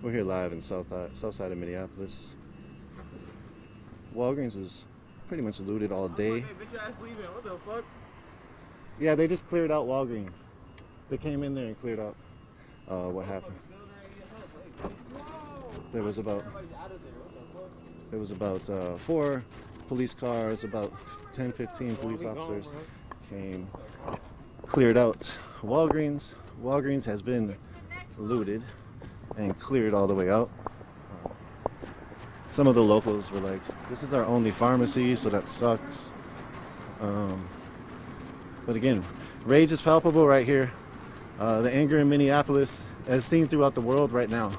We're here live in south side of Minneapolis. Walgreens was pretty much looted all day. What the fuck? Yeah, they just cleared out Walgreens. They came in there and cleared out. What happened? There was about 4 police cars, about 10-15 police officers came, cleared out Walgreens. Walgreens has been looted and cleared all the way out. Some of the locals were like, this is our only pharmacy, so that sucks. But again, rage is palpable right here. The anger in Minneapolis, as seen throughout the world right now.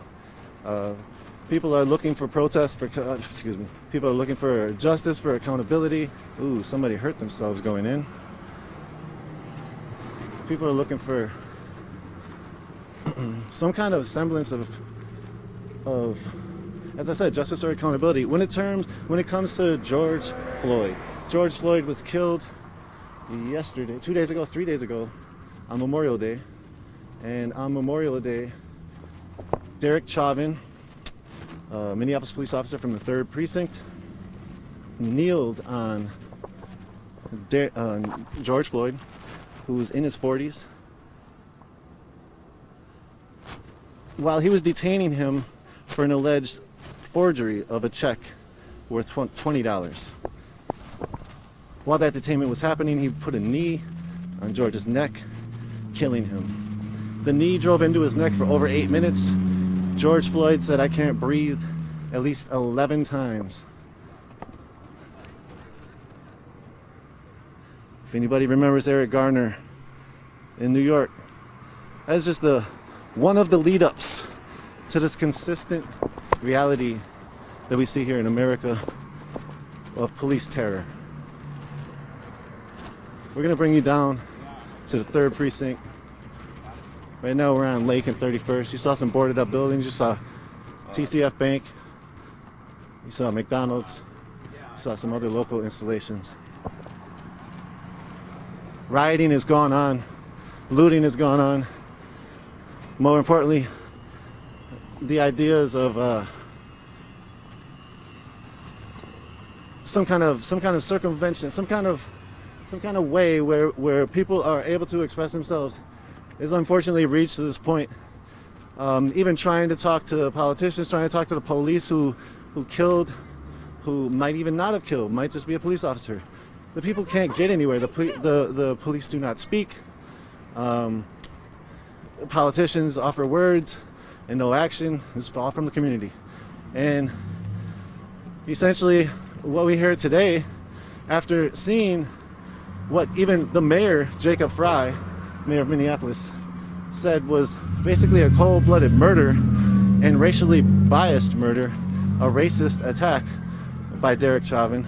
People are looking for protests, people are looking for justice, for accountability. Ooh, somebody hurt themselves going in. People are looking for some kind of semblance of, as I said, justice or accountability. When it comes to George Floyd was killed yesterday, 2 days ago, 3 days ago, on Memorial Day. And on Memorial Day, Derek Chauvin, a Minneapolis police officer from the 3rd Precinct, kneeled on George Floyd, who was in his 40s, while he was detaining him for an alleged forgery of a check worth $20. While that detainment was happening, he put a knee on George's neck, killing him. The knee drove into his neck for over 8 minutes. George Floyd said, "I can't breathe," at least 11 times. If anybody remembers Eric Garner in New York, that's just one of the lead-ups to this consistent reality that we see here in America of police terror. We're gonna bring you down to the 3rd Precinct. Right now we're on Lake and 31st. You saw some boarded up buildings. You saw TCF Bank. You saw McDonald's. You saw some other local installations. Rioting has gone on. Looting has gone on. More importantly, the ideas of some kind of circumvention, some kind of way where people are able to express themselves is unfortunately reached to this point. Even trying to talk to politicians, trying to talk to the police who killed, who might even not have killed, might just be a police officer. The people can't get anywhere. The police do not speak. Politicians offer words and no action. This is all from the community. And essentially what we hear today, after seeing what even the mayor, Jacob Fry, mayor of Minneapolis, said was basically a cold-blooded murder and racially biased murder, a racist attack by Derek Chauvin.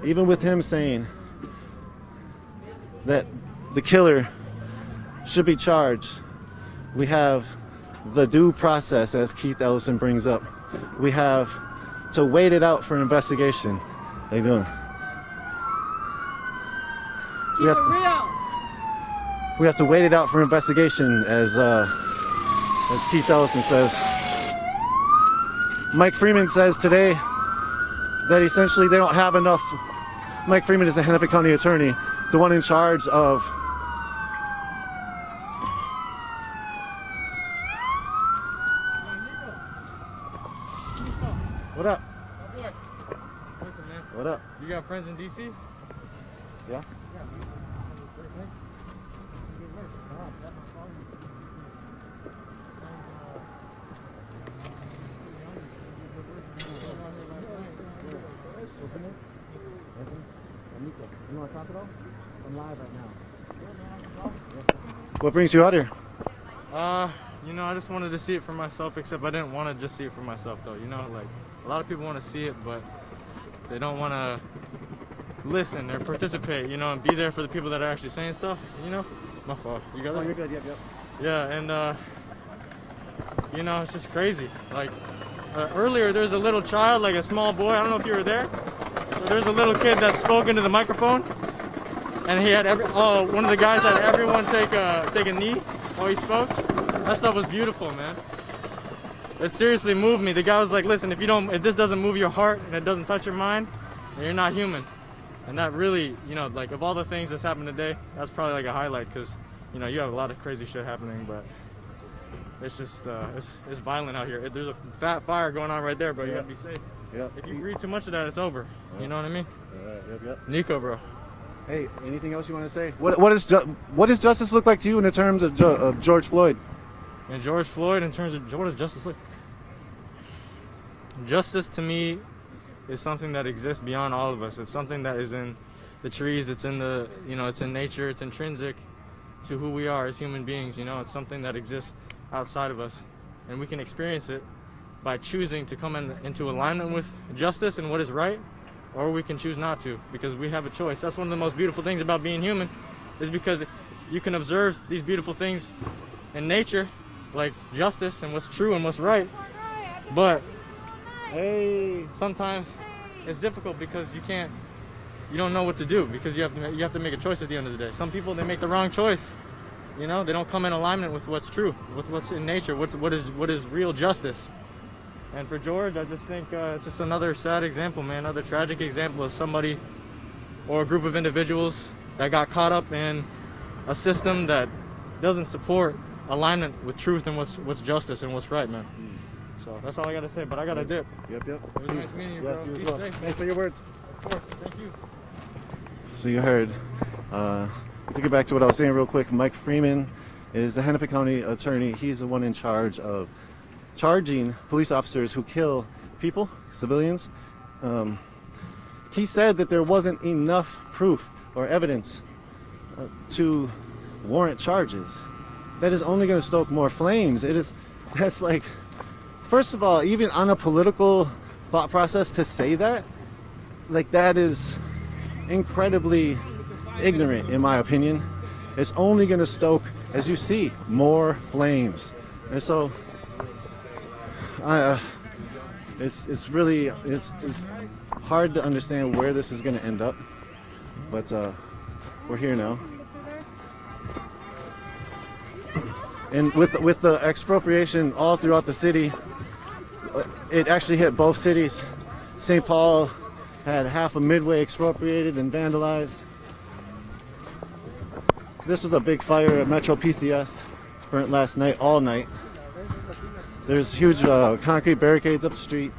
Even with him saying that the killer should be charged, we have the due process, as Keith Ellison brings up. We have to wait it out for investigation. How you doing? We have to wait it out for investigation, as Keith Ellison says. Mike Freeman says today that essentially they don't have enough. Mike Freeman is the Hennepin County attorney, the one in charge of What up? Listen, man. What up? You got friends in DC? Yeah? You want to talk at all? I'm live right now. What brings you out here? You know, I just wanted to see it for myself, except I didn't want to just see it for myself, though. You know, like, a lot of people want to see it, but they don't want to listen or participate, you know, and be there for the people that are actually saying stuff, you know? My fault. You got that? Oh, you're good, yep. Yeah, and, you know, it's just crazy. Like, earlier there was a little child, like a small boy, I don't know if you were there. So there's a little kid that spoke into the microphone, and he had one of the guys had everyone take a knee. how he spoke, that stuff was beautiful, man. It seriously moved me. The guy was like, listen, if this doesn't move your heart and it doesn't touch your mind, then you're not human. And that really, you know, like of all the things that's happened today, that's probably like a highlight, because, you know, you have a lot of crazy shit happening, but it's just, it's violent out here. There's a fat fire going on right there, bro. You gotta be safe. Yep. If you read too much of that, it's over. You know what I mean? Yep. Nico, bro. Hey, anything else you want to say? What does justice look like to you in the terms of George Floyd? And George Floyd, in terms of what does justice look? Justice to me is something that exists beyond all of us. It's something that is in the trees. It's in the, you know, it's in nature. It's intrinsic to who we are as human beings. You know, it's something that exists outside of us, and we can experience it by choosing to come into alignment with justice and what is right, or we can choose not to, because we have a choice. That's one of the most beautiful things about being human, is because you can observe these beautiful things in nature, like justice and what's true and what's right, but sometimes it's difficult because you don't know what to do, because you have to make a choice at the end of the day. Some people, they make the wrong choice. You know, they don't come in alignment with what's true, with what's in nature, what is real justice. And for George, I just think it's just another sad example, man, another tragic example of somebody or a group of individuals that got caught up in a system that doesn't support alignment with truth and what's justice and what's right, man. So that's all I gotta say, but I gotta dip. Yep. It was nice meeting you, bro. Yes, Be well. safe. Thanks for your words. Of course, thank you. So you heard, to get back to what I was saying real quick, Mike Freeman is the Hennepin County attorney. He's the one in charge of charging police officers who kill people, civilians. He said that there wasn't enough proof or evidence to warrant charges. That is only going to stoke more flames. That's like, first of all, even on a political thought process, to say that, like, that is incredibly ignorant, in my opinion. It's only going to stoke, as you see, more flames. And so it's really hard to understand where this is going to end up, but we're here now. And with the expropriation all throughout the city, it actually hit both cities. St. Paul had half of Midway expropriated and vandalized. This was a big fire at Metro PCS. It burnt last night, all night. There's huge concrete barricades up the street.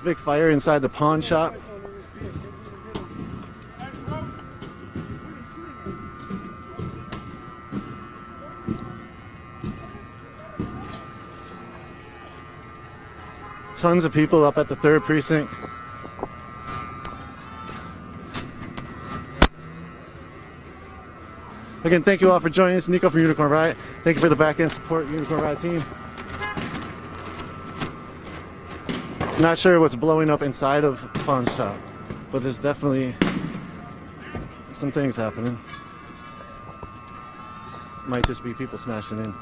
Big fire inside the pawn shop. Tons of people up at the 3rd precinct. Again, thank you all for joining us. Nico from Unicorn Riot. Thank you for the back end support, Unicorn Riot team. Not sure what's blowing up inside of pawn shop, but there's definitely some things happening. Might just be people smashing in.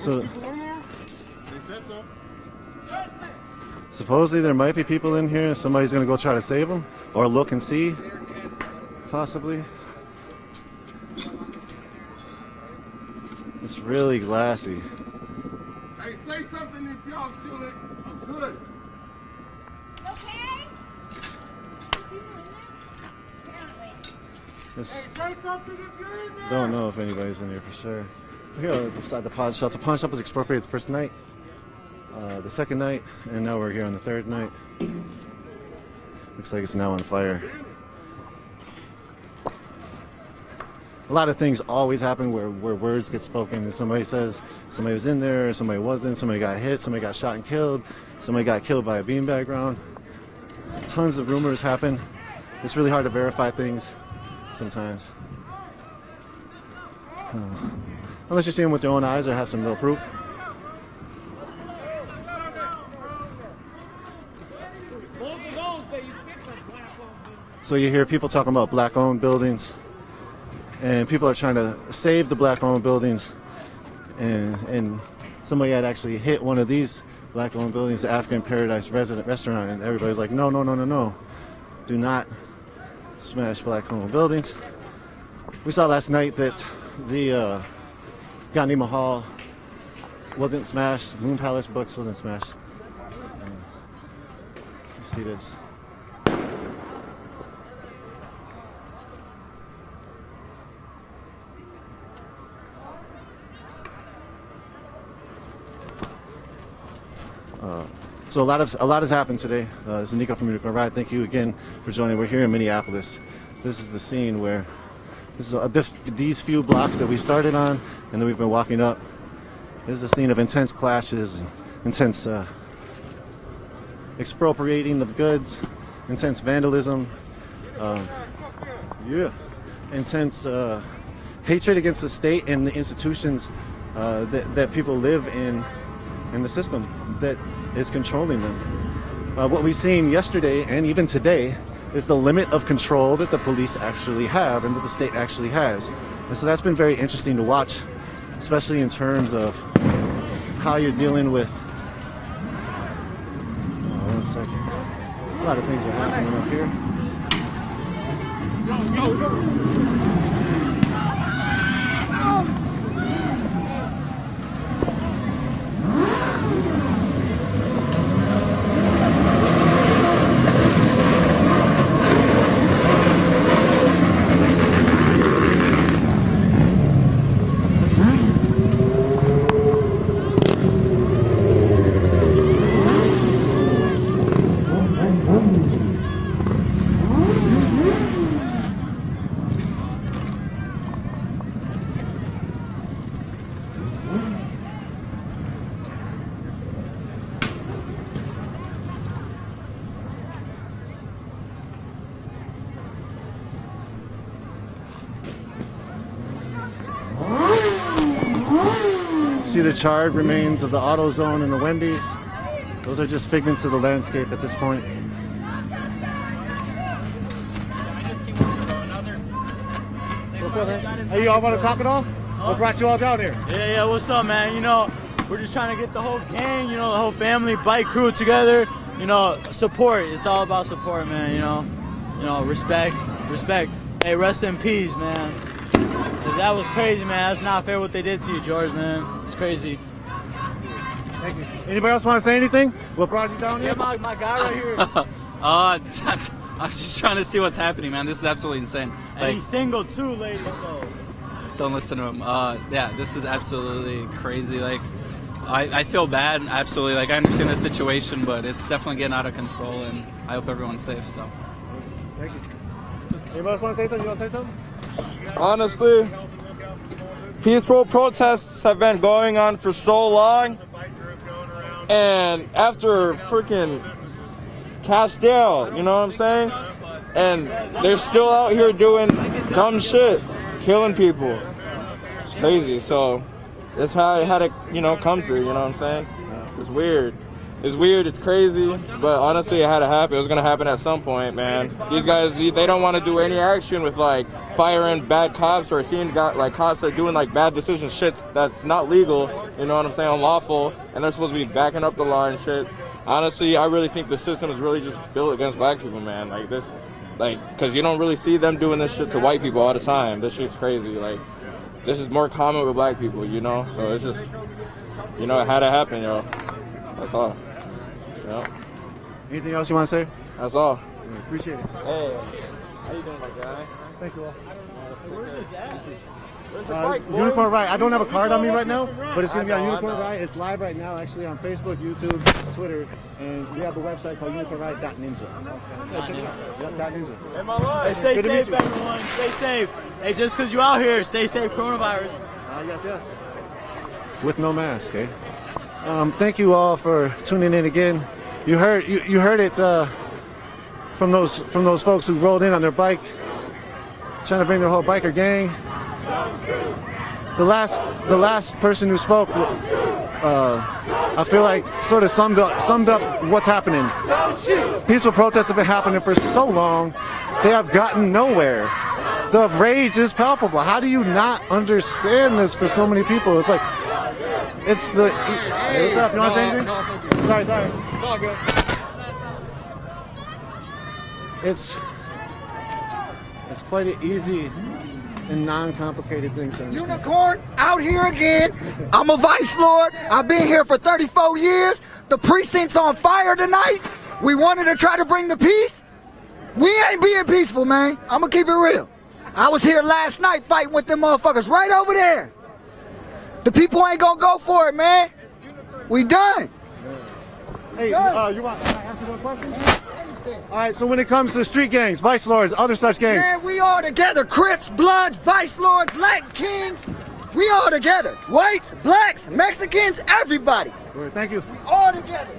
So, supposedly there might be people in here. Somebody's gonna go try to save them, or look and see, possibly. It's really glassy. Hey, say something if y'all feel it. I'm good. Okay? This, Say something if you're in there. don't know if anybody's in here for sure. Here beside the pawn shop. The pawn shop was expropriated the first night, the second night, and now we're here on the third night. Looks like it's now on fire. A lot of things always happen where words get spoken and somebody says somebody was in there, somebody wasn't, somebody got hit, somebody got shot and killed, somebody got killed by a beanbag round. Tons of rumors happen. It's really hard to verify things sometimes. Unless you see them with your own eyes or have some real proof. So you hear people talking about black-owned buildings, and people are trying to save the black-owned buildings, and somebody had actually hit one of these black-owned buildings, the African Paradise restaurant, and everybody's like, no, no, no, no, no. Do not smash black-owned buildings. We saw last night that the Gandhi Mahal wasn't smashed. Moon Palace Books wasn't smashed. You see this. So a lot has happened today. This is Nico from Unicorn Ride. Thank you again for joining. We're here in Minneapolis. This is the scene where these few blocks that we started on and then we've been walking up. This is the scene of intense clashes, intense expropriating of goods, intense vandalism, intense hatred against the state and the institutions that people live in the system that is controlling them. What we've seen yesterday and even today is the limit of control that the police actually have and that the state actually has. And so that's been very interesting to watch, especially in terms of how you're dealing with, one second, a lot of things are happening up here. See the charred remains of the AutoZone and the Wendy's. Those are just figments of the landscape at this point. What's up, man? Hey, you all want to talk at all? What brought you all down here? Yeah, what's up, man? You know, we're just trying to get the whole gang, you know, the whole family, bike crew together. You know, support. It's all about support, man, you know, respect. Hey, rest in peace, man. 'Cause that was crazy, man. That's not fair what they did to you, George, man. It's crazy. Thank you. Anybody else want to say anything? What brought you down here? Yeah, my guy right here. I'm just trying to see what's happening, man. This is absolutely insane. And he's single too, ladies. Don't listen to him. Yeah, this is absolutely crazy. Like, I feel bad, absolutely. Like, I understand the situation, but it's definitely getting out of control, and I hope everyone's safe, so. Thank you. Anybody else want to say something? You want to say something? Honestly, peaceful protests have been going on for so long, and after freaking Castile, you know what I'm saying? And they're still out here doing dumb shit, killing people. It's crazy. So that's how it had to, come to, you know what I'm saying? It's weird. It's weird, it's crazy, but honestly it had to happen. It was gonna happen at some point, man. These guys, they don't want to do any action with like firing bad cops or seeing like cops that are doing like bad decisions, shit that's not legal, you know what I'm saying, unlawful, and they're supposed to be backing up the law and shit. Honestly, I really think the system is really just built against black people, man. Like this, cause you don't really see them doing this shit to white people all the time. This shit's crazy. Like, this is more common with black people, so it's just, it had to happen, yo. That's all. Yeah. Anything else you want to say? That's all. Appreciate it. Hey, how you doing, my guy? Thank you all. Where's this at? Unicorn Riot. I don't have a card on me right now, but it's going to be on Unicorn Riot. It's live right now, actually, on Facebook, YouTube, Twitter, and we have a website called unicornriot.ninja. Yeah, check it out. Yep, .ninja. Hey, stay Good to meet safe, you. everyone. Stay safe. Hey, just because you out here, stay safe. Coronavirus. Yes. With no mask, eh? Thank you all for tuning in again. You heard it from those folks who rolled in on their bike, trying to bring their whole biker gang. The last person who spoke, I feel like sort of summed up what's happening. Peaceful protests have been happening for so long; they have gotten nowhere. The rage is palpable. How do you not understand this for so many people? It's like, it's the. Hey, what's up? You want to say anything? No, sorry. It's all good. It's quite an easy and non-complicated thing to understand. Unicorn out here again. I'm a Vice Lord. I've been here for 34 years. The precinct's on fire tonight. We wanted to try to bring the peace. We ain't being peaceful, man. I'm gonna keep it real. I was here last night fighting with them motherfuckers right over there. The people ain't gonna go for it, man. We done. Hey, you want? Can I ask you one question? All right. So when it comes to street gangs, vice lords, other such gangs, Man, we all together. Crips, Bloods, Vice Lords, Latin Kings. We all together. Whites, blacks, Mexicans, everybody. thank you. We all together.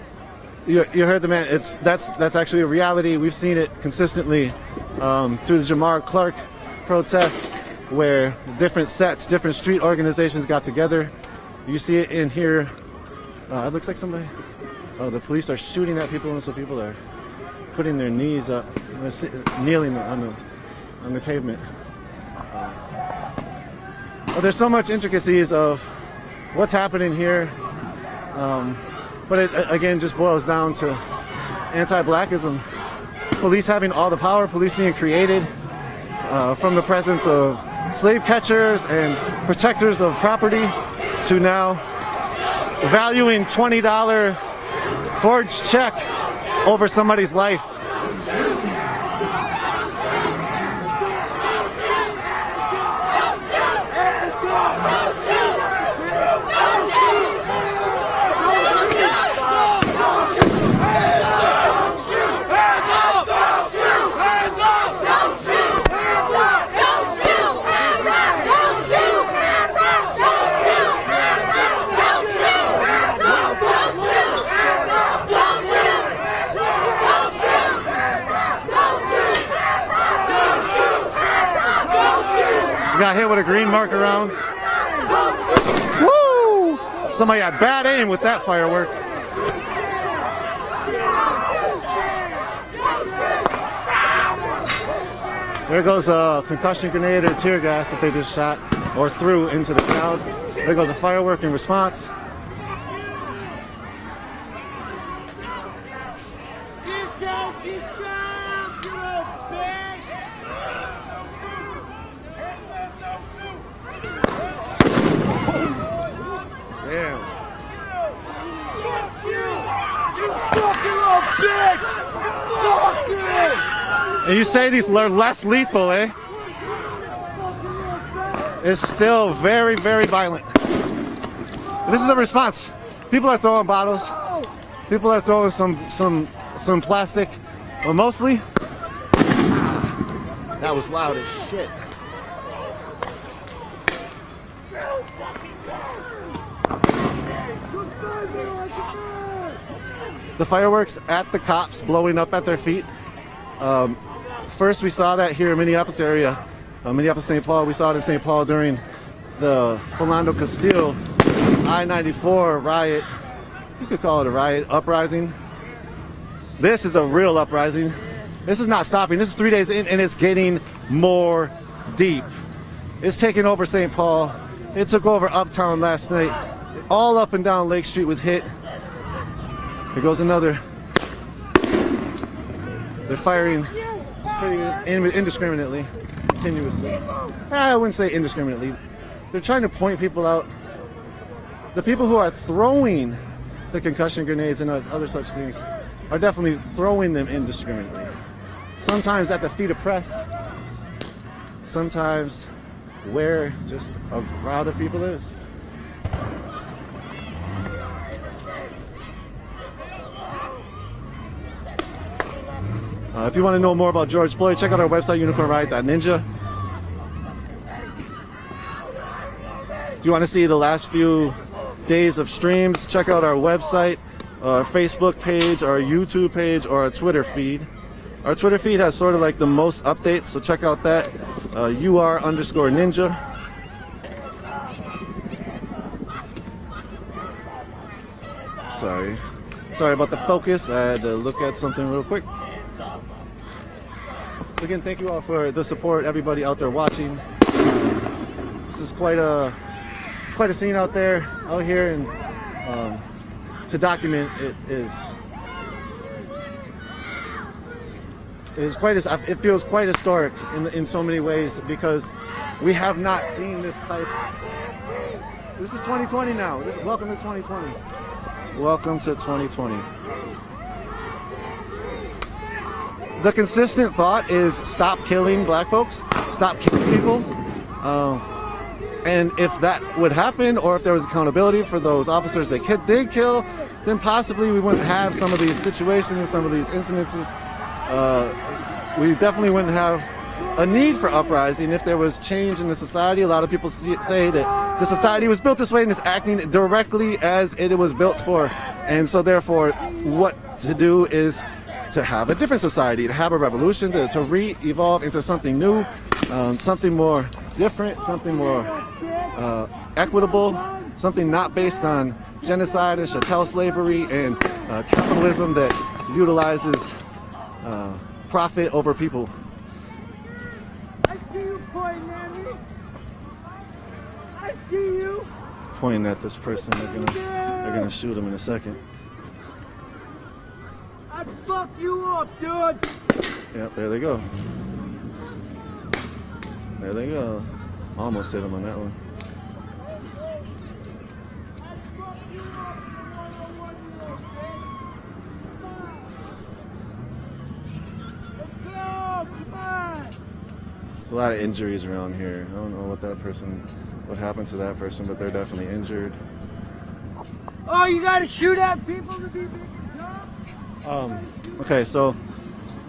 You heard the man. That's actually a reality. We've seen it consistently through the Jamar Clark protests, where different sets, different street organizations got together. You see it in here. It looks like somebody. Oh, the police are shooting at people, and so people are putting their knees up, kneeling on the pavement. There's so much intricacies of what's happening here, but it again just boils down to anti-blackism. Police having all the power, police being created from the presence of slave catchers and protectors of property to now valuing $20 forged check over somebody's life. Got hit with a green mark around. Woo! Somebody had bad aim with that firework. There goes a concussion grenade or tear gas that they just shot or threw into the crowd. There goes a firework in response. And you say these are less lethal, eh? It's still very, very violent. This is a response. People are throwing bottles. People are throwing some plastic, but mostly that was loud as shit. The fireworks at the cops blowing up at their feet. First we saw that here in Minneapolis area, Minneapolis, St. Paul. We saw it in St. Paul during the Philando Castile I-94 riot. You could call it a riot, uprising. This is a real uprising. This is not stopping. This is 3 days in and it's getting more deep. It's taking over St. Paul. It took over Uptown last night. All up and down Lake Street was hit. Here goes another. They're firing pretty indiscriminately, continuously. I wouldn't say indiscriminately. They're trying to point people out. The people who are throwing the concussion grenades and other such things are definitely throwing them indiscriminately. Sometimes at the feet of press, sometimes where just a crowd of people is. If you want to know more about George Floyd, check out our website, unicornriot.ninja. If you want to see the last few days of streams, check out our website, our Facebook page, our YouTube page, or our Twitter feed. Our Twitter feed has sort of like the most updates, so check out that, UR_ninja. Sorry about the focus. I had to look at something real quick. Again, thank you all for the support, everybody out there watching. This is quite a scene out here, and to document it it feels quite historic in so many ways, because we have not seen this type. This is 2020 now. Welcome to 2020. Welcome to 2020. The consistent thought is stop killing black folks, stop killing people. And if that would happen, or if there was accountability for those officers that did kill, then possibly we wouldn't have some of these situations, some of these incidences. We definitely wouldn't have a need for uprising if there was change in the society. A lot of people say that the society was built this way and is acting directly as it was built for. And so therefore, what to do is to have a different society, to have a revolution, to re-evolve into something new, something more different, something more equitable, something not based on genocide and chattel slavery and capitalism that utilizes profit over people. I see you pointing at me. I see you. Pointing at this person, they're gonna shoot him in a second. I fuck you up, dude. Yep, there they go. There they go. Almost hit him on that one. Let's go. Come on. There's a lot of injuries around here. I don't know what happened to that person, but they're definitely injured. Oh, you gotta shoot at people to be big and tough? Okay, so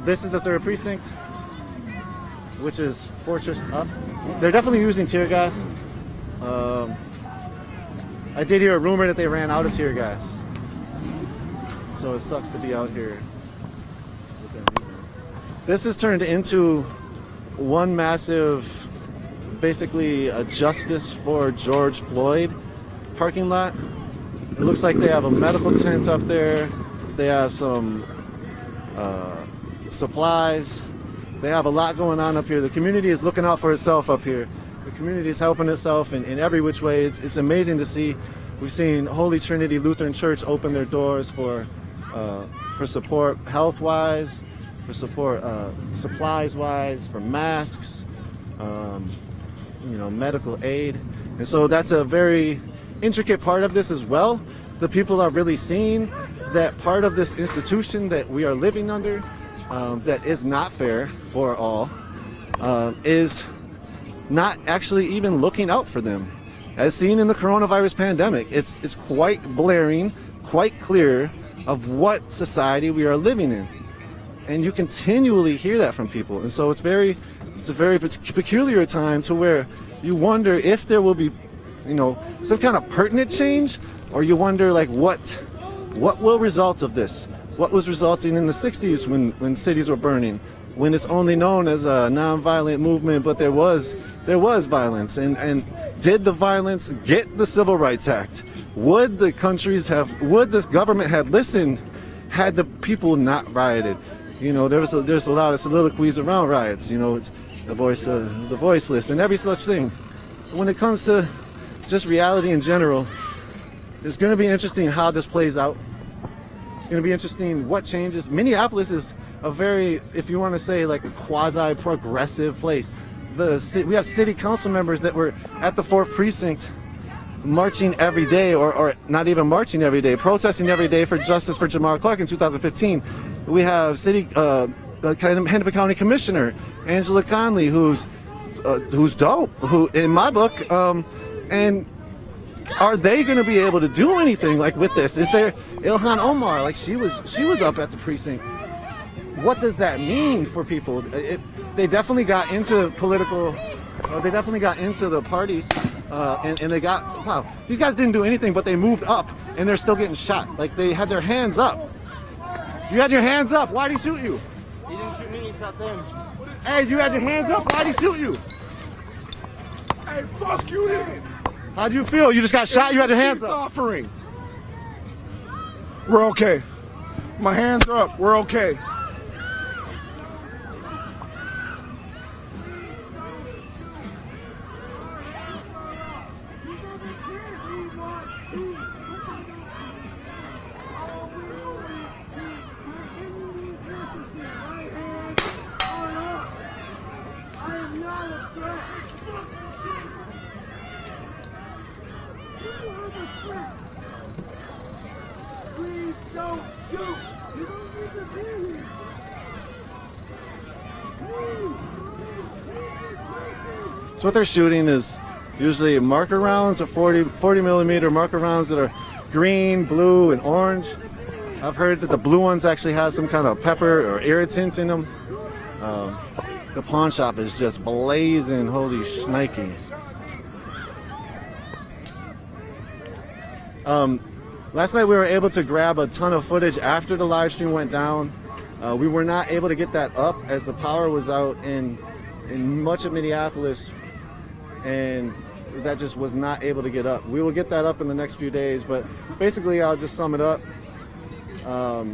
this is the 3rd precinct, which is Fortress up. They're definitely using tear gas. I did hear a rumor that they ran out of tear gas, so it sucks to be out here. This has turned into one massive, basically a justice for George Floyd parking lot. It looks like they have a medical tent up there. They have some supplies. They have a lot going on up here. The community is looking out for itself up here. The community is helping itself in every which way. It's amazing to see. We've seen Holy Trinity Lutheran Church open their doors for support health-wise, for support supplies-wise, for masks, medical aid. And so that's a very intricate part of this as well. The people are really seeing that part of this institution that we are living under, that is not fair for all, is not actually even looking out for them. As seen in the coronavirus pandemic, it's quite blaring, quite clear of what society we are living in. And you continually hear that from people. And so it's a very peculiar time to where you wonder if there will be, some kind of pertinent change, or you wonder like what will result of this? What was resulting in the 60s when cities were burning, when it's only known as a nonviolent movement, but there was violence, and did the violence get the Civil Rights Act? Would the government have listened had the people not rioted? There's a lot of soliloquies around riots, it's the voiceless and every such thing. When it comes to just reality in general, it's going to be interesting how this plays out. It's going to be interesting what changes. Minneapolis is a very, if you want to say, like a quasi-progressive place. We have city council members that were at the 4th precinct marching every day, or not even marching every day, protesting every day for justice for Jamar Clark in 2015. We have Hennepin County Commissioner Angela Conley, who's who's dope, who in my book, and are they going to be able to do anything like with this? Is there Ilhan Omar? Like she was up at the precinct. What does that mean for people? They definitely got into political. They definitely got into the parties, and they got, wow. These guys didn't do anything, but they moved up, and they're still getting shot. Like they had their hands up. You had your hands up. Why'd he shoot you? He didn't shoot me, he shot them. Hey, you had your hands up. Why'd he shoot you? Hey, fuck you then. How'd you feel? You just got shot. You had your hands Peace up. offering. We're okay. My hands up. We're okay. Please don't shoot. You don't need to be here. So what they're shooting is usually marker rounds or 40 millimeter marker rounds that are green, blue, and orange. I've heard that the blue ones actually have some kind of pepper or irritant in them. The pawn shop is just blazing. Holy shnikey. Last night we were able to grab a ton of footage after the live stream went down. We were not able to get that up as the power was out in much of Minneapolis, and that just was not able to get up. We will get that up in the next few days, but basically I'll just sum it up. I'll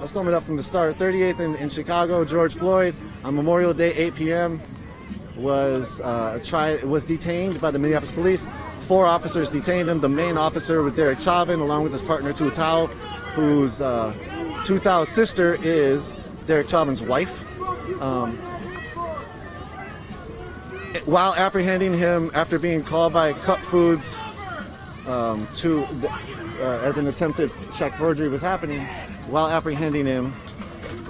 sum it up from the start. 38th in Chicago, George Floyd on Memorial Day, 8 p.m. was detained by the Minneapolis police. 4 officers detained him. The main officer was Derek Chauvin, along with his partner Tu Thao, whose Tu Thao's sister is Derek Chauvin's wife. While apprehending him after being called by Cup Foods as an attempted check forgery was happening, while apprehending him,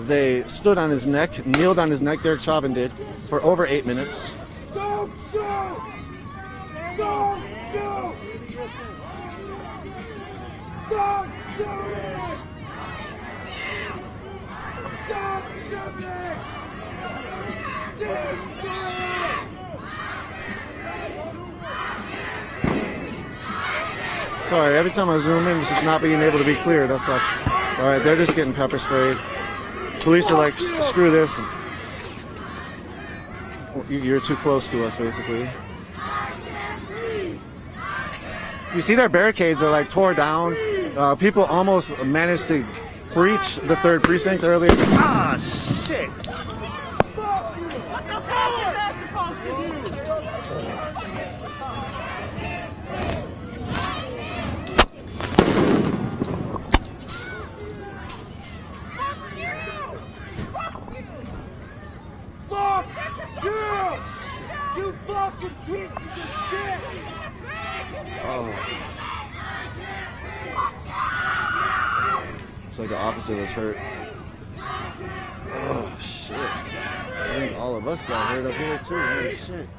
they stood on his neck, kneeled on his neck, Derek Chauvin did, for over 8 minutes. Don't shoot! Don't shoot! Stop shooting! Stop shooting! Stop shooting! Sorry, every time I zoom in, it's just not being able to be clear. That sucks. All right, they're just getting pepper sprayed. Police are like, screw this. You're too close to us, basically. You see their barricades are like tore down. People almost managed to breach the 3rd precinct earlier. Ah, shit. Fuck you! You fucking pieces of shit! Oh. Looks like the officer was hurt. Oh, shit. I think all of us got hurt up here, too. Holy shit.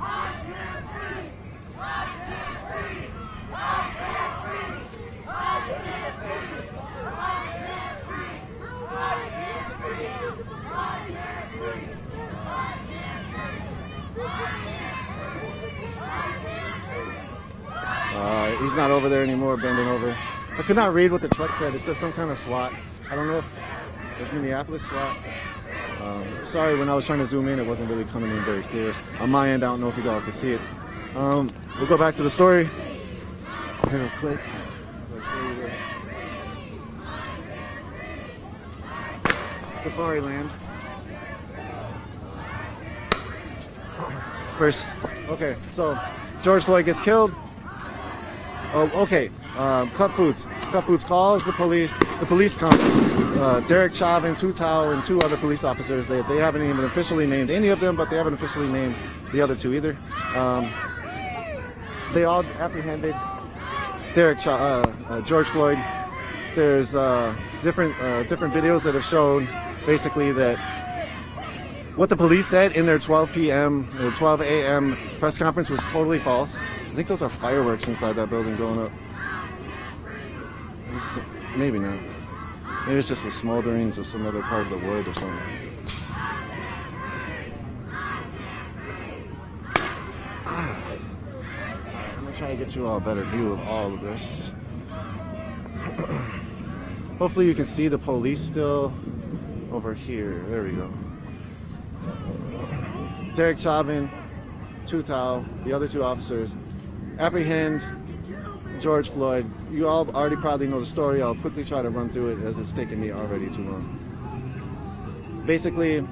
He's not over there anymore, bending over. I could not read what the truck said. It said some kind of SWAT. I don't know if it was Minneapolis SWAT. Sorry, when I was trying to zoom in, it wasn't really coming in very clear. On my end, I don't know if you guys can see it. We'll go back to the story real quick. Safari Land. First, okay, so George Floyd gets killed. Oh, okay. Cup Foods calls the police. The police come. Derek Chauvin, Tu Thao, and 2 other police officers. They haven't even officially named any of them, but they haven't officially named the other 2 either. They all apprehended George Floyd. There's different videos that have shown basically that what the police said in their 12 p.m. or 12 a.m. press conference was totally false. I think those are fireworks inside that building going up. Maybe not. Maybe it's just the smolderings of some other part of the wood or something. I'm gonna try to get you all a better view of all of this. Hopefully you can see the police still over here. There we go. Derek Chauvin, Tutau, the other two officers, apprehend George Floyd. You all already probably know the story. I'll quickly try to run through it as it's taken me already too long. Basically,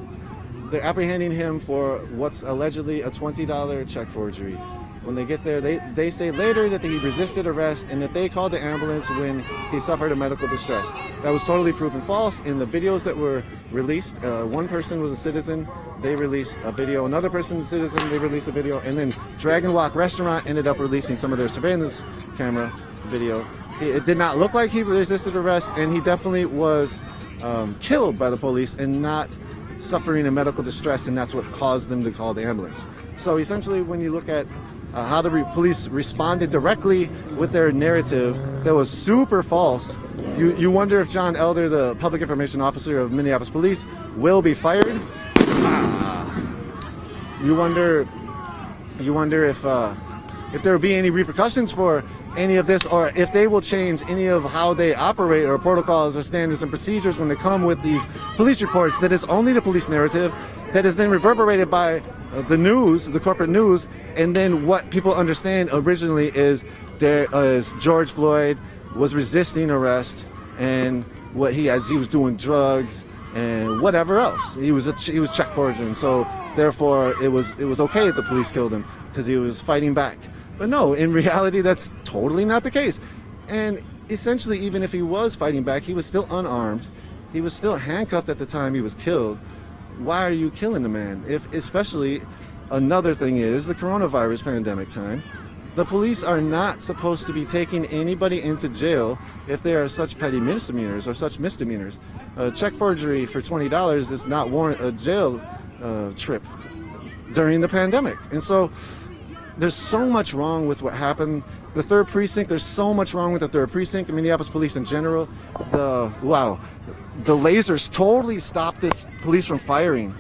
they're apprehending him for what's allegedly a $20 check forgery. When they get there, they say later that he resisted arrest and that they called the ambulance when he suffered a medical distress. That was totally proven false. In the videos that were released, one person was a citizen, they released a video. Another person's a citizen, they released a video. And then Dragon Walk Restaurant ended up releasing some of their surveillance camera video. It did not look like he resisted arrest, and he definitely was killed by the police and not suffering a medical distress, and that's what caused them to call the ambulance. So essentially, when you look at how the police responded directly with their narrative that was super false, you wonder if John Elder, the public information officer of Minneapolis Police, will be fired. You wonder if there will be any repercussions for any of this, or if they will change any of how they operate or protocols or standards and procedures when they come with these police reports that is only the police narrative that is then reverberated by the news, the corporate news, and then what people understand originally is George Floyd was resisting arrest, and he was doing drugs and whatever else. He was check forging, so therefore it was okay if the police killed him because he was fighting back. But no, in reality, that's totally not the case. And essentially, even if he was fighting back, he was still unarmed. He was still handcuffed at the time he was killed. Why are you killing the man? Especially, another thing is the coronavirus pandemic time. The police are not supposed to be taking anybody into jail if they are such petty misdemeanors or such misdemeanors. Check forgery for $20 does not warrant a jail trip during the pandemic. And so there's so much wrong with what happened. The 3rd precinct, there's so much wrong with the 3rd precinct, the Minneapolis police in general. The lasers totally stopped this police from firing.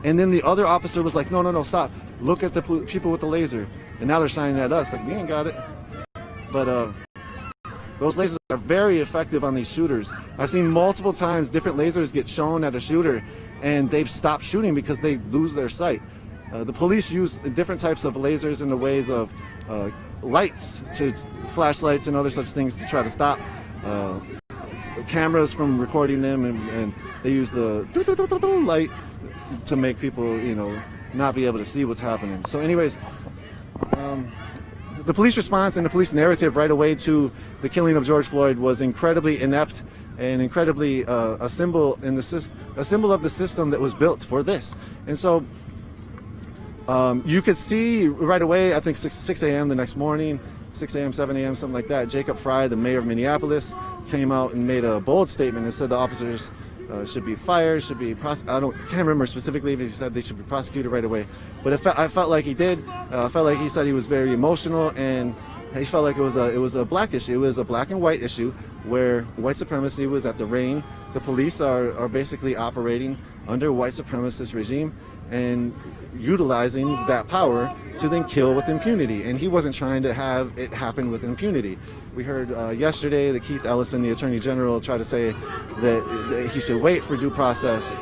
And then the other officer was like, no, stop. Look at the people with the laser. And now they're signing at us, like, we ain't got it. But those lasers are very effective on these shooters. I've seen multiple times different lasers get shown at a shooter, and they've stopped shooting because they lose their sight. The police use different types of lasers in the ways of lights, flashlights and other such things to try to stop cameras from recording them, and they use the light to make people, not be able to see what's happening. So anyways, the police response and the police narrative right away to the killing of George Floyd was incredibly inept and incredibly a symbol of the system that was built for this. And so you could see right away, I think 6 a.m. the next morning, 6 a.m., 7 a.m., something like that, Jacob Fry, the mayor of Minneapolis, came out and made a bold statement and said the officers should be fired, should be can't remember specifically if he said they should be prosecuted right away, but I felt like he did. I felt like he said he was very emotional, and he felt like it was a black issue. It was a black and white issue where white supremacy was at the reign. The police are basically operating under a white supremacist regime and utilizing that power to then kill with impunity. And he wasn't trying to have it happen with impunity. We heard yesterday that Keith Ellison, the Attorney General, tried to say that he should wait for due process.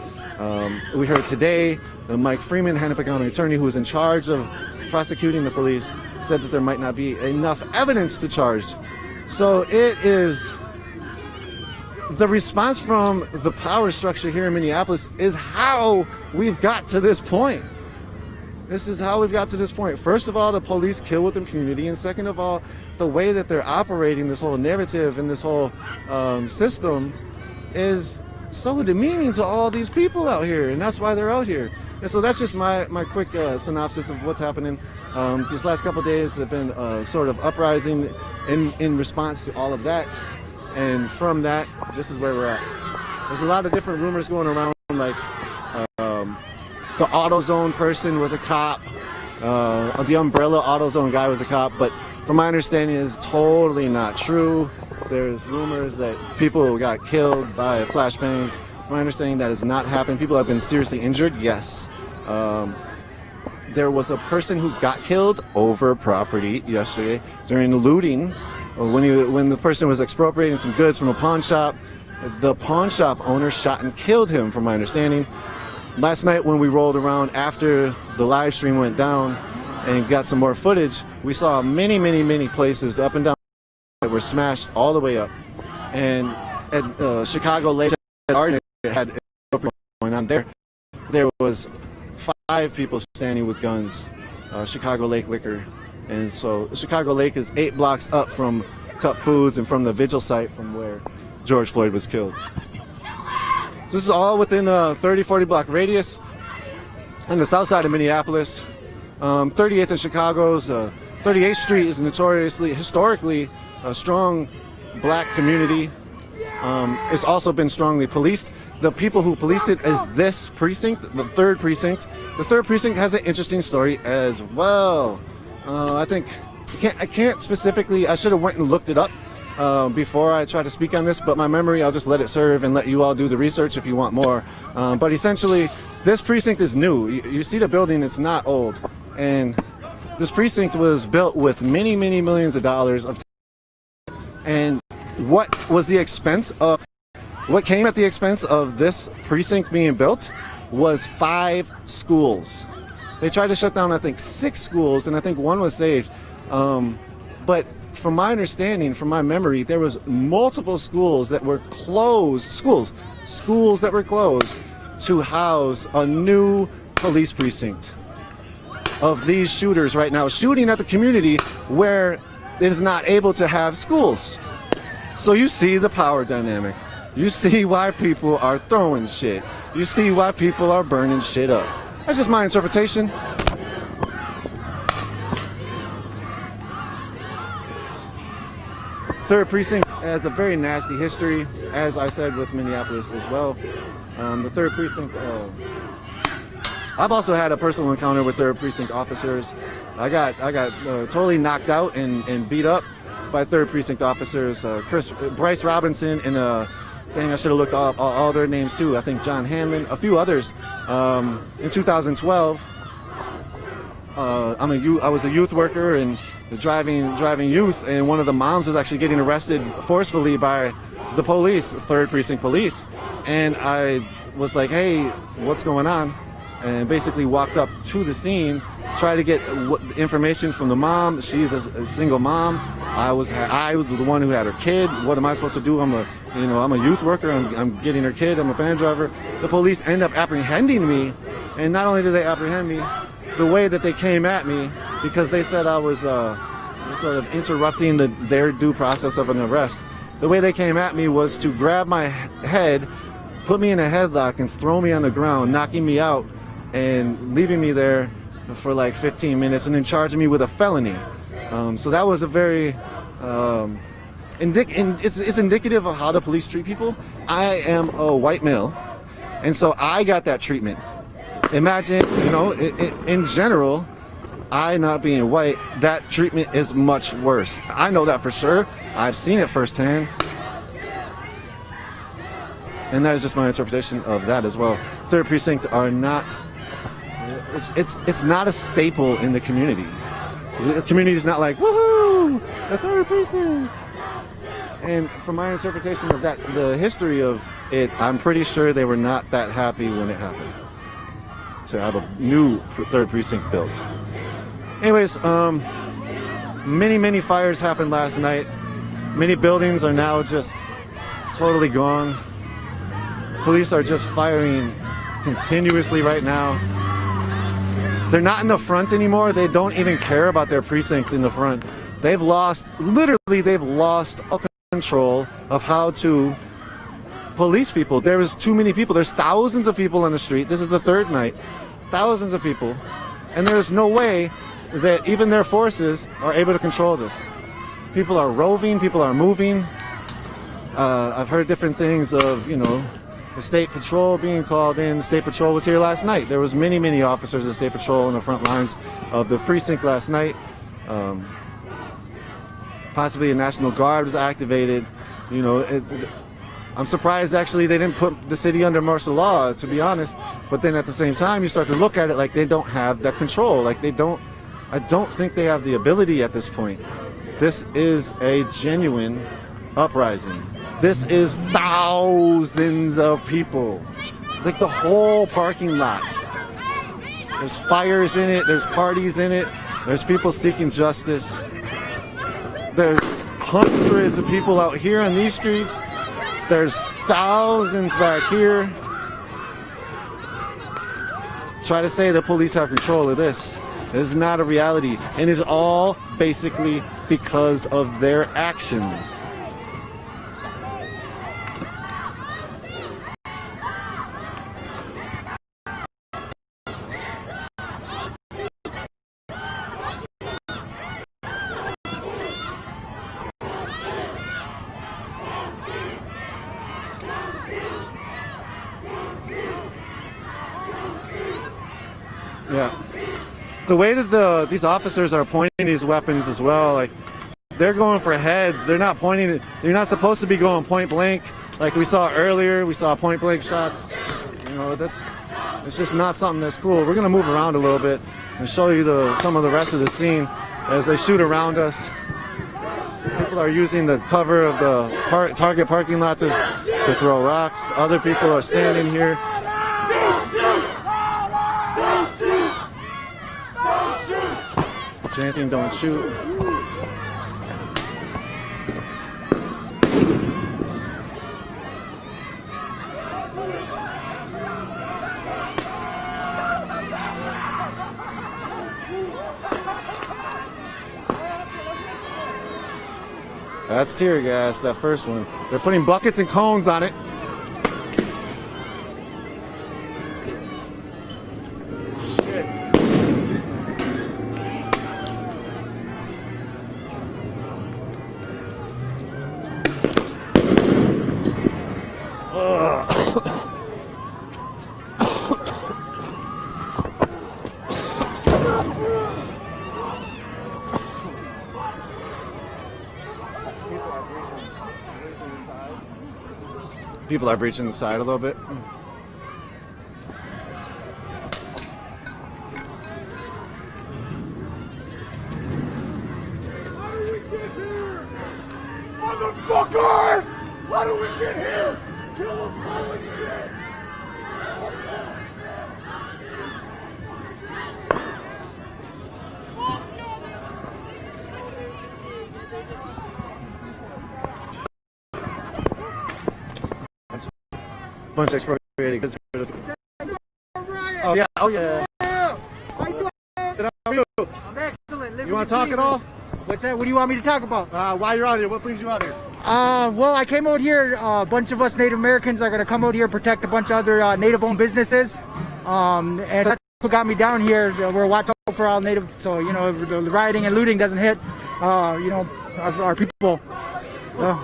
We heard today Mike Freeman, Hennepin County Attorney, who is in charge of prosecuting the police, said that there might not be enough evidence to charge. So it is the response from the power structure here in Minneapolis is how we've got to this point. This is how we've got to this point. First of all, the police kill with impunity, and second of all, the way that they're operating this whole narrative and this whole system is so demeaning to all these people out here, and that's why they're out here. And so that's just my quick synopsis of what's happening. These last couple of days have been sort of uprising in response to all of that, and from that, this is where we're at. There's a lot of different rumors going around, like The AutoZone person was a cop. The Umbrella AutoZone guy was a cop, but from my understanding, it's totally not true. There's rumors that people got killed by flashbangs. From my understanding, that has not happened. People have been seriously injured, yes. There was a person who got killed over property yesterday during looting. When the person was expropriating some goods from a pawn shop, the pawn shop owner shot and killed him, from my understanding. Last night when we rolled around after the live stream went down and got some more footage, we saw many places up and down that were smashed all the way up. And at Chicago Lake had going on there. There was 5 people standing with guns, Chicago Lake Liquor. And so Chicago Lake is 8 blocks up from Cup Foods and from the vigil site from where George Floyd was killed. This is all within a 30-40 block radius on the south side of Minneapolis. 38th and Chicago's 38th Street is historically a strong black community. It's also been strongly policed. The people who police it is this precinct, the 3rd precinct. The 3rd precinct has an interesting story as well. I think I can't specifically. I should have went and looked it up before I try to speak on this, but my memory, I'll just let it serve and let you all do the research if you want more. But essentially, this precinct is new. You see the building; it's not old, and this precinct was built with many millions of dollars of. And what was the expense of? What came at the expense of this precinct being built was 5 schools. They tried to shut down, I think, 6 schools, and I think 1 was saved. But from my understanding, from my memory, there was multiple schools that were closed, schools that were closed to house a new police precinct of these shooters right now, shooting at the community where it is not able to have schools. So you see the power dynamic. You see why people are throwing shit. You see why people are burning shit up. That's just my interpretation. Third precinct has a very nasty history, as I said, with Minneapolis as well. The 3rd precinct, I've also had a personal encounter with 3rd precinct officers. I got totally knocked out and beat up by 3rd precinct officers. Bryce Robinson and dang, I should have looked up all their names too. I think John Hanlon, a few others. In 2012, I was a youth worker and driving youth, and one of the moms was actually getting arrested forcefully by the police, 3rd precinct police. And I was like, hey, what's going on? And basically walked up to the scene, tried to get information from the mom. She's a single mom. I was the one who had her kid. What am I supposed to do? I'm a youth worker. I'm getting her kid. I'm a van driver. The police end up apprehending me, and not only did they apprehend me, the way that they came at me, because they said I was sort of interrupting their due process of an arrest. The way they came at me was to grab my head, put me in a headlock, and throw me on the ground, knocking me out, and leaving me there for like 15 minutes, and then charging me with a felony. So that was a very it's indicative of how the police treat people. I am a white male, and so I got that treatment. Imagine, in general, I not being white, that treatment is much worse. I know that for sure. I've seen it firsthand. And that is just my interpretation of that as well. 3rd precinct are not, it's not a staple in the community. The community is not like, woohoo, the 3rd precinct. And from my interpretation of that, the history of it, I'm pretty sure they were not that happy when it happened to have a new 3rd precinct built. Anyways, many fires happened last night. Many buildings are now just totally gone. Police are just firing continuously right now. They're not in the front anymore. They don't even care about their precinct in the front. They've lost all control of how to police people. There is too many people. There's thousands of people on the street. This is the 3rd night. Thousands of people. And there's no way that even their forces are able to control this. People are roving. People are moving. I've heard different things of, the state patrol being called in. The state patrol was here last night. There was many officers of state patrol in the front lines of the precinct last night. Possibly a National Guard was activated. You know, I'm surprised actually they didn't put the city under martial law, to be honest. But then at the same time, you start to look at it like they don't have that control. Like I don't think they have the ability at this point. This is a genuine uprising. This is thousands of people. Like the whole parking lot. There's fires in it, there's parties in it, there's people seeking justice. There's hundreds of people out here on these streets. There's thousands back here. Try to say the police have control of this. It is not a reality. And it's all basically because of their actions. Yeah. The way that these officers are pointing these weapons as well, like they're going for heads. They're not pointing it. You're not supposed to be going point blank like we saw earlier. We saw point blank shots. You know, it's just not something that's cool. We're gonna move around a little bit and show you some of the rest of the scene as they shoot around us. People are using the cover of the Target parking lot to throw rocks. Other people are standing here. Chanting, "Don't shoot." That's tear gas, that first one. They're putting buckets and cones on it. People are breaching the side a little bit. How do we get here? Motherfuckers! How do we get here? Kill them all again! Bunch of expropriating goods. Oh yeah, oh yeah. How you doing? How are you? I'm excellent. Living You want the to talk dream. at all? What's that? What do you want me to talk about? Why you're out here? What brings you out here? Well, I came out here. A bunch of us Native Americans are gonna come out here protect a bunch of other Native-owned businesses. And that's what got me down here. We're watching out for all Native, so you know the rioting and looting doesn't hit. You know our people.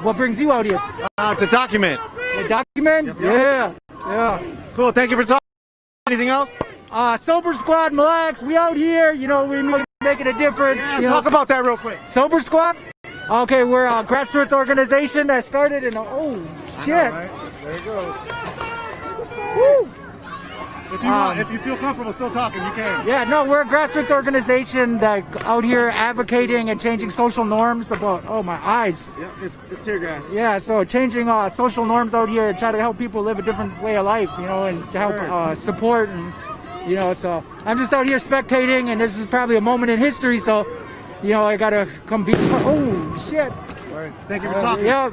What brings you out here? To document. A document? Yeah. Cool. Thank you for talking. Anything else? Sober Squad, Mille Lacs, we out here. You know, we're making a difference. Yeah, you talk know. about that real quick. Sober Squad? Okay, we're a grassroots organization that started in shit. Right? There it goes. Woo! If you feel comfortable still talking, you can. Yeah, no, we're a grassroots organization that out here advocating and changing social norms about, my eyes. Yeah, it's tear gas. Yeah, so changing social norms out here and try to help people live a different way of life, you know, and to help support and, you know, so I'm just out here spectating and this is probably a moment in history, so, you know, I gotta come be, shit. All right. Thank you for talking. Yep.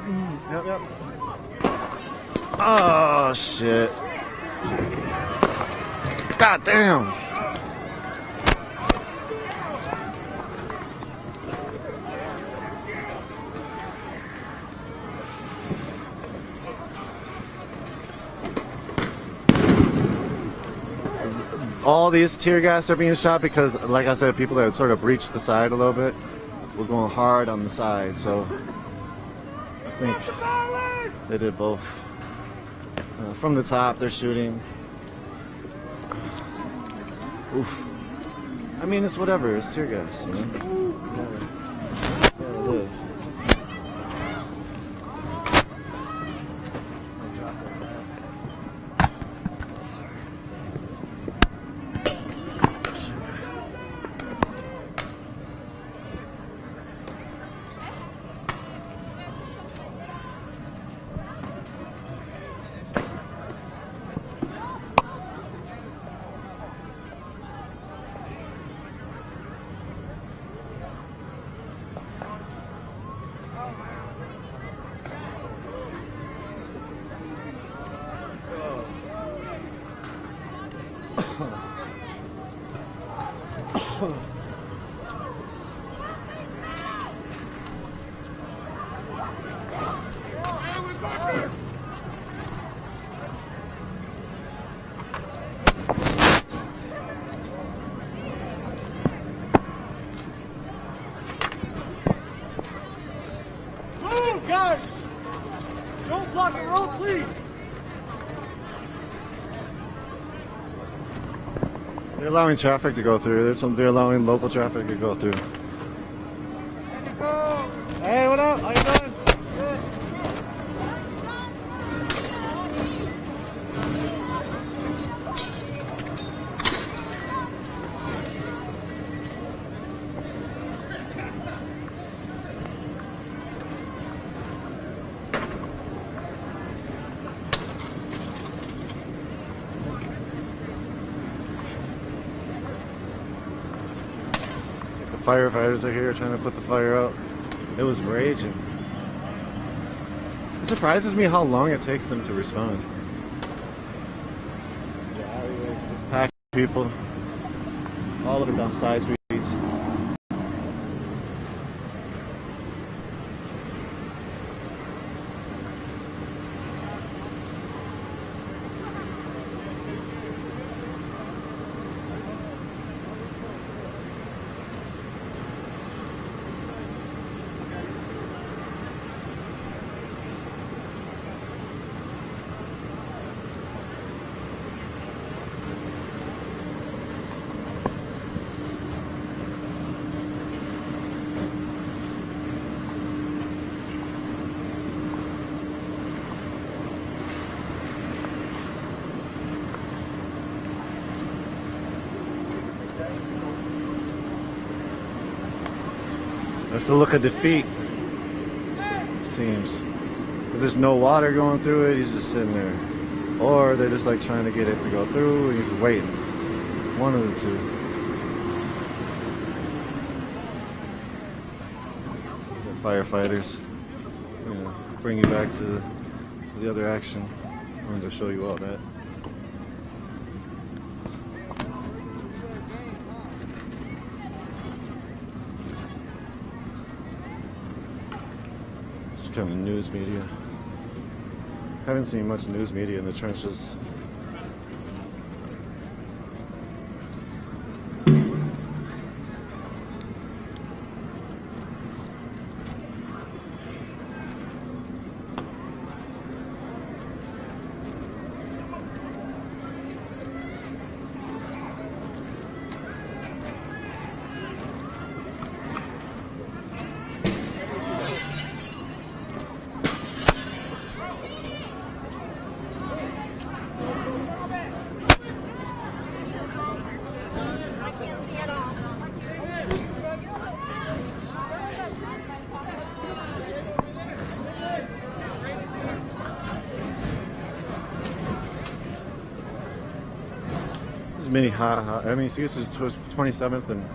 Oh, shit. God damn. All these tear gas are being shot because, like I said, people that sort of breached the side a little bit. We're going hard on the side, so I think they did both. From the top, they're shooting. Oof. I mean, it's whatever. It's tear gas, you know? Gotta live. Guys, don't block the road, please. They're allowing traffic to go through. They're allowing local traffic to go through. Hey, what up? How you doing? Good. The firefighters are here trying to put the fire out. It was raging. It surprises me how long it takes them to respond. The alleyways are just packed with people all over down side streets. That's the look of defeat, seems. But there's no water going through it, he's just sitting there. Or they're just like trying to get it to go through and he's waiting. One of the two. The firefighters, you know, bring you back to the other action. I wanted to show you all that. Kind of news media. Haven't seen much news media in the trenches. Mini hot. I mean, see, this is 27th and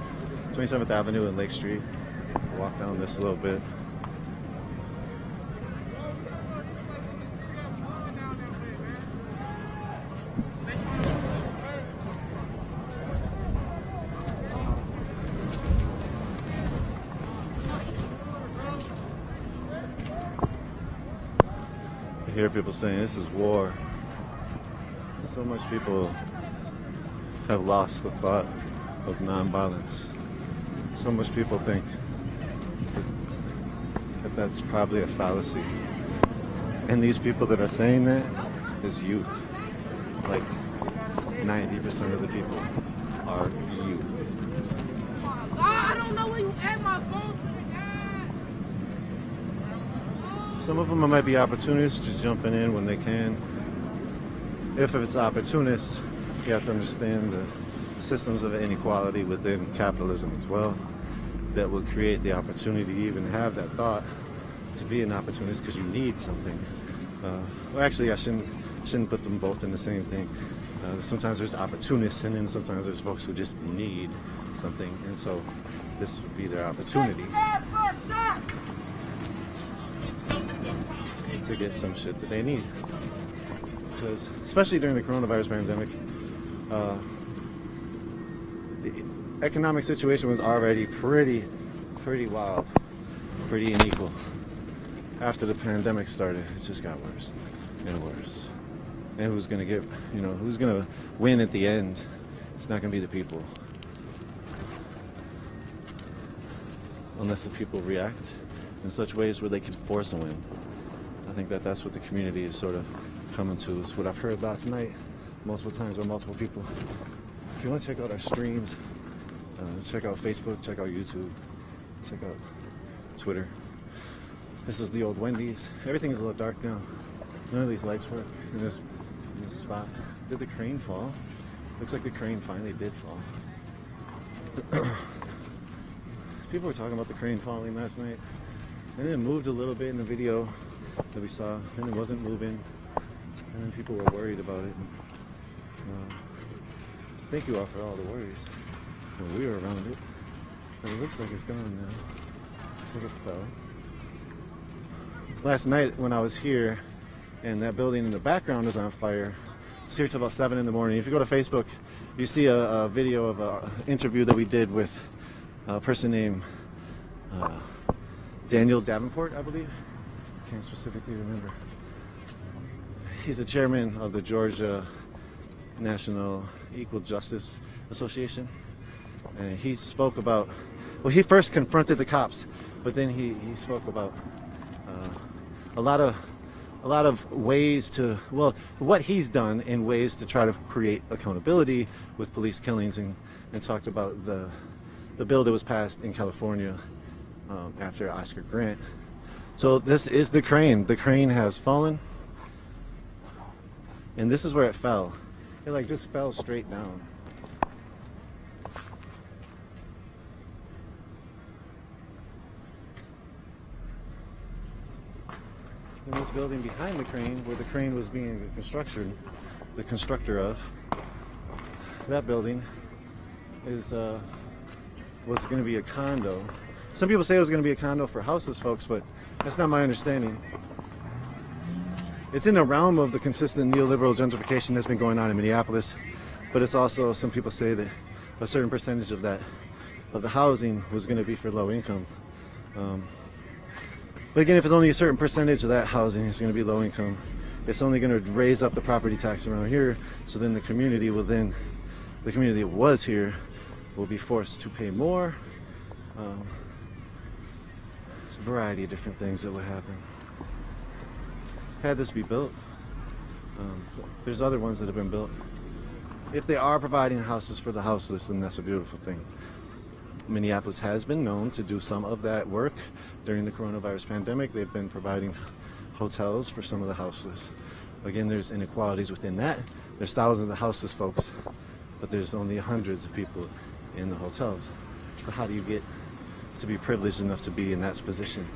27th Avenue and Lake Street. Walk down this a little bit. I hear people saying this is war. So much people have lost the thought of nonviolence. So much people think that that's probably a fallacy. And these people that are saying that is youth. Like 90% of the people are youth. I don't know where you at, my phone. Some of them might be opportunists, just jumping in when they can. If it's opportunists, you have to understand the systems of inequality within capitalism as well that will create the opportunity to even have that thought to be an opportunist because you need something. Well, actually, I shouldn't put them both in the same thing. Sometimes there's opportunists, and then sometimes there's folks who just need something, and so this would be their opportunity to get some shit that they need. Because, especially during the coronavirus pandemic, the economic situation was already pretty wild, pretty unequal. After the pandemic started, it just got worse and worse. And who's gonna get, who's gonna win at the end? It's not gonna be the people. Unless the people react in such ways where they can force a win. I think that's what the community is sort of coming to. Is what I've heard last night, multiple times by multiple people. If you want to check out our streams, check out Facebook, check out YouTube, check out Twitter. This is the old Wendy's. Everything is a little dark now. None of these lights work in this spot. Did the crane fall? Looks like the crane finally did fall. People were talking about the crane falling last night, and then it moved a little bit in the video that we saw, and it wasn't moving, and then people were worried about it. Thank you all for all the worries. Well, we were around it, but it looks like it's gone now. Looks like it fell. Last night when I was here, and that building in the background is on fire, I was here till about 7 in the morning. If you go to Facebook, you see a video of an interview that we did with a person named Daniel Davenport, I believe. Can't specifically remember. He's the chairman of the Georgia National Equal Justice Association, and he spoke about, well, he first confronted the cops, but then he spoke about a lot of ways to, well, what he's done in ways to try to create accountability with police killings, and talked about the bill that was passed in California after Oscar Grant. So this is the crane. The crane has fallen, and this is where it fell. It like just fell straight down. In this building behind the crane, where the crane was being the constructor of, that building is was going to be a condo. Some people say it was going to be a condo for houseless folks, but that's not my understanding. It's in the realm of the consistent neoliberal gentrification that's been going on in Minneapolis, but it's also, some people say that a certain percentage of the housing was going to be for low income. But again, if it's only a certain percentage of that housing is going to be low income, it's only going to raise up the property tax around here. So then the community that was here will be forced to pay more. It's a variety of different things that would happen. Had this be built, there's other ones that have been built. If they are providing houses for the houseless, then that's a beautiful thing. Minneapolis has been known to do some of that work during the coronavirus pandemic. They've been providing hotels for some of the houseless. Again, there's inequalities within that. There's thousands of houseless folks, but there's only hundreds of people in the hotels. So how do you get to be privileged enough to be in that position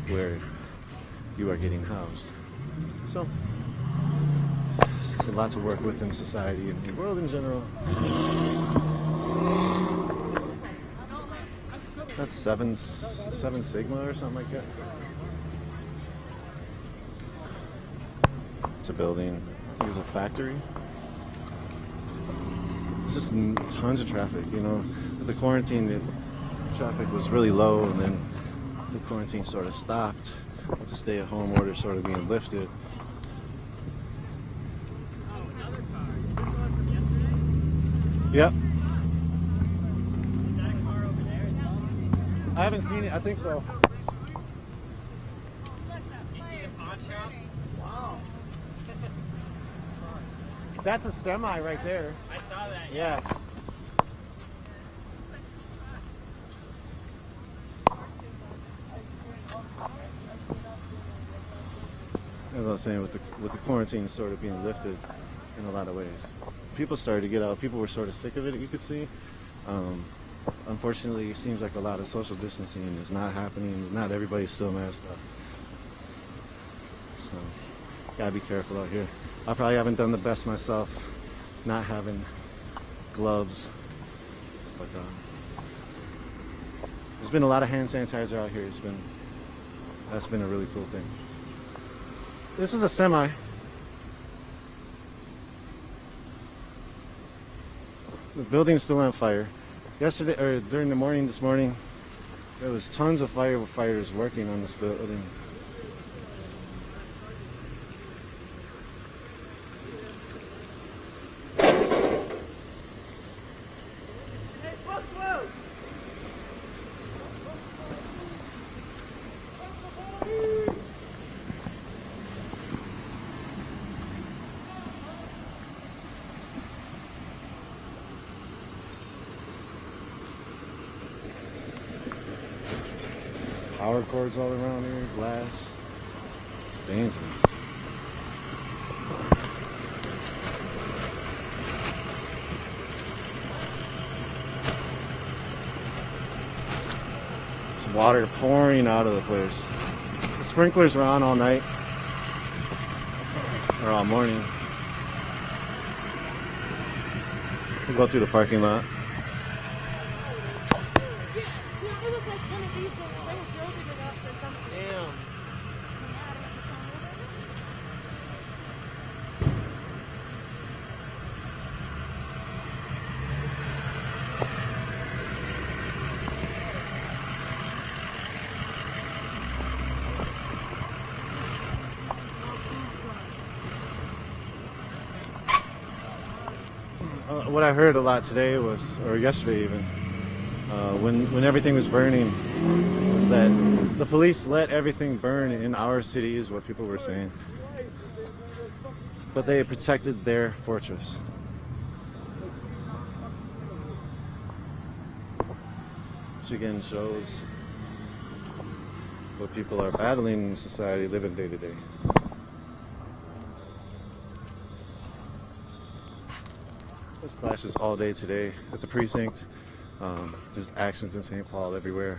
where you are getting housed? So it's a lot to work with in society and the world in general. That's seven Sigma or something like that. It's a building. I think it's a factory. It's just tons of traffic, With the quarantine, the traffic was really low, and then the quarantine sort of stopped with the stay-at-home order sort of being lifted. Yep. I haven't seen it. I think so. You see the pawn shop? Wow. That's a semi right there. I saw that. Yeah. As I was saying, with the quarantine sort of being lifted in a lot of ways, people started to get out. People were sort of sick of it, you could see. Unfortunately, it seems like a lot of social distancing is not happening. Not everybody's still masked up. So, gotta be careful out here. I probably haven't done the best myself, not having gloves. But there's been a lot of hand sanitizer out here. That's been a really cool thing. This is a semi. The building's still on fire. Yesterday, or during the morning this morning, there was tons of firefighters working on this building. Power cords all around here, glass. It's dangerous. It's water pouring out of the place. The sprinklers are on all night, or all morning. We'll go through the parking lot. What I heard a lot today was, or yesterday even, when everything was burning, was that the police let everything burn in our city, is what people were saying. But they protected their fortress. Which again shows what people are battling in society, living day to day. There's clashes all day today at the precinct. There's actions in St. Paul everywhere.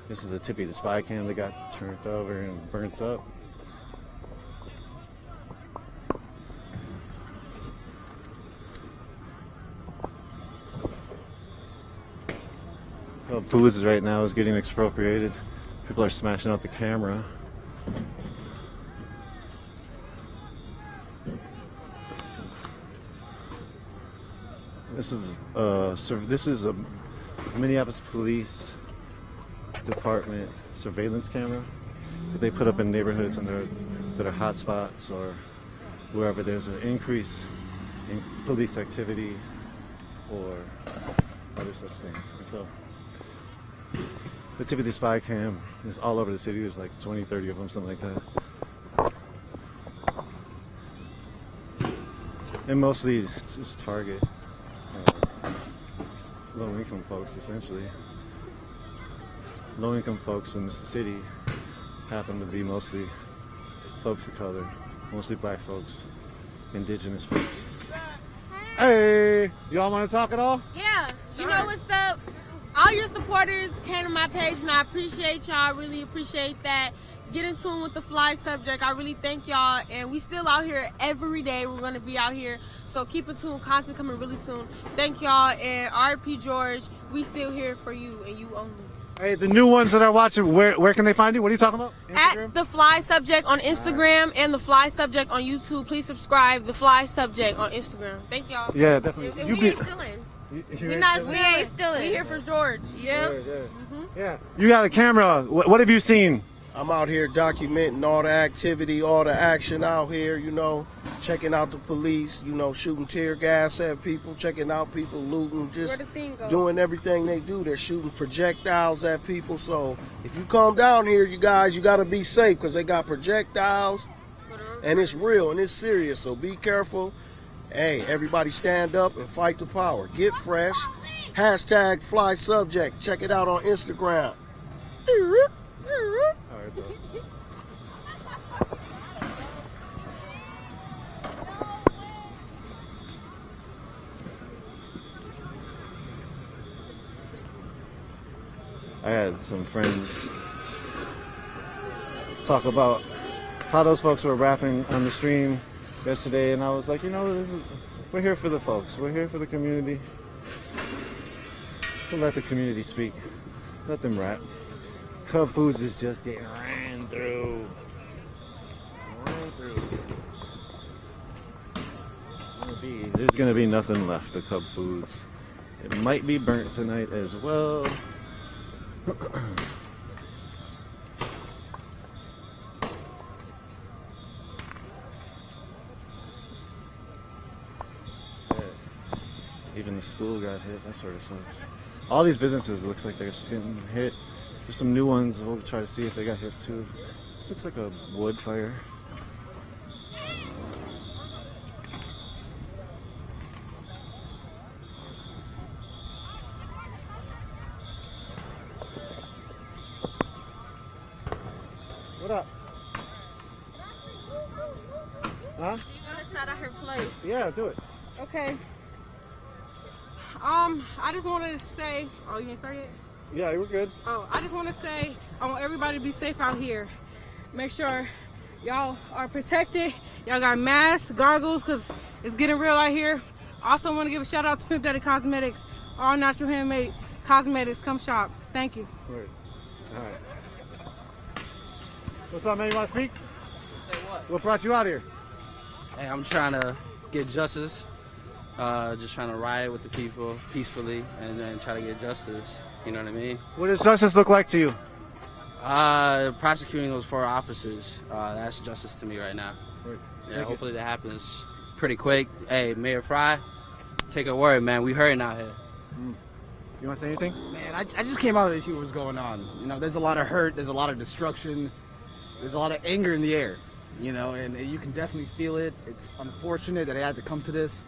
This is a Tippy the spy cam that got turned over and burnt up. Foods right now is getting expropriated. People are smashing out the camera. This is a Minneapolis Police Department surveillance camera that they put up in neighborhoods that are hot spots or wherever there's an increase in police activity or other such things. And so the Tippy the spy cam is all over the city. There's like 20, 30 of them, something like that. And mostly it's just target low-income folks, essentially. Low-income folks in the city happen to be mostly folks of color, mostly black folks, indigenous folks. Hey, y'all want to talk at all? Yeah, you know what's up? All your supporters came to my page and I appreciate y'all. I really appreciate that. Get in tune with the fly subject. I really thank y'all, and we still out here every day. We're going to be out here, so keep in tune. Content coming really soon. Thank y'all, and RP George, we still here for you and you only. Hey, the new ones that are watching, where can they find you? What are you talking about? Instagram? At the Fly Subject on Instagram and the Fly Subject on YouTube. Please subscribe. The Fly Subject on Instagram. Thank y'all. Yeah, definitely. And we ain't stealing. We're not stealing. We ain't stealing. We here for George. Yeah. Yeah. You got a camera. What have you seen? I'm out here documenting all the activity, all the action out here, you know, checking out the police, you know, shooting tear gas at people, checking out people looting, just doing everything they do. They're shooting projectiles at people. So if you come down here, you guys, you got to be safe because they got projectiles and it's real and it's serious. So be careful. Hey, everybody stand up and fight the power. Get fresh. Hashtag fly subject. Check it out on Instagram. All right, so. I had some friends talk about how those folks were rapping on the stream yesterday, and I was like, we're here for the folks. We're here for the community. We'll let the community speak. Let them rap. Cub Foods is just getting ran through. There's gonna be nothing left of Cub Foods. It might be burnt tonight as well. Even the school got hit. That sort of sucks. All these businesses looks like they're just getting hit. There's some new ones. We'll try to see if they got hit too. This looks like a wood fire. What up? Huh? You want to shout out her place? Yeah, do it. Okay. I just wanted to say, oh, you ain't started yet? Yeah, we're good. Oh, I just want to say, I want everybody to be safe out here. Make sure y'all are protected. Y'all got masks, goggles, because it's getting real out here. Also want to give a shout out to Pimp Daddy Cosmetics. All natural handmade cosmetics. Come shop. Thank you. Word. All right. What's up, man? You want to speak? Say what? What brought you out here? Hey, I'm trying to get justice. Just trying to riot with the people peacefully and then try to get justice. You know what I mean? What does justice look like to you? Prosecuting those 4 officers. That's justice to me right now. Word. Yeah, hopefully that happens pretty quick. Hey, Mayor Fry, take a word, man. We hurting out here. You want to say anything? Man, I just came out to see what was going on. You know, there's a lot of hurt, there's a lot of destruction, there's a lot of anger in the air, you know, and you can definitely feel it. It's unfortunate that it had to come to this,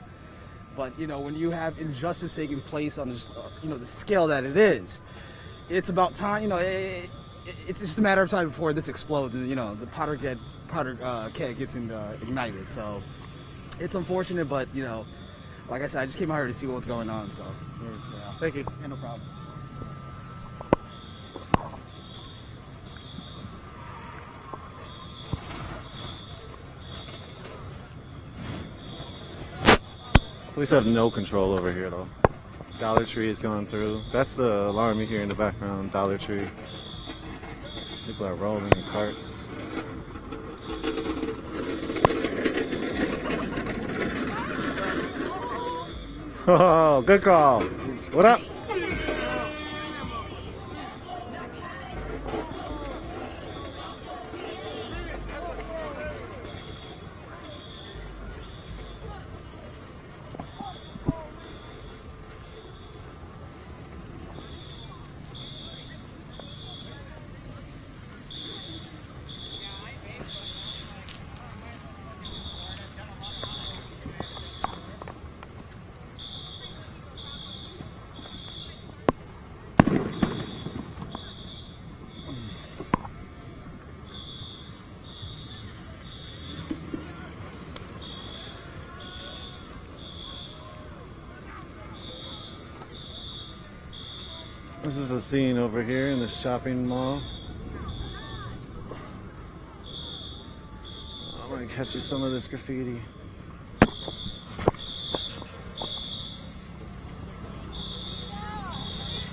but, you know, when you have injustice taking place on this, the scale that it is, it's about time, it's just a matter of time before this explodes and, the powder keg gets ignited. So it's unfortunate, but, like I said, I just came out here to see what's going on, so. Yeah. Thank you. Yeah, no problem. Police have no control over here, though. Dollar Tree has gone through. That's the alarm you hear in the background, Dollar Tree. People are rolling in carts. Oh, good call. What up? This is the scene over here in the shopping mall. I'm gonna catch you some of this graffiti.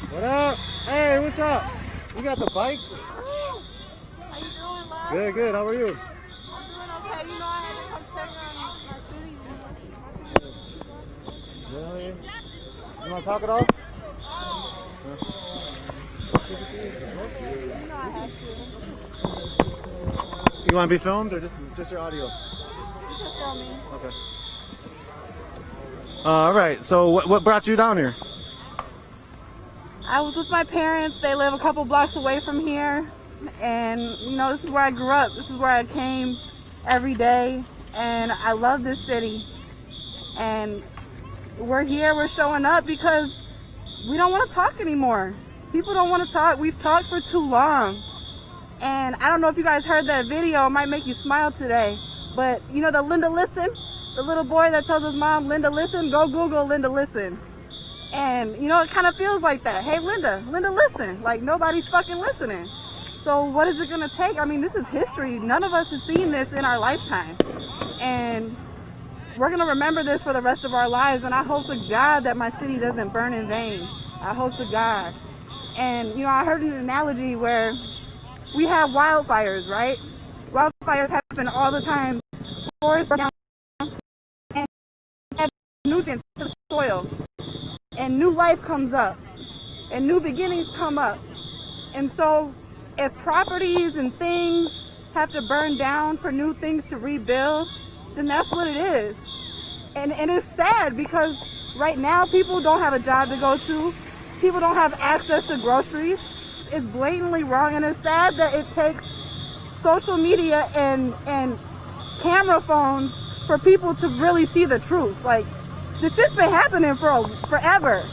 What up? Hey, what's up? You got the bike? How you doing, love? Good, good. How are you? I'm doing okay. You know, I had to come check on my Really? You wanna talk it off? You want to be filmed or just your audio? Just film me. Okay. All right. So what brought you down here? I was with my parents. They live a couple blocks away from here, and this is where I grew up. This is where I came every day, and I love this city. And we're here, we're showing up because we don't want to talk anymore. People don't want to talk. We've talked for too long. And I don't know if you guys heard that video. It might make you smile today. But you know the Linda Listen? The little boy that tells his mom, Linda Listen? Go Google Linda Listen. And you know, it kind of feels like that. Hey, Linda listen. Like nobody's fucking listening. So what is it gonna take? I mean, this is history. None of us has seen this in our lifetime. And we're gonna remember this for the rest of our lives. And I hope to God that my city doesn't burn in vain. I hope to God. And you know, I heard an analogy where we have wildfires, right? Wildfires happen all the time. Forests burn down and have nutrients to the soil. And new life comes up. And new beginnings come up. And so if properties and things have to burn down for new things to rebuild, then that's what it is. And it's sad because right now people don't have a job to go to. People don't have access to groceries. It's blatantly wrong, and it's sad that it takes social media and camera phones for people to really see the truth. Like, this shit's been happening for forever.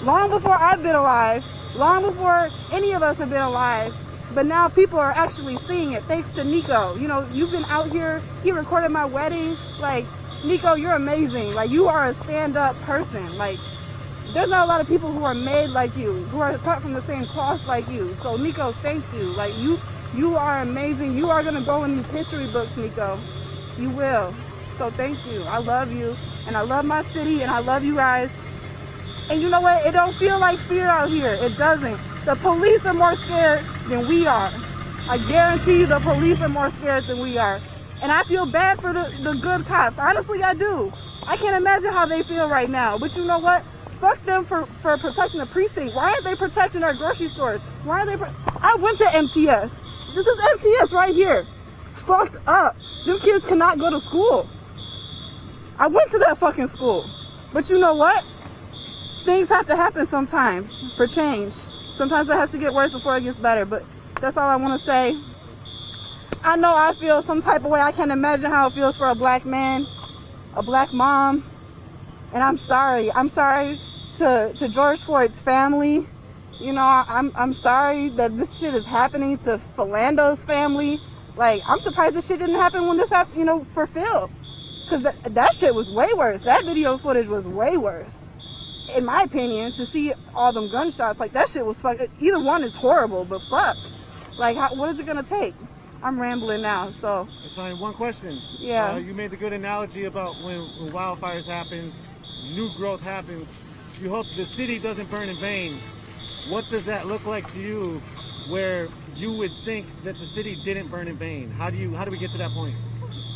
Long before I've been alive, long before any of us have been alive. But now people are actually seeing it, thanks to Nico. You know, you've been out here, he recorded my wedding. Like, Nico, you're amazing. Like, you are a stand-up person. Like, there's not a lot of people who are made like you, who are cut from the same cloth like you. So, Nico, thank you. Like, you are amazing. You are gonna go in these history books, Nico. You will. So thank you. I love you, and I love my city, and I love you guys. And you know what? It don't feel like fear out here. It doesn't. The police are more scared than we are. I guarantee you the police are more scared than we are. And I feel bad for the good cops. Honestly, I do. I can't imagine how they feel right now. But you know what? Fuck them for protecting the precinct. Why aren't they protecting our grocery stores? Why are they? I went to MTS. This is MTS right here. Fucked up. Them kids cannot go to school. I went to that fucking school. But you know what? Things have to happen sometimes for change. Sometimes it has to get worse before it gets better. But that's all I want to say. I know I feel some type of way. I can't imagine how it feels for a black man, a black mom. And I'm sorry. I'm sorry to George Floyd's family. You know, I'm sorry that this shit is happening to Philando's family. Like, I'm surprised this shit didn't happen when this happened, you know, for Phil. Because that shit was way worse. That video footage was way worse. In my opinion, to see all them gunshots, like, that shit was fuck. Either one is horrible, but fuck. Like, what is it going to take? I'm rambling now, so. That's fine. One question. Yeah. You made the good analogy about when wildfires happen, new growth happens. You hope the city doesn't burn in vain. What does that look like to you where you would think that the city didn't burn in vain? How do we get to that point?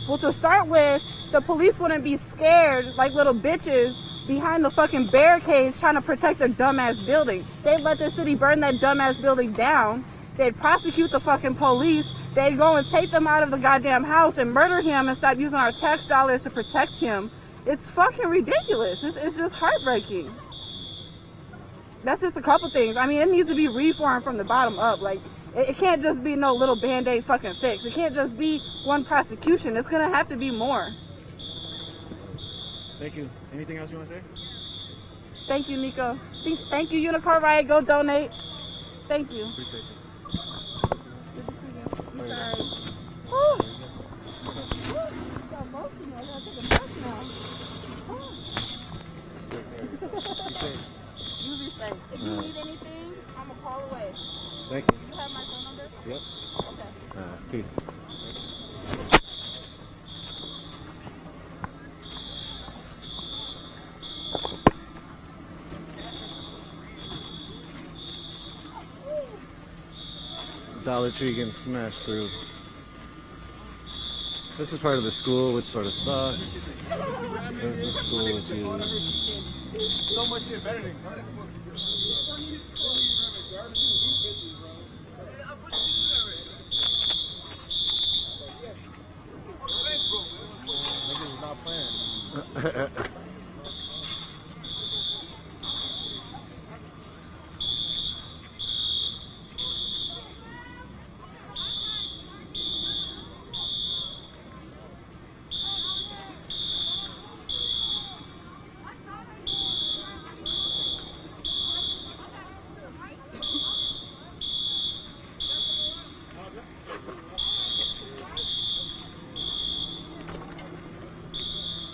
Well, to start with, the police wouldn't be scared like little bitches behind the fucking barricades trying to protect their dumbass building. They'd let the city burn that dumbass building down. They'd prosecute the fucking police. They'd go and take them out of the goddamn house and murder him and stop using our tax dollars to protect him. It's fucking ridiculous. It's just heartbreaking. That's just a couple things. I mean, it needs to be reformed from the bottom up. Like, it can't just be no little Band-Aid fucking fix. It can't just be one prosecution. It's gonna have to be more. Thank you. Anything else you want to say? Thank you, Nico. Thank you, Unicorn Riot. Go donate. Thank you. Appreciate you. I'm sorry. Woo. Got most of me. I gotta take a breath now. You be safe. If you need anything, I'm a call away. Thank you. You have my phone number? Yep. Okay. Peace. Dollar Tree getting smashed through. This is part of the school, which sort of sucks. This school is used. So much shit better than Niggas is not playing.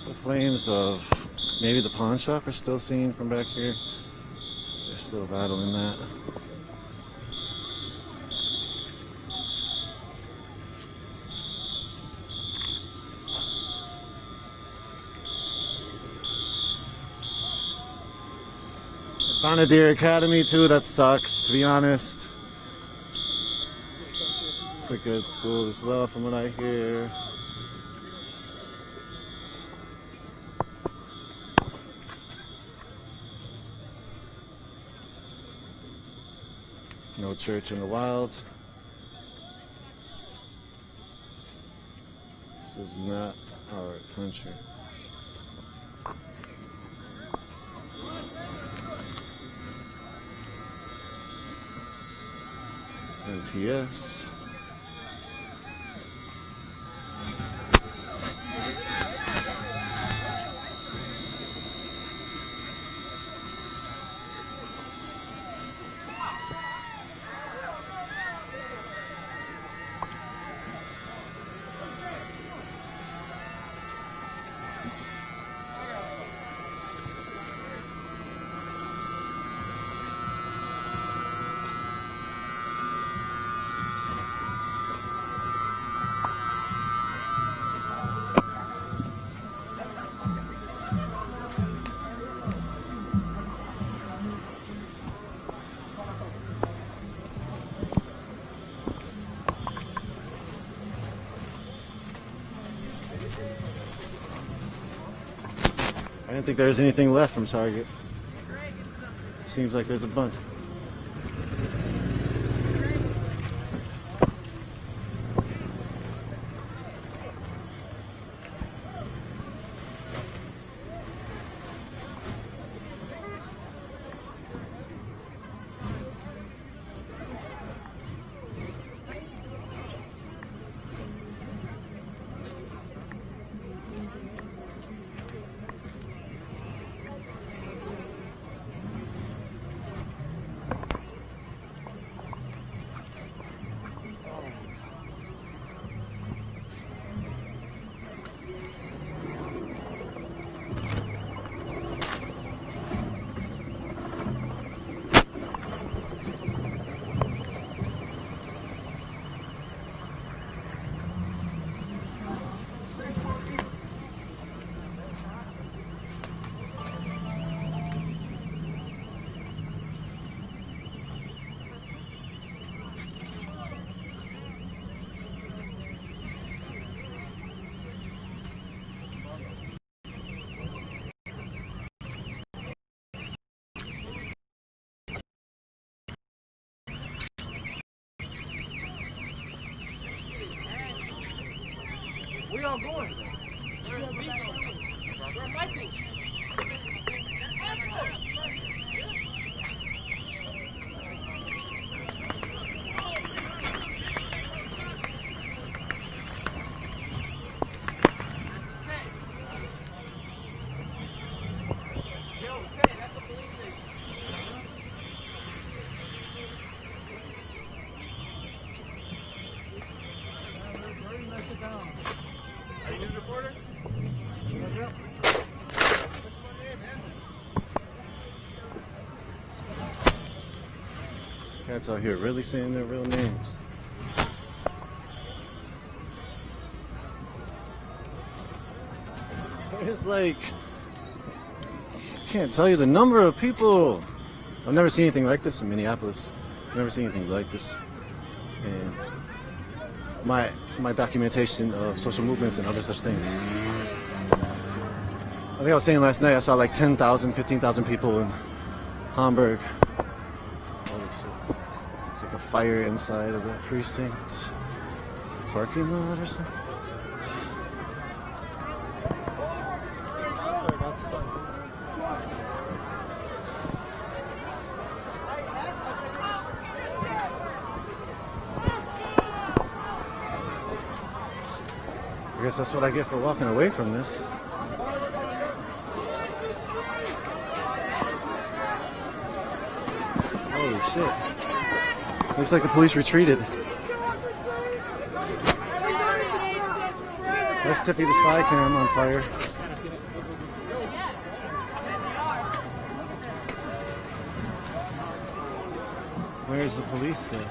The flames of maybe the pawn shop are still seen from back here. So they're still battling that. Bonadier Academy too, that sucks, to be honest. It's a good school as well from what I hear. No church in the wild. This is not our country. MTS. I didn't think there was anything left from Target. Seems like there's a bunch. We all going. Where Michael? Are you news reporter? Cats out here really saying their real names. It's like, I can't tell you the number of people. I've never seen anything like this in Minneapolis. I've never seen anything like this. And my documentation of social movements and other such things. I think I was saying last night I saw like 10,000, 15,000 people in Hamburg. Holy shit. It's like a fire inside of that precinct. Parking lot or something. I guess that's what I get for walking away from this. Holy shit. Looks like the police retreated. That's Tippy the spy cam on fire. Where's the police there?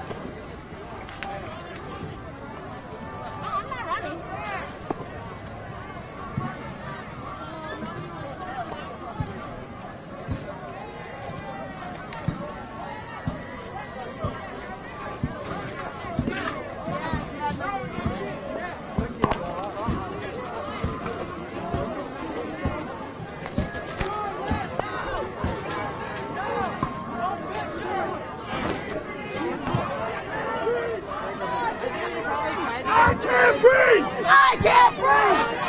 I can't breathe! I can't breathe!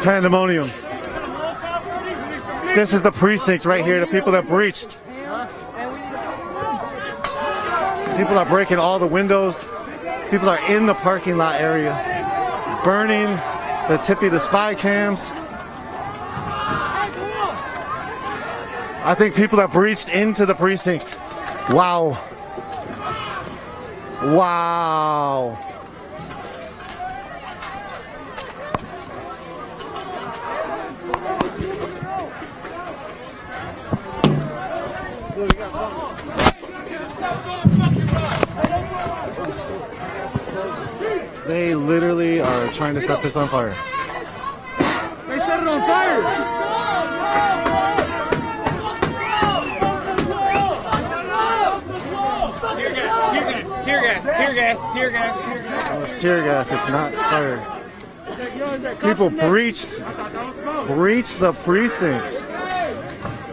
Pandemonium. This is the precinct right here, the people that breached. People are breaking all the windows. People are in the parking lot area, burning the Tippy the spy cams. I think people that breached into the precinct. Wow. Wow. They literally are trying to set this on fire. They set it on fire! Tear gas. Oh, it's tear gas, it's not fire. People breached the precinct.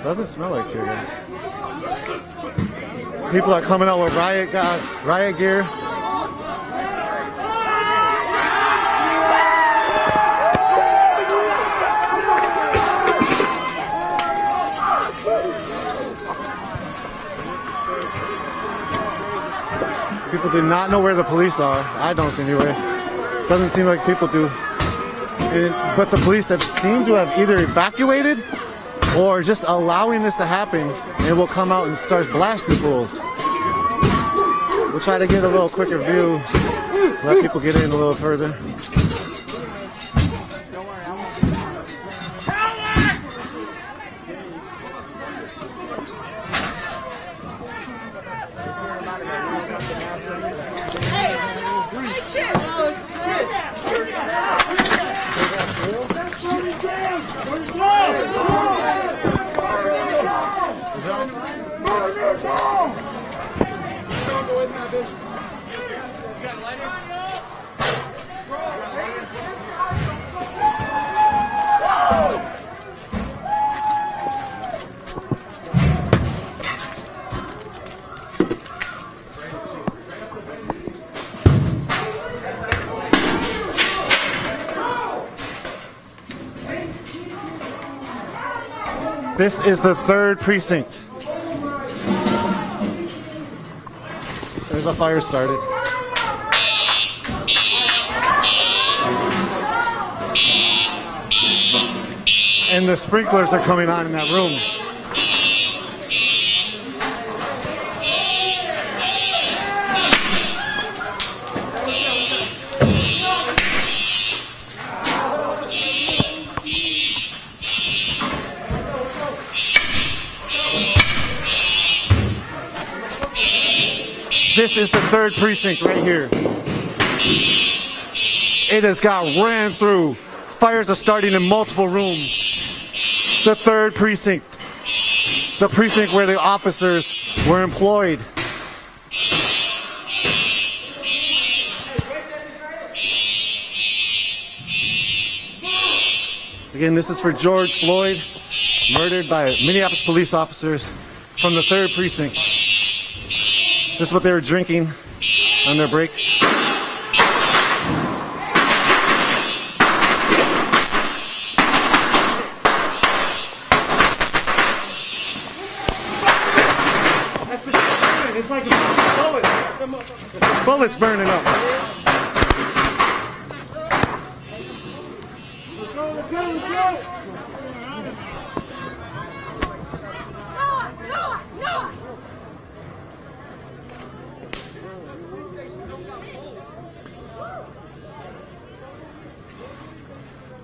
Doesn't smell like tear gas. People are coming out with riot gear. People do not know where the police are. I don't anyway. Doesn't seem like people do. But the police have seemed to have either evacuated or just allowing this to happen, and will come out and start blasting fools. We'll try to get a little quicker view, let people get in a little further. This is the 3rd precinct. There's a fire started. And the sprinklers are coming on in that room. This is the 3rd precinct right here. It has got ran through. Fires are starting in multiple rooms. The 3rd precinct. The precinct where the officers were employed. Again, this is for George Floyd, murdered by Minneapolis police officers from the 3rd precinct. This is what they were drinking on their breaks. Bullets burning up.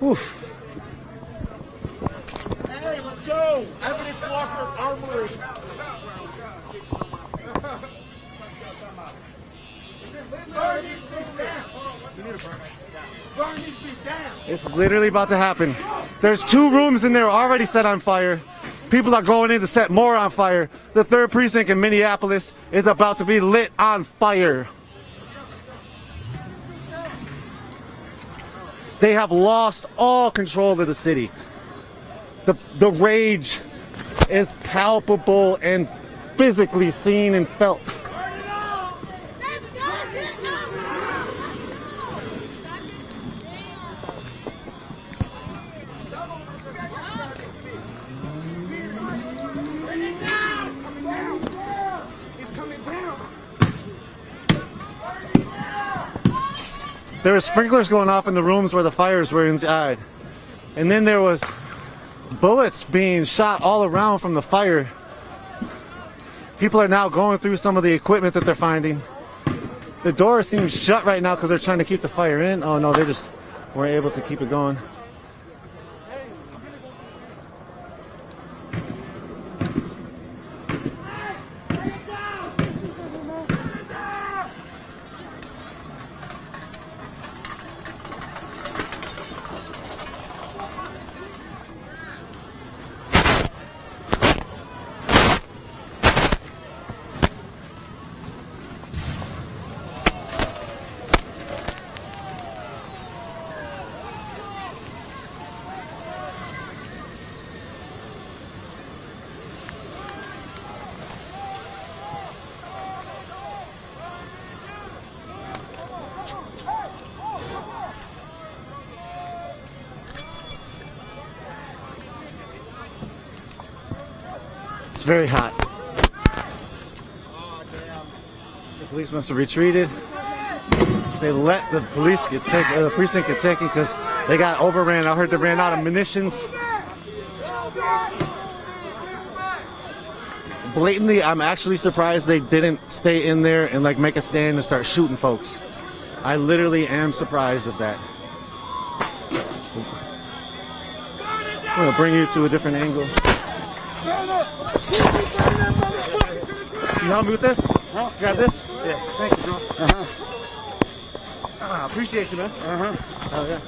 Oof. Hey, let's go! Evidence Walker Armory. It's literally about to happen. There's 2 rooms in there already set on fire. People are going in to set more on fire. The 3rd precinct in Minneapolis is about to be lit on fire. They have lost all control of the city. The rage is palpable and physically seen and felt. There were sprinklers going off in the rooms where the fires were inside. And then there was bullets being shot all around from the fire. People are now going through some of the equipment that they're finding. The door seems shut right now because they're trying to keep the fire in. Oh no, they just weren't able to keep it going. It's very hot. The police must have retreated. They let the police get taken, the precinct get taken because they got overran. I heard they ran out of munitions. Blatantly, I'm actually surprised they didn't stay in there and like make a stand and start shooting folks. I literally am surprised of that. I'm gonna bring you to a different angle. You help me with this? Huh? You got this? Yeah. Thank you, bro. Appreciate you, man. Oh, yeah.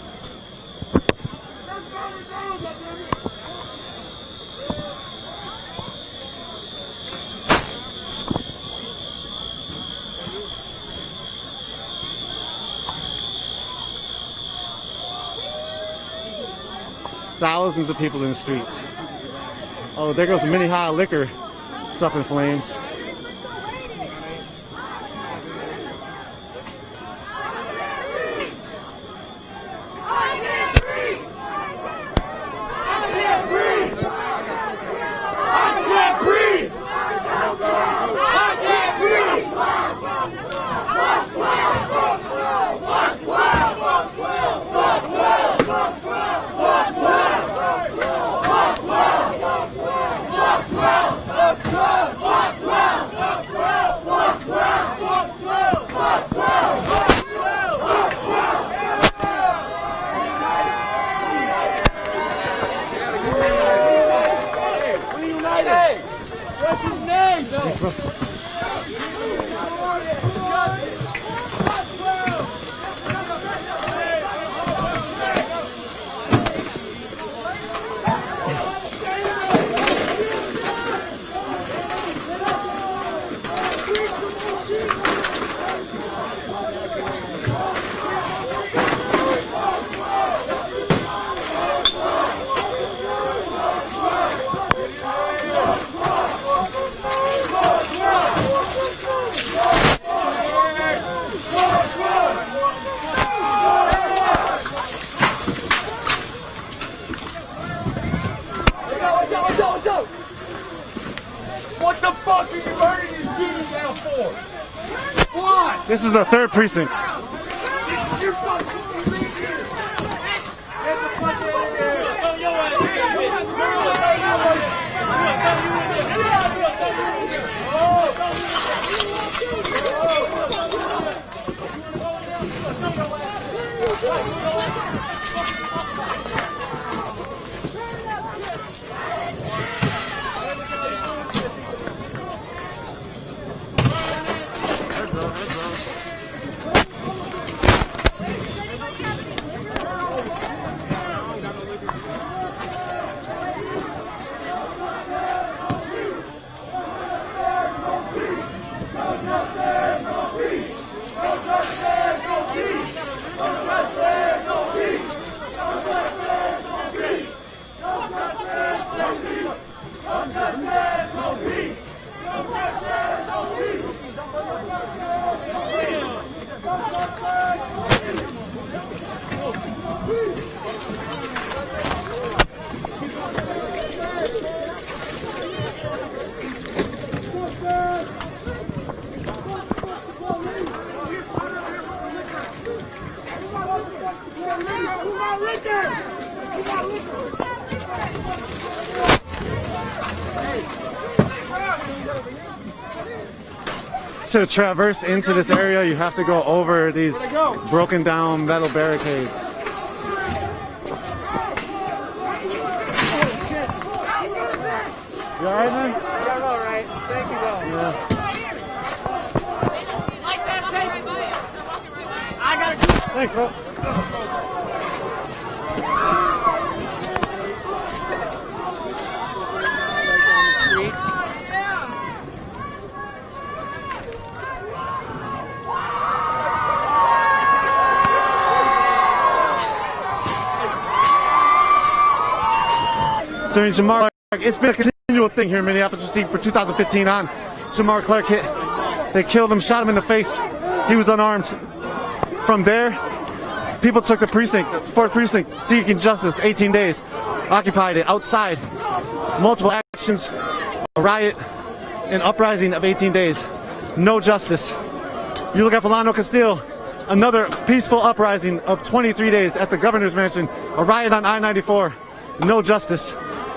Thousands of people in the streets. Oh, there goes Minnehaha liquor. It's up in flames. Fuck 12! This is the 3rd precinct. To traverse into this area, you have to go over these broken down metal barricades. You alright, man? Yeah, I'm alright. Thank you, though. Yeah. I gotta do. Thanks, bro. During Jamar Clark, it's been a continual thing here in Minneapolis. You see, for 2015 on, Jamar Clark hit. They killed him, shot him in the face. He was unarmed. From there, people took the precinct, the 4th precinct, seeking justice. 18 days, occupied it outside. Multiple actions, a riot, an uprising of 18 days. No justice. You look at Philando Castile, another peaceful uprising of 23 days at the governor's mansion. A riot on I-94. No justice.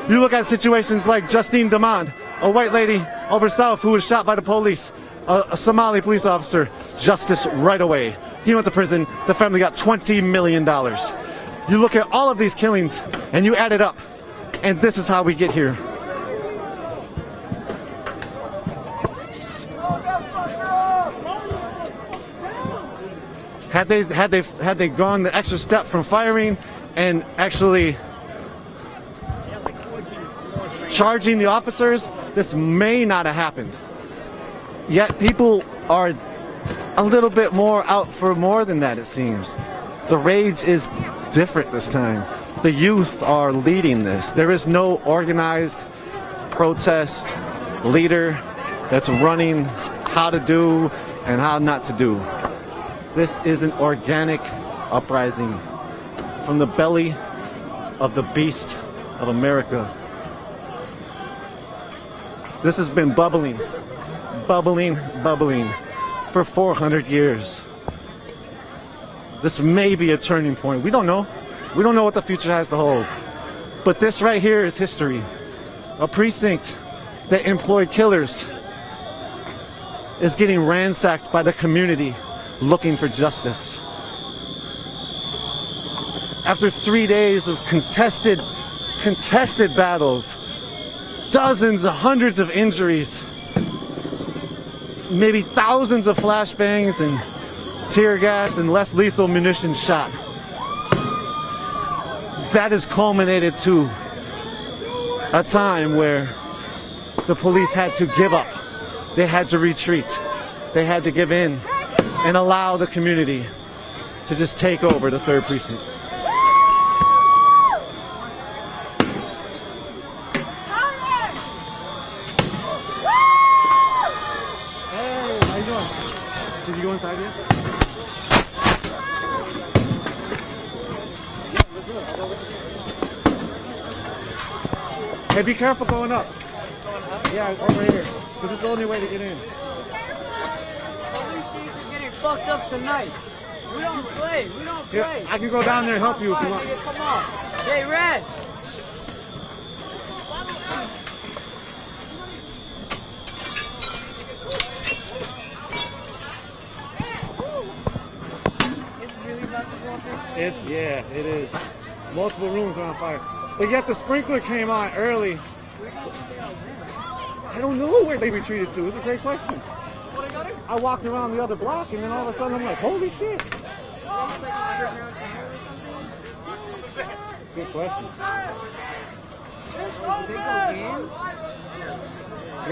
You look at situations like Justine Demond, a white lady over south who was shot by the police, a Somali police officer. Justice right away. He went to prison. The family got $20 million. You look at all of these killings and you add it up, and this is how we get here. Had they gone the extra step from firing and actually charging the officers, this may not have happened. Yet people are a little bit more out for more than that, it seems. The rage is different this time. The youth are leading this. There is no organized protest leader that's running how to do and how not to do. This is an organic uprising from the belly of the beast of America. This has been bubbling for 400 years. This may be a turning point. We don't know. We don't know what the future has to hold. But this right here is history. A precinct that employed killers is getting ransacked by the community looking for justice. After 3 days of contested battles, dozens, hundreds of injuries, maybe thousands of flashbangs and tear gas and less lethal munitions shot. That has culminated to a time where the police had to give up. They had to retreat. They had to give in and allow the community to just take over the 3rd precinct. Did you go inside yet? Hey, be careful going up. Yeah, over here. Because it's the only way to get in. fucked up tonight. We don't play. We don't play. Yeah, I can go down there and help you if you want. Nigga, come on. Hey, Red. It's really basketball. Yeah, it is. Multiple rooms are on fire. But yet the sprinkler came on early. I don't know where they retreated to. It's a great question. I walked around the other block and then all of a sudden I'm like, holy shit. Good question.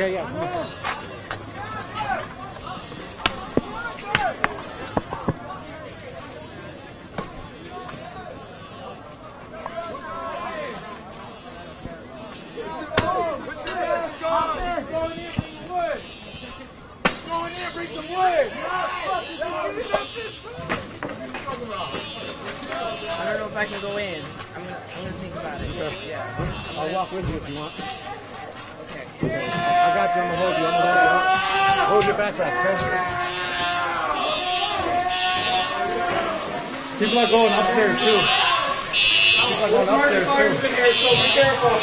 Yeah. I don't know if I can go in. I'm gonna think about it. Yeah. I'll walk with you if you want. Okay. I got you. I'm gonna hold you. Hold your backpack, okay? People are going upstairs too. People are going upstairs too. In here, so be careful.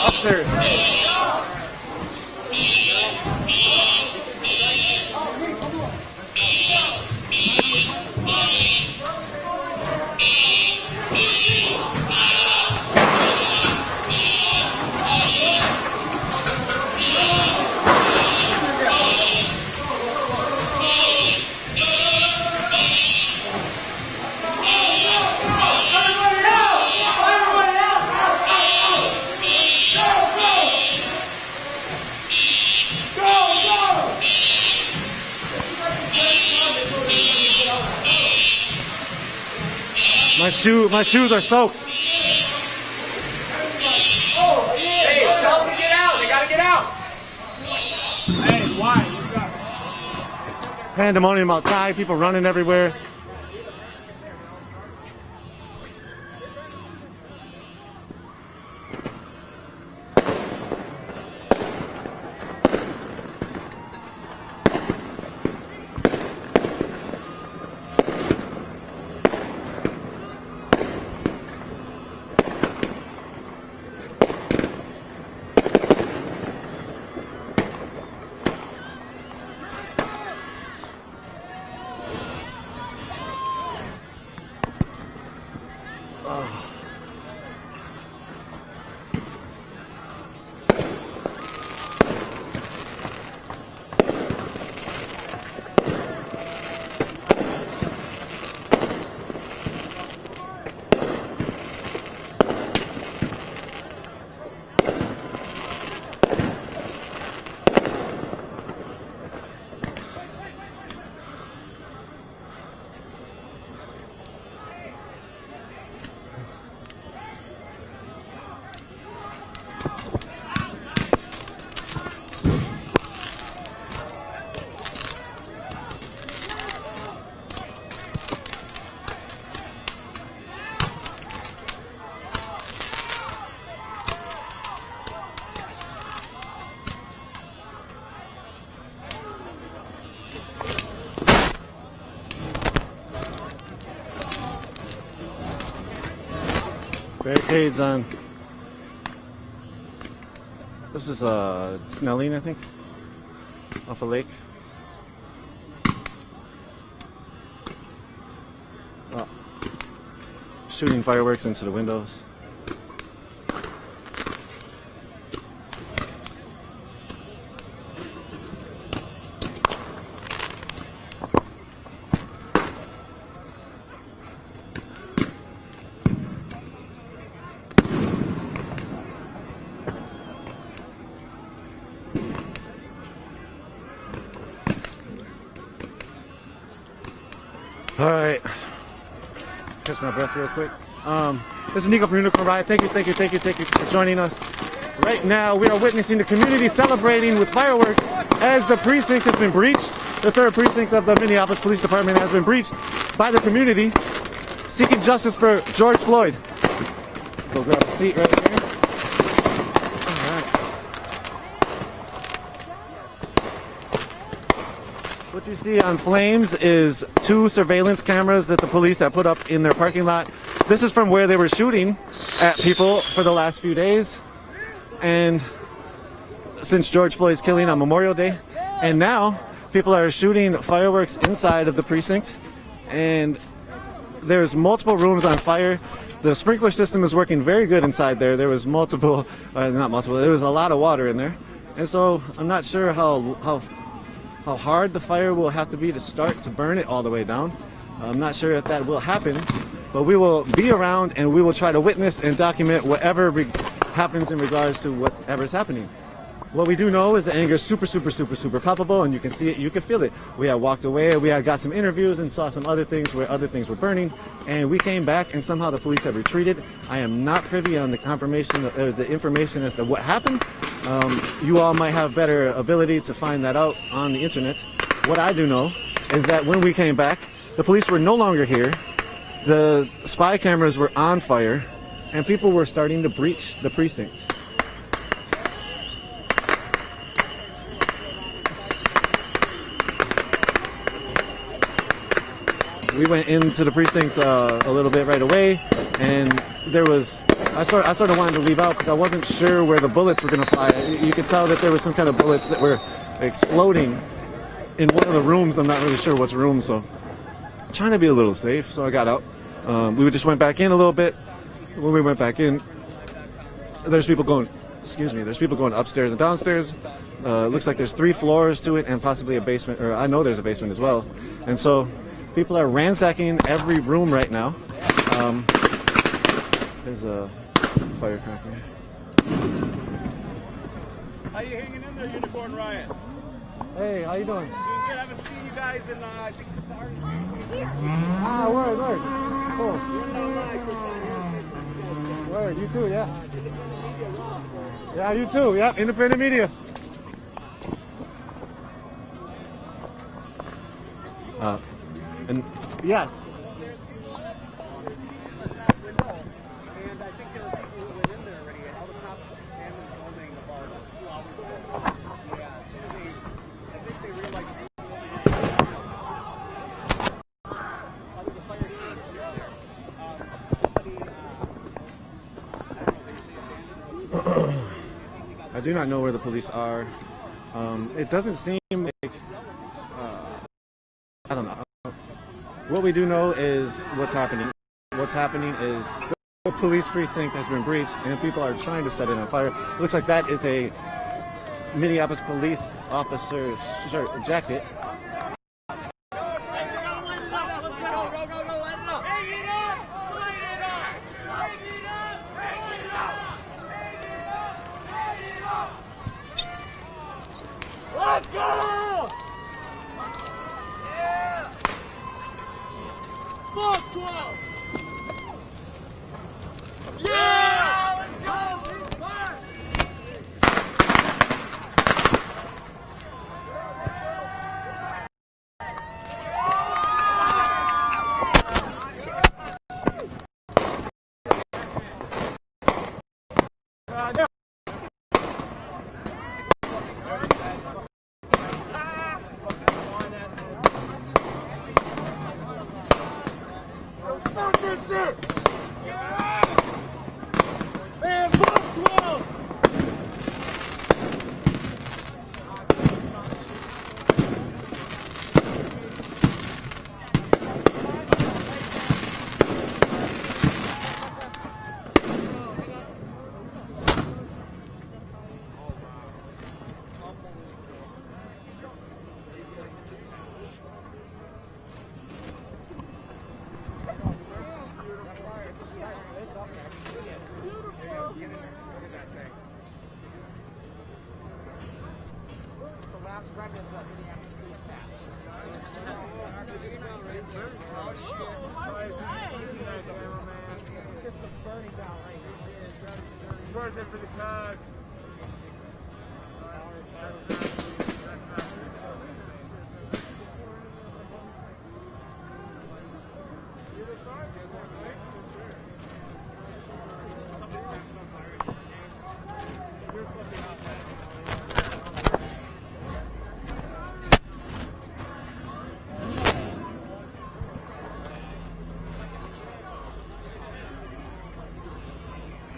Upstairs. My shoes are soaked. Hey, tell them to get out. They gotta get out. Hey, why? Pandemonium outside, people running everywhere. Barricades on. This is Snelling, I think, off a lake. Oh. Shooting fireworks into the windows. All right, catch my breath real quick. This is Nico from Unicorn Riot. Thank you for joining us. Right now, we are witnessing the community celebrating with fireworks as the precinct has been breached. The 3rd precinct of the Minneapolis Police Department has been breached by the community, seeking justice for George Floyd. Go grab a seat right here. What you see on flames is 2 surveillance cameras that the police have put up in their parking lot. This is from where they were shooting at people for the last few days, and since George Floyd's killing on Memorial Day. And now people are shooting fireworks inside of the precinct, and there's multiple rooms on fire. The sprinkler system is working very good inside there. There was there was a lot of water in there, and so I'm not sure how hard the fire will have to be to start to burn it all the way down. I'm not sure if that will happen, but we will be around and we will try to witness and document whatever happens in regards to whatever's happening. What we do know is the anger is super palpable, and you can see it, you can feel it. We had walked away, we had got some interviews and saw some other things where other things were burning, and we came back and somehow the police have retreated. I am not privy on the confirmation or the information as to what happened. You all might have better ability to find that out on the internet. What I do know is that when we came back, the police were no longer here. The spy cameras were on fire, and people were starting to breach the precinct. We went into the precinct a little bit right away, and there was, I sort of wanted to leave out because I wasn't sure where the bullets were going to fly. You could tell that there were some kind of bullets that were exploding in one of the rooms. I'm not really sure which room, so I'm trying to be a little safe, so I got out. We just went back in a little bit. When we went back in, there's people going upstairs and downstairs. Looks like there's 3 floors to it and possibly a basement, or I know there's a basement as well. And so people are ransacking every room right now. There's a firecracker. How you hanging in there, Unicorn Riot? Hey, how you doing? Doing good. I haven't seen you guys in, I think since the Art Institute. Ah, word. Cool. Word, you too, yeah. Yeah, you too, yeah. Independent media. And yes. I do not know where the police are. It doesn't seem like, I don't know. What we do know is what's happening. What's happening is the police precinct has been breached and people are trying to set it on fire. It looks like that is a Minneapolis police officer's shirt, jacket. Let's go! Yeah! Fuck 12! Yeah! Let's go! Big fire! right next to Minneapolis police pass. It's just a burning down right here. Worth it for the cause.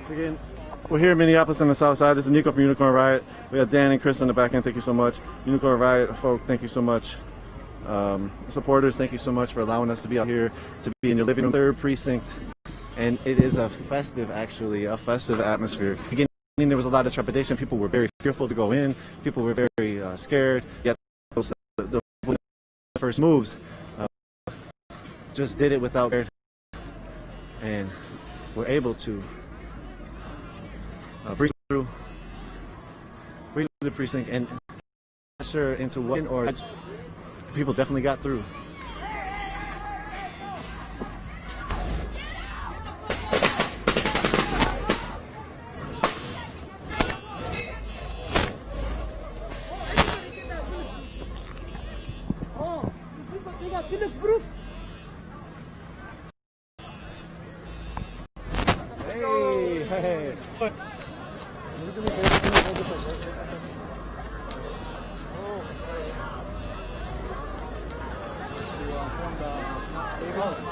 So again, we're here in Minneapolis on the south side. This is Nico from Unicorn Riot. We got Dan and Chris in the back end. Thank you so much. Unicorn Riot folk, thank you so much. Supporters, thank you so much for allowing us to be out here, to be in your living room. 3rd precinct, and it is a festive, actually, a festive atmosphere. Again, there was a lot of trepidation. People were very fearful to go in. People were very scared. Yet the first moves just did it without fear, and were able to breach through the precinct and sure into what or people definitely got through. Hey.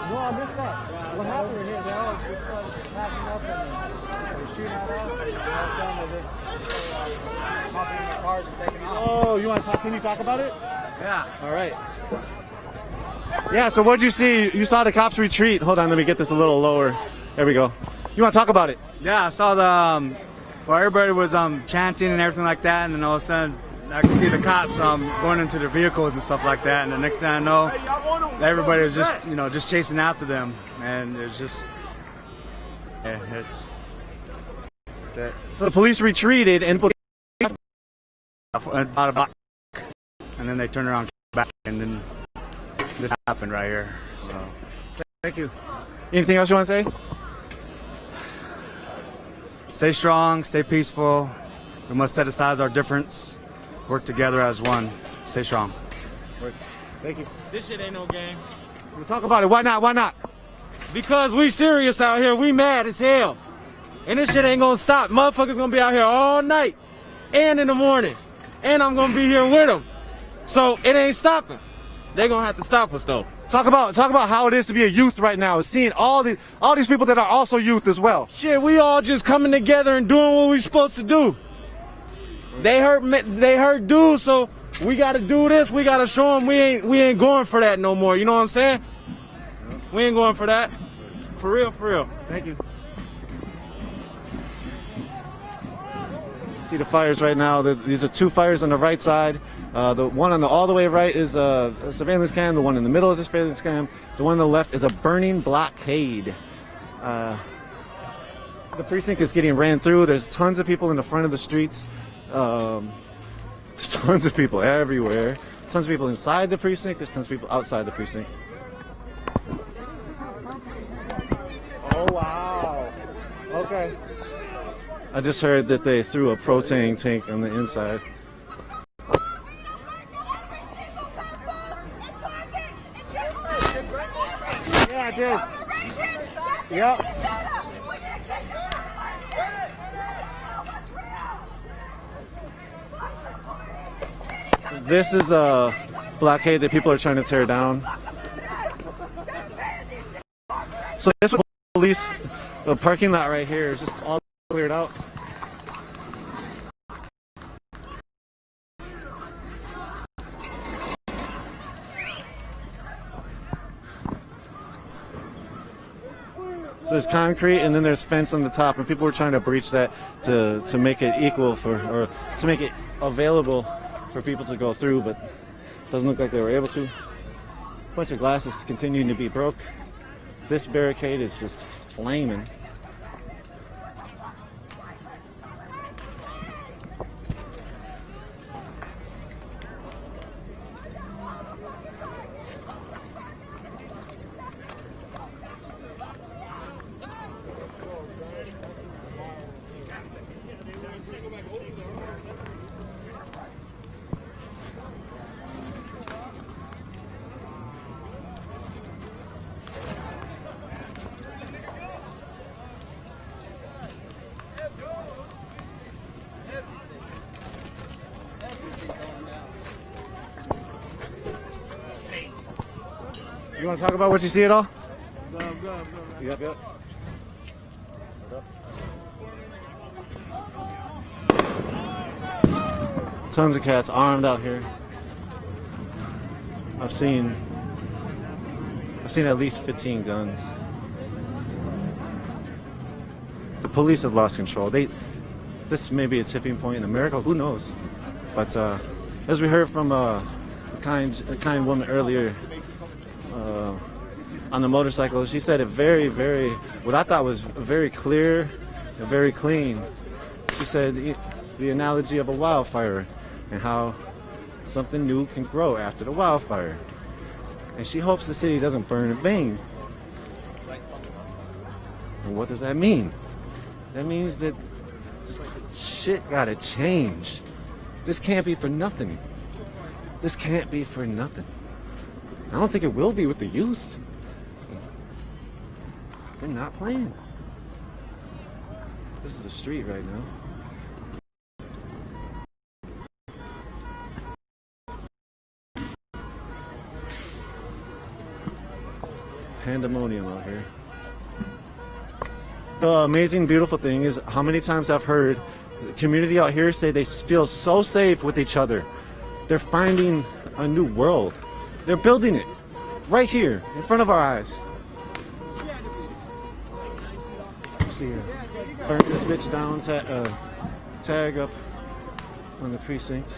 No, I missed that. What happened in here? They all just started packing up and they're shooting at us. They all saying they're just hopping in the cars and taking off. Oh, you want to talk? Can you talk about it? Yeah. All right. Yeah, so what'd you see? You saw the cops retreat. Hold on, let me get this a little lower. There we go. You want to talk about it? Yeah, I saw the, well, everybody was chanting and everything like that, and then all of a sudden I could see the cops going into their vehicles and stuff like that, and the next thing I know, everybody was just, just chasing after them, and it's just, yeah, it's it. So the police retreated and about a block, and then they turned around back, and then this happened right here. So, thank you. Anything else you want to say? Stay strong, stay peaceful. We must set aside our difference, work together as one. Stay strong. Thank you. This shit ain't no game. We'll talk about it. Why not? Why not? Because we serious out here. We mad as hell. And this shit ain't gonna stop. Motherfuckers gonna be out here all night and in the morning. And I'm gonna be here with them. So it ain't stopping. They gonna have to stop us though. Talk about how it is to be a youth right now. Seeing all these people that are also youth as well. Shit, we all just coming together and doing what we supposed to do. They hurt dudes, so we gotta do this. We gotta show them we ain't going for that no more. You know what I'm saying? We ain't going for that. For real, for real. Thank you. See the fires right now. These are 2 fires on the right side. The one on the all the way right is a surveillance cam. The one in the middle is a surveillance cam. The one on the left is a burning blockade. The precinct is getting ran through. There's tons of people in the front of the streets. There's tons of people everywhere. Tons of people inside the precinct. There's tons of people outside the precinct. Oh, wow. Okay. I just heard that they threw a propane tank on the inside. Yeah, I did. Yep. This is a blockade that people are trying to tear down. So this was police, the parking lot right here is just all cleared out. So there's concrete and then there's fence on the top, and people were trying to breach that to make it equal or to make it available for people to go through, but it doesn't look like they were able to. A bunch of glasses continuing to be broke. This barricade is just flaming. You want to talk about what you see at all? Yep. Tons of cats armed out here. I've seen at least 15 guns. The police have lost control. This may be a tipping point in America. Who knows? But as we heard from a kind woman earlier on the motorcycle, she said it very, what I thought was very clear and very clean. She said the analogy of a wildfire and how something new can grow after the wildfire. And she hopes the city doesn't burn in vain. And what does that mean? That means that shit gotta change. This can't be for nothing. This can't be for nothing. I don't think it will be with the youth. They're not playing. This is a street right now. Pandemonium out here. The amazing, beautiful thing is how many times I've heard the community out here say they feel so safe with each other. They're finding a new world. They're building it right here in front of our eyes. See, burn this bitch down, tag up on the precinct.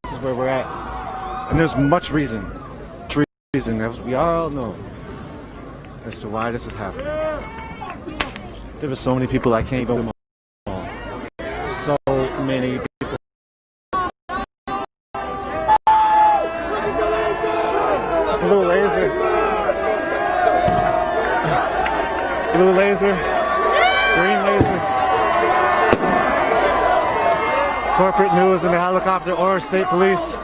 This is where we're at, and there's much reason, as we all know, as to why this is happening. There were so many people I can't even all. So many people. Blue laser. Blue laser. Green laser. Corporate news in the helicopter or state police.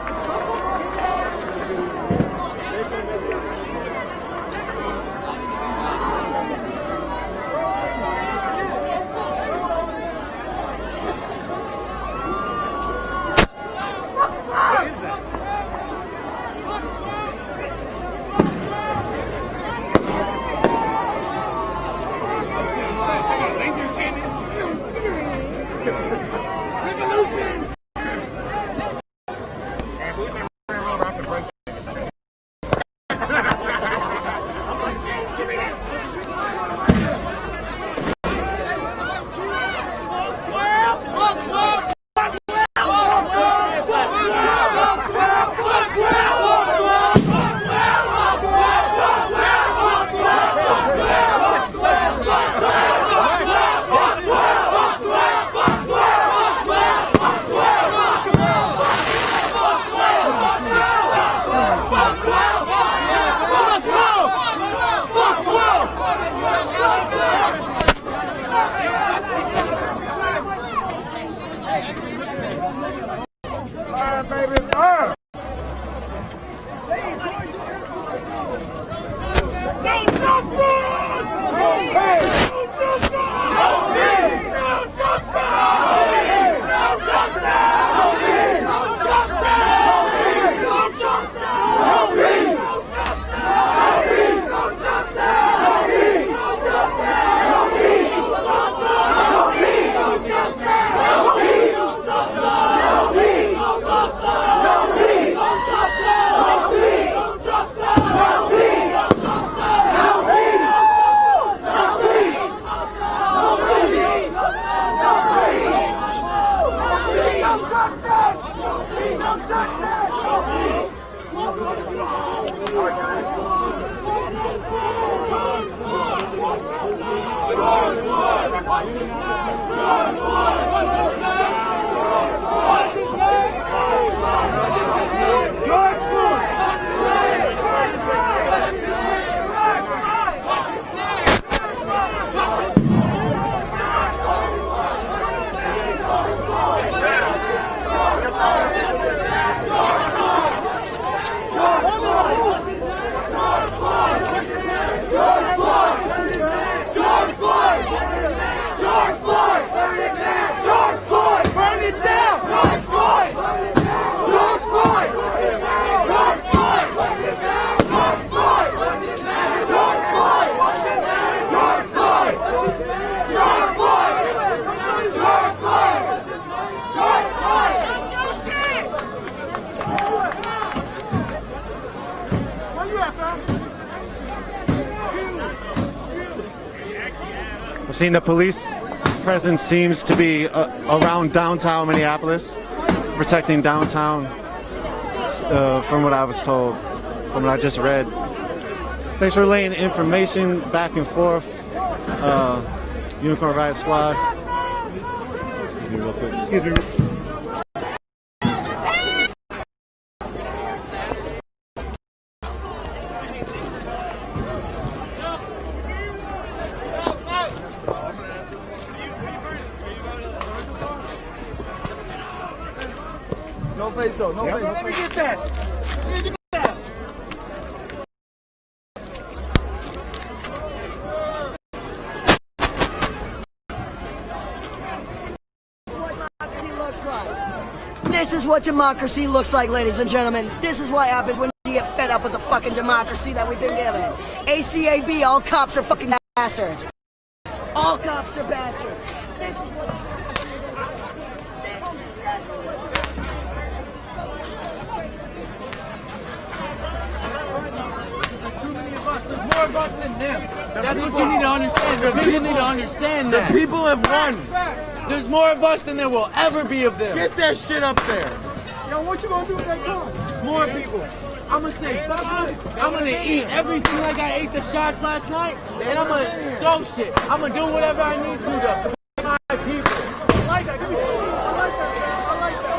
seen the police presence seems to be around downtown Minneapolis, protecting downtown, from what I was told, from what I just read. Thanks for laying information back and forth, Unicorn Riot Squad. Excuse me real quick. Excuse me. No face though, no face. Let me get that. Let me get that. This is what democracy looks like, ladies and gentlemen. This is what happens when you get fed up with the fucking democracy that we've been given. ACAB, all cops are fucking bastards. All cops are bastards. This is what... This is exactly what... There's more of us than them. That's what you need to understand. The people need to understand that. The people have won. There's more of us than there will ever be of them. Get that shit up there. Yo, what you gonna do with that gun? More people. I'm gonna say fuck it. I'm gonna eat everything like I ate the shots last night, and I'm gonna throw shit. I'm gonna do whatever I need to protect my people. I like that. Give me that. I like that. I like that.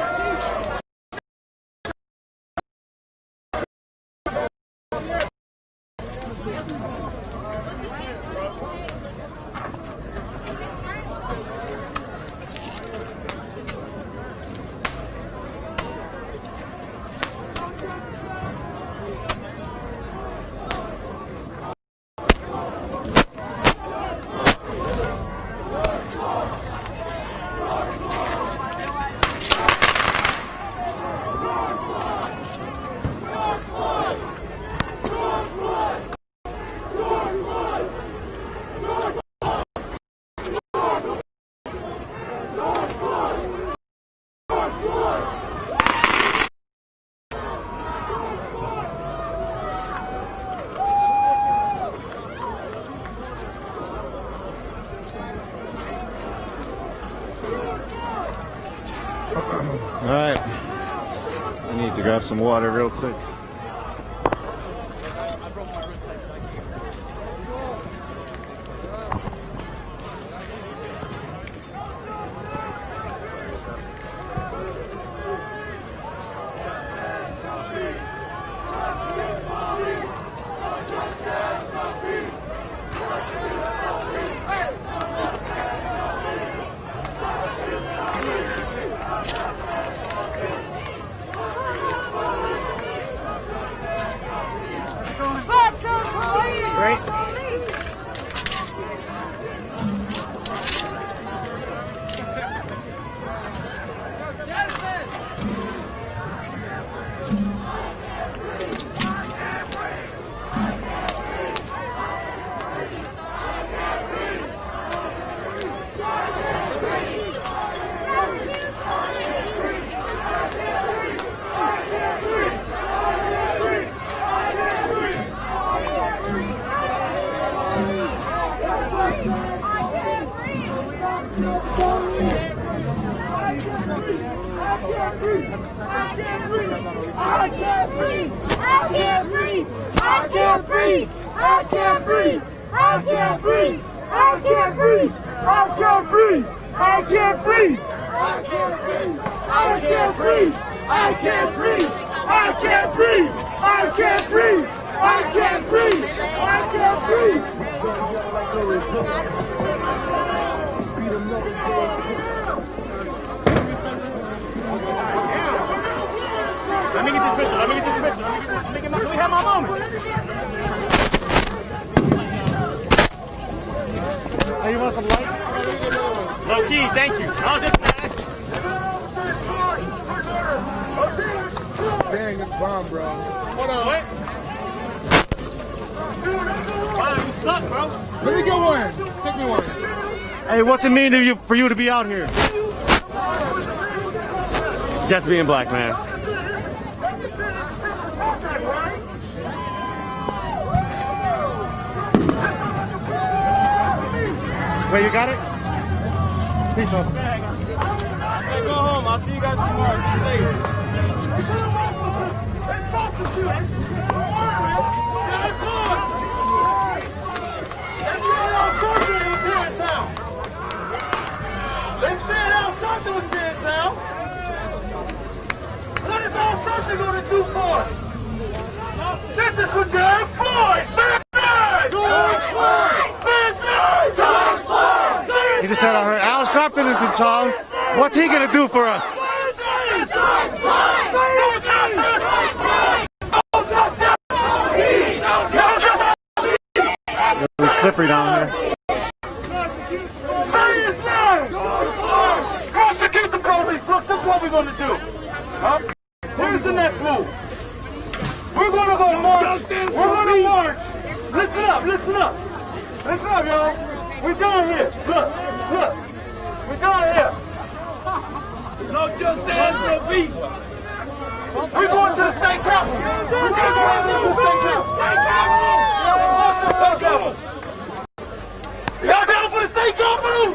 All right, I need to grab some water real quick. Let me get this picture. Let me get this picture. Let me have my moment. Hey, you want some light? Low key, thank you. I was just gonna ask you. Dang, this bomb, bro. Hold on. What? Wow, you suck, bro. Let me get one. Take me one. Hey, what's it mean to you for you to be out here? Just being black, man. Wait, you got it? Peace out. Hey, go home. I'll see you guys tomorrow. Be safe. They said Al Sharpton was here in town. What is Al Sharpton going to do for us? This is for George Floyd! George Floyd! George Floyd! He just said, I heard Al Sharpton is in town. What's he going to do for us? Really slippery down here. Prosecute the police. Look, this is what we're going to do. Here's the next move. We're going to go march. We're going to march. Listen up, listen up. Listen up, y'all. We're down here. Look. We're down here. No justice, no peace. We're going to the state capitol. We're going to go to the state capitol. Y'all down for the state capitol?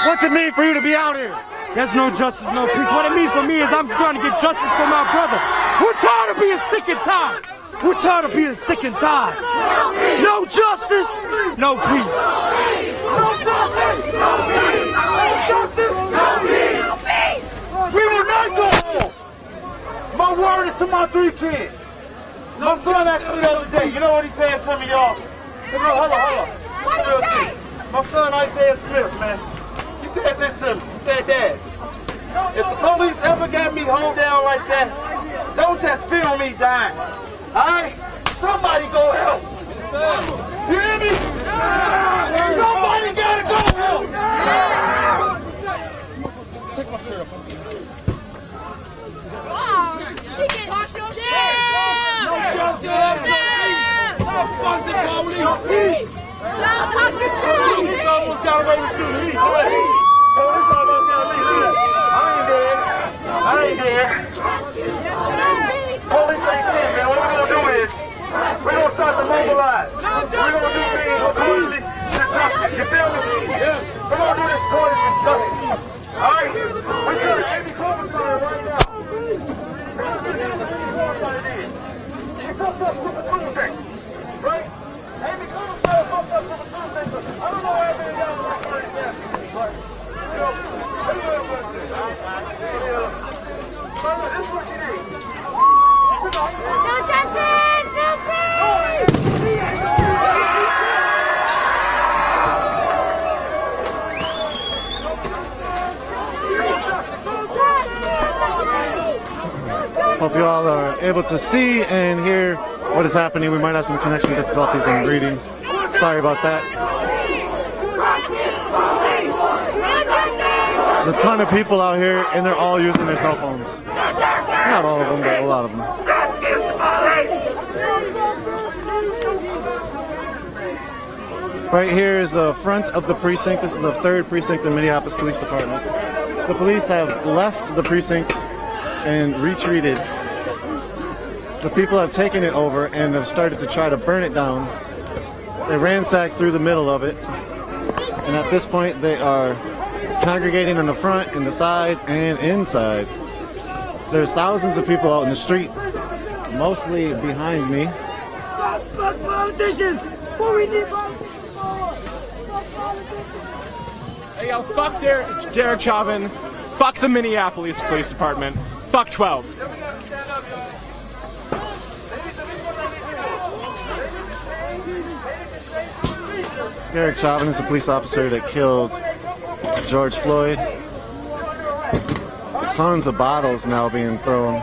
What's it mean for you to be out here? There's no justice, no peace. What it means for me is I'm trying to get justice for my brother. We're tired of being sick and tired. We're tired of being sick and tired. No justice, no peace. No justice, no peace. No justice, no peace. We will not go home. My word is to my 3 kids. My son asked me the other day. You know what he said to me, y'all? Hold on. What did he say? My son Isaiah Smith, man. He said this to me. He said, Dad, if the police ever got me hold down like that, don't just film me dying. Alright? Somebody go help. You hear me? Somebody gotta go help. Take my shirt off. No justice. No fucking police. Police almost got away with shooting me. Police almost got me. I ain't dead. Police ain't shit, man. What we're gonna do is we're gonna start to mobilize. We're gonna do things accordingly to justice. You feel me? We're gonna do this according to justice. Alright? We're trying to Amy Corbin right now. She fucked up Super Tuesday. Right? Amy Corbin fucked up Super Tuesday. I don't know how many y'all are right now. But, you know, this is what she did. Hope you all are able to see and hear what is happening. We might have some connection difficulties in reading. Sorry about that. There's a ton of people out here and they're all using their cell phones. Not all of them, but a lot of them. Right here is the front of the precinct. This is the 3rd precinct in Minneapolis Police Department. The police have left the precinct and retreated. The people have taken it over and have started to try to burn it down. They ransacked through the middle of it. And at this point, they are congregating in the front, in the side, and inside. There's thousands of people out in the street, mostly behind me. Fuck politicians! What we need Hey, yo, fuck Derek Chauvin. Fuck the Minneapolis Police Department. Fuck 12. Derek Chauvin is a police officer that killed George Floyd. Tons of bottles now being thrown.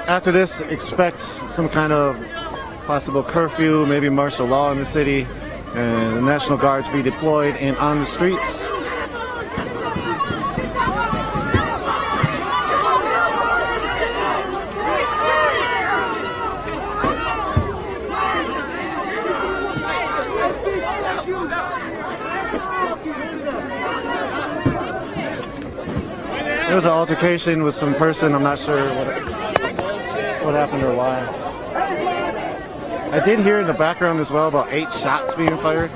after this, expect some kind of possible curfew, maybe martial law in the city, and the National Guards be deployed and on the streets. There was an altercation with some person. I'm not sure what happened or why. I did hear in the background as well about 8 shots being fired.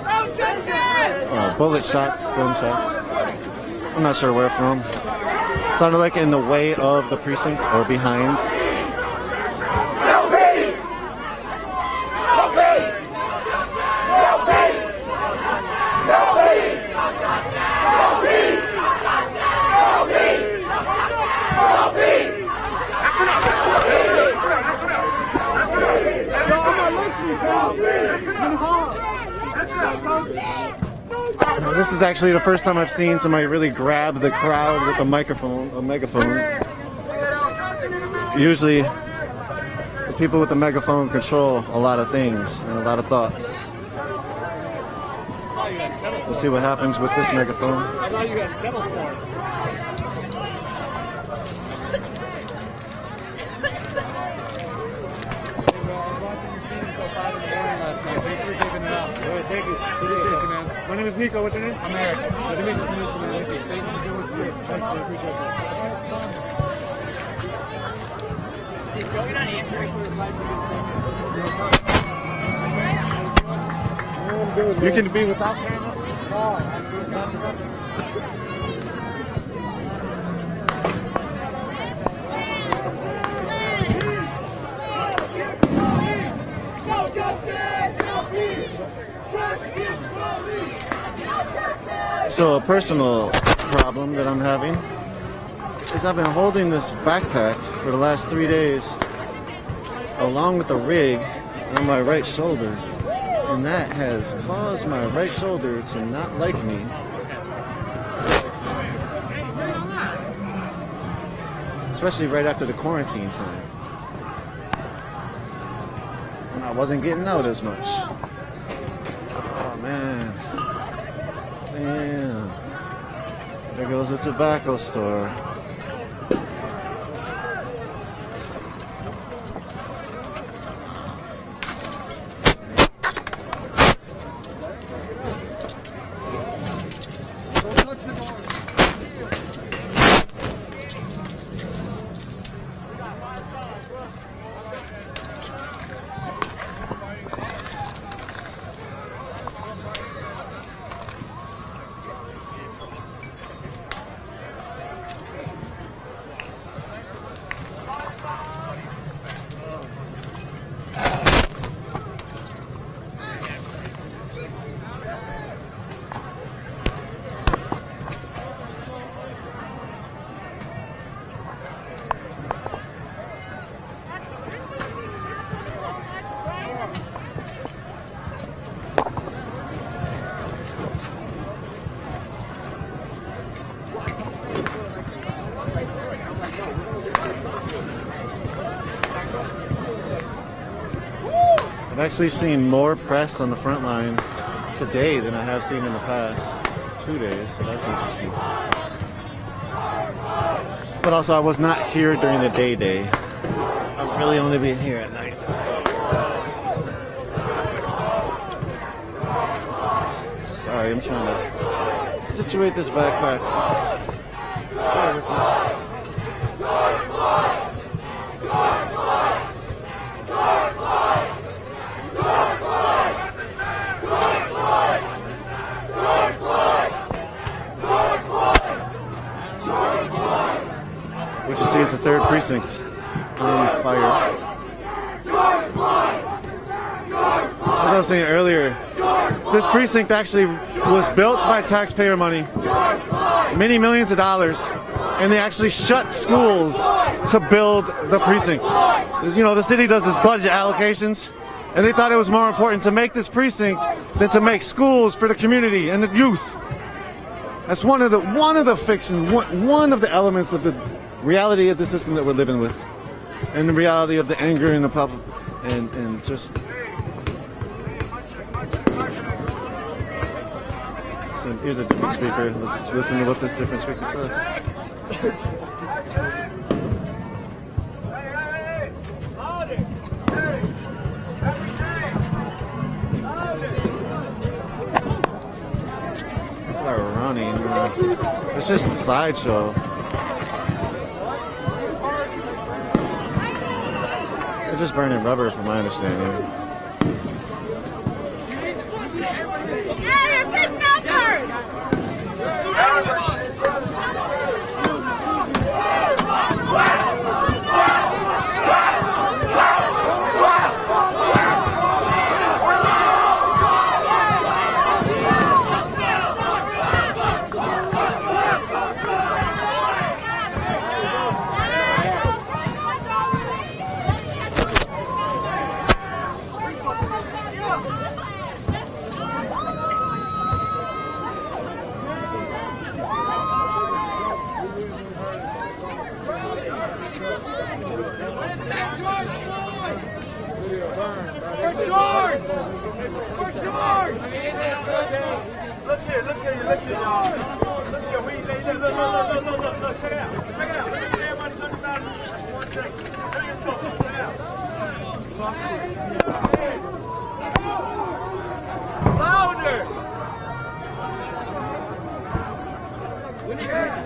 Bullet shots, gunshots. I'm not sure where from. Sounded like in the way of the precinct or behind. This is actually the first time I've seen somebody really grab the crowd with a megaphone. Usually, the people with the megaphone control a lot of things and a lot of thoughts. We'll see what happens with this megaphone. Thank you. Man. My name is Nico. What's your name? I'm Eric. Nice to meet you, man. Thank you. Thank you so much for this. Thanks, man. I appreciate that. You're not answering for his life to You can be without camera? So a personal problem that I'm having is I've been holding this backpack for the last 3 days along with the rig on my right shoulder, and that has caused my right shoulder to not like me. Especially right after the quarantine time, when I wasn't getting out as much. Oh man. Damn. There goes the tobacco store. I've actually seen more press on the front line today than I have seen in the past 2 days, so that's interesting. But also I was not here during the day. I've really only been here at night. Sorry, I'm trying to situate this backpack. Bear with me. What you see is the 3rd precinct on fire. As I was saying earlier, this precinct actually was built by taxpayer money, many millions of dollars, and they actually shut schools to build the precinct. You know, the city does this budget allocations, and they thought it was more important to make this precinct than to make schools for the community and the youth. That's one of the elements of the reality of the system that we're living with. and the reality of the anger and the problem, and just. So here's a different speaker. Let's listen to what this different speaker says. People are running. It's just a sideshow. They're just burning rubber, from my understanding.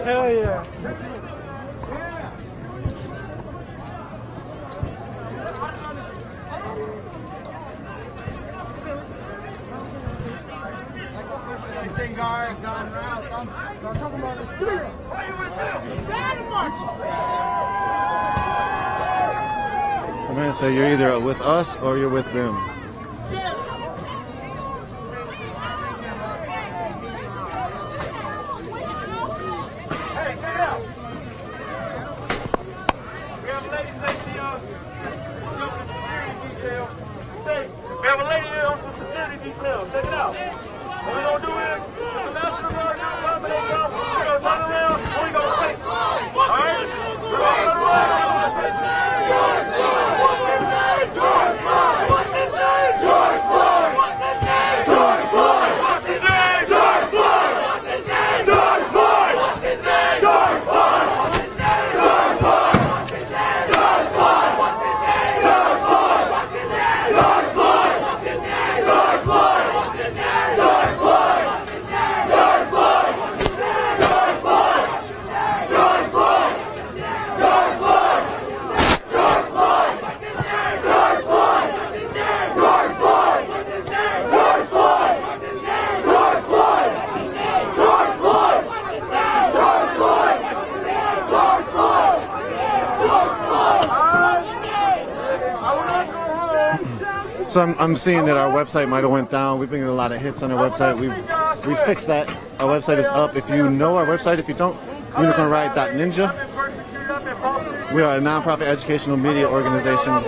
Hell yeah. The man said you're either with us or you're with them. We have a lady here on some security detail. Check it out. What we're going to do is, the National Guard here, we're going to turn around, and we're going to face them. All right? We're going to turn around. George Floyd! What's his name? George Floyd! What's his name? George Floyd! What's his name? George Floyd! What's his name? George Floyd! What's his name? George Floyd! What's his name? George Floyd! What's his name? George Floyd! What's his name? George Floyd! What's his name? George Floyd! What's his name? George Floyd! What's his name? George Floyd! What's his name? George Floyd! What's his name? George Floyd! What's his name? George Floyd! George Floyd! George Floyd! George Floyd! What's his name? George Floyd! What's his name? George Floyd! What's his name? George Floyd! What's his name? George Floyd! What's his name? George Floyd! What's his name? George Floyd! What's his name? George Floyd! George Floyd! So I'm seeing that our website might have went down. We've been getting a lot of hits on our website. We've fixed that. Our website is up. If you know our website, if you don't, unicornride.ninja. We are a nonprofit educational media organization,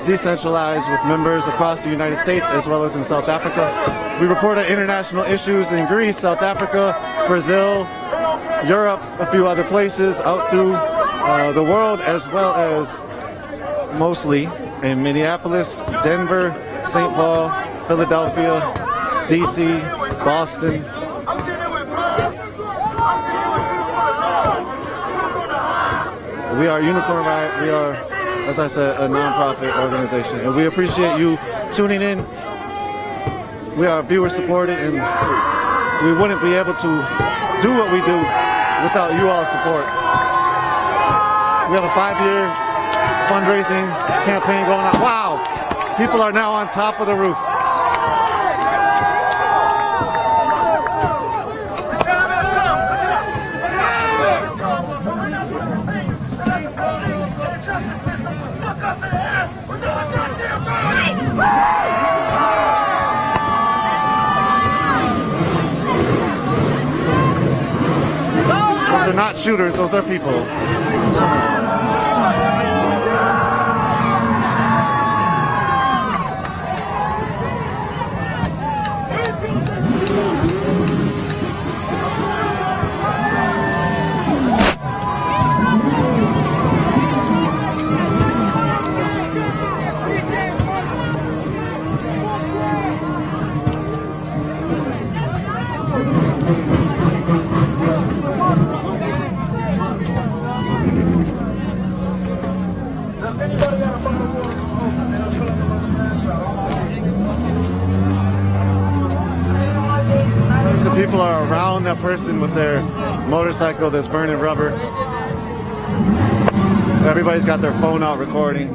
decentralized with members across the United States as well as in South Africa. We report on international issues in Greece, South Africa, Brazil, Europe, a few other places out through the world, as well as mostly in Minneapolis, Denver, St. Paul, Philadelphia, DC, Boston. We are Unicorn Ride. We are, as I said, a nonprofit organization, and we appreciate you tuning in. We are viewer supported, and we wouldn't be able to do what we do without you all support. We have a 5-year fundraising campaign going on. Wow! People are now on top of the roof. Those are not shooters, those are people. that person with their motorcycle that's burning rubber. Everybody's got their phone out recording.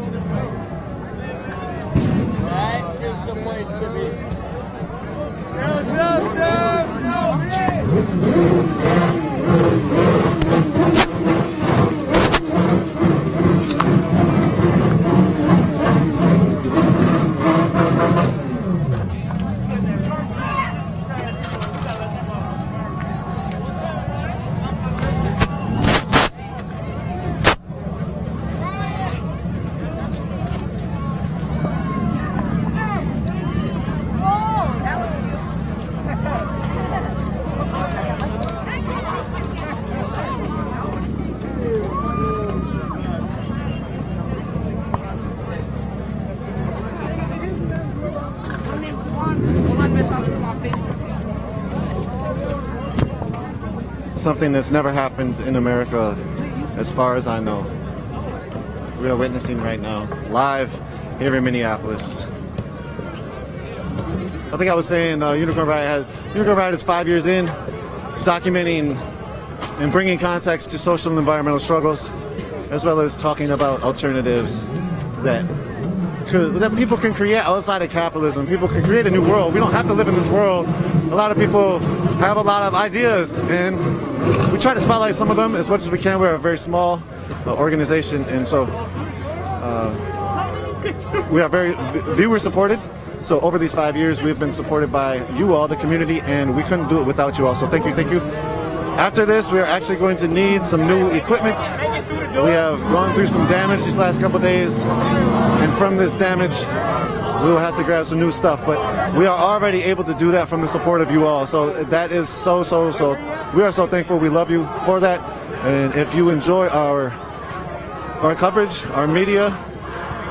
That is the place to be. No justice, no Something that's never happened in America, as far as I know. We are witnessing right now, live here in Minneapolis. I think I was saying Unicorn Riot is 5 years in, documenting and bringing context to social and environmental struggles, as well as talking about alternatives that people can create outside of capitalism. People can create a new world. We don't have to live in this world. A lot of people have a lot of ideas, and we try to spotlight some of them as much as we can. We're a very small organization, and so we are very viewer supported. So over these 5 years, we've been supported by you all, the community, and we couldn't do it without you all. So thank you, thank you. After this, we are actually going to need some new equipment. We have gone through some damage these last couple days, and from this damage, we will have to grab some new stuff. But we are already able to do that from the support of you all. So that is so. We are so thankful. We love you for that. And if you enjoy our coverage, our media,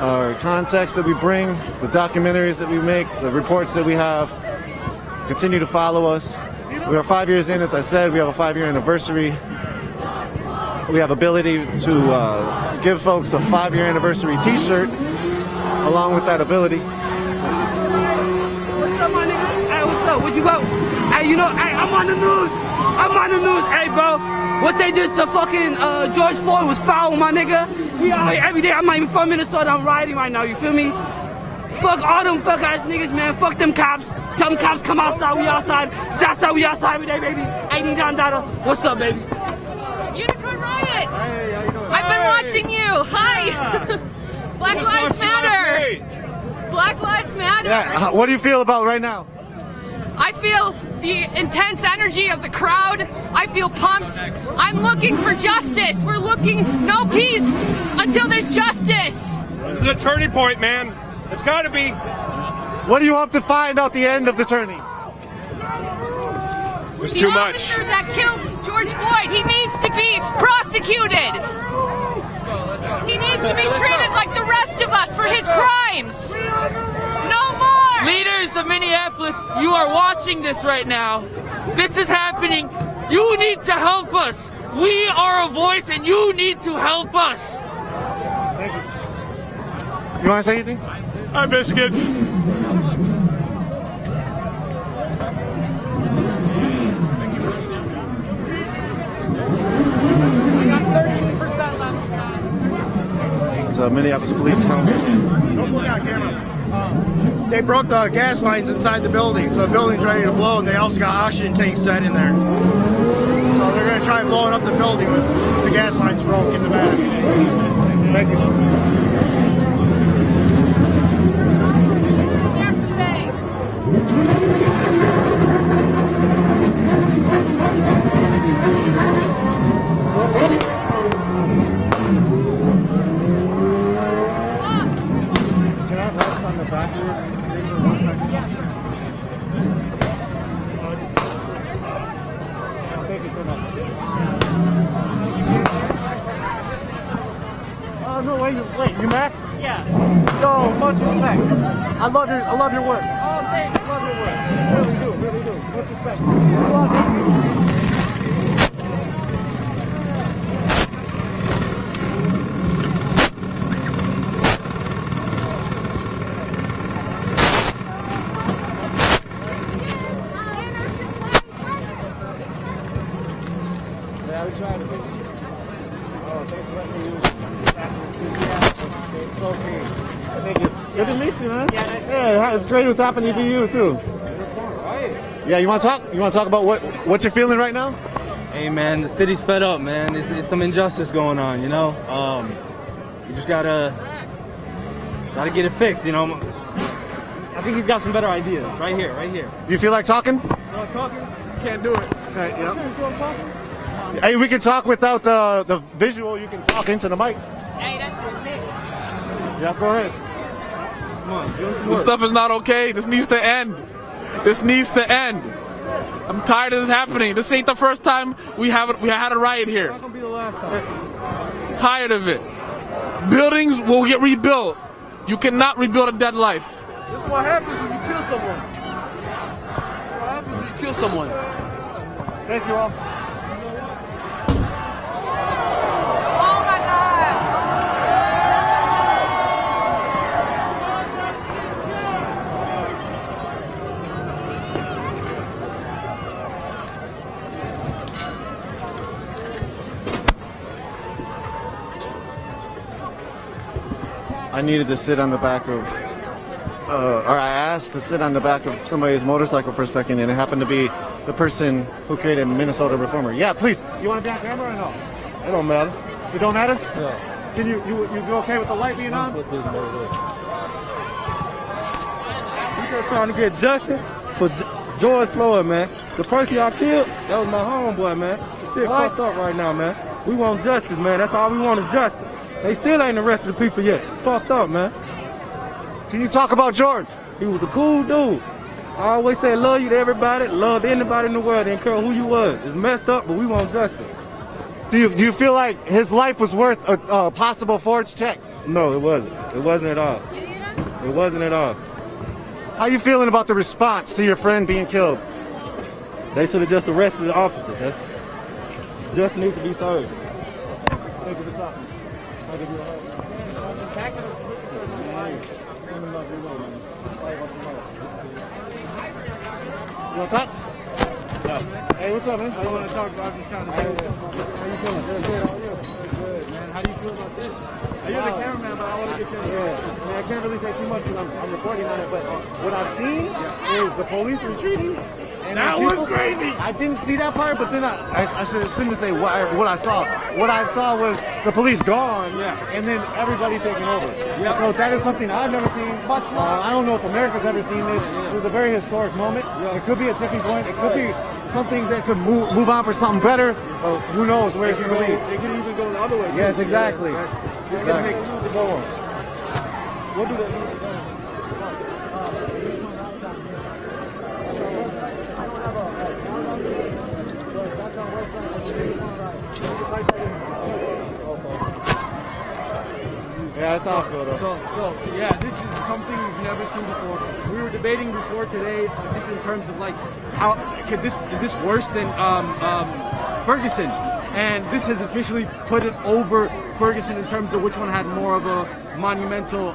our context that we bring, the documentaries that we make, the reports that we have, continue to follow us. We are 5 years in, as I said. We have a 5-year anniversary. We have ability to give folks a 5-year anniversary t-shirt along with that ability. What's up, my niggas? Hey, what's up? What you go? Hey, you know, hey, I'm on the news. Hey, bro, what they did to fucking George Floyd was foul, my nigga. We out here every day. I'm not even from Minnesota. I'm riding right now. You feel me? Fuck all them fuck ass niggas, man. Fuck them cops. Tell them cops come outside. We outside. Southside, we outside every day, baby. $89. What's up, baby? Unicorn Riot. Hey, how you doing? I've been watching you. Hi. Black Lives Matter. Black Lives Matter. Yeah. What do you feel about right now? I feel the intense energy of the crowd. I feel pumped. I'm looking for justice. We're looking no peace until there's justice. This is a turning point, man. It's got to be. What do you hope to find out the end of the turning? There's too much. The officer that killed George Floyd, he needs to be prosecuted. He needs to be treated like the rest of us for his crimes. No more. Leaders of Minneapolis, you are watching this right now. This is happening. You need to help us. We are a voice and you need to help us. Thank you. You want to say anything? Hi, biscuits. It's a Minneapolis police helmet. Don't look out, camera. They broke the gas lines inside the building, so the building's ready to blow, and they also got oxygen tanks set in there. So they're going to try blowing up the building with the gas lines broke in the back. Thank you. Can I rest on the back of yours? Thank you so much. Oh no, wait, you Max? Yeah. Yo, much respect. I love your work. Oh, thanks. I love your work. Really do. Much respect. thanks for letting me use it's so cool. Thank you. Good to meet you, man. Yeah, it's great what's happening to you too. Yeah, you want to talk? You want to talk about what you're feeling right now? Hey man, the city's fed up, man. It's some injustice going on, you know. You just gotta get it fixed, you know. I think he's got some better ideas. Right here. Do you feel like talking? Talking? Can't do it. Okay, yeah. Hey, we can talk without the visual. You can talk into the mic. Hey, that's it. Yeah, go ahead. Come on, give us some This work. stuff is not okay. This needs to end. This needs to end. I'm tired of this happening. This ain't the first time we had a riot here. It's not gonna be the last time. Tired of it. Buildings will get rebuilt. You cannot rebuild a dead life. This is what happens when you kill someone. What happens when you kill someone? Thank you all. Oh my God. I needed to sit on the back of, or I asked to sit on the back of somebody's motorcycle for a second, and it happened to be the person who created Minnesota Reformer. Yeah, please. You want to be on camera or no? It don't matter. It don't matter? Yeah. Can you okay with the light being on? We're just trying to get justice for George Floyd, man. The person y'all killed, that was my homeboy, man. The shit fucked up right now, man. We want justice, man. That's all we want is justice. They still ain't arrested the people yet. It's fucked up, man. Can you talk about George? He was a cool dude. I always say love you to everybody, love to anybody in the world, didn't care who you was. It's messed up, but we want justice. Do you feel like his life was worth a possible forged check? No, it wasn't. It wasn't at all. It wasn't at all. How you feeling about the response to your friend being killed? They should have just arrested the officer. That's just need to be served. Thank you for talking. You want to talk? No. Hey, what's up, man? I don't want to talk about it. I'm just trying to say something. How you feeling? Good. How are you? Good, man. How do you feel about this? You're the cameraman, but I want to get your Yeah, I mean, I can't really say too much because I'm reporting on it, but what I've seen is the police retreating. And that people, was crazy! I didn't see that part, but then I shouldn't say what I saw. What I saw was the police gone, and then everybody taking over. So that is something I've never seen. I don't know if America's ever seen this. It was a very historic moment. It could be a tipping point. It could be something that could move on for something better. But who knows where it's going to lead. It could even go the other way. Yes, exactly. This is going to make it more. What do they? Yeah, that's awful though. So yeah, this is something we've never seen before. We were debating before today, just in terms of like how is this worse than Ferguson? And this has officially put it over Ferguson in terms of which one had more of a monumental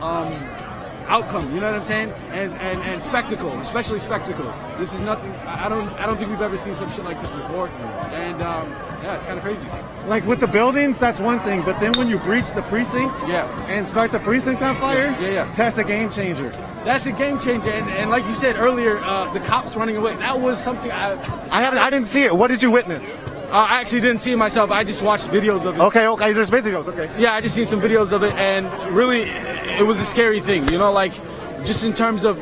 outcome. You know what I'm saying? And spectacle, especially spectacle. This is nothing. I don't think we've ever seen some shit like this before. And yeah, it's kind of crazy. Like with the buildings, that's one thing, but then when you breach the precinct and start the precinct on fire, that's a game changer. That's a game changer, and like you said earlier, the cops running away, that was something I didn't see it. What did you witness? I actually didn't see it myself. I just watched videos of it. Okay, there's videos, okay. Yeah, I just seen some videos of it, and really, it was a scary thing, you know, like, just in terms of,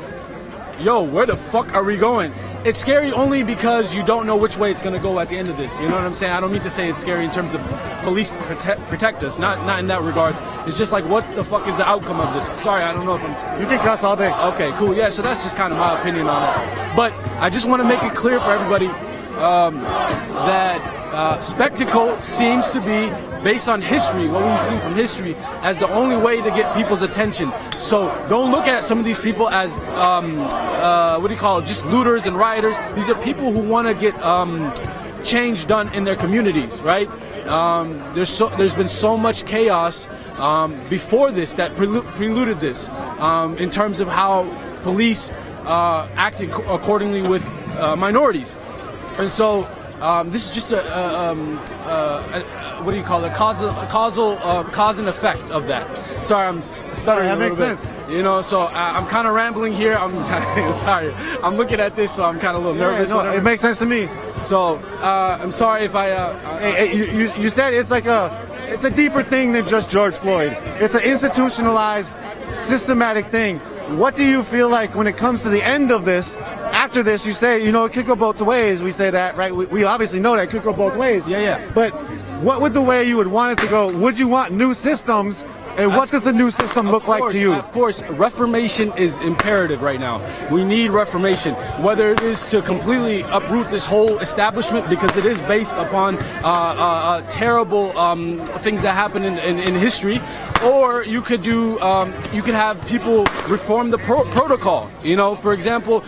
yo, where the fuck are we going? It's scary only because you don't know which way it's going to go at the end of this. You know what I'm saying? I don't mean to say it's scary in terms of police protect us. Not in that regards. It's just like, what the fuck is the outcome of this? Sorry, I don't know if I'm... You can cuss all day. Okay, cool. Yeah, so that's just kind of my opinion on it. But I just want to make it clear for everybody that spectacle seems to be, based on history, what we've seen from history, as the only way to get people's attention. So don't look at some of these people as, what do you call it, just looters and rioters. These are people who want to get change done in their communities, right? There's been so much chaos before this that preluded this, in terms of how police acted accordingly with minorities. And so this is just what do you call it? Cause and effect of that. Sorry, I'm stuttering that a little makes bit. sense. You know, so I'm kind of rambling here. I'm sorry. I'm looking at this, so I'm kind of a little nervous. No, it makes sense to me. So I'm sorry if I. You said it's a deeper thing than just George Floyd. It's an institutionalized, systematic thing. What do you feel like when it comes to the end of this? After this, you say, you know, it could go both ways. We say that, right? We obviously know that it could go both ways. Yeah. But what would the way you would want it to go? Would you want new systems? And what does a new system look like to you? Of course, reformation is imperative right now. We need reformation, whether it is to completely uproot this whole establishment because it is based upon terrible things that happen in history, or you could have people reform the protocol. You know, for example,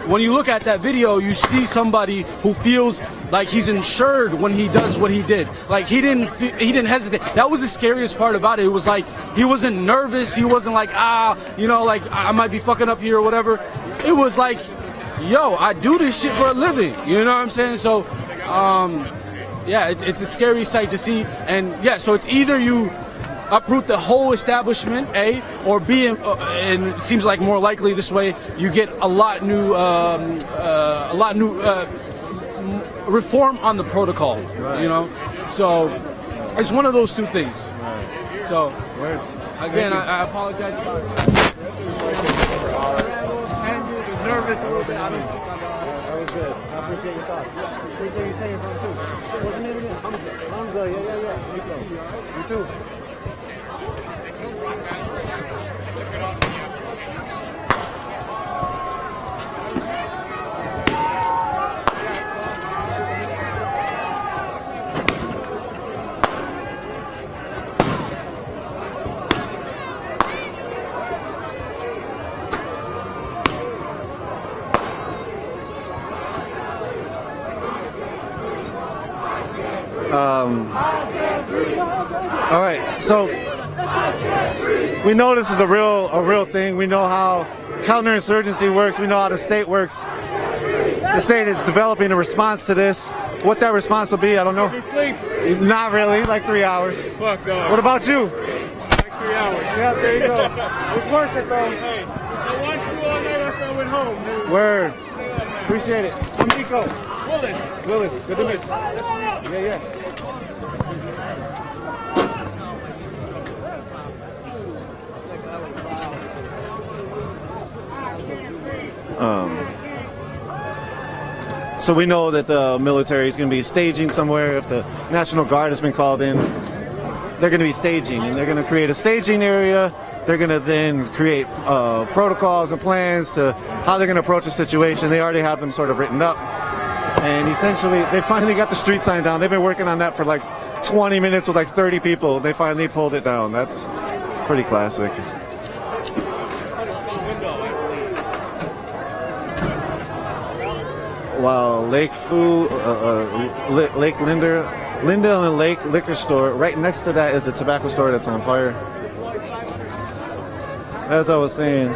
when you look at that video, you see somebody who feels like he's insured when he does what he did. Like he didn't hesitate. That was the scariest part about it. It was like he wasn't nervous. He wasn't like like I might be fucking up here or whatever. It was like, yo, I do this shit for a living. You know what I'm saying? So, it's a scary sight to see. And yeah, so it's either you uproot the whole establishment, A, or B, and it seems like more likely this way you get a lot new reform on the protocol. Right. You know, so it's one of those two things. Right. So again, I apologize. Nervous a little bit. That was good. I appreciate your thoughts. Appreciate you saying something too. What's your name again? Hamza. Yeah. You too. You too. All right, so we know this is a real thing. We know how counterinsurgency works. We know how the state works. The state is developing a response to this. What that response will be, I don't know. Sleep? Not really, like 3 hours. Fuck, dog. What about you? Like 3 hours. Yeah, there you go. It's worth it, though. Hey, I watched you all night after I went home, dude. Word. Appreciate it. I'm Nico. Willis. Good to meet you. Yeah. So we know that the military is going to be staging somewhere. If the National Guard has been called in, they're going to be staging, and they're going to create a staging area. They're going to then create protocols and plans to how they're going to approach the situation. They already have them sort of written up. And essentially, they finally got the street sign down. They've been working on that for like 20 minutes with like 30 people. They finally pulled it down. That's pretty classic. Wow, Lake Linda and Lake Liquor Store. Right next to that is the tobacco store that's on fire. As I was saying,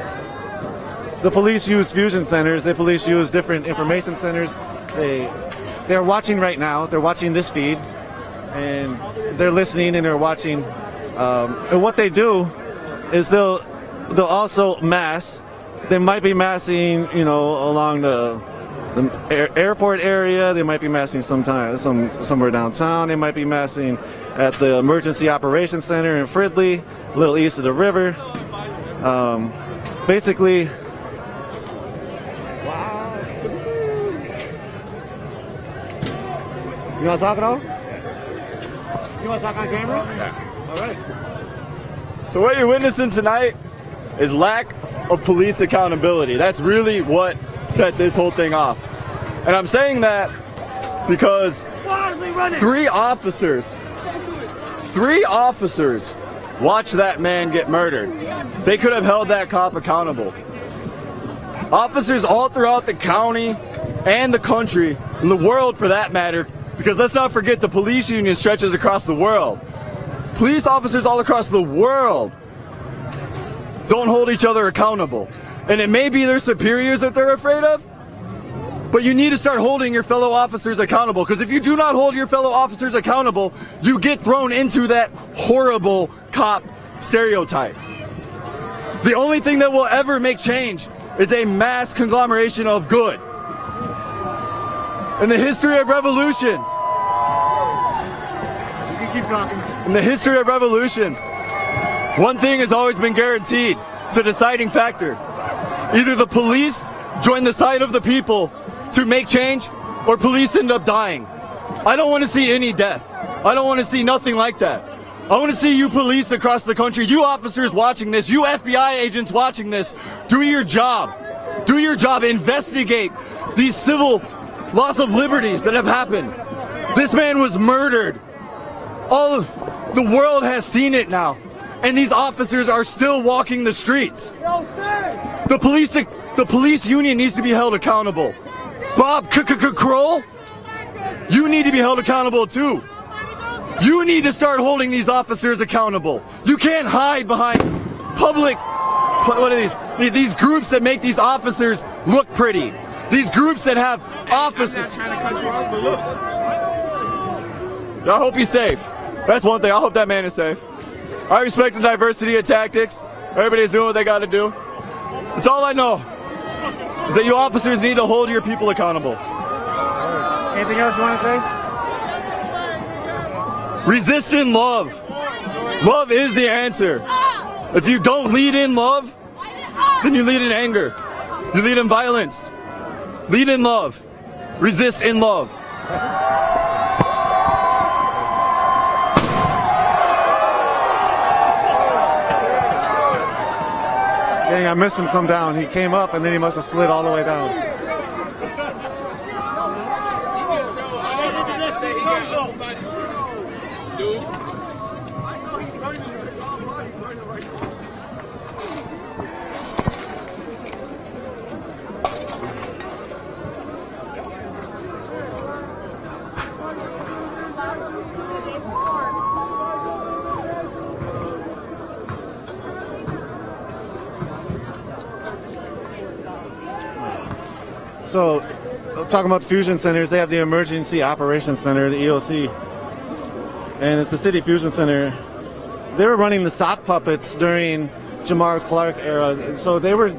the police use fusion centers. The police use different information centers. They're watching right now. They're watching this feed, and they're listening and they're watching. And what they do is they'll also mass. They might be massing, along the airport area. They might be massing somewhere downtown. They might be massing at the Emergency Operations Center in Fridley, a little east of the river. Basically, you want to talk at all? You want to talk on camera? Yeah. All right. So what you're witnessing tonight is lack of police accountability. That's really what set this whole thing off. And I'm saying that because three officers watched that man get murdered. They could have held that cop accountable. Officers all throughout the county and the country, and the world for that matter, because let's not forget the police union stretches across the world. Police officers all across the world don't hold each other accountable. And it may be their superiors that they're afraid of, But you need to start holding your fellow officers accountable, because if you do not hold your fellow officers accountable, you get thrown into that horrible cop stereotype. The only thing that will ever make change is a mass conglomeration of good. In the history of revolutions, You can keep talking. in the history of revolutions, one thing has always been guaranteed. It's a deciding factor. Either the police join the side of the people to make change, or police end up dying. I don't want to see any death. I don't want to see nothing like that. I want to see you police across the country, you officers watching this, you FBI agents watching this, do your job. Do your job. Investigate these civil loss of liberties that have happened. This man was murdered. All of the world has seen it now. And these officers are still walking the streets. The police union needs to be held accountable. Bob Kroll, you need to be held accountable too. You need to start holding these officers accountable. You can't hide behind public, what are these groups that make these officers look pretty. These groups that have officers. I hope he's safe. That's one thing. I hope that man is safe. I respect the diversity of tactics. Everybody's doing what they got to do. That's all I know. Is that you officers need to hold your people accountable. Anything else you want to say? Resist in love. Love is the answer. If you don't lead in love, then you lead in anger. You lead in violence. Lead in love. Resist in love. Dang, I missed him come down. He came up and then he must have slid all the way down. So, talking about fusion centers, they have the Emergency Operations Center, the EOC, and it's the City Fusion Center. They were running the sock puppets during Jamar Clark era, so they were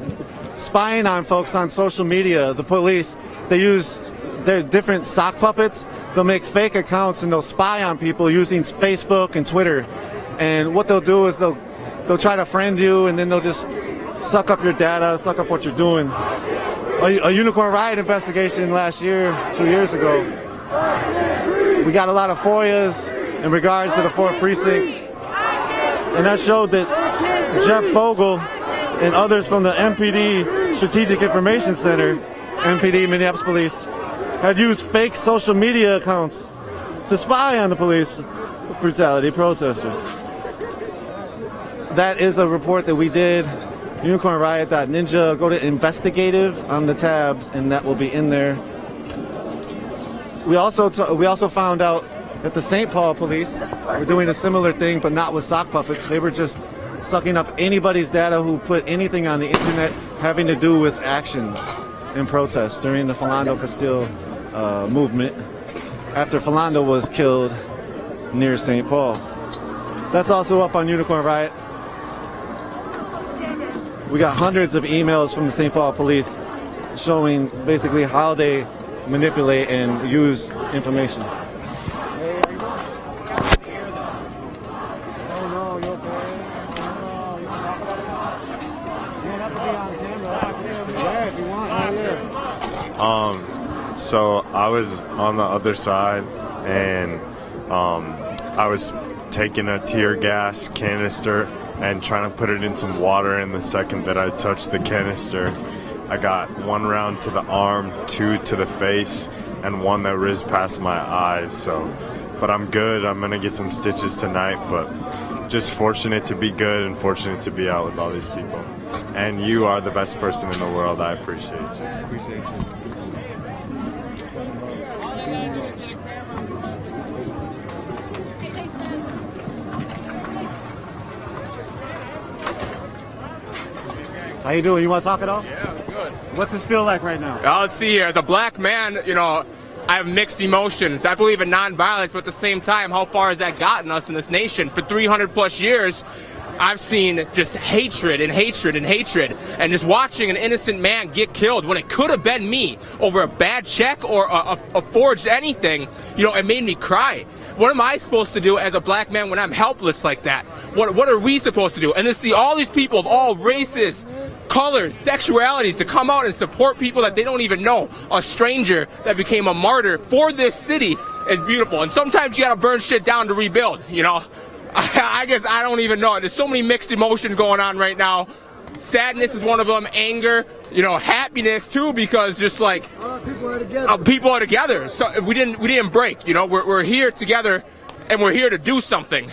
spying on folks on social media. The police, they use their different sock puppets. They'll make fake accounts and they'll spy on people using Facebook and Twitter. And what they'll do is they'll try to friend you, and then they'll just suck up your data, suck up what you're doing. A Unicorn Riot investigation last year, 2 years ago. We got a lot of FOIAs in regards to the 4th Precinct. And that showed that Jeff Fogel and others from the MPD Strategic Information Center, MPD, Minneapolis Police, had used fake social media accounts to spy on the police brutality protesters. That is a report that we did. UnicornRiot.ninja. Go to investigative on the tabs, and that will be in there. We also found out that the St. Paul police were doing a similar thing, but not with sock puppets. They were just sucking up anybody's data who put anything on the internet having to do with actions and protests during the Philando Castile movement after Philando was killed near St. Paul. That's also up on Unicorn Riot. We got hundreds of emails from the St. Paul police showing basically how they manipulate and use information. So I was on the other side, and I was taking a tear gas canister and trying to put it in some water, and the second that I touched the canister, I got 1 round to the arm, 2 to the face, and 1 that rizzed past my eyes. But I'm good. I'm gonna get some stitches tonight, but just fortunate to be good and fortunate to be out with all these people. And you are the best person in the world. I appreciate you. Appreciate you. How you doing? You want to talk at all? Yeah, good. good. What's this feel like right now? Let's see here. As a black man, you know, I have mixed emotions. I believe in nonviolence, but at the same time, how far has that gotten us in this nation? For 300 plus years, I've seen just hatred and hatred and hatred, and just watching an innocent man get killed when it could have been me over a bad check or a forged anything, you know, it made me cry. What am I supposed to do as a black man when I'm helpless like that? What are we supposed to do? And to see all these people of all races, colors, sexualities to come out and support people that they don't even know, a stranger that became a martyr for this city is beautiful. And sometimes you gotta burn shit down to rebuild, you know? I guess I don't even know. There's so many mixed emotions going on right now. Sadness is one of them, anger, you know, happiness too, because just like people are together. So we didn't break, you know. We're here together, and we're here to do something.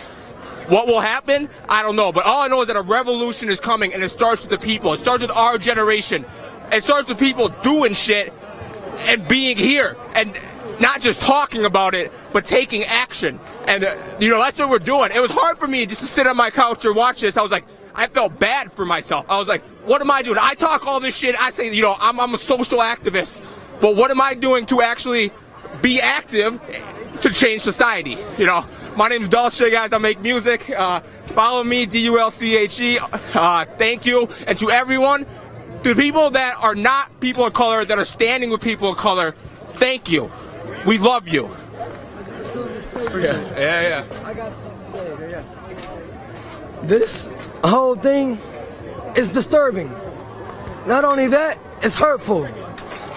What will happen? I don't know. But all I know is that a revolution is coming, and it starts with the people. It starts with our generation. It starts with people doing shit and being here, and not just talking about it, but taking action. And, you know, that's what we're doing. It was hard for me just to sit on my couch or watch this. I was like, I felt bad for myself. I was like, what am I doing? I talk all this shit. I say, you know, I'm a social activist. But what am I doing to actually be active to change society? You know, my name's Dolce, guys. I make music. Follow me, D-U-L-C-H-E. Thank you. And to everyone, to people that are not people of color, that are standing with people of color, thank you. We love you. Yeah. I got something to say. This whole thing is disturbing. Not only that, it's hurtful.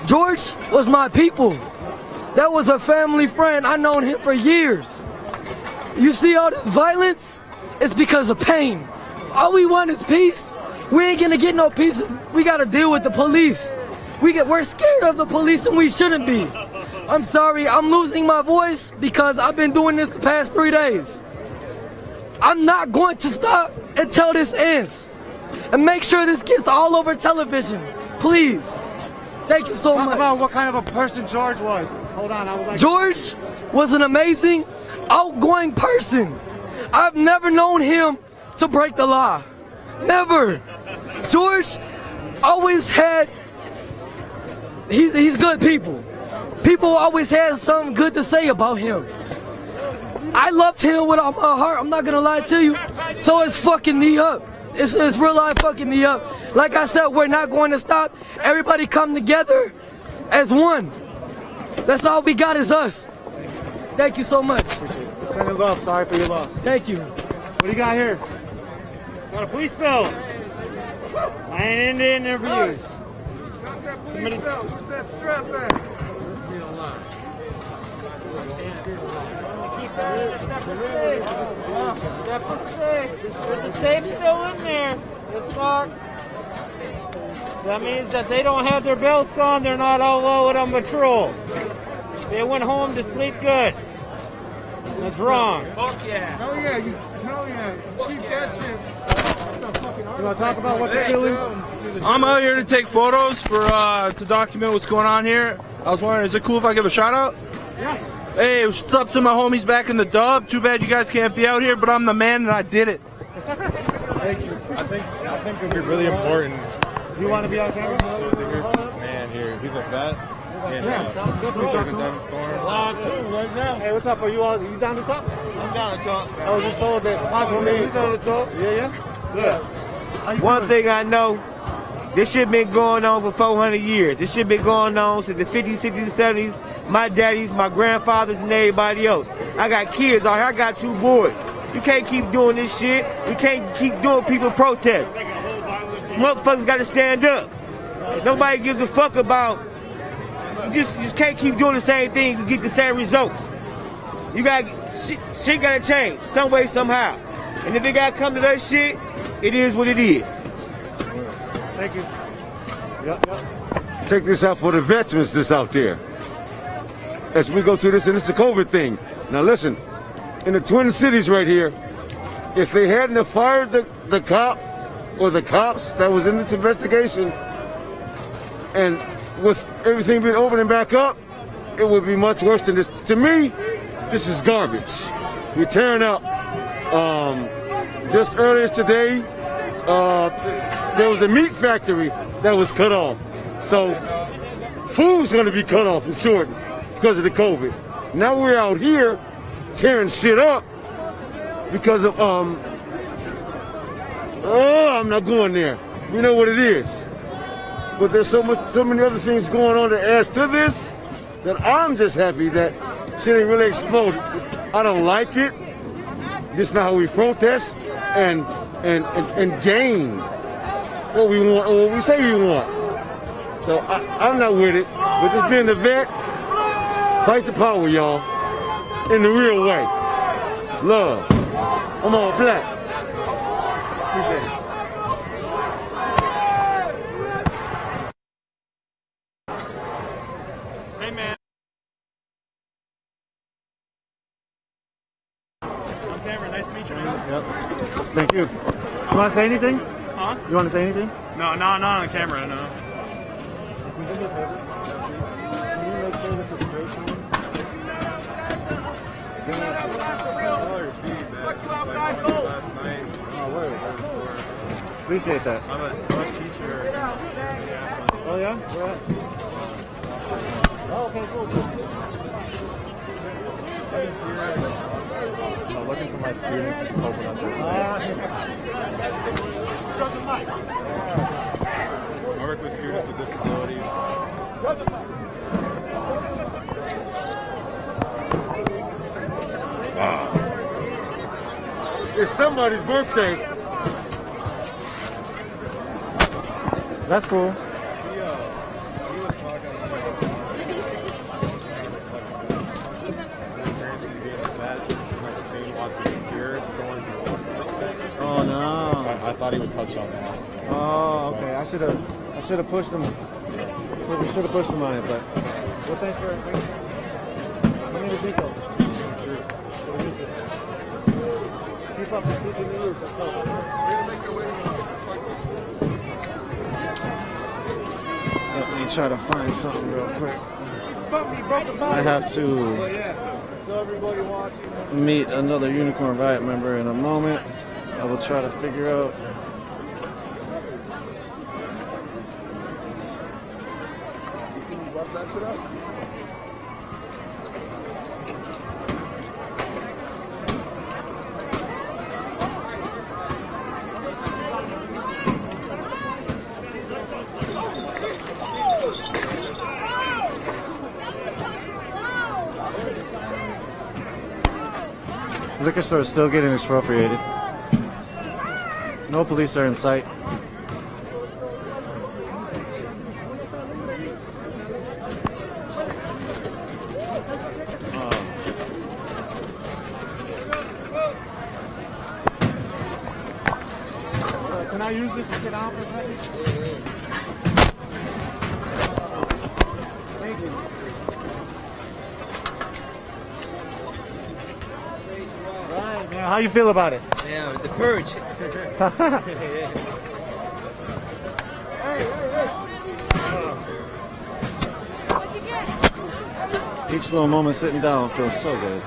George was my people. That was a family friend. I've known him for years. You see all this violence? It's because of pain. All we want is peace. We ain't gonna get no peace. We gotta deal with the police. We're scared of the police and we shouldn't be. I'm sorry, I'm losing my voice because I've been doing this the past 3 days. I'm not going to stop until this ends. And make sure this gets all over television. Please. Thank you so much. Talk about what kind of a person George was. Hold on, I would like George was an amazing, outgoing person. I've never known him to break the law. Never. George always had, he's good people. People always had something good to say about him. I loved him with all my heart, I'm not gonna lie to you. So it's fucking me up. It's real life fucking me up. Like I said, we're not going to stop. Everybody come together as one. That's all we got is us. Thank you so much. Sending love, sorry for your loss. Thank you. What do you got here? Got a police bill. I ain't into interviews. Who's that strap there? There's a safe still in there. It's locked. That means that they don't have their belts on. They're not all loaded on patrol. They went home to sleep good. That's wrong. Fuck yeah. Hell yeah. Keep that shit. You want to talk about what you're feeling? I'm out here to take photos for to document what's going on here. I was wondering, is it cool if I give a shout out? Yeah. Hey, what's up to my homies back in the dub? Too bad you guys can't be out here, but I'm the man and I did it. Thank you. I think it'd be really important. You want to be on camera? This man here, he's a vet. And, definitely talk to him. Storm. Right now. Hey, what's up? Are you down to talk? I'm down to talk. I was just told that possibly You down to talk? Yeah. One thing I know, this shit been going on for 400 years. This shit been going on since the 50s, 60s, 70s. My daddies, my grandfathers, and everybody else. I got kids out here. I got 2 boys. You can't keep doing this shit. We can't keep doing people protests. Motherfuckers got to stand up. Nobody gives a fuck about. You just can't keep doing the same thing. You get the same results. You got shit got to change some way, somehow. And if it got to come to that shit, it is what it is. Thank you. Yep. Check this out for the veterans that's out there. As we go through this, and it's a COVID thing. Now listen, in the Twin Cities right here, if they hadn't have fired the cop or the cops that was in this investigation, and with everything being open and back up, it would be much worse than this. To me, this is garbage. We're tearing up. Just earlier today, there was a meat factory that was cut off. So food's gonna be cut off and shortened because of the COVID. Now we're out here tearing shit up because of I'm not going there. We know what it is. But there's so many other things going on that adds to this that I'm just happy that shit ain't really exploded. I don't like it. This is not how we protest and gain what we want or what we say we want. So I'm not with it. But just being the vet, fight the power, y'all, in the real way. Love. I'm all black. Appreciate it. Hey, man. On camera, nice to meet you, man. Yep. Thank you. You want to say anything? Huh? You want to say anything? No, not on camera, no. Can you make sure this is straight for me? Oh, word. Appreciate that. I'm a teacher. Oh, yeah? Where at? Oh, okay, cool. I'm looking for my students to open up their site. I work with students with disabilities. Wow. It's somebody's birthday. That's cool. Oh no! I thought he would touch on that. Oh, okay. I should have pushed him. We should have pushed him on it, but. Well, thanks for. Give me the details. Keep up the teaching me. Let me try to find something real quick. I have to meet another Unicorn Riot member in a moment. I will try to figure out. You see me bust that shit up? Liquor store is still getting expropriated. No police are in sight. Can I use this to sit down for a second? Thank you. Right, man. How you feel about it? Yeah, the purge. Each little moment sitting down feels so good.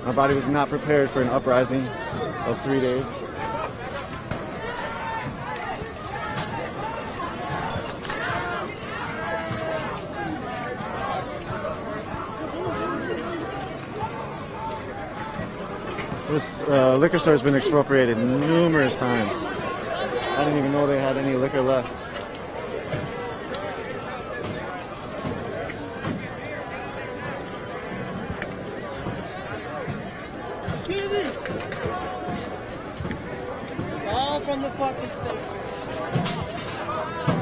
My body was not prepared for an uprising of 3 days. This liquor store has been expropriated numerous times. I didn't even know they had any liquor left. All from the fucking station.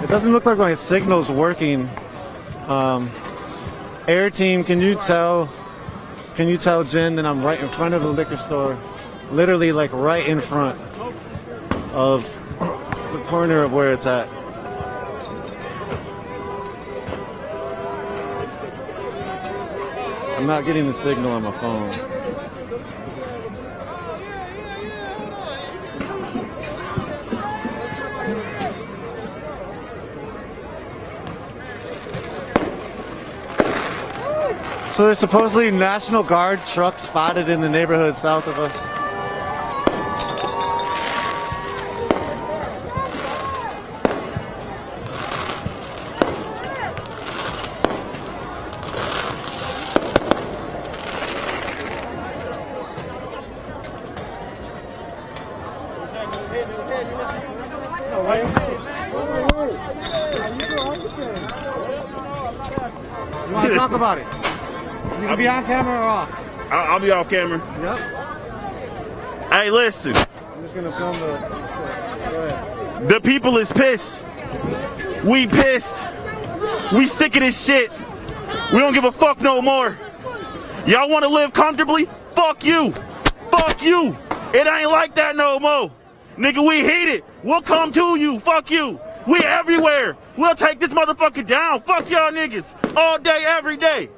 It doesn't look like my signal's working. Air team, can you tell Jen that I'm right in front of the liquor store? Literally like right in front of the corner of where it's at. I'm not getting the signal on my phone. So there's supposedly National Guard trucks spotted in the neighborhood south of us. You want to talk about it? You can be on camera or off? I'll be off camera. Yep. Hey, listen. I'm just gonna film the. Go ahead. The people is pissed. We pissed. We sick of this shit. We don't give a fuck no more. Y'all want to live comfortably? Fuck you. Fuck you. It ain't like that no more. Nigga, we hate it. We'll come to you. Fuck you. We everywhere. We'll take this motherfucker down. Fuck y'all niggas. All day, every day.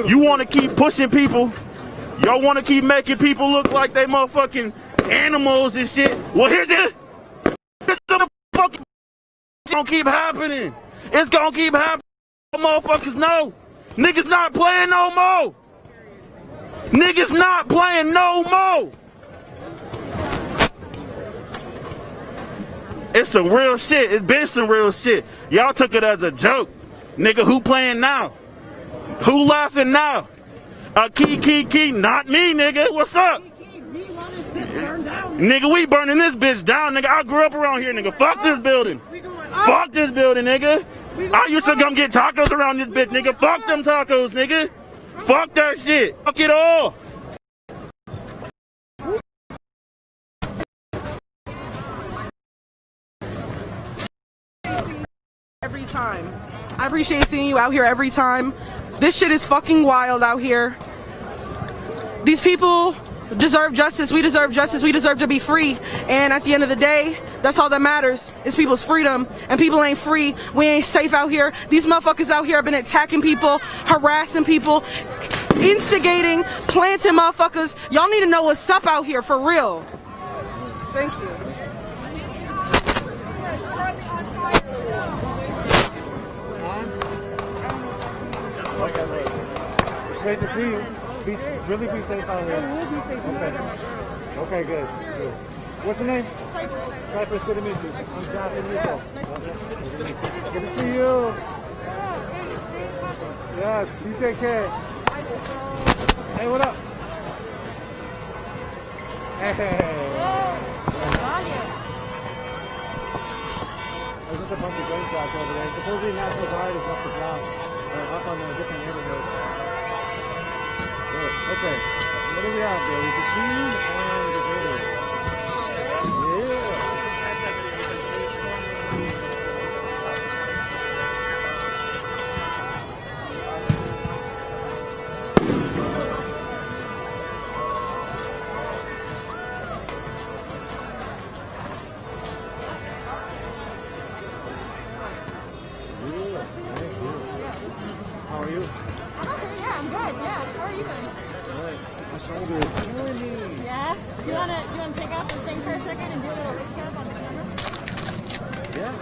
You want to keep pushing people. Y'all want to keep making people look like they motherfucking animals and shit. Well, here's it. It's gonna keep happening. It's gonna keep happening. Motherfuckers know. Niggas not playing no more. Niggas not playing no more. It's some real shit. It's been some real shit. Y'all took it as a joke. Nigga, who playing now? Who laughing now? Key, not me, nigga. What's up? Nigga, we burning this bitch down, nigga. I grew up around here, nigga. Fuck this building. Fuck this building, nigga. I used to come get tacos around this bitch, nigga. Fuck them tacos, nigga. Fuck that shit. Fuck it all. Every time. I appreciate seeing you out here every time. This shit is fucking wild out here. These people deserve justice. We deserve justice. We deserve to be free. And at the end of the day, that's all that matters is people's freedom. And people ain't free. We ain't safe out here. These motherfuckers out here have been attacking people, harassing people, instigating, planting motherfuckers. Y'all need to know what's up out here for real. Thank you. Great to see you. Really be safe out here. Okay, good. What's your name? Cypress. Good to meet you. I'm Josh and Nico. Good to see you. Yes, you take care. Hey, what up? Hey. There's just a bunch of gunshots over there. Supposedly National Guard is up the block, or up on a different neighborhood. Okay, what do we have there? The cheese and the Gatorade. How are you? Yeah, I'm good. Yeah, how are you doing? My shoulder is killing me. Yeah? You wanna take off the thing for a second and do a little recap on the camera? Yeah.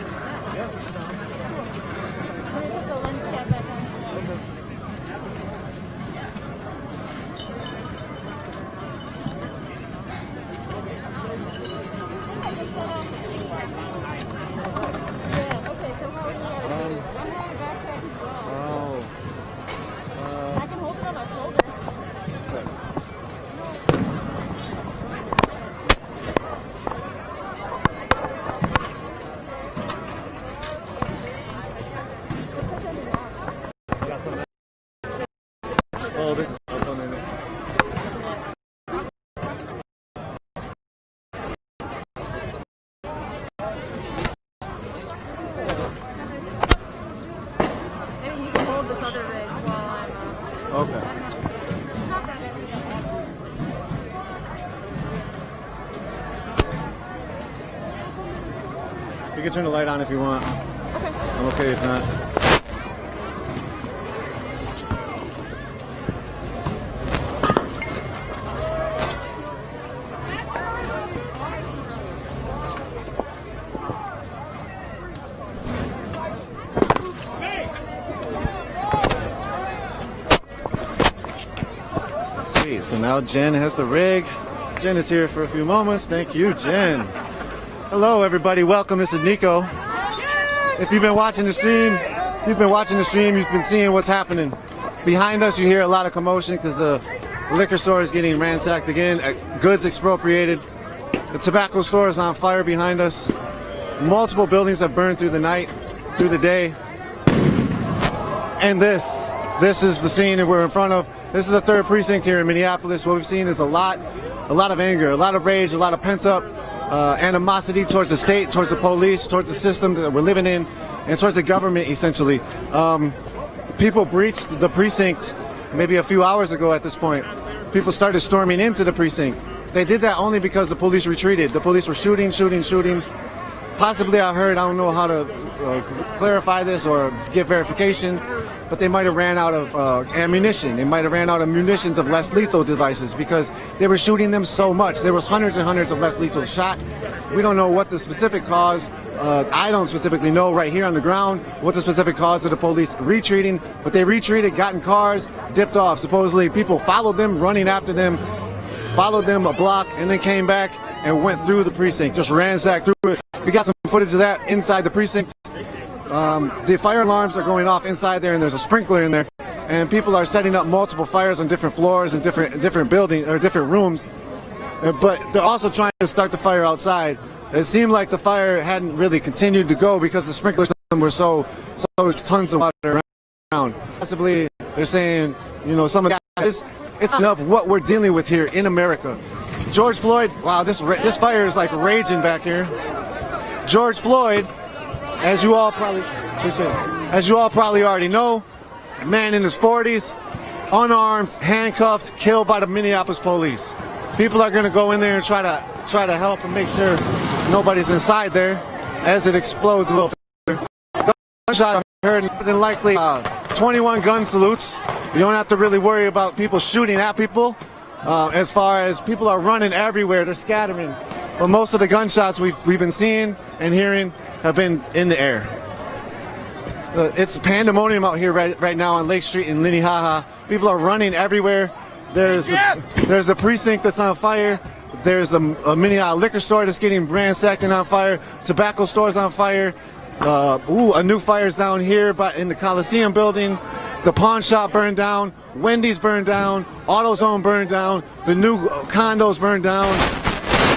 Let me put the lens cap back on. Yeah, okay, so how are you? I'm wearing a backpack as well. I can hold it on my shoulder. Oh, this is fun, isn't it? Maybe you can hold this other rig while I'm... Okay. Not that heavy. You can turn the light on if you want. Okay. I'm okay if not. Sweet, so now Jen has the rig. Jen is here for a few moments. Thank you, Jen. Hello, everybody. Welcome. This is Nico. If you've been watching the stream, you've been seeing what's happening. Behind us, you hear a lot of commotion because the liquor store is getting ransacked again. Goods expropriated. The tobacco store is on fire behind us. Multiple buildings have burned through the night, through the day. And this is the scene that we're in front of. This is the 3rd precinct here in Minneapolis. What we've seen is a lot of anger, a lot of rage, a lot of pent-up animosity towards the state, towards the police, towards the system that we're living in, and towards the government, essentially. People breached the precinct maybe a few hours ago at this point. People started storming into the precinct. They did that only because the police retreated. The police were shooting. Possibly I don't know how to clarify this or get verification, but they might have ran out of ammunition. They might have ran out of munitions of less lethal devices because they were shooting them so much. There was hundreds and hundreds of less lethal shot. We don't know what the specific cause, I don't specifically know right here on the ground what the specific cause of the police retreating, but they retreated, got in cars, dipped off. Supposedly people followed them, running after them, followed them a block, and then came back and went through the precinct, just ransacked through it. We got some footage of that inside the precinct. The fire alarms are going off inside there, and there's a sprinkler in there, and people are setting up multiple fires on different floors and different buildings or different rooms. But they're also trying to start the fire outside. It seemed like the fire hadn't really continued to go because the sprinklers were so tons of water around. Possibly they're saying, some of that is it's enough what we're dealing with here in America. George Floyd, wow, this fire is like raging back here. George Floyd, as you all probably already know, a man in his 40s, unarmed, handcuffed, killed by the Minneapolis police. People are going to go in there and try to help and make sure nobody's inside there as it explodes a little further. Gunshot heard, more than likely 21 gun salutes. You don't have to really worry about people shooting at people. As far as people are running everywhere, they're scattering. But most of the gunshots we've been seeing and hearing have been in the air. It's pandemonium out here right now on Lake Street in Minnehaha. People are running everywhere. There's the precinct that's on fire. There's the Minnehaha liquor store that's getting ransacked and on fire. Tobacco stores on fire. A new fire's down here in the Coliseum building. The pawn shop burned down. Wendy's burned down. AutoZone burned down. The new condos burned down.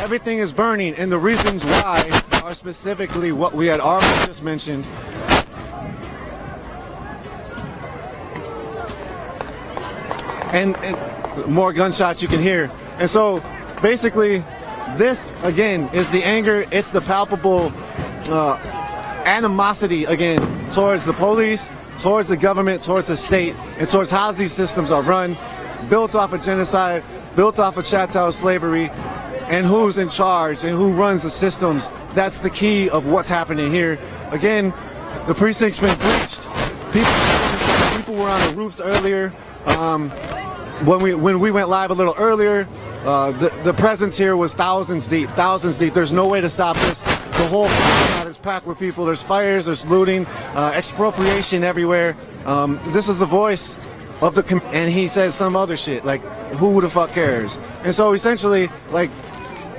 Everything is burning, and the reasons why are specifically what we had already just mentioned. And more gunshots you can hear. And so basically this again is the anger, it's the palpable animosity again towards the police, towards the government, towards the state, and towards how these systems are run, built off of genocide, built off of chattel slavery, and who's in charge and who runs the systems. That's the key of what's happening here. Again, the precinct's been breached. People were on the roofs earlier. When we went live a little earlier, the presence here was thousands deep. There's no way to stop this. The whole lot is packed with people. There's fires, there's looting, expropriation everywhere. This is the voice of the and he says some other shit like, who the fuck cares? And so essentially, like,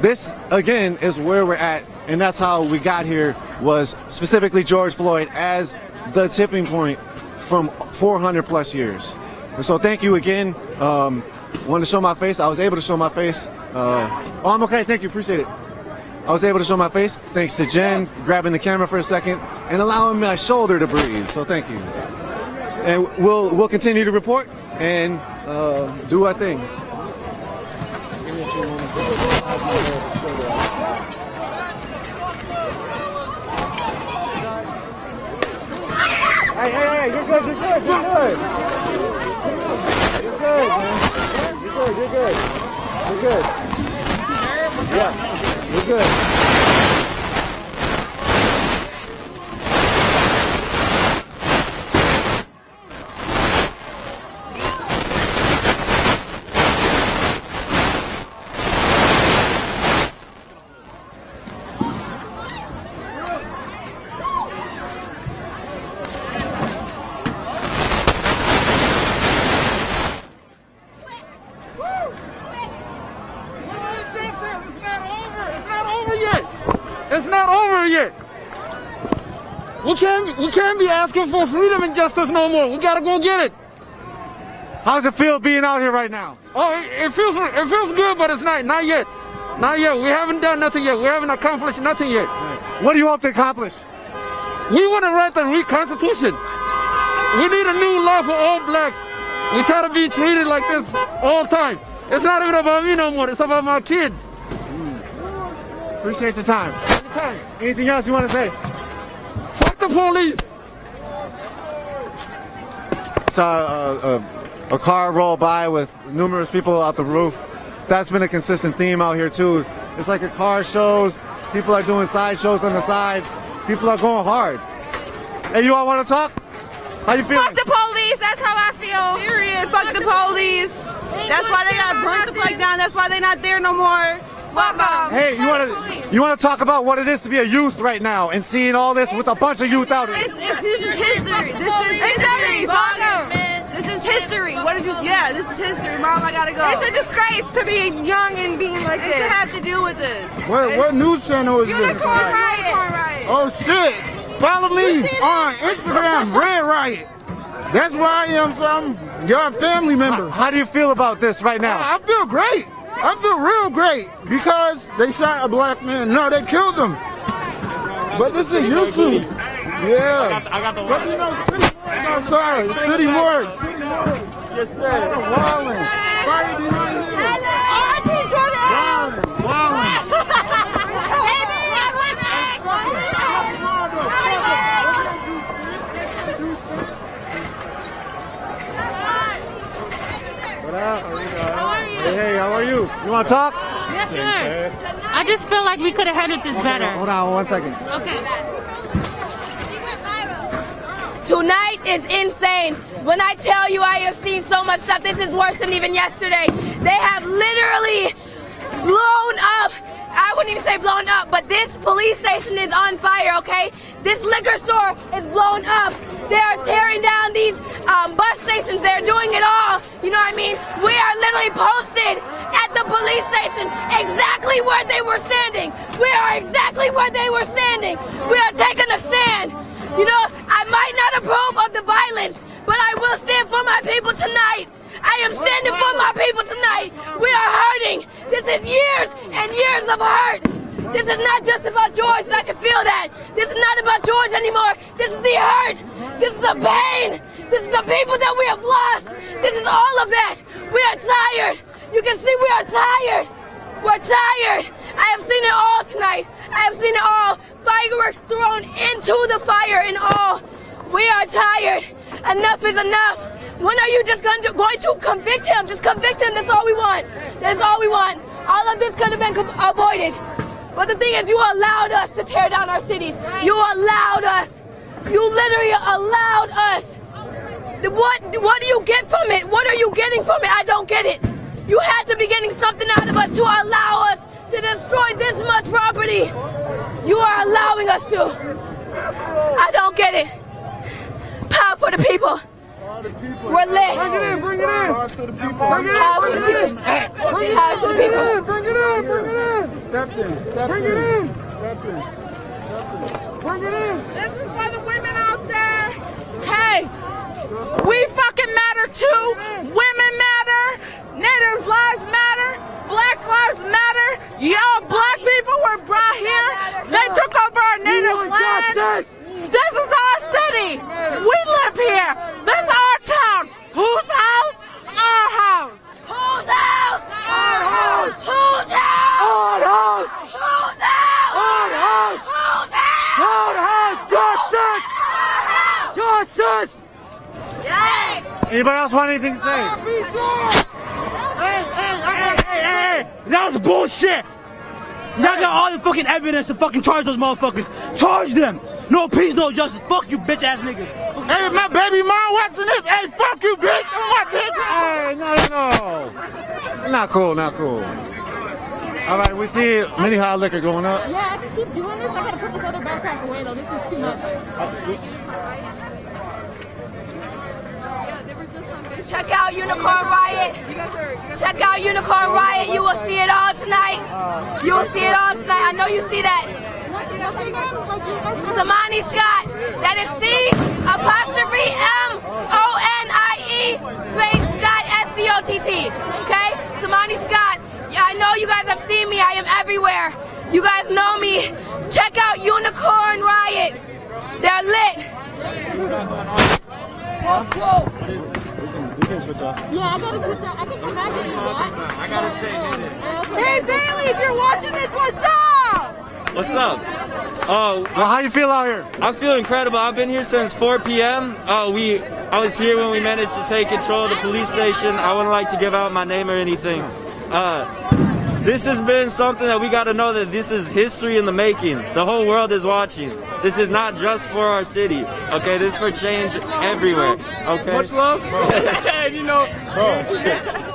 this again is where we're at, and that's how we got here, was specifically George Floyd as the tipping point from 400 plus years. And so thank you again. Wanted to show my face. I was able to show my face. I'm okay. Thank you. Appreciate it. I was able to show my face thanks to Jen grabbing the camera for a second and allowing my shoulder to breathe. So thank you. And we'll continue to report and do our thing. Hey, you're good. You're good, man. You're good. Yeah, you're good. It's not over yet. We can't be asking for freedom and justice no more. We gotta go get it. How's it feel being out here right now? Oh, it feels good, but it's not yet. Not yet. We haven't done nothing yet. We haven't accomplished nothing yet. What do you hope to accomplish? We want to write the Reconstitution. We need a new law for all blacks. We tired of being treated like this all the time. It's not even about me no more. It's about my kids. Appreciate your time. Anything else you want to say? Fuck the police. Saw a car roll by with numerous people out the roof. That's been a consistent theme out here too. It's like a car shows. People are doing side shows on the side. People are going hard. Hey, you all want to talk? How you feeling? Fuck the police. That's how I feel. Period. Fuck the police. That's why they got burnt the flag down. That's why they're not there no more. Hey, you want to talk about what it is to be a youth right now and seeing all this with a bunch of youth out here? This is history. This is history. This is history. What did you? Yeah, this is history. Mom, I gotta go. It's a disgrace to be young and being like this. What have to do with this? What news channel is this? Unicorn Riot. Oh shit! Follow me on Instagram, Red Riot. That's where I am, son. You're a family member. How do you feel about this right now? I feel great. I feel real great because they shot a black man. No, they killed him. But this is YouTube. Yeah. I got the but you know, outside. City Morgue. Yes, sir. Wildin'. Fire behind you. Hey, how are you? You want to talk? Yes, sir. I just feel like we could have handled this better. Hold on 1 second. Okay. Tonight is insane. When I tell you I have seen so much stuff, this is worse than even yesterday. They have literally blown up. I wouldn't even say blown up, but this police station is on fire, okay? This liquor store is blown up. They are tearing down these bus stations. They're doing it all. You know what I mean? We are literally posted at the police station exactly where they were standing. We are exactly where they were standing. We are taking a stand. You know, I might not approve of the violence, but I will stand for my people tonight. I am standing for my people tonight. We are hurting. This is years and years of hurt. This is not just about George, and I can feel that. This is not about George anymore. This is the hurt. This is the pain. This is the people that we have lost. This is all of that. We are tired. You can see we are tired. We're tired. I have seen it all tonight. I have seen it all. Fireworks thrown into the fire and all. We are tired. Enough is enough. When are you just going to convict him? Just convict him. That's all we want. That's all we want. All of this could have been avoided. But the thing is, you allowed us to tear down our cities. You allowed us. You literally allowed us. What do you get from it? What are you getting from it? I don't get it. You had to be getting something out of us to allow us to destroy this much property. You are allowing us to. I don't get it. Power for the people. We're lit. Bring it in, bring it in. Power for the people. Power for the people. Bring it in, bring it in. Step in, step in. Bring it in. Step in, step in. Bring it in. This is for the women out there. Hey, we fucking matter too. Women matter. Native lives matter. Black lives matter. Y'all black people were brought here. They took over our native land. This is our city. We live here. This is our town. Whose house? Our house. Whose house? Our house. Whose house? Our house. Whose house? Our house. Whose house? Our house. Justice. Justice. Yes. Anybody else want anything to say? Hey, that was bullshit. Y'all got all the fucking evidence to fucking charge those motherfuckers. Charge them. No peace, no justice. Fuck you, bitch ass niggas. Hey, my baby mom watching this. Hey, fuck you, bitch. I'm my bitch. Hey, no. Not cool, not cool. All right, we see many hot liquor going up. Yeah, I can keep doing this. I gotta put this other backpack away though. This is too much. Check out Unicorn Riot. Check out Unicorn Riot. You will see it all tonight. You will see it all tonight. I know you see that. Samani Scott. That is C''MONIE space T, okay? Samani Scott, I know you guys have seen me. I am everywhere. You guys know me. Check out Unicorn Riot. They're lit. We can switch off. Yeah, I gotta switch out. I can come back and do that. I gotta say, Hey Bailey, if you're watching this, what's up? What's up? Oh, well, how you feel out here? I feel incredible. I've been here since 4 p.m. I was here when we managed to take control of the police station. I wouldn't like to give out my name or anything. This has been something that we got to know that this is history in the making. The whole world is watching. This is not just for our city. Okay, this is for change everywhere. Okay. Much love. You know, bro.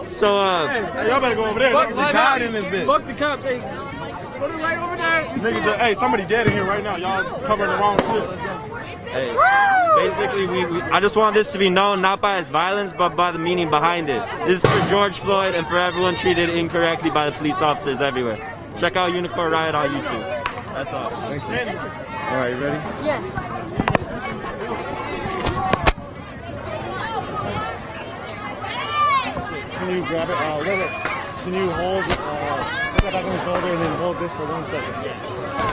So hey, y'all better go over there. Fuck the cops in this bitch. Fuck the cops. Hey, go to the right over there. Niggas, hey, somebody dead in here right now. Y'all covering the wrong shit. Hey, basically, I just want this to be known not by its violence, but by the meaning behind it. This is for George Floyd and for everyone treated incorrectly by the police officers everywhere. Check out Unicorn Riot on YouTube. That's all. Thank you. All right, you ready? Yeah. Can you grab it? Wait. Can you hold put that back on the shoulder and then hold this for 1 second?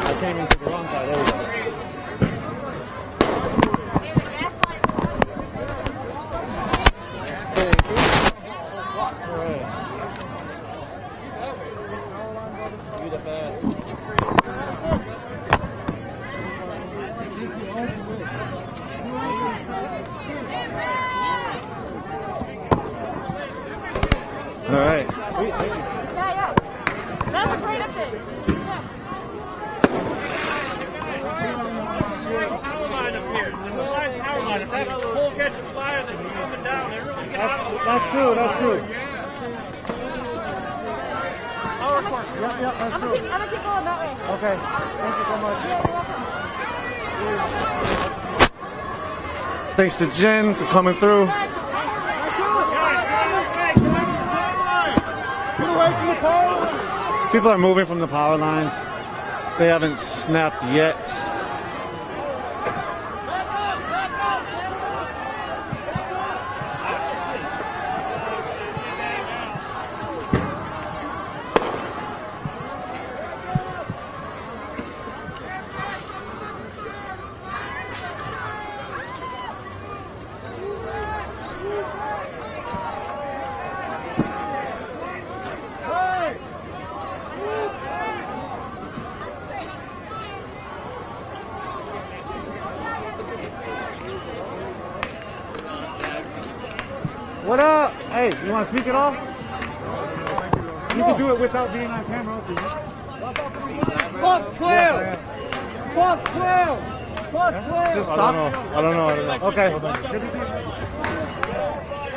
I came into the wrong side. There we go. All right. Sweet, thank you. Yeah. That's a great update. Power line up here. It's a live power line. If that pole catches fire, that's coming down. They really get hot. That's true. That's true. Power cord. Yep, that's true. I'm gonna keep going that way. Okay. Thank you so much. Thanks to Jen for coming through. People are moving from the power lines. They haven't snapped yet. What up? Hey, you want to speak at all? You can do it without being on camera. Fuck 12! Fuck 12! Fuck 12! Just stop? I don't know. Okay.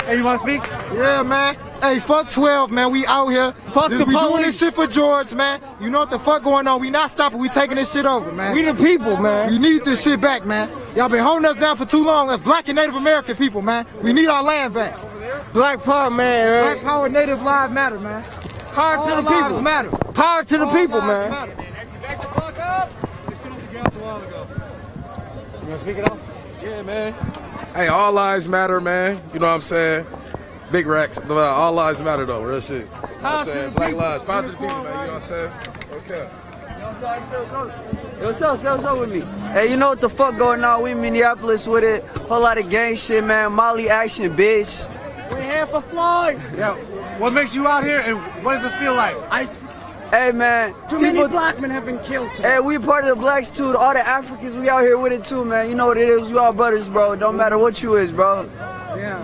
Hey, you want to speak? Yeah, man. Hey, fuck 12, man. We out here. Fuck the We doing police. this shit for George, man. You know what the fuck going on. We not stopping. We taking this shit over, man. We the people, man. We need this shit back, man. Y'all been holding us down for too long. Us black and Native American people, man. We need our land back. Black power, man. Black power, Native lives matter, man. Power All to the lives people. matter. Power to the All people, lives man. matter. You want to speak at all? Yeah, man. Hey, all lives matter, man. You know what I'm saying? Big racks. All lives matter, though. Real shit. You know what I'm saying? Black lives. Power to the people, man. You know what I'm saying? Okay. Yo, what's up with me? Hey, you know what the fuck going on? We in Minneapolis with it. Whole lot of gang shit, man. Molly action, bitch. We're here for Floyd. Yeah. What makes you out here and what does this feel like? Hey, man. Too many black men have been killed. Hey, we part of the blacks too. All the Africans, we out here with it too, man. You know what it is. We all brothers, bro. It don't matter what you is, bro. Yeah.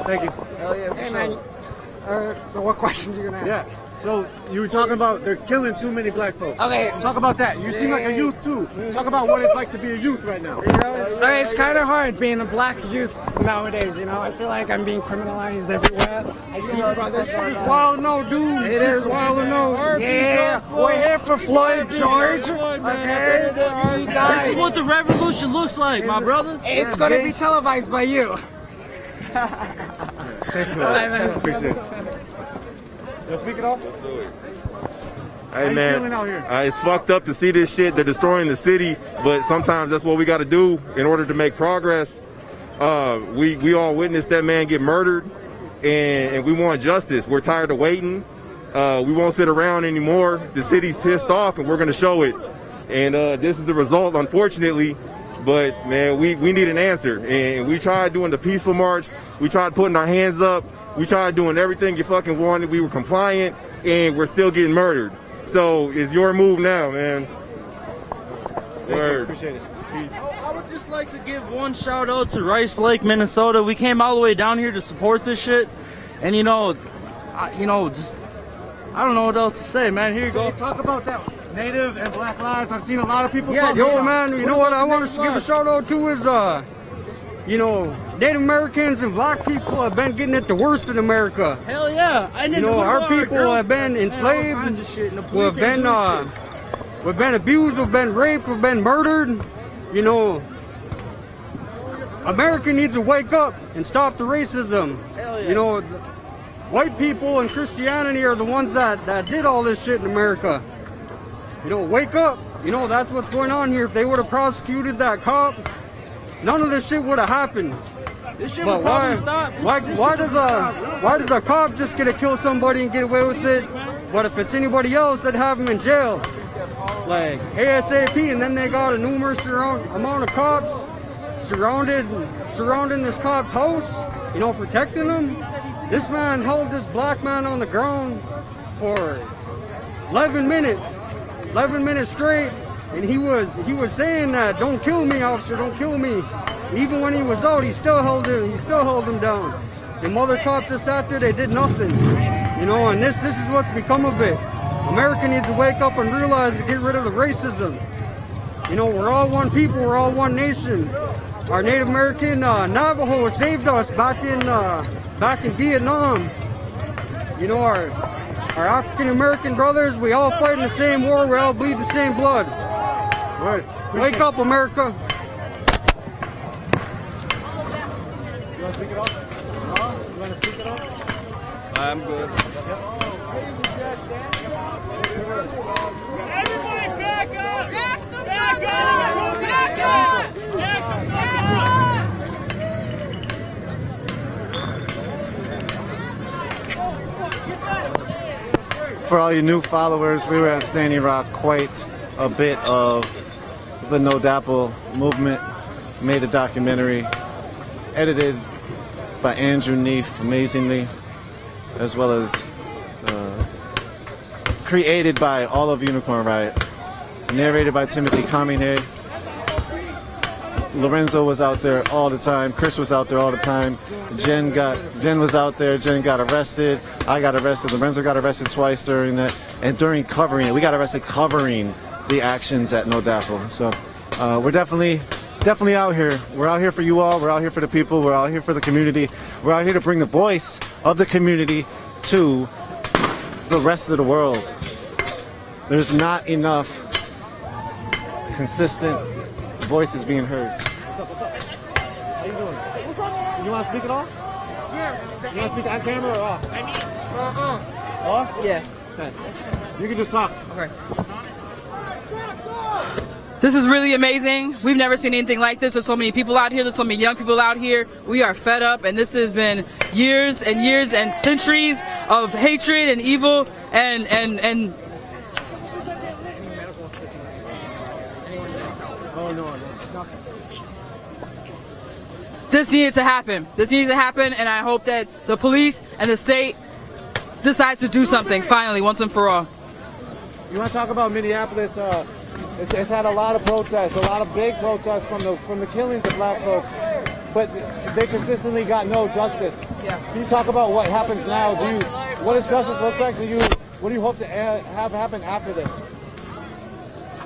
Thank you. Hell yeah, for Hey, sure. man. So what question you gonna ask? Yeah. So you were talking about they're killing too many black folks. Okay. Talk about that. You seem like a youth too. Talk about what it's like to be a youth right now. It's kind of hard being a black youth nowadays, you know. I feel like I'm being criminalized everywhere. I see brothers. It's wild no, dude. It is wild no. Yeah, we're here for Floyd George. Okay, he died. This is what the revolution looks like, my brothers. It's gonna be televised by you. Thank you. Appreciate it. You speak it off? Hey, How man, you feeling out here? It's fucked up to see this shit. They're destroying the city, but sometimes that's what we got to do in order to make progress. We all witnessed that man get murdered, and we want justice. We're tired of waiting. We won't sit around anymore. The city's pissed off, and we're going to show it. And this is the result, unfortunately. But, man, we need an answer. And we tried doing the peaceful march. We tried putting our hands up. We tried doing everything you fucking wanted. We were compliant, and we're still getting murdered. So it's your move now, man. Word. Appreciate it. Peace. I would just like to give one shout out to Rice Lake, Minnesota. We came all the way down here to support this shit. And, I don't know what else to say, man. Here you go. Talk about that. Native and Black Lives. I've seen a lot of people Yeah, talk yo, about man, you know what I want to give a shout out to is, Native Americans and black people have been getting it the worst in America. Hell yeah. Our people have been enslaved, we've been abused, we've been raped, we've been murdered. America needs to wake up and stop the racism. Hell yeah. White people and Christianity are the ones that did all this shit in America. Wake up. That's what's going on here. If they would have prosecuted that cop, none of this shit would have happened. This shit But would probably stop. why does a cop just get to kill somebody and get away with it? But if it's anybody else, they'd have him in jail. Like ASAP, and then they got a numerous amount of cops surrounding this cop's house, protecting him. This man held this black man on the ground for 11 minutes straight, and he was saying that, "Don't kill me, officer, don't kill me." Even when he was out, he still held him down. And other cops that sat there, they did nothing. And this is what's become of it. America needs to wake up and realize to get rid of the racism. We're all one people, we're all one nation. Our Native American Navajo saved us back in Vietnam. Our African American brothers, we all fight in the same war, we all bleed the same blood. Right. Wake up, America. You want to speak it off? You want to speak it off? I'm good. Everybody back up! Back up! Back up! For all you new followers, we were at Standing Rock quite a bit of the No Dapple movement. Made a documentary, edited by Andrew Neef, amazingly, as well as created by all of Unicorn Riot, narrated by Timothy Kamine. Lorenzo was out there all the time. Chris was out there all the time. Jen was out there. Jen got arrested. I got arrested. Lorenzo got arrested twice during that, and during covering it, we got arrested covering the actions at No Dapple. So we're definitely out here. We're out here for you all. We're out here for the people. We're out here for the community. We're out here to bring the voice of the community to the rest of the world. There's not enough consistent voices being heard. How you doing? You want to speak it off? Yeah. You want to speak on camera or off? Off? Yeah. Okay. You can just talk. Okay. This is really amazing. We've never seen anything like this. There's so many people out here. There's so many young people out here. We are fed up, and this has been years and years and centuries of hatred and evil and this needed to happen. This needs to happen, and I hope that the police and the state decides to do something finally, once and for all. You want to talk about Minneapolis? It's had a lot of protests, a lot of big protests from the killings of black folks, but they consistently got no justice. Yeah. Can you talk about what happens now? What does justice look like? What do you hope to have happen after this?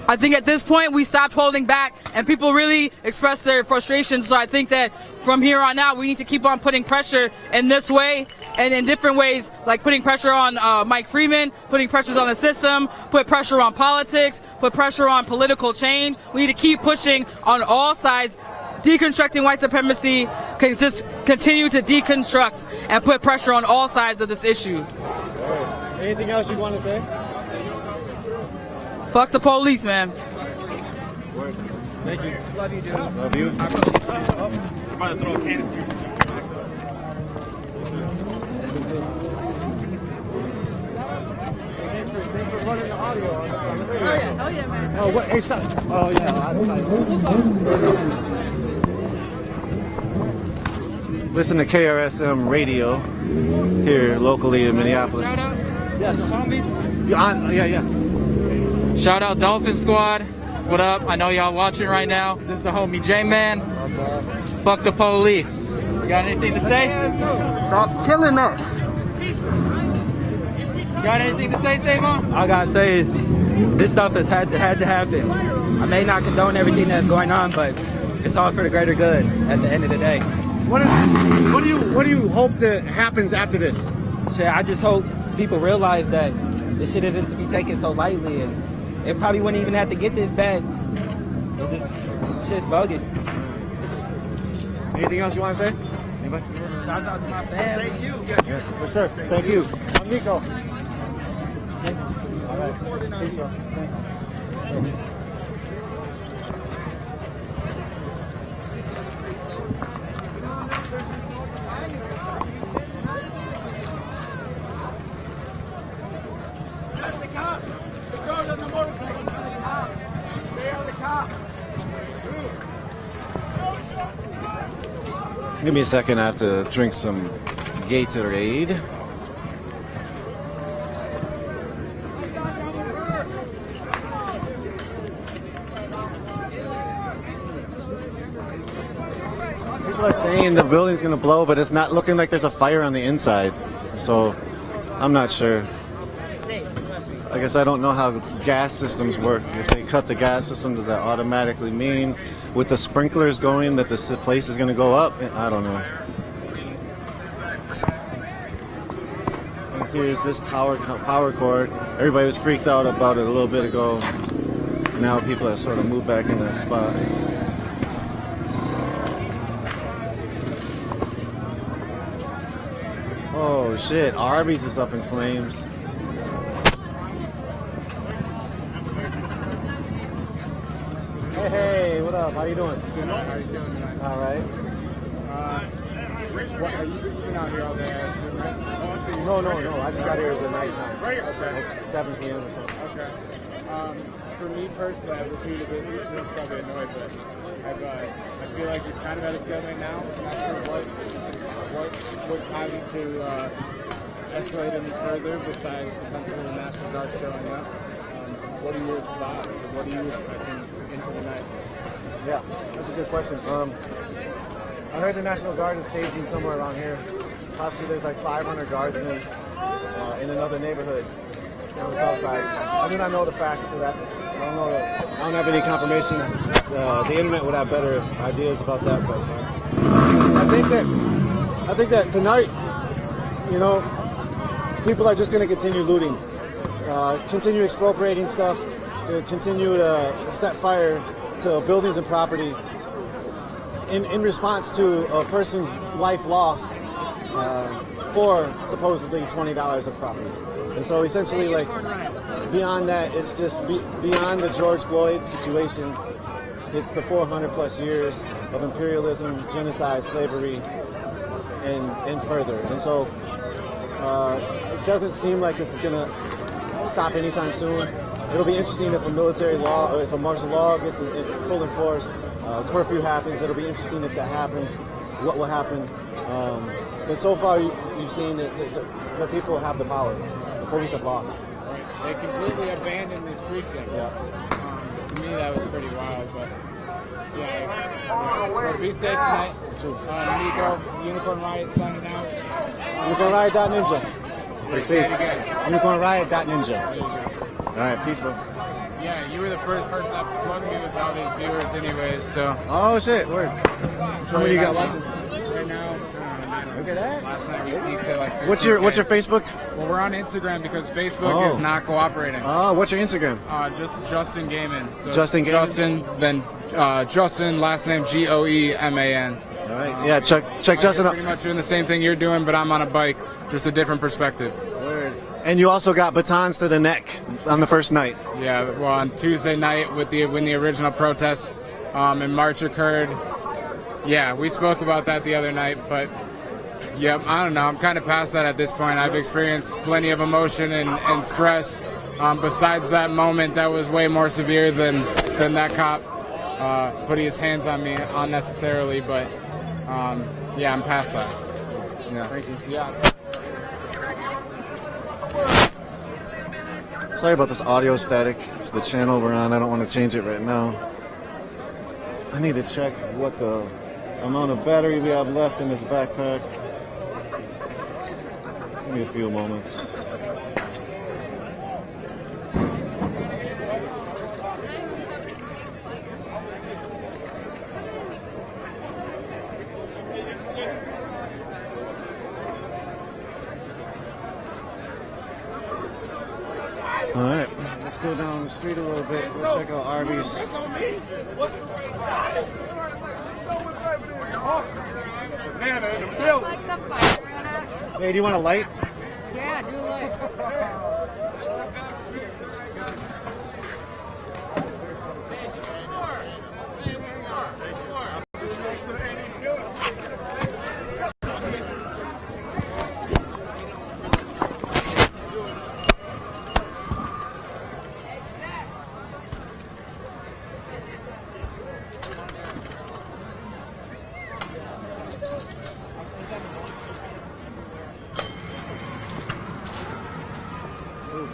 I think at this point we stopped holding back and people really expressed their frustration. So I think that from here on out we need to keep on putting pressure in this way and in different ways, like putting pressure on Mike Freeman, putting pressures on the system, put pressure on politics, put pressure on political change. We need to keep pushing on all sides. Deconstructing white supremacy can just continue to deconstruct and put pressure on all sides of this issue. Anything else you want to say? Fuck the police, man. Thank you. Love you, dude. Love you. I'm about to throw a canister. yeah, man. Oh, what? Hey, son. Oh, yeah. Listen to KRSM radio here locally in Minneapolis. Shout out. Yes. Homies. Yeah. Shout out Dolphin Squad. What up? I know y'all watching right now. This is the homie J-Man. Fuck the police. You got anything to say? Stop killing us. You got anything to say, Savon? All I gotta say is this stuff has had to happen. I may not condone everything that's going on, but it's all for the greater good at the end of the day. What do you hope that happens after this? Shit, I just hope people realize that this shit isn't to be taken so lightly, and it probably wouldn't even have to get this bad. It just shit's bogus. Anything else you want to say? Anybody? Shout out to my fans. Thank you. Yeah, for sure. Thank you. I'm Nico. All right. Peace, bro. Thanks. That's the cops. The guard on the motorcycle. They are the cops. Give me a second. I have to drink some Gatorade. People are saying the building's going to blow, but it's not looking like there's a fire on the inside. So I'm not sure. I guess I don't know how the gas systems work. If they cut the gas system, does that automatically mean with the sprinklers going that the place is going to go up? I don't know. And here's this power cord. Everybody was freaked out about it a little bit ago. Now people have sort of moved back in that spot. Oh shit, Arby's is up in flames. Hey, what up? How you doing? How are you doing tonight? All right. What, are you been out here all day, I assume, right? No. I just got here at the nighttime. Okay. Like 7 p.m. or something. Okay. For me personally, I've repeated this. This is probably annoyed, but I feel like it's kind of at a stalemate now. I'm not sure what caused it to escalate any further besides potentially the National Guard showing up. What are your thoughts? Or what are you expecting into the night? Yeah, that's a good question. I heard the National Guard is staging somewhere around here. Possibly there's like 500 guardsmen in another neighborhood on the south side. I do not know the facts to that. I don't have any confirmation. The internet would have better ideas about that, but I think that tonight, people are just going to continue looting, continue expropriating stuff, continue to set fire to buildings and property in response to a person's life lost for supposedly $20 of property. And so essentially, like, beyond that, it's just beyond the George Floyd situation. It's the 400 plus years of imperialism, genocide, slavery, and further. And so it doesn't seem like this is going to stop anytime soon. It'll be interesting if a military law, or if a martial law gets in full enforce, curfew happens. It'll be interesting if that happens, what will happen. But so far, you've seen that the people have the power. The police have lost. They completely abandoned this precinct. Yeah. To me, that was pretty wild, but yeah. Be safe tonight. Nico, Unicorn Riot signing out. UnicornRiot.ninja. Say it again. UnicornRiot.ninja. All right, peace, bro. Yeah, you were the first person that plugged me with all these viewers anyways, so. Oh, shit, word. How many you got watching? Right now, look at that. Last night we peaked at like 15K. What's your Facebook? Well, we're on Instagram because Facebook is not cooperating. Oh, what's your Instagram? Just Justin Gaming. So Justin Gaming? Justin, then Justin, last name Goeman. All right, yeah, check Justin out. Pretty much doing the same thing you're doing, but I'm on a bike, just a different perspective. Word. And you also got batons to the neck on the first night. Yeah, well, on Tuesday night when the original protest in March occurred. Yeah, we spoke about that the other night, but yeah, I don't know. I'm kind of past that at this point. I've experienced plenty of emotion and stress Besides that moment, that was way more severe than that cop putting his hands on me unnecessarily. But yeah, I'm past that. Yeah. Thank you. Yeah. Sorry about this audio static. It's the channel we're on. I don't want to change it right now. I need to check what the amount of battery we have left in this backpack. Give me a few moments. All right, let's go down the street a little bit. We'll check out Arby's. Hey, do you want a light? Yeah, do a light.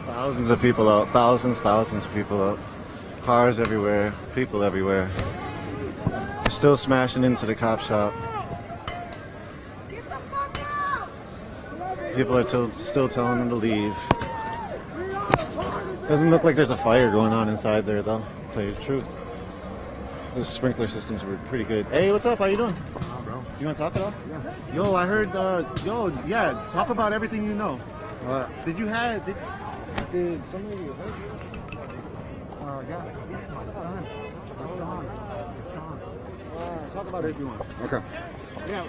Thousands of people out. Thousands of people out. Cars everywhere. People everywhere. They're still smashing into the cop shop. People are still telling them to leave. Doesn't look like there's a fire going on inside there, though. To tell you the truth. Those sprinkler systems were pretty good. Hey, what's up? How you doing? Oh, bro. You want to talk at all? Yeah. Yo, I heard. Yeah. Talk about everything you know. Did somebody hurt you? Yeah. Hold on. Talk about it if you want. Okay. Yeah.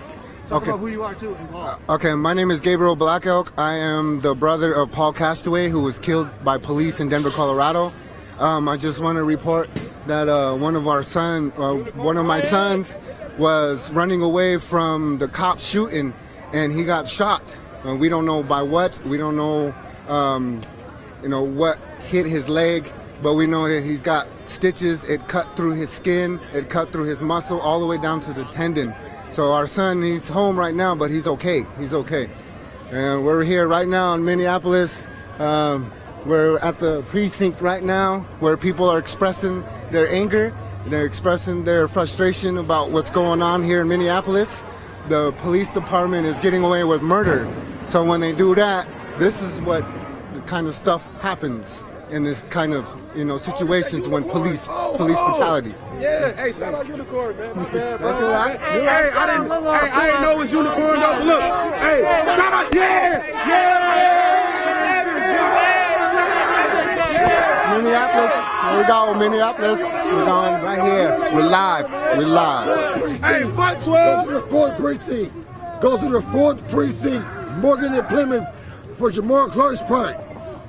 Talk about who you are too. And Paul. Okay, my name is Gabriel Black Elk. I am the brother of Paul Castaway, who was killed by police in Denver, Colorado. I just want to report that one of my sons was running away from the cops shooting, and he got shot. We don't know by what. We don't know, what hit his leg, but we know that he's got stitches. It cut through his skin. It cut through his muscle all the way down to the tendon. So our son, he's home right now, but he's okay. He's okay. And we're here right now in Minneapolis. We're at the precinct right now where people are expressing their anger. They're expressing their frustration about what's going on here in Minneapolis. The police department is getting away with murder. So when they do that, this is what the kind of stuff happens in this kind of, situations when police brutality. Yeah, hey, shout out Unicorn, man. My bad, bro. That's all right. Hey, I didn't know it was Unicorn though, but look, hey, shout out, Minneapolis, here we go, Minneapolis. We're going right here. We're live. Hey, fuck 12. Goes to the 4th precinct. Goes to the 4th precinct. Morgan and Plymouth for Jamar Clark's part.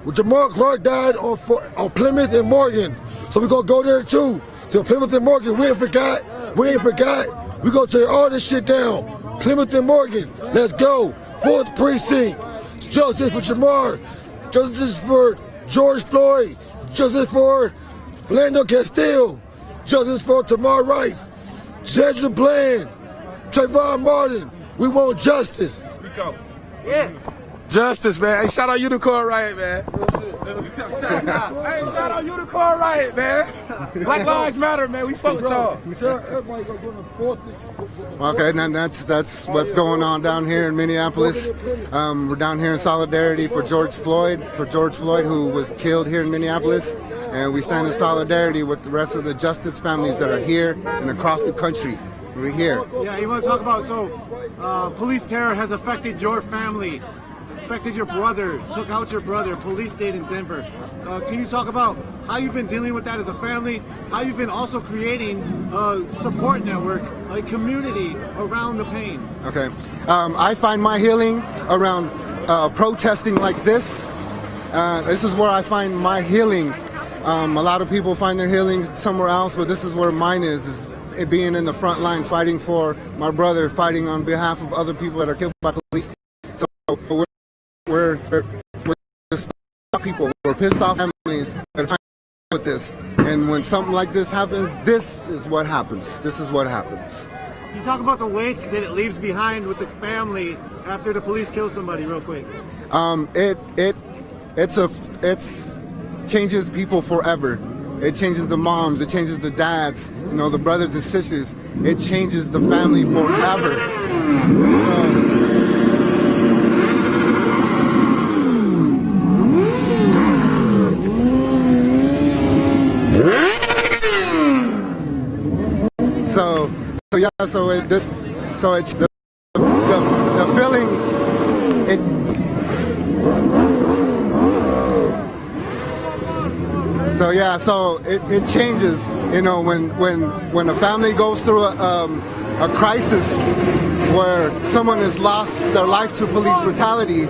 Well, Jamar Clark died on Plymouth and Morgan. So we're going to go there too. To Plymouth and Morgan. We ain't forgot. We're going to tear all this shit down. Plymouth and Morgan. Let's go. 4th precinct. Justice for Jamar. Justice for George Floyd. Justice for Philando Castile. Justice for Tamar Rice. Judge Bland. Trayvon Martin. We want justice. Speak up. Yeah. Justice, man. Hey, shout out Unicorn Riot, man. Hey, shout out Unicorn Riot, man. Black Lives Matter, man. We fuck with y'all. Everybody go to the 4th. Okay, and that's what's going on down here in Minneapolis. We're down here in solidarity for George Floyd, who was killed here in Minneapolis. And we stand in solidarity with the rest of the justice families that are here and across the country. We're here. Yeah, you want to talk about, police terror has affected your family, affected your brother, took out your brother, police stayed in Denver. Can you talk about how you've been dealing with that as a family, how you've been also creating a support network, a community around the pain? Okay. I find my healing around protesting like this. This is where I find my healing. A lot of people find their healing somewhere else, but this is where mine is it being in the front line, fighting for my brother, fighting on behalf of other people that are killed by police. So we're just off people. We're pissed off families that are trying to deal with this. And when something like this happens, this is what happens. This is what happens. You talk about the wake that it leaves behind with the family after the police kill somebody, real quick. It's changes people forever. It changes the moms, it changes the dads, you know, the brothers and sisters. It changes the family forever. The feelings, it changes, you know, when a family goes through a crisis where someone has lost their life to police brutality,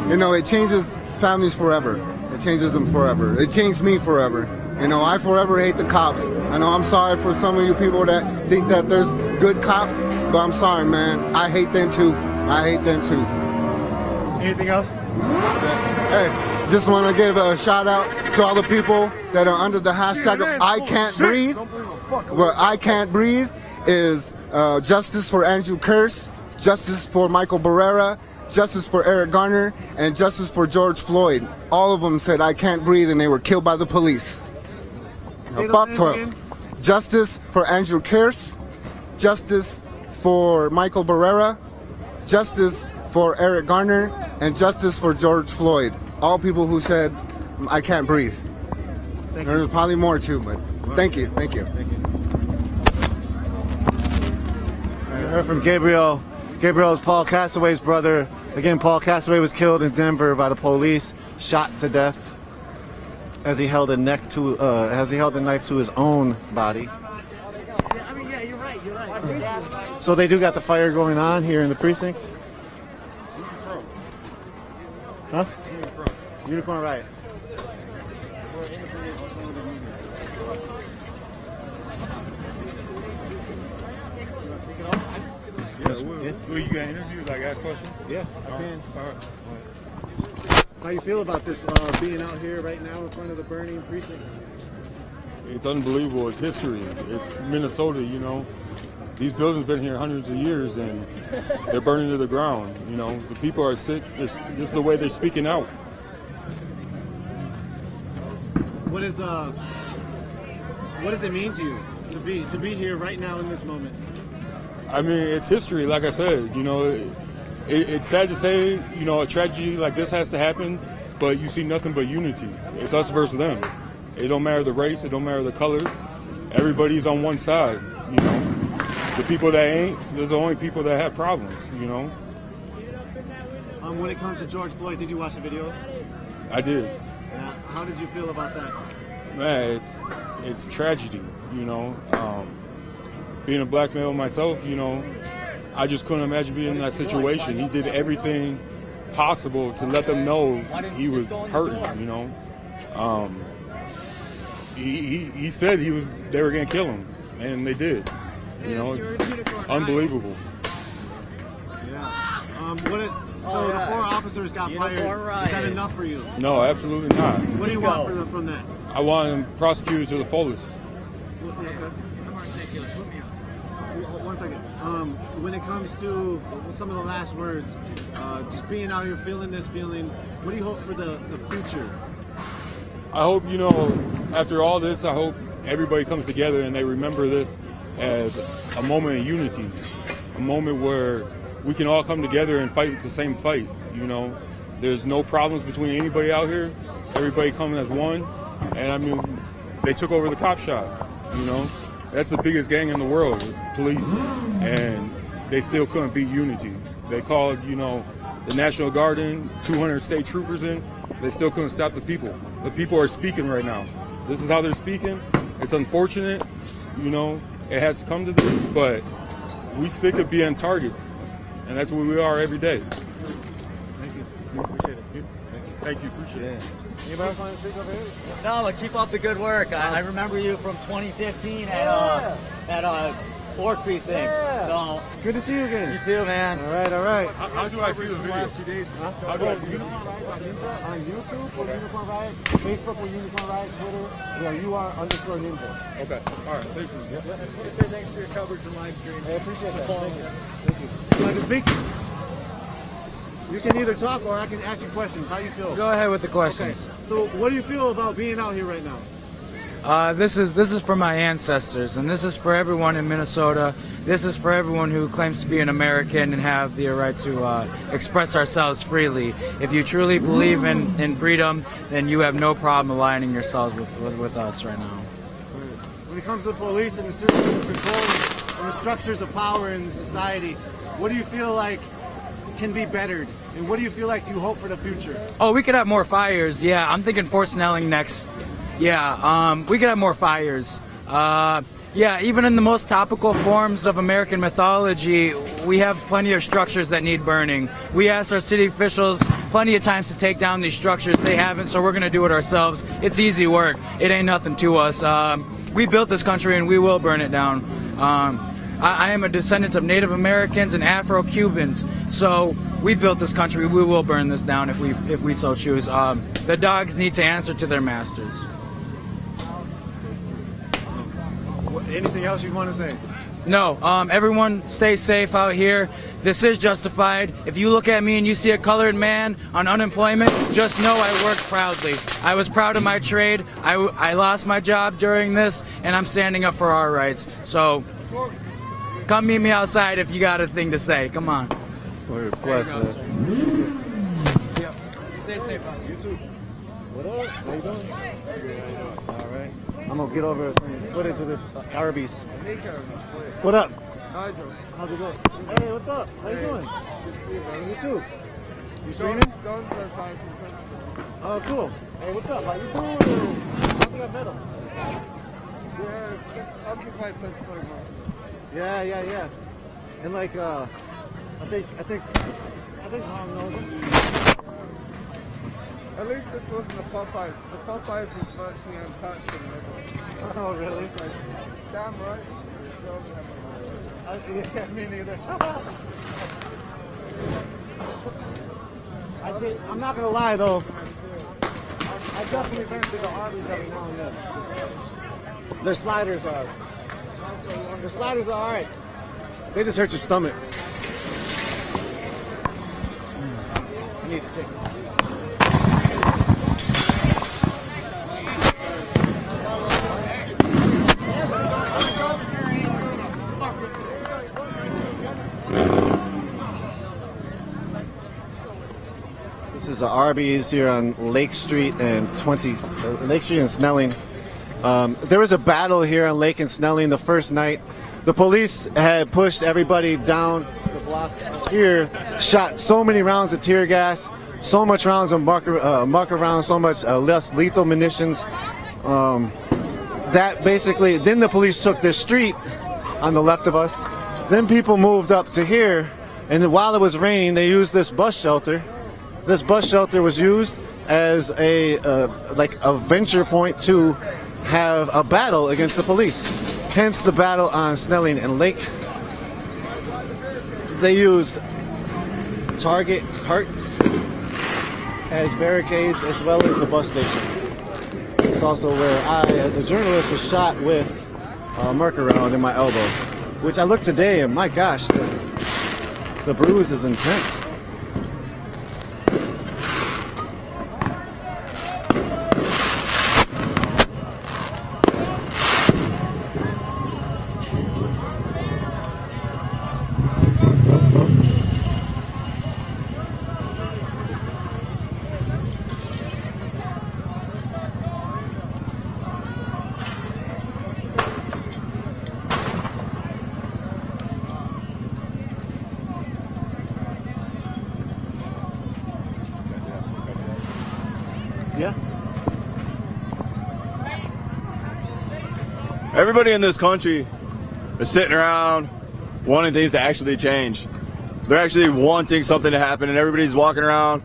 you know, it changes families forever. It changes them forever. It changed me forever. You know, I forever hate the cops. I know I'm sorry for some of you people that think that there's good cops, but I'm sorry, man. I hate them too. I hate them too. Anything else? Hey, just want to give a shout out to all the people that are under the hashtag of I Can't Breathe. Where I Can't Breathe is justice for Andrew Kearse, justice for Michael Barrera, justice for Eric Garner, and justice for George Floyd. All of them said I can't breathe and they were killed by the police. Fuck 12. Justice for Andrew Kearse, justice for Michael Barrera, justice for Eric Garner, and justice for George Floyd. All people who said I can't breathe. There's probably more too, but thank you. You heard from Gabriel. Gabriel is Paul Castaway's brother. Again, Paul Castaway was killed in Denver by the police, shot to death as he held a knife to his own body. You're right. So they do got the fire going on here in the precinct? Huh? Unicorn riot. Yes, will you got interviews, like ask questions? Yeah, I can. All right. How you feel about this being out here right now in front of the burning precinct? It's unbelievable. It's history. It's Minnesota, you know. These buildings been here hundreds of years and they're burning to the ground. You know, the people are sick. This is the way they're speaking out. What does it mean to you to be here right now in this moment? I mean, it's history, like I said. You know, it's sad to say, you know, a tragedy like this has to happen, but you see nothing but unity. It's us versus them. It don't matter the race, it don't matter the color. Everybody's on one side, you know. The people that ain't, there's the only people that have problems, you know. When it comes to George Floyd, did you watch the video? I did. How did you feel about that? Man, it's tragedy, you know. Being a black male myself, you know, I just couldn't imagine being in that situation. He did everything possible to let them know he was hurting, you know. He said they were gonna kill him, and they did. You know, it's unbelievable. Yeah. So the 4 officers got fired. Is that enough for you? No, absolutely not. What do you want from that? I want him prosecuted to the fullest. One second. When it comes to some of the last words, just being out here feeling this feeling, what do you hope for the future? I hope, you know, after all this, I hope everybody comes together and they remember this as a moment of unity, a moment where we can all come together and fight the same fight, you know. There's no problems between anybody out here. Everybody coming as one. And I mean, they took over the cop shop, you know. That's the biggest gang in the world, police. And they still couldn't beat unity. They called, you know, the National Guard in, 200 state troopers in. They still couldn't stop the people. The people are speaking right now. This is how they're speaking. It's unfortunate, you know, it has to come to this, but we sick of being targets. And that's what we are every day. Thank you. Appreciate it. Thank you. Appreciate it. Anybody want to speak over here? No, but keep up the good work. I remember you from 2015 at 4th Precinct. So Well, good to see you again. You too, man. All right, all right. How do I see the video? How do I see the video? On YouTube for Unicorn Riot, Facebook for Unicorn Riot, Twitter, UR_ninja. Okay. All right. Thank you. Yep. Thanks for your coverage and live stream. I appreciate that. Thank you. Thank you. You like to speak? You can either talk or I can ask you questions. How you feel? Go ahead with the questions. Okay. So, what do you feel about being out here right now? This is for my ancestors, and this is for everyone in Minnesota. This is for everyone who claims to be an American and have the right to express ourselves freely. If you truly believe in freedom, then you have no problem aligning yourselves with us right now. When it comes to the police and the system of control and the structures of power in society, what do you feel like can be bettered? And what do you feel like you hope for the future? Oh, we could have more fires. Yeah, I'm thinking Fort Snelling next. Yeah, we could have more fires. Yeah, even in the most topical forms of American mythology, we have plenty of structures that need burning. We asked our city officials plenty of times to take down these structures. They haven't, so we're going to do it ourselves. It's easy work. It ain't nothing to us. We built this country, and we will burn it down. I am a descendant of Native Americans and Afro-Cubans, so we built this country. We will burn this down if we so choose. The dogs need to answer to their masters. Anything else you want to say? No, everyone stay safe out here. This is justified. If you look at me and you see a colored man on unemployment, just know I worked proudly. I was proud of my trade. I lost my job during this, and I'm standing up for our rights. So come meet me outside if you got a thing to say. Come on. Bless, man. Yep. Stay safe out here. You too. What up? How you doing? All right. I'm gonna get over some footage of this Arby's. What up? Hi, Joe. How's it going? Hey, what's up? How you doing? You too. You streaming? Don't say hi. Oh, cool. Hey, what's up? How you doing? I don't think I met him. Yeah, Occupy Pittsburgh. Yeah. And like, I think Mom knows him. At least this wasn't the Popeyes. The Popeyes was virtually untouched in the middle. Oh, really? Like, damn right. Yeah, me neither. I'm not gonna lie though. I definitely venture to Arby's every now and then. Their sliders are. The sliders are alright. They just hurt your stomach. I need to take this. This is the Arby's here on Lake Street and Lake Street and Snelling. There was a battle here on Lake and Snelling the first night. The police had pushed everybody down the block here, shot so many rounds of tear gas, so much rounds of marker rounds, so much less lethal munitions. That basically, then the police took this street on the left of us. Then people moved up to here, and while it was raining, they used this bus shelter. This bus shelter was used as a venture point to have a battle against the police. Hence the battle on Snelling and Lake. They used Target carts as barricades as well as the bus station. It's also where I, as a journalist, was shot with a marker round in my elbow. Which I looked today and my gosh, the bruise is intense. Yeah. Everybody in this country is sitting around wanting things to actually change. They're actually wanting something to happen, and everybody's walking around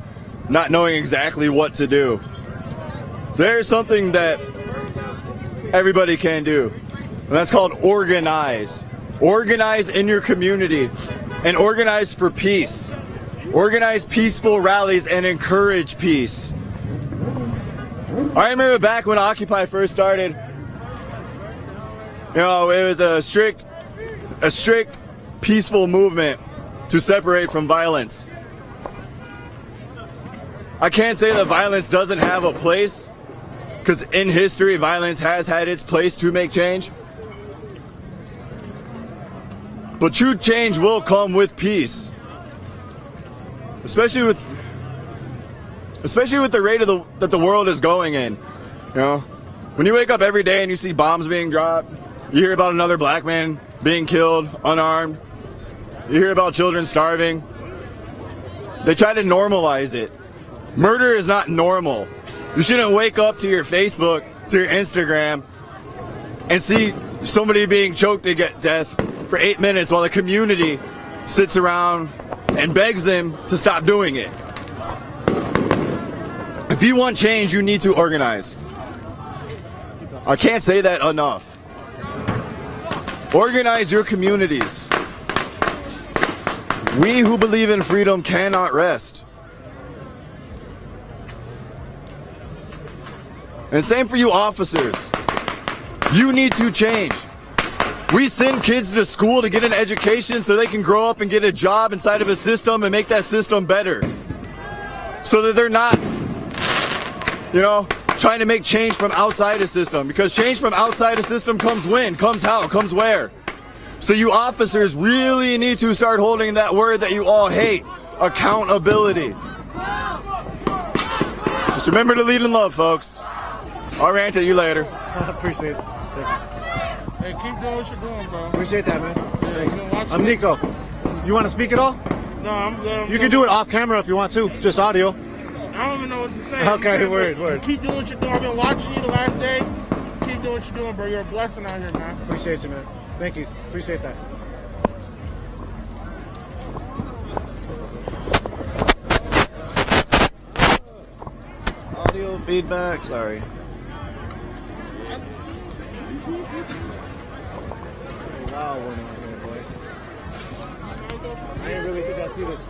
not knowing exactly what to do. There's something that everybody can do, and that's called organize. Organize in your community and organize for peace. Organize peaceful rallies and encourage peace. I remember back when Occupy first started, you know, it was a strict, peaceful movement to separate from violence. I can't say that violence doesn't have a place, because in history, violence has had its place to make change. But true change will come with peace. Especially with the rate that the world is going in. You know, when you wake up every day and you see bombs being dropped, you hear about another black man being killed, unarmed. You hear about children starving. They try to normalize it. Murder is not normal. You shouldn't wake up to your Facebook, to your Instagram, and see somebody being choked to get death for 8 minutes while the community sits around and begs them to stop doing it. If you want change, you need to organize. I can't say that enough. Organize your communities. We who believe in freedom cannot rest. And same for you officers. You need to change. We send kids to school to get an education so they can grow up and get a job inside of a system and make that system better. So that they're not, you know, trying to make change from outside a system. Because change from outside a system comes when, comes how, comes where. So you officers really need to start holding that word that you all hate, accountability. Just remember to lead in love, folks. I'll rant at you later. I appreciate it. Thank you. Hey, keep doing what you're doing, bro. Appreciate that, man. Yeah, Thanks. you know, I'm Nico. You want to speak at all? No, I'm good. You can do it off camera if you want to, just audio. I don't even know what to say. Okay, word. Keep doing what you're doing. I've been watching you the last day. Keep doing what you're doing, bro. You're a blessing out here, man. Appreciate you, man. Thank you. Appreciate that. Audio feedback, sorry. Wow, one out here, boy. I didn't really think I'd see this.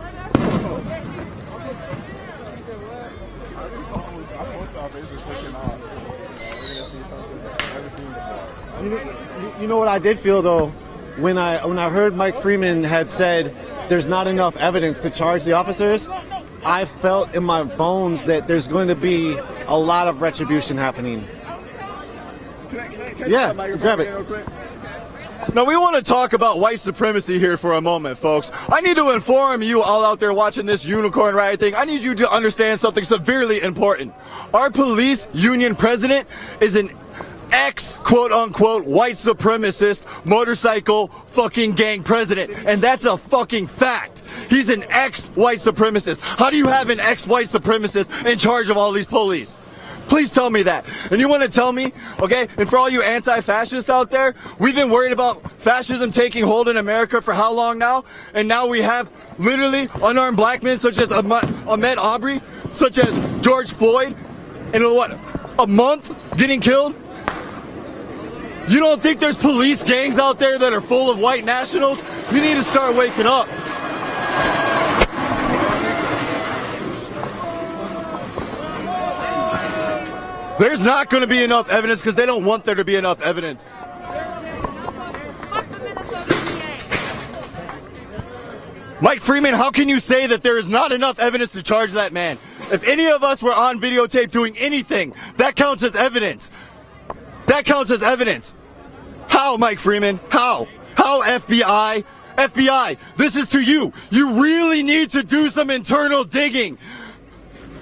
You know what I did feel though, when I heard Mike Freeman had said there's not enough evidence to charge the officers, I felt in my bones that there's going to be a lot of retribution happening. Yeah, so grab it. Now we want to talk about white supremacy here for a moment, folks. I need to inform you all out there watching this unicorn riot thing. I need you to understand something severely important. Our police union president is an ex-quote-unquote white supremacist motorcycle fucking gang president. And that's a fucking fact. He's an ex-white supremacist. How do you have an ex-white supremacist in charge of all these police? Please tell me that. And you want to tell me, okay, and for all you anti-fascists out there, we've been worried about fascism taking hold in America for how long now? And now we have literally unarmed black men such as Ahmaud Arbery, such as George Floyd, in what, a month getting killed? You don't think there's police gangs out there that are full of white nationals? You need to start waking up. There's not going to be enough evidence because they don't want there to be enough evidence. Mike Freeman, how can you say that there is not enough evidence to charge that man? If any of us were on videotape doing anything, that counts as evidence. That counts as evidence. How, Mike Freeman? How? How, FBI? FBI, this is to you. You really need to do some internal digging.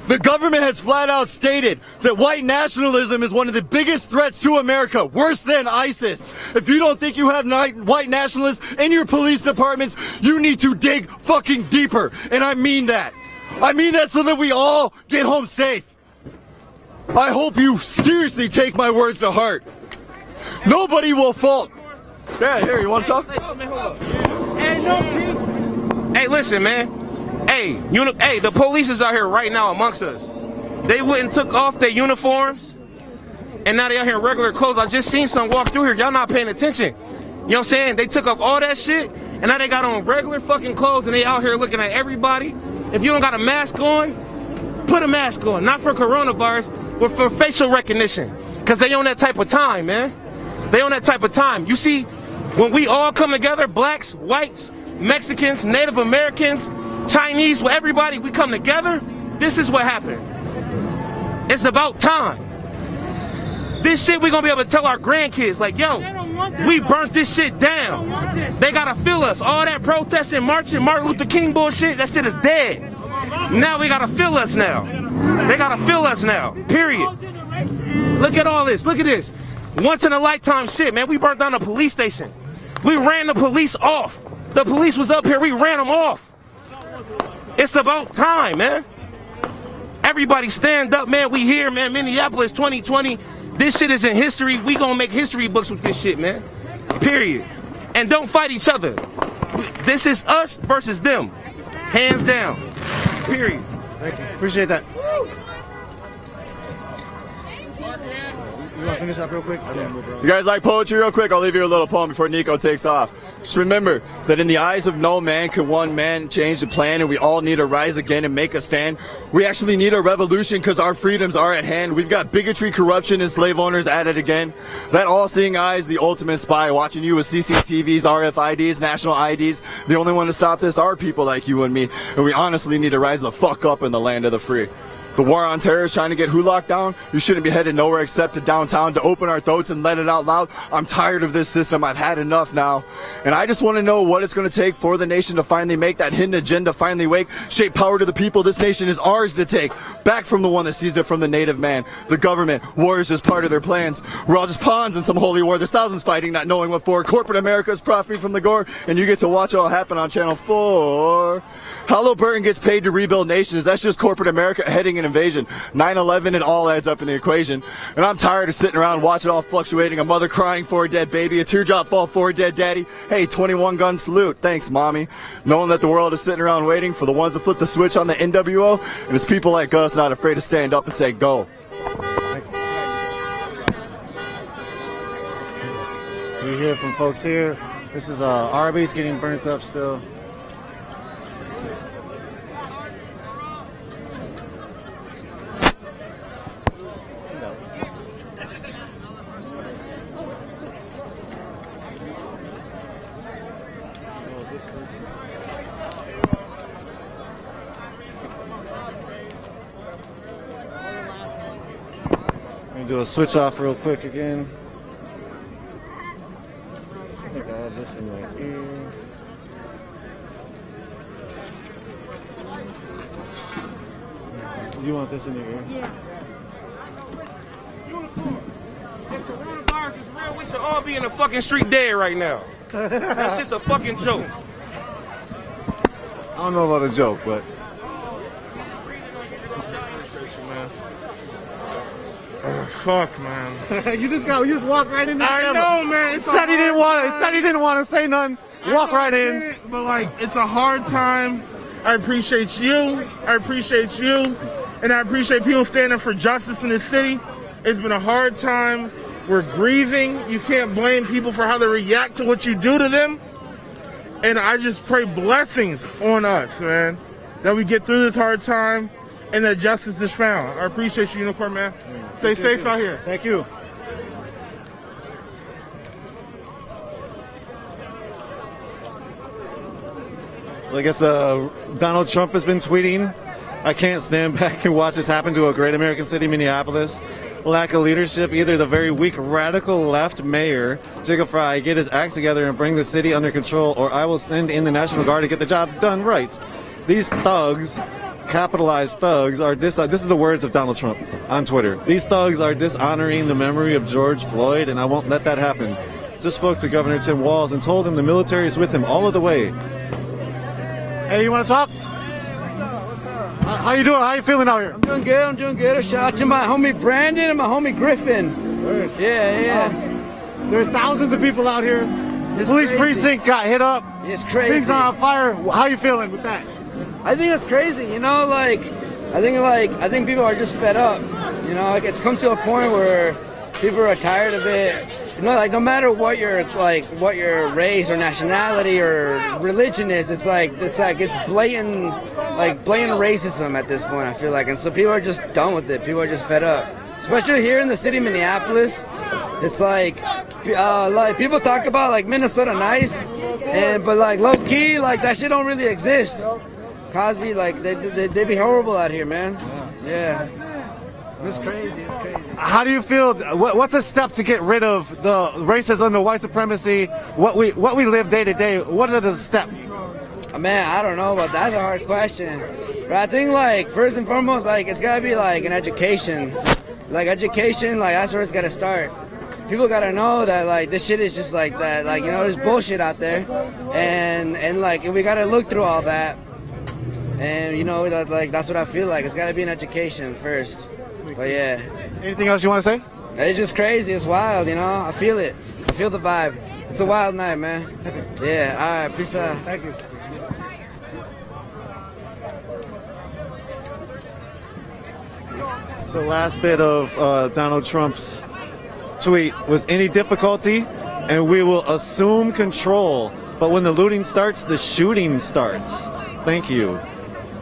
The government has flat out stated that white nationalism is one of the biggest threats to America, worse than ISIS. If you don't think you have white nationalists in your police departments, you need to dig fucking deeper. And I mean that. I mean that so that we all get home safe. I hope you seriously take my words to heart. Nobody will fault. Yeah, here, you want to talk? Hey, no peace. Hey, listen, man. Hey, the police is out here right now amongst us. They went and took off their uniforms, and now they out here in regular clothes. I just seen some walk through here. Y'all not paying attention. You know know what I'm saying? They took off all that shit, and now they got on regular fucking clothes, and they out here looking at everybody. If you don't got a mask on, put a mask on. Not for coronavirus, but for facial recognition. Because they on that type of time, man. They on that type of time. You see, when we all come together, blacks, whites, Mexicans, Native Americans, Chinese, with everybody, we come together, this is what happened. It's about time. This shit we gonna be able to tell our grandkids, like, yo, we burnt this shit down. They gotta feel us. All that protesting, marching, Martin Luther King bullshit, that shit is dead. Now we gotta feel us now. They gotta feel us now, period. Look at all this, look at this. Once in a lifetime shit, man. We burnt down a police station. We ran the police off. The police was up here, we ran them off. It's about time, man. Everybody stand up, man. We here, man. Minneapolis 2020. This shit is in history. We gonna make history books with this shit, man. Period. And don't fight each other. This is us versus them. Hands down. Period. Thank you. Appreciate that. You want to finish up real quick? You guys like poetry real quick? I'll leave you a little poem before Nico takes off. Just remember that in the eyes of no man can one man change the plan, and we all need to rise again and make a stand. We actually need a revolution because our freedoms are at hand. We've got bigotry, corruption, and slave owners at it again. That all-seeing eye is the ultimate spy, watching you with CCTVs, RFIDs, national IDs. The only one to stop this are people like you and me, and we honestly need to rise the fuck up in the land of the free. The war on terror is trying to get who locked down? You shouldn't be headed nowhere except to downtown to open our throats and let it out loud. I'm tired of this system. I've had enough now. And I just want to know what it's going to take for the nation to finally make that hidden agenda finally wake. Shape power to the people. This nation is ours to take. Back from the one that seized it from the native man. The government. War is just part of their plans. We're all just pawns in some holy war. There's thousands fighting, not knowing what for. Corporate America is profiting from the gore. And you get to watch it all happen on Channel 4. Halliburton gets paid to rebuild nations. That's just corporate America heading an invasion. 9/11 and all adds up in the equation. And I'm tired of sitting around watching all fluctuating. A mother crying for a dead baby, a teardrop fall for a dead daddy. Hey, 21 gun salute. Thanks, mommy. Knowing that the world is sitting around waiting for the ones to flip the switch on the NWO. And it's people like us not afraid to stand up and say, go. We hear from folks here. This is Arby's getting burnt up still. Do a switch off real quick again. I think I have this in my ear. You want this in your ear? Yeah. If coronavirus is real, we should all be in the fucking street dead right now. That's just a fucking joke. I don't know about a joke, but Fuck, man. you just walk right in. I know, man. He said he didn't want to say nothing. Walk right in. But like, it's a hard time. I appreciate you. I appreciate you, and I appreciate people standing for justice in this city. It's been a hard time. We're grieving. You can't blame people for how they react to what you do to them. And I just pray blessings on us, man, that we get through this hard time and that justice is found. I appreciate you, Unicorn, man. Stay safe out here. Thank you. Well, I guess Donald Trump has been tweeting, "I can't stand back and watch this happen to a great American city, Minneapolis. Lack of leadership, either the very weak radical left mayor, Jacob Fry, get his act together and bring the city under control, or I will send in the National Guard to get the job done right." These thugs, capitalized thugs, are this is the words of Donald Trump on Twitter. "These thugs are dishonoring the memory of George Floyd, and I won't let that happen. Just spoke to Governor Tim Walz and told him the military is with him all of the way." Hey, you want to talk? What's up? How you doing? How you feeling out here? I'm doing good. A shout out to my homie Brandon and my homie Griffin. Yeah. There's thousands of people out here. It's Police crazy. precinct got hit up. It's crazy. Things are on fire. How you feeling with that? I think it's crazy, you know, I think people are just fed up. You know, like it's come to a point where people are tired of it. You know, like no matter what your race or nationality or religion is, it's blatant racism at this point. I feel like, and so people are just done with it. People are just fed up, especially here in the city of Minneapolis. It's like people talk about like Minnesota nice, but like low key, like that shit don't really exist. Cosby, like they be horrible out here, man. Yeah. It's crazy. It's crazy. How do you feel? What's a step to get rid of the racism, the white supremacy, what we live day to day? What are the steps? Man, I don't know, but that's a hard question. But I think like first and foremost, like it's gotta be like an education. Like education, like that's where it's gotta start. People gotta know that like this shit is just like that. Like, you know, there's bullshit out there, and we gotta look through all that. And you know, that's what I feel like. It's gotta be an education first. But yeah. Anything else you want to say? It's just crazy. It's wild, you know. I feel it. I feel the vibe. It's a wild night, man. Yeah. All right. Peace out. Thank you. The last bit of Donald Trump's tweet was any difficulty, and we will assume control. But when the looting starts, the shooting starts. Thank you.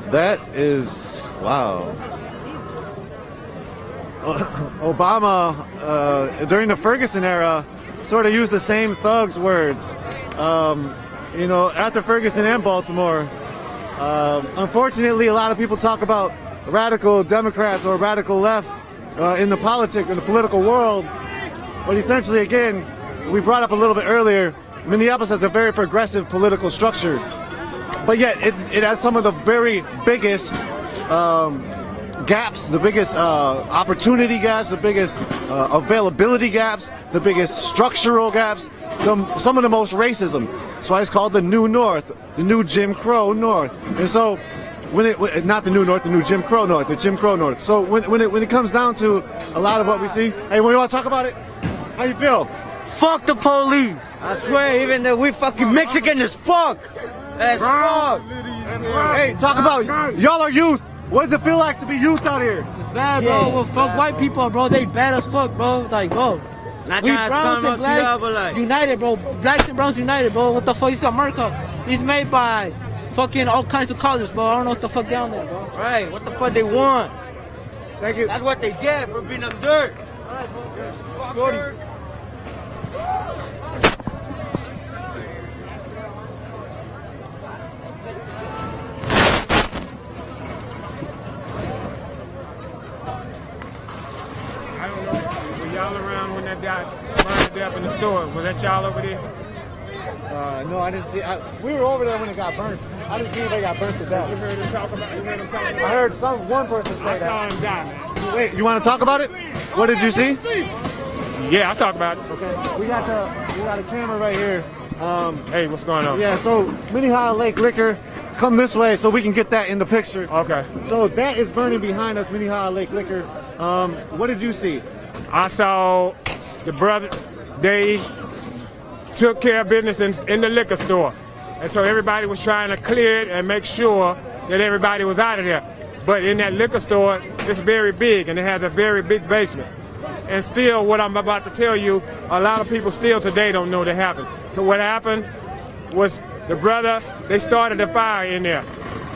That is wow. Obama, during the Ferguson era, sort of used the same thugs words. You know, after Ferguson and Baltimore, unfortunately, a lot of people talk about radical Democrats or radical left in the political world. But essentially, again, we brought up a little bit earlier, Minneapolis has a very progressive political structure. But yet, it has some of the very biggest gaps, the biggest opportunity gaps, the biggest availability gaps, the biggest structural gaps, some of the most racism. That's why it's called the New North, the new Jim Crow North. And so, not the New North, the new Jim Crow North, the Jim Crow North. So when it comes down to a lot of what we see, hey, when you want to talk about it, how you feel? Fuck the police. I swear, even though we fucking Mexican as fuck. As fuck. Hey, talk about y'all are youth. What does it feel like to be youth out here? It's bad, bro. Well, fuck white people, bro. They bad as fuck, bro. Like, bro. Not We trying to browns come and up to y'all, blacks but like, united, bro. Blacks and browns united, bro. What the fuck? This is America. It's made by fucking all kinds of colors, bro. I don't know what the fuck down there, bro. right, what the fuck they want? Thank you. That's what they get for being up dirt. Shorty. I don't know. Were y'all around when that guy burned to death in the store? Was that y'all over there? No, I didn't see. We were over there when it got burnt. I didn't see anybody got burnt to death. You heard him talk about it? I heard one person say I that. saw him die, man. Wait, you want to talk about it? What did you see? Yeah, I'll talk about it. Okay, we got a camera right here. Hey, what's going on? Yeah, so Minnehaha Lake Liquor, come this way so we can get that in the picture. Okay. So that is burning behind us, Minnehaha Lake Liquor. What did you see? I saw the brother, they took care of business in the liquor store. And so everybody was trying to clear it and make sure that everybody was out of there. But in that liquor store, it's very big and it has a very big basement. And still, what I'm about to tell you, a lot of people still today don't know that happened. So what happened was the brother, they started a fire in there.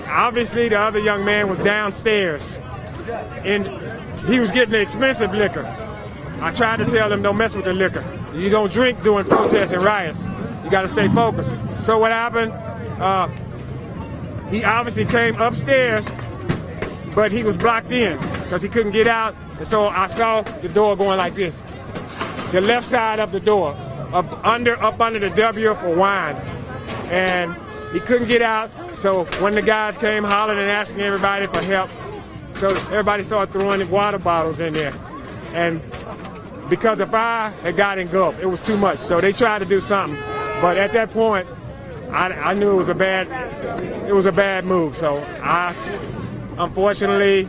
Obviously, the other young man was downstairs and he was getting the expensive liquor. I tried to tell them don't mess with the liquor. You don't drink during protests and riots. You got to stay focused. So what happened? He obviously came upstairs, but he was blocked in because he couldn't get out. And so I saw the door going like this. The left side of the door, up under the W for wine. And he couldn't get out. So when the guys came hollering and asking everybody for help, so everybody started throwing water bottles in there. And because the fire had got engulfed, it was too much. So they tried to do something. But at that point, I knew it was a bad move. So I, unfortunately,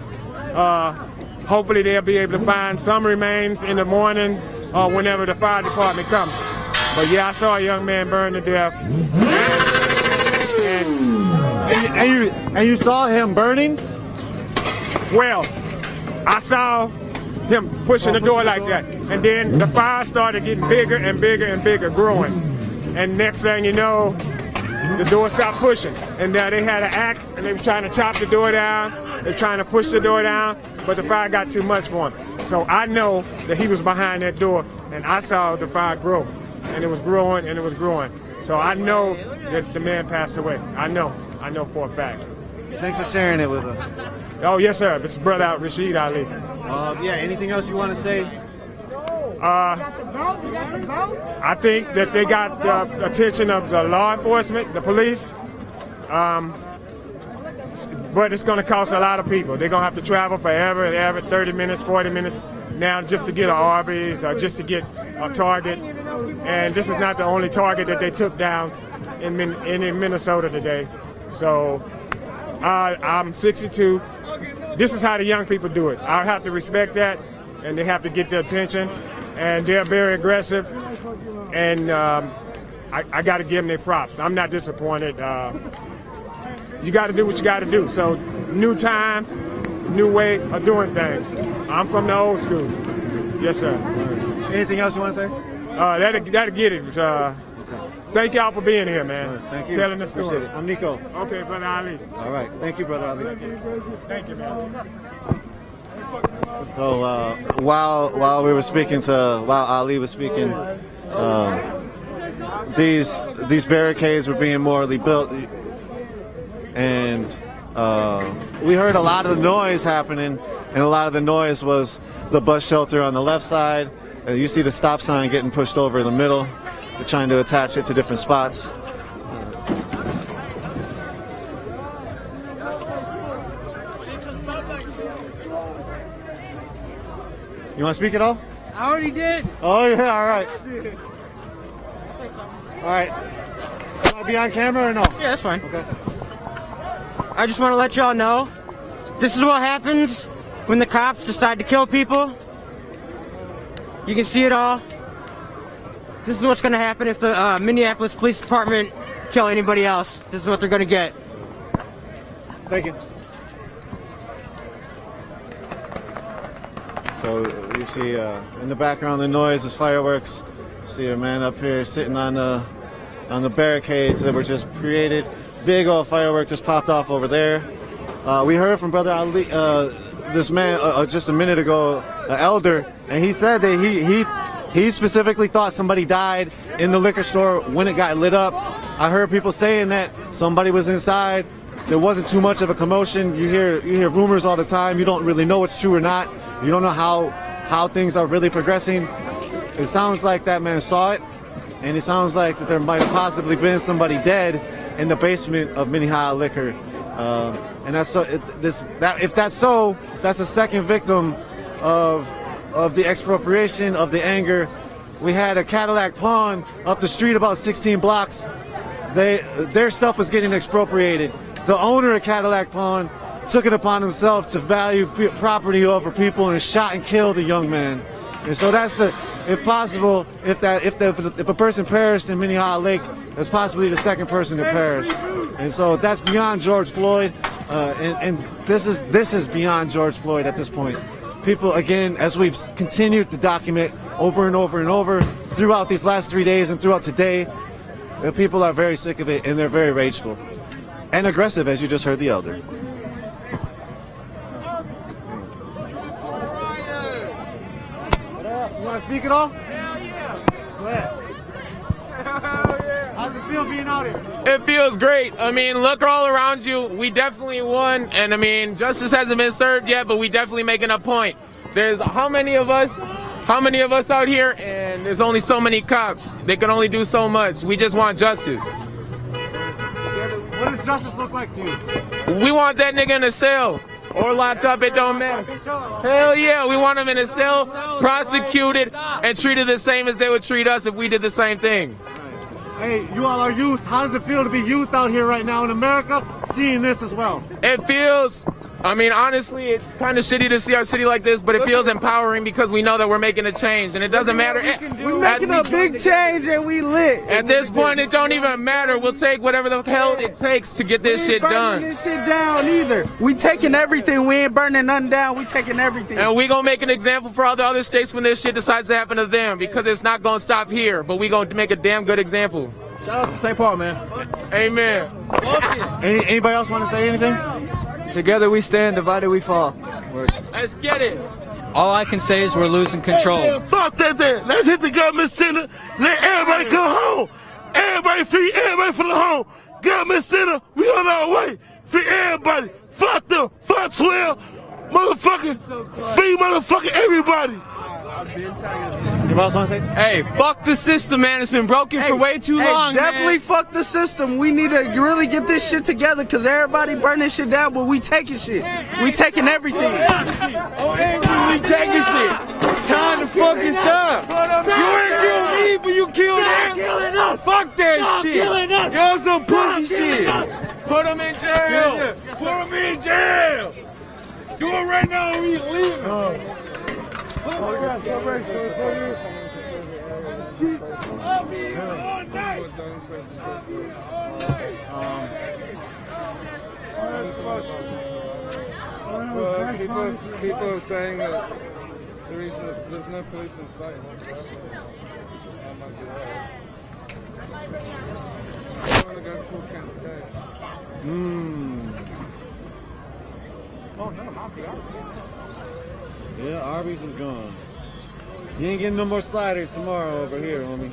hopefully they'll be able to find some remains in the morning or whenever the fire department comes. But yeah, I saw a young man burn to death. And you saw him burning? Well, I saw him pushing the door like that. and then the fire started getting bigger and bigger and bigger, growing. And next thing you know, the door stopped pushing. And now they had an axe, and they were trying to chop the door down. They were trying to push the door down, but the fire got too much for him. So I know that he was behind that door, and I saw the fire grow. And it was growing, and it was growing. So I know that the man passed away. I know for a fact. Thanks for sharing it with us. Oh, yes, sir. This is Brother Rashid Ali. Yeah, anything else you want to say? I think that they got the attention of the law enforcement, the police, but it's going to cost a lot of people. They're going to have to travel forever and ever, 30 minutes, 40 minutes now just to get an Arby's or just to get a Target. And this is not the only Target that they took down in Minnesota today. So I'm 62. This is how the young people do it. I have to respect that, and they have to get the attention. And they're very aggressive, and I got to give them their props. I'm not disappointed. You got to do what you got to do. So new times, new way of doing things. I'm from the old school. Yes, sir. Anything else you want to say? That'll get it. Thank y'all for being here, man. Thank you. Telling the story. Appreciate it. I'm Nico. Okay, Brother Ali. All right. Thank you, Brother Ali. Thank you, man. So while Ali was speaking, these barricades were being morally built, and we heard a lot of the noise happening, and a lot of the noise was the bus shelter on the left side. You see the stop sign getting pushed over in the middle. They're trying to attach it to different spots. You want to speak at all? I already did. Oh yeah, all right. All right. Want to be on camera or no? Yeah, that's fine. Okay. I just want to let y'all know, this is what happens when the cops decide to kill people. You can see it all. This is what's going to happen if the Minneapolis Police Department kill anybody else. This is what they're going to get. Thank you. So you see in the background the noise is fireworks. You see a man up here sitting on the barricades that were just created. Big old firework just popped off over there. We heard from Brother Ali, this man just a minute ago, an elder, and he said that he specifically thought somebody died in the liquor store when it got lit up. I heard people saying that somebody was inside. There wasn't too much of a commotion. You hear rumors all the time. You don't really know what's true or not. You don't know how things are really progressing. It sounds like that man saw it, and it sounds like that there might have possibly been somebody dead in the basement of Minnehaha Liquor. And that's so. If that's so, that's a second victim of the expropriation, of the anger. We had a Cadillac pawn up the street about 16 blocks. Their stuff was getting expropriated. The owner of Cadillac Pawn took it upon himself to value property over people and shot and killed a young man. And so that's if possible, if a person perished in Minnehaha Lake, that's possibly the second person to perish. And so that's beyond George Floyd, and this is beyond George Floyd at this point. People, again, as we've continued to document over and over and over throughout these last 3 days and throughout today, the people are very sick of it, and they're very rageful and aggressive, as you just heard the elder. You want to speak at all? Hell yeah. Go ahead. How's it feel being out here? It feels great. I mean, look all around you. We definitely won. And I mean, justice hasn't been served yet, but we definitely making a point. There's how many of us out here? And there's only so many cops. They can only do so much. We just want justice. What does justice look like to you? We want that nigga in a cell or locked up. It don't matter. Hell yeah, we want him in a cell, prosecuted, and treated the same as they would treat us if we did the same thing. Hey, you all are youth. How does it feel to be youth out here right now in America, seeing this as well? It feels I mean, honestly, it's kind of shitty to see our city like this, but it feels empowering because we know that we're making a change, and it doesn't matter. We're making a big change, and we lit. At this point, it don't even matter. We'll take whatever the hell it takes to get this shit done. We ain't burning this shit down either. We taking everything. We ain't burning nothing down. We taking everything. And we gonna make an example for all the other states when this shit decides to happen to them, because it's not gonna stop here, but we gonna make a damn good example. Shout out to St. Paul, man. Amen. Anybody else want to say anything? Together we stand, divided we fall. Let's get it. All I can say is we're losing control. Hey, fuck that then. Let's hit the government center. Let everybody come home. Everybody free, everybody from the home. Government center, we on our way. Free everybody. Fuck them. Fuck 12. Motherfucking free motherfucking everybody. Anybody else want to say? Hey, fuck the system, man. It's been broken for way too long, Definitely man. fuck the system. We need to really get this shit together because everybody burning shit down, but we taking shit. We taking everything. Oh, angry, we taking shit. It's time to fucking stop. You ain't kill me, but you killed them. Killing us. Fuck that Stop shit. killing us. Y'all some pussy shit. Put them in jail. Yeah. Put them in jail. Do it right now or we leaving. Oh, we got celebration for you. I'll be here all night. People are saying that the reason that there's no police in sight. That might be right. I want to go full Kent State. Oh no, not the Arby's. Yeah, Arby's is gone. You ain't getting no more sliders tomorrow over here, homie.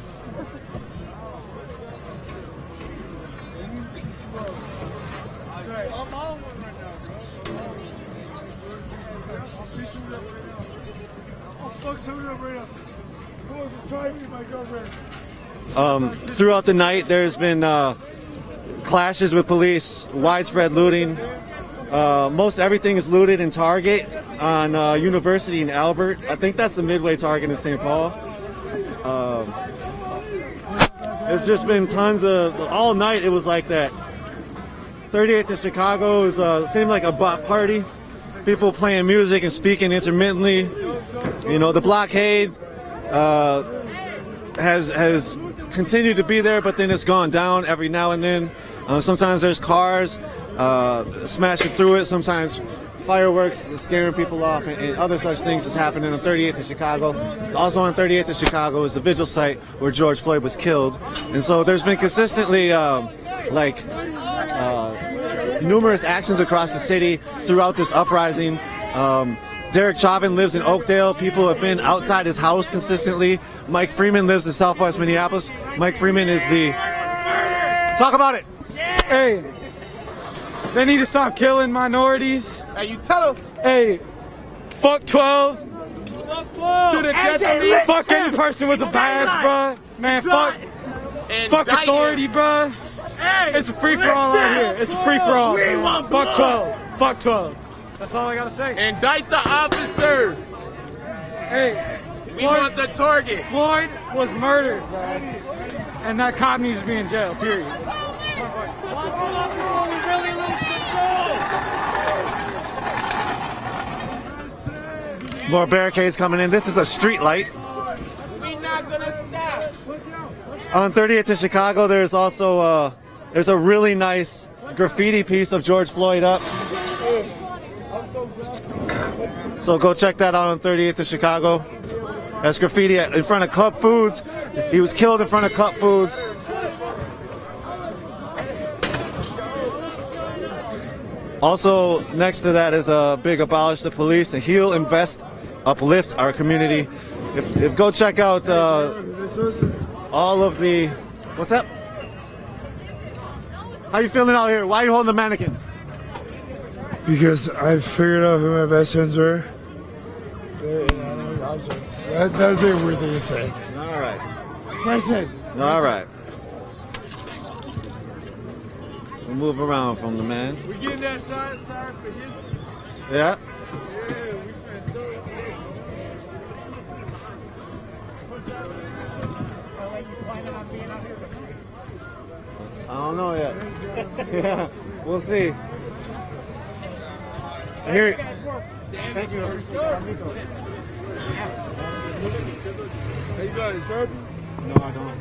Sorry, I'm on one right now, bro. Oh, fuck, somebody up right now. Who wants to try me, my girlfriend? Throughout the night, there's been clashes with police, widespread looting. Most everything is looted in Target on University in Albert. I think that's the Midway Target in St. Paul. It's just been tons of, all night it was like that. 38th in Chicago seemed like a butt party. People playing music and speaking intermittently. You know, the blockade has continued to be there, but then it's gone down every now and then. Sometimes there's cars smashing through it. Sometimes fireworks scaring people off, and other such things is happening on 38th in Chicago. Also on 38th in Chicago is the vigil site where George Floyd was killed. And so there's been consistently numerous actions across the city throughout this uprising. Derek Chauvin lives in Oakdale. People have been outside his house consistently. Mike Freeman lives in Southwest Minneapolis. Mike Freeman is the... Talk about it! Hey, they need to stop killing minorities. Hey, you tell them. Hey, fuck 12. Fuck 12. To the death. Fuck any person with a badge, bruh. Man, fuck authority, bruh. Hey, it's a free-for-all right here. It's a free-for-all. We want Fuck blood. 12. Fuck 12. That's all I gotta say. Indict the officer. Hey, we want the target. Floyd was murdered, bro. And that cop needs to be in jail, period. More barricades coming in. This is a street light. We're not gonna stop. On 30th in Chicago, there's also there's a really nice graffiti piece of George Floyd up. So go check that out on 30th in Chicago. That's graffiti in front of Cup Foods. He was killed in front of Cup Foods. Also, next to that is a big abolish the police and heal, invest, uplift our community. If go check out all of the, what's up? How you feeling out here? Why are you holding the mannequin? Because I figured out who my best friends were. That was a weird thing to say. All right. Present. All right. We'll move around from the man. We getting that shot, sorry for his. Yeah. Yeah, we been so. I don't know yet. Yeah, we'll see. I hear it. Thank you. Hey, you got a shirt? No, I don't.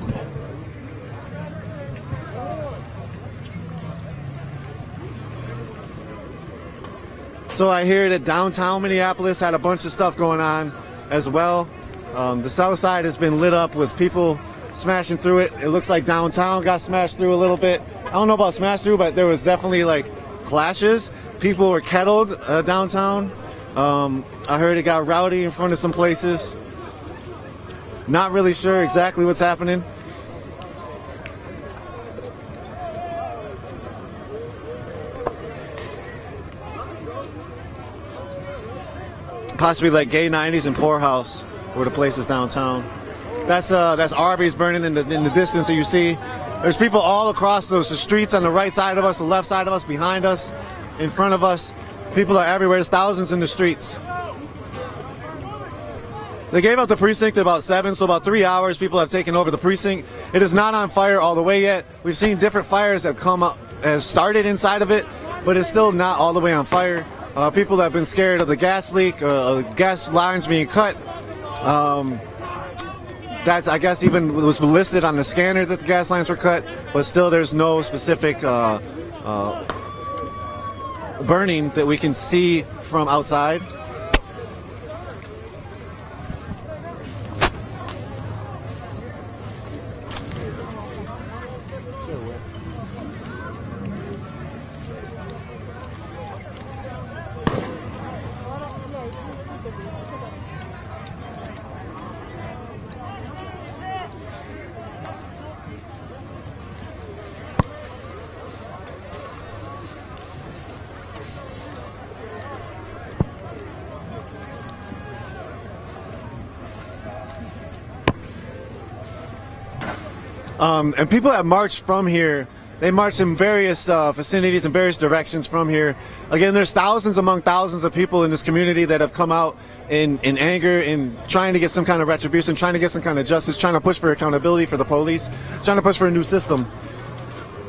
So I hear that downtown Minneapolis had a bunch of stuff going on as well. The south side has been lit up with people smashing through it. It looks like downtown got smashed through a little bit. I don't know about smashed through, but there was definitely like clashes. People were kettled downtown. I heard it got rowdy in front of some places. Not really sure exactly what's happening. Possibly like Gay 90s and Poorhouse were the places downtown. That's Arby's burning in the distance. So you see, there's people all across the streets on the right side of us, the left side of us, behind us, in front of us. People are everywhere. There's thousands in the streets. They gave out the precinct at about 7, so about 3 hours people have taken over the precinct. It is not on fire all the way yet. We've seen different fires that come up, has started inside of it, but it's still not all the way on fire. People have been scared of the gas leak, gas lines being cut. That's, I guess, even was listed on the scanner that the gas lines were cut, but still there's no specific burning that we can see from outside. And people that marched from here, they marched in various vicinities and various directions from here. Again, there's thousands among thousands of people in this community that have come out in anger, in trying to get some kind of retribution, trying to get some kind of justice, trying to push for accountability for the police, trying to push for a new system.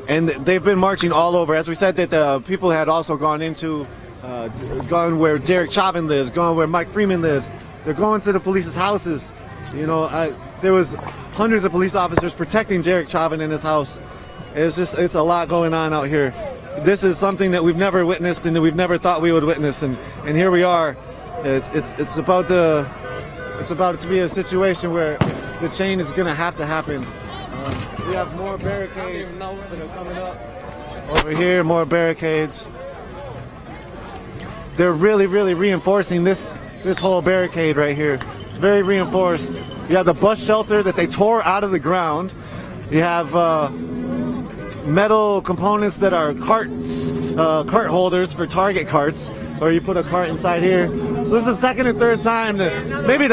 And they've been marching all over. As we said, that the people had also gone where Derek Chauvin lives, gone where Mike Freeman lives. They're going to the police's houses. You know, there was hundreds of police officers protecting Derek Chauvin in his house. It's a lot going on out here. This is something that we've never witnessed and that we've never thought we would witness, and here we are. It's about to be a situation where the chain is going to have to happen. We have more barricades that are coming up. Over here, more barricades. They're really, really reinforcing this whole barricade right here. It's very reinforced. You have the bus shelter that they tore out of the ground. You have metal components that are cart holders for Target carts, or you put a cart inside here. So this is the second and third time that maybe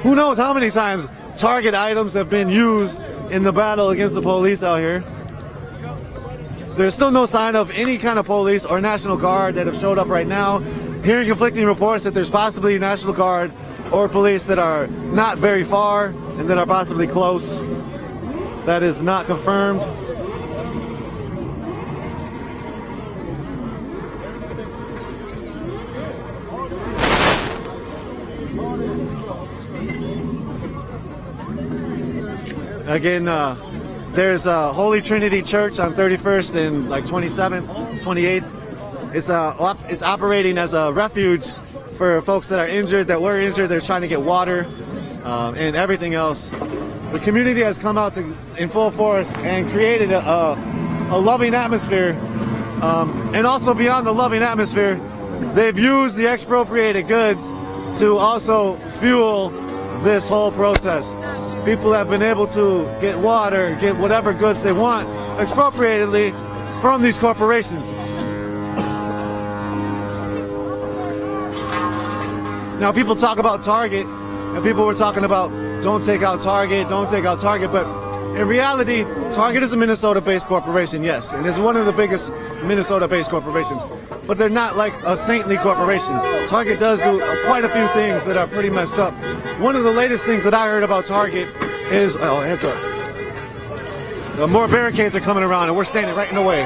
who knows how many times Target items have been used in the battle against the police out here. There's still no sign of any kind of police or National Guard that have showed up right now. Hearing conflicting reports that there's possibly National Guard or police that are not very far and that are possibly close. That is not confirmed. Again, there's Holy Trinity Church on 31st and like 27th, 28th. It's operating as a refuge for folks that are injured, that were injured. They're trying to get water and everything else. The community has come out in full force and created a loving atmosphere. And also beyond the loving atmosphere, they've used the expropriated goods to also fuel this whole protest. People have been able to get water, get whatever goods they want expropriatedly from these corporations. Now people talk about Target, and people were talking about don't take out Target, but in reality, Target is a Minnesota-based corporation, yes, and it's one of the biggest Minnesota-based corporations, but they're not like a saintly corporation. Target does do quite a few things that are pretty messed up. One of the latest things that I heard about Target is, more barricades are coming around and we're standing right in the way.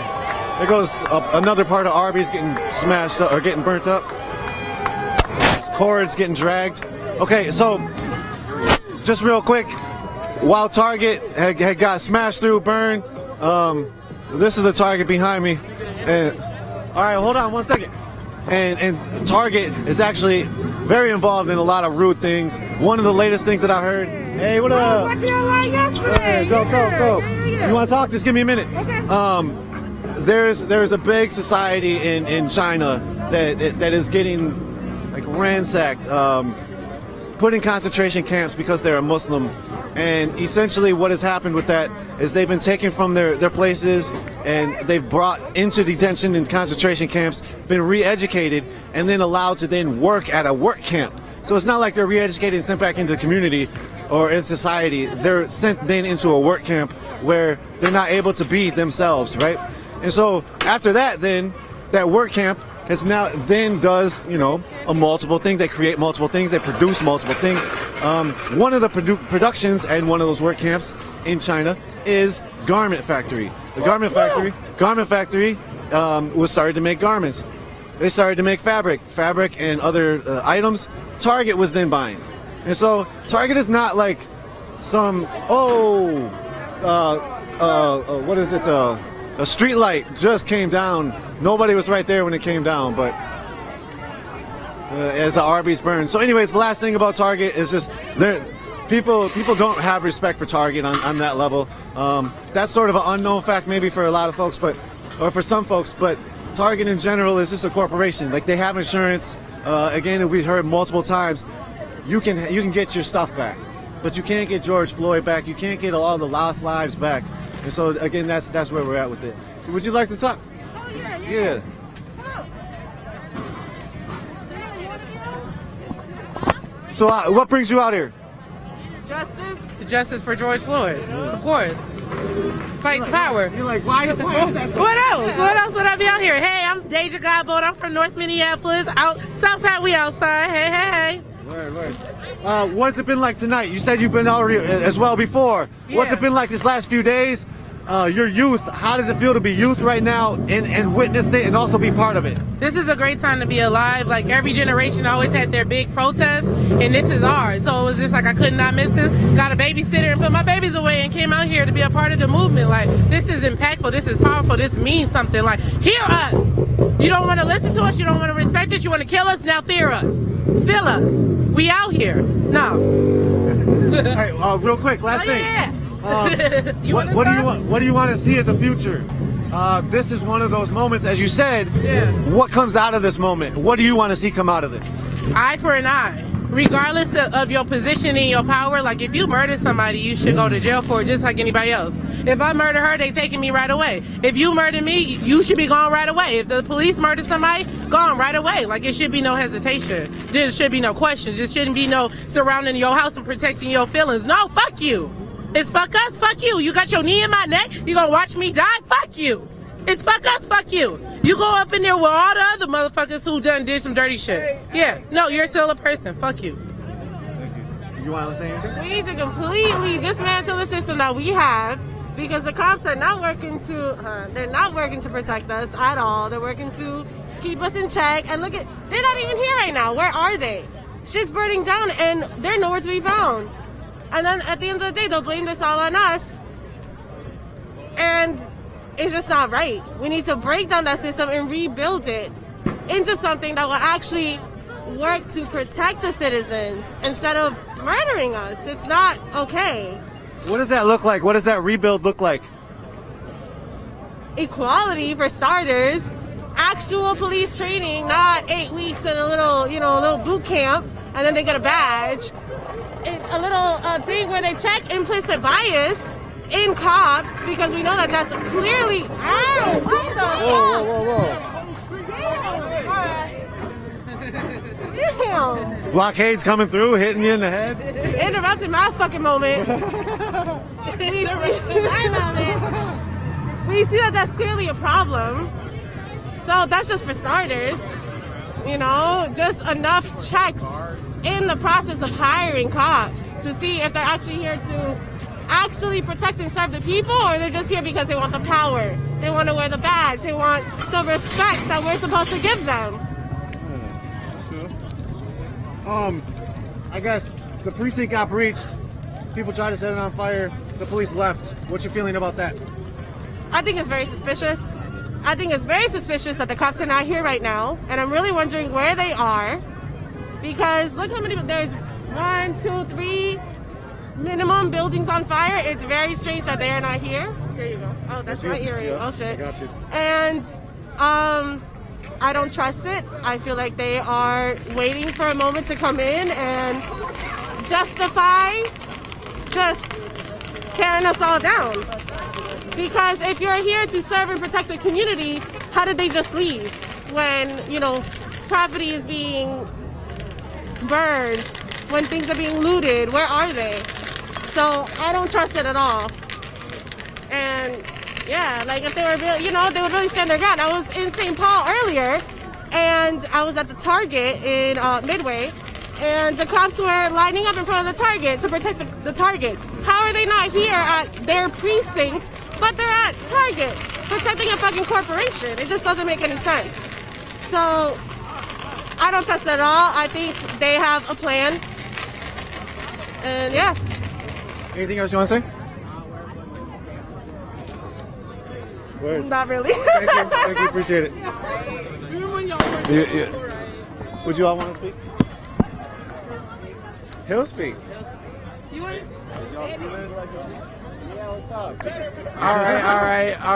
There goes another part of Arby's getting smashed up or getting burnt up. cords getting dragged. Okay, so just real quick, while Target had got smashed through, burned, this is the Target behind me. And all right, hold on one second. And Target is actually very involved in a lot of rude things. One of the latest things that I heard. Hey, what up? What you like yesterday? Hey, dope. You want to talk? Just give me a minute. Okay. There's a big society in China that is getting like ransacked, put in concentration camps because they're a Muslim. And essentially what has happened with that is they've been taken from their places and they've brought into detention and concentration camps, been re-educated, and then allowed to then work at a work camp. So it's not like they're re-educated and sent back into the community or in society. They're sent then into a work camp where they're not able to be themselves, right? And so after that, then that work camp is now then does, a multiple things. They create multiple things. They produce multiple things. One of the productions and one of those work camps in China is garment factory. The garment factory was started to make garments. They started to make fabric and other items. Target was then buying. And so Target is not like some, what is it? A street light just came down. Nobody was right there when it came down, but as the Arby's burned. So anyways, the last thing about Target is just people don't have respect for Target on that level. That's sort of an unknown fact maybe for a lot of folks, or for some folks, but Target in general is just a corporation. Like, they have insurance. Again, we've heard multiple times, you can get your stuff back, but you can't get George Floyd back. You can't get all the lost lives back. And so again, that's where we're at with it. Would you like to talk? Oh, yeah. Yeah. So what brings you out here? Justice for George Floyd, of course. Fight the power. You're like, why is that? What else? What else would I be out here? Hey, I'm Deja Godbold. I'm from North Minneapolis. Southside, we outside. Hey. Word. What's it been like tonight? You said you've been out here as well before. Yeah. What's it been like this last few days? Your youth, how does it feel to be youth right now and witness it and also be part of it? This is a great time to be alive. Like, every generation always had their big protests, and this is ours. So it was just like I could not miss it. Got a babysitter and put my babies away and came out here to be a part of the movement. Like, this is impactful. This is powerful. This means something. Like, hear us. You don't want to listen to us. You don't want to respect us. You want to kill us. Now fear us. Feel us. We out here. No. All right, real quick, last thing. Yeah. What do you want to see as a future? This is one of those moments, as you said. Yeah. What comes out of this moment? What do you want to see come out of this? Eye for an eye. Regardless of your position and your power, like, if you murder somebody, you should go to jail for it just like anybody else. If I murder her, they taking me right away. If you murder me, you should be gone right away. If the police murder somebody, gone right away. Like, it should be no hesitation. There should be no questions. There shouldn't be no surrounding your house and protecting your feelings. No, fuck you. It's fuck us, fuck you. You got your knee in my neck, you gonna watch me die? Fuck you. It's fuck us, fuck you. You go up in there with all the other motherfuckers who did some dirty shit. Yeah, no, you're still a person. Fuck you. You want to say anything? We need to completely dismantle the system that we have, because the cops are not working to protect us at all. They're working to keep us in check. And they're not even here right now. Where are they? Shit's burning down and they're nowhere to be found. And then at the end of the day, they'll blame this all on us. And it's just not right. We need to break down that system and rebuild it into something that will actually work to protect the citizens instead of murdering us. It's not okay. What does that look like? What does that rebuild look like? Equality, for starters. Actual police training, not 8 weeks in a little boot camp, and then they get a badge. A little thing where they check implicit bias in cops, because we know that that's clearly. Ow! What the hell? Damn! Blockades coming through, hitting you in the head. Interrupted my fucking moment. We see that that's clearly a problem. So that's just for starters. Just enough checks in the process of hiring cops to see if they're actually here to actually protect and serve the people, or they're just here because they want the power. They want to wear the badge. They want the respect that we're supposed to give them. I guess the precinct got breached. People tried to set it on fire. The police left. What's your feeling about that? I think it's very suspicious. I think it's very suspicious that the cops are not here right now, and I'm really wondering where they are, because look how many, there's 1, 2, 3 minimum buildings on fire. It's very strange that they are not here. Here you go. Oh, that's my earring. Yeah, Oh shit. I got you. And I don't trust it. I feel like they are waiting for a moment to come in and justify just tearing us all down. Because if you're here to serve and protect the community, how did they just leave when, you know, property is being burned, when things are being looted? Where are they? So I don't trust it at all. And yeah, like if they were really, you know, they would really stand their ground. I was in St. Paul earlier, and I was at the Target in Midway, and the cops were lining up in front of the Target to protect the Target. How are they not here at their precinct, but they're at Target protecting a fucking corporation? It just doesn't make any sense. So I don't trust it at all. I think they have a plan. And yeah. Anything else you want to say? Word. Not really. Thank you, appreciate it. Would you all want to speak? He'll speak. All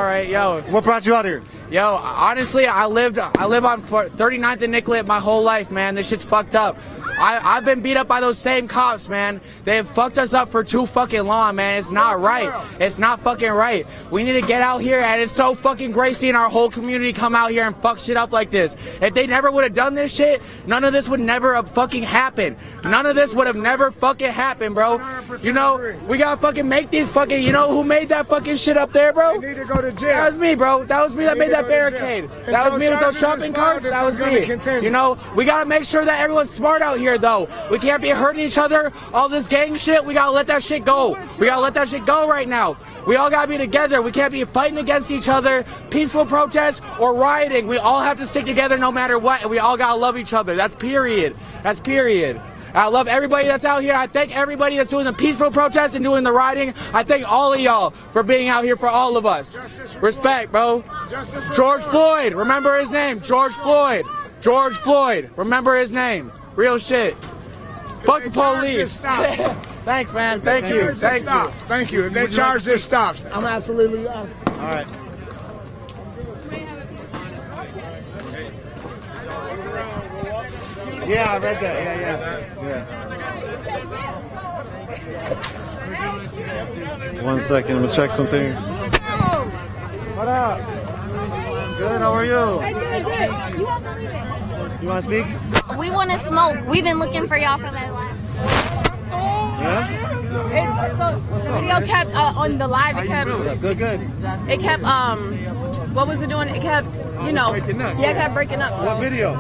right, yo. What brought you out here? Yo, honestly, I live on 39th and Nicollet my whole life, man. This shit's fucked up. I've been beat up by those same cops, man. They've fucked us up for too fucking long, man. It's not right. It's not fucking right. We need to get out here, and it's so fucking great seeing our whole community come out here and fuck shit up like this. If they never would have done this shit, none of this would never have fucking happened. None of this would have never fucking happened, bro. You know, we gotta fucking make these fucking, you know who made that fucking shit up there, bro? They need to go to jail. That was me, bro. That was me that made that barricade. That was me with those shopping carts. That was me. You know, we gotta make sure that everyone's smart out here, though. We can't be hurting each other. All this gang shit, we gotta let that shit go. We gotta let that shit go right now. We all gotta be together. We can't be fighting against each other, peaceful protests or rioting. We all have to stick together no matter what, and we all gotta love each other. That's period. That's period. I love everybody that's out here. I thank everybody that's doing the peaceful protests and doing the rioting. I thank all of y'all for being out here for all of us. Respect, bro. George Floyd, remember his name. George Floyd. George Floyd, remember his name. Real shit. Fuck the police. Thanks, man. Thank you. Thank you. Thank you. If they charge this stops, I'm absolutely All right. Yeah, I read that. Yeah. 1 second, I'm gonna check some things. What up? Good, how are you? Good. You won't believe it. You wanna speak? We want to smoke. We've been looking for y'all for that last. Yeah? So the video kept on the live. It kept. Good. It kept What was it doing? It kept. You know. Yeah, it kept breaking up. So. What video?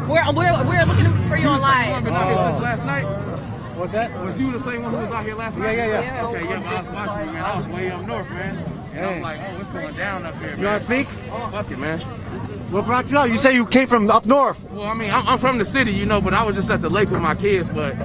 We're looking for you on live. Last night? What's that? Was you the same one who was out here last night? Yeah. Okay, yeah, I was watching you, man. I was way up north, man. And I'm like, oh, what's going down up here, man? You want to speak? Fuck it, man. What brought you out? You say you came from up north. Well, I mean, I'm from the city, you know, but I was just at the lake with my kids. But,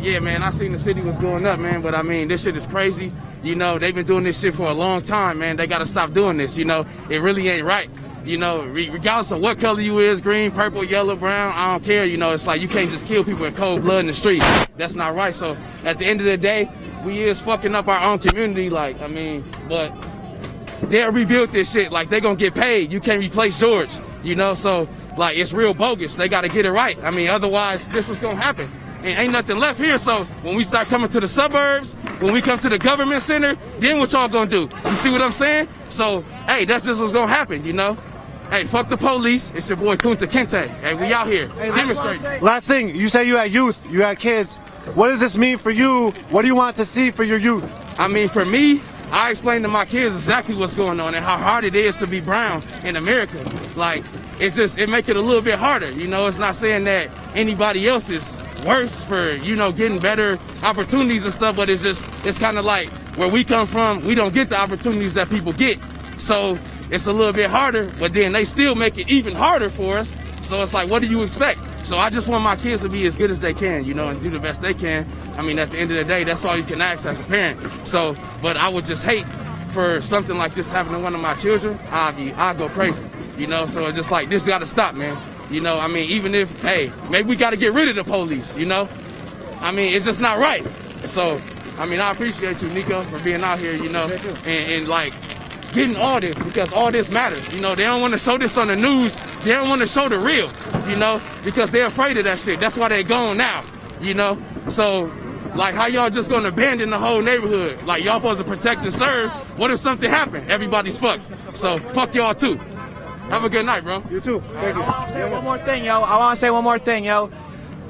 yeah, man, I seen the city was going up, man. But, I mean, this shit is crazy. You know, they've been doing this shit for a long time, man. They got to stop doing this, you know. It really ain't right. You know, regardless of what color you is, green, purple, yellow, brown, I don't care. You know, it's like you can't just kill people in cold blood in the street. That's not right. So at the end of the day, we is fucking up our own community. Like, I mean, but they'll rebuild this shit. Like, they gonna get paid. You can't replace George, you know? So, like, it's real bogus. They got to get it right. I mean, otherwise, this was gonna happen. And ain't nothing left here. So when we start coming to the suburbs, when we come to the government center, then what y'all gonna do? You see what I'm saying? So, hey, that's just what's gonna happen, you know? Hey, fuck the police. It's your boy Kunta Kinte. Hey, we out here demonstrating. Last thing, you say you had youth, you had kids. What does this mean for you? What do you want to see for your youth? I mean, for me, I explain to my kids exactly what's going on and how hard it is to be brown in America. Like, it make it a little bit harder. You know, it's not saying that anybody else is worse for, you know, getting better opportunities and stuff, but it's kind of like where we come from, we don't get the opportunities that people get. So it's a little bit harder, but then they still make it even harder for us. So it's like, what do you expect? So I just want my kids to be as good as they can, you know, and do the best they can. I mean, at the end of the day, that's all you can ask as a parent. So, but I would just hate for something like this happening to one of my children. I'd go crazy, you know. So it's just like, this got to stop, man. You know, I mean, even if, hey, maybe we got to get rid of the police, you know. I mean, it's just not right. So, I mean, I appreciate you, Nico, for being out here, you know, and like getting all this, because all this matters. You know, they don't want to show this on the news. They don't want to show the real, you know, because they're afraid of that shit. That's why they're gone now, you know. So, like, how y'all just gonna abandon the whole neighborhood? Like, y'all supposed to protect and serve. What if something happened? Everybody's fucked. So, fuck y'all too. Have a good night, bro. You too. Thank you. I want to say one more thing, yo. I want to say one more thing, yo.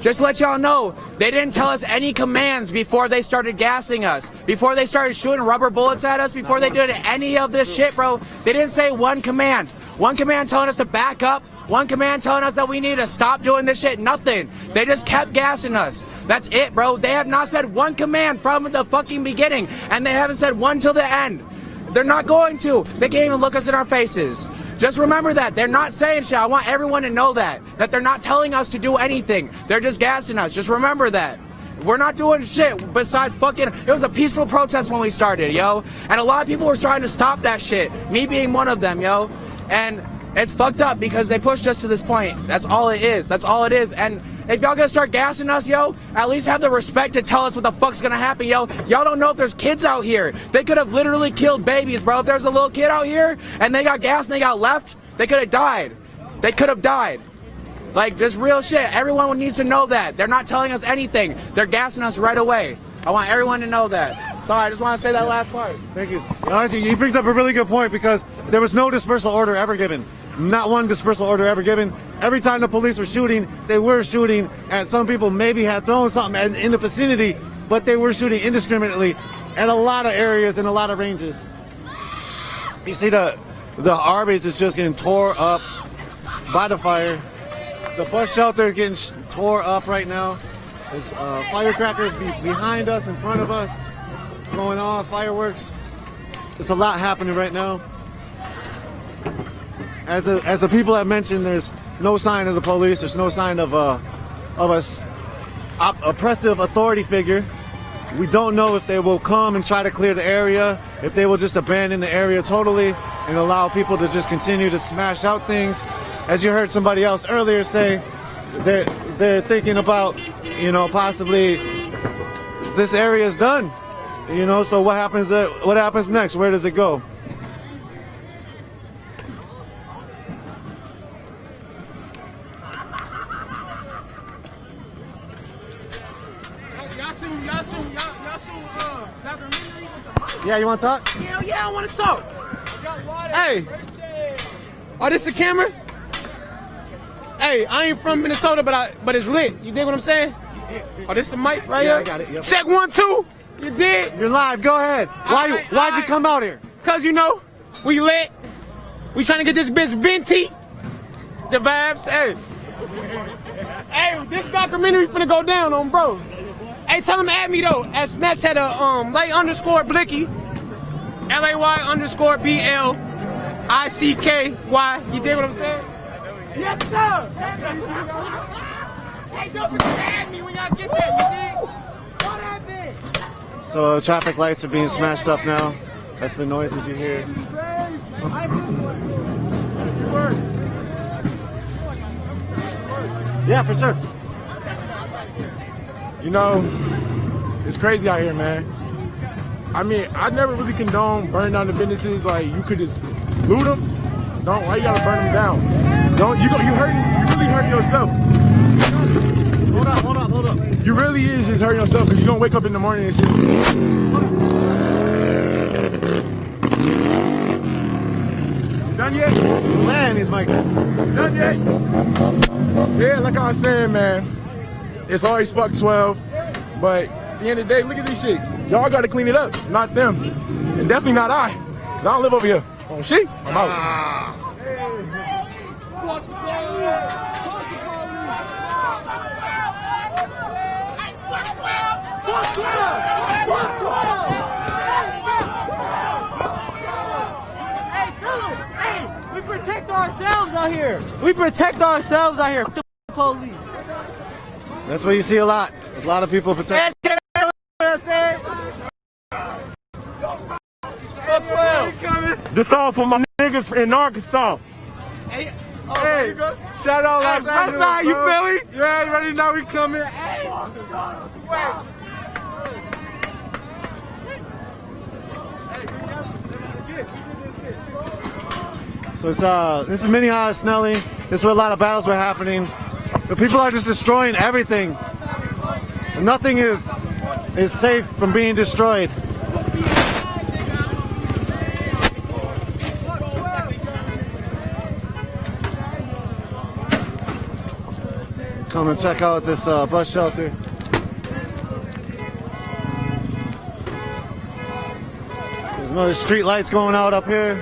Just to let y'all know, they didn't tell us any commands before they started gassing us, before they started shooting rubber bullets at us, before they did any of this shit, bro. They didn't say one command. One command telling us to back up. One command telling us that we need to stop doing this shit. Nothing. They just kept gassing us. That's it, bro. They have not said one command from the fucking beginning, and they haven't said one till the end. They're not going to. They can't even look us in our faces. Just remember that. They're not saying shit. I want everyone to know that they're not telling us to do anything. They're just gassing us. Just remember that. We're not doing shit besides fucking... It was a peaceful protest when we started, yo. And a lot of people were trying to stop that shit. Me being one of them, yo. And it's fucked up because they pushed us to this point. That's all it is. That's all it is. And if y'all gonna start gassing us, yo, at least have the respect to tell us what the fuck's gonna happen, yo. Y'all don't know if there's kids out here. They could have literally killed babies, bro. If there's a little kid out here and they got gassed and they got left, they could have died. They could have died. Like, just real shit. Everyone needs to know that. They're not telling us anything. They're gassing us right away. I want everyone to know that. Sorry, I just want to say that last part. Thank you. Honestly, he brings up a really good point because there was no dispersal order ever given. Not one dispersal order ever given. Every time the police were shooting, they were shooting at some people maybe had thrown something in the vicinity, but they were shooting indiscriminately at a lot of areas and a lot of ranges. You see the Arby's is just getting tore up by the fire. The bus shelter is getting tore up right now. There's firecrackers behind us, in front of us, going off, fireworks. There's a lot happening right now. As the people have mentioned, there's no sign of the police. There's no sign of a oppressive authority figure. We don't know if they will come and try to clear the area, if they will just abandon the area totally and allow people to just continue to smash out things. As you heard somebody else earlier say, they're thinking about, you know, possibly this area is done. You know, so what happens next? Where does it go? Yeah, you want to talk? Hell yeah, I want to talk. Hey. Oh, this the camera? Hey, I ain't from Minnesota, but it's lit. You dig what I'm saying? Oh, this the mic right here? Yeah, I got it. Yep. Check 1, 2. You dig? You're live. Go ahead. Why'd you come out here? Cause you know, we lit. We trying to get this bitch venti. The vibes. Hey. Hey, this documentary finna go down on bro. Hey, tell him to add me though at Snapchat lay_blicky, LAY_BLICKY. You dig what I'm saying? Yes, sir. Hey, don't forget to add me when y'all get there. You dig? Go that bitch. So traffic lights are being smashed up now. That's the noises you hear. Yeah, for sure. You know, it's crazy out here, man. I mean, I never really condone burning down the businesses. Like, you could just loot them. Why you gotta burn them down? You really hurting yourself. Hold up. You really is just hurting yourself because you don't wake up in the morning and shit. Done yet? Man, he's Michael. Done yet? Yeah, like I was saying, man, it's always fuck 12, but at the end of the day, look at these shit. Y'all gotta clean it up, not them. And definitely not I, because I don't live over here. Oh, shit, I'm out. Hey, tell them, hey, we protect ourselves out here. We protect ourselves out here. F the police. That's what you see a lot. A lot of people protect. This all for my niggas in Arkansas. Hey, shout out Los Angeles, you bro. feel me? Yeah, you already know we coming. Hey. So it's this is Minneapolis, Snelling. This is where a lot of battles were happening. The people are just destroying everything. And nothing is safe from being destroyed. Come and check out this bus shelter. There's another street lights going out up here.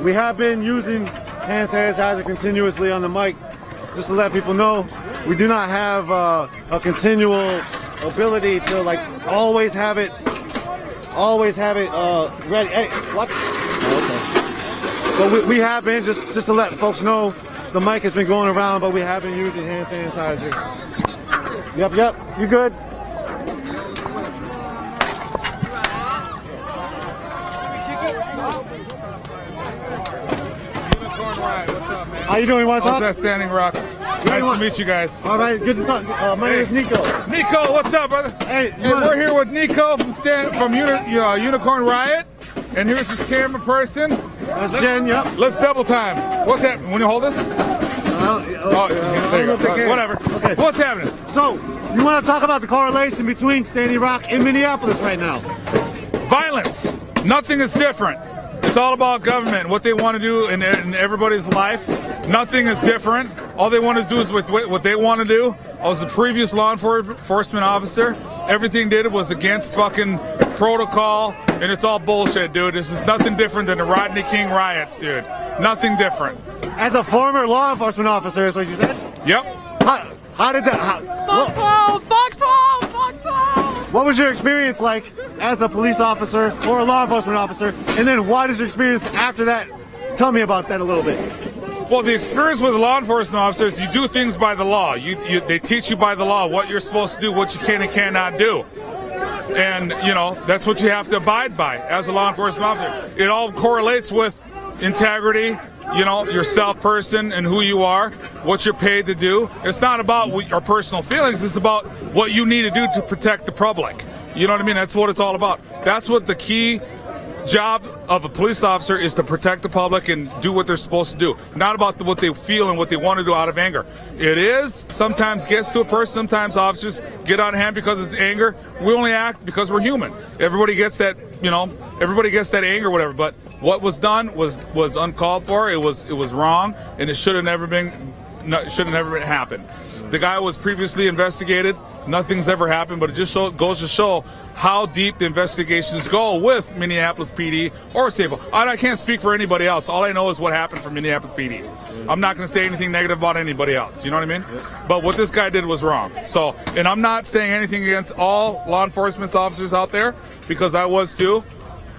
We have been using hand sanitizer continuously on the mic, just to let people know we do not have a continual ability to like always have it ready. Hey, what? Oh, okay. But we have been just to let folks know the mic has been going around, but we have been using hand sanitizer. Yep, you good? How you doing? You want to talk? How's that, Standing Rock? Nice to meet you guys. All right, good to talk. My name is Nico. Nico, what's up, brother? Hey, we're here with Nico from Unicorn Riot, and here's this camera person. That's Jen. Yep. Let's double time. What's happening? When you hold this? There you go. Whatever. Okay. What's happening? So, you want to talk about the correlation between Standing Rock and Minneapolis right now? Violence. Nothing is different. It's all about government, what they want to do in everybody's life. Nothing is different. All they want to do is what they want to do. I was a previous law enforcement officer. Everything they did was against fucking protocol, and it's all bullshit, dude. This is nothing different than the Rodney King riots, dude. Nothing different. As a former law enforcement officer, is what you said? Yep. How did that... What was your experience like as a police officer or a law enforcement officer? And then what is your experience after that? Tell me about that a little bit. Well, the experience with law enforcement officers, you do things by the law. They teach you by the law what you're supposed to do, what you can and cannot do. And, that's what you have to abide by as a law enforcement officer. It all correlates with integrity, yourself person and who you are, what you're paid to do. It's not about your personal feelings. It's about what you need to do to protect the public. You know what I mean? That's what it's all about. That's what the key job of a police officer is, to protect the public and do what they're supposed to do. Not about what they feel and what they want to do out of anger. It is sometimes gets to a person. Sometimes officers get out of hand because it's anger. We only act because we're human. Everybody gets that, everybody gets that anger, whatever. But what was done was uncalled for. It was wrong, and it should have never happened. The guy was previously investigated. Nothing's ever happened, but it just goes to show how deep the investigations go with Minneapolis PD or Sable. I can't speak for anybody else. All I know is what happened for Minneapolis PD. I'm not going to say anything negative about anybody else. You know what I mean? But what this guy did was wrong. So, and I'm not saying anything against all law enforcement officers out there, because I was too.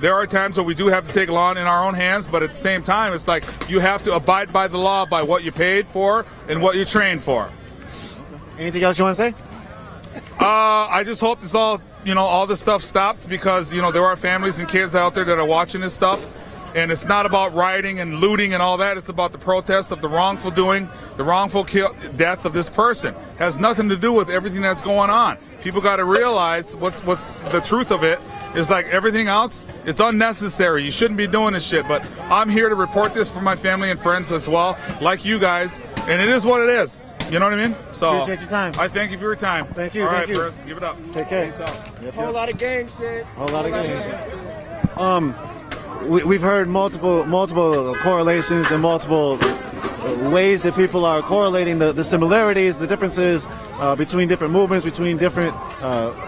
There are times where we do have to take law in our own hands, but at the same time, it's like you have to abide by the law, by what you paid for and what you trained for. Anything else you want to say? I just hope this all this stuff stops, because, there are families and kids out there that are watching this stuff, And it's not about rioting and looting and all that. It's about the protest of the wrongful doing, the wrongful death of this person. Has nothing to do with everything that's going on. People got to realize what's the truth of it is like everything else, it's unnecessary. You shouldn't be doing this shit. But I'm here to report this for my family and friends as well, like you guys. And it is what it is. You know what I mean? So appreciate your time. I thank you for your time. Thank you. All Thank right, you. bro. Give it up. Take care. Whole lot of gang shit. Whole lot of gang. We've heard multiple correlations and multiple ways that people are correlating the similarities, the differences between different movements, between different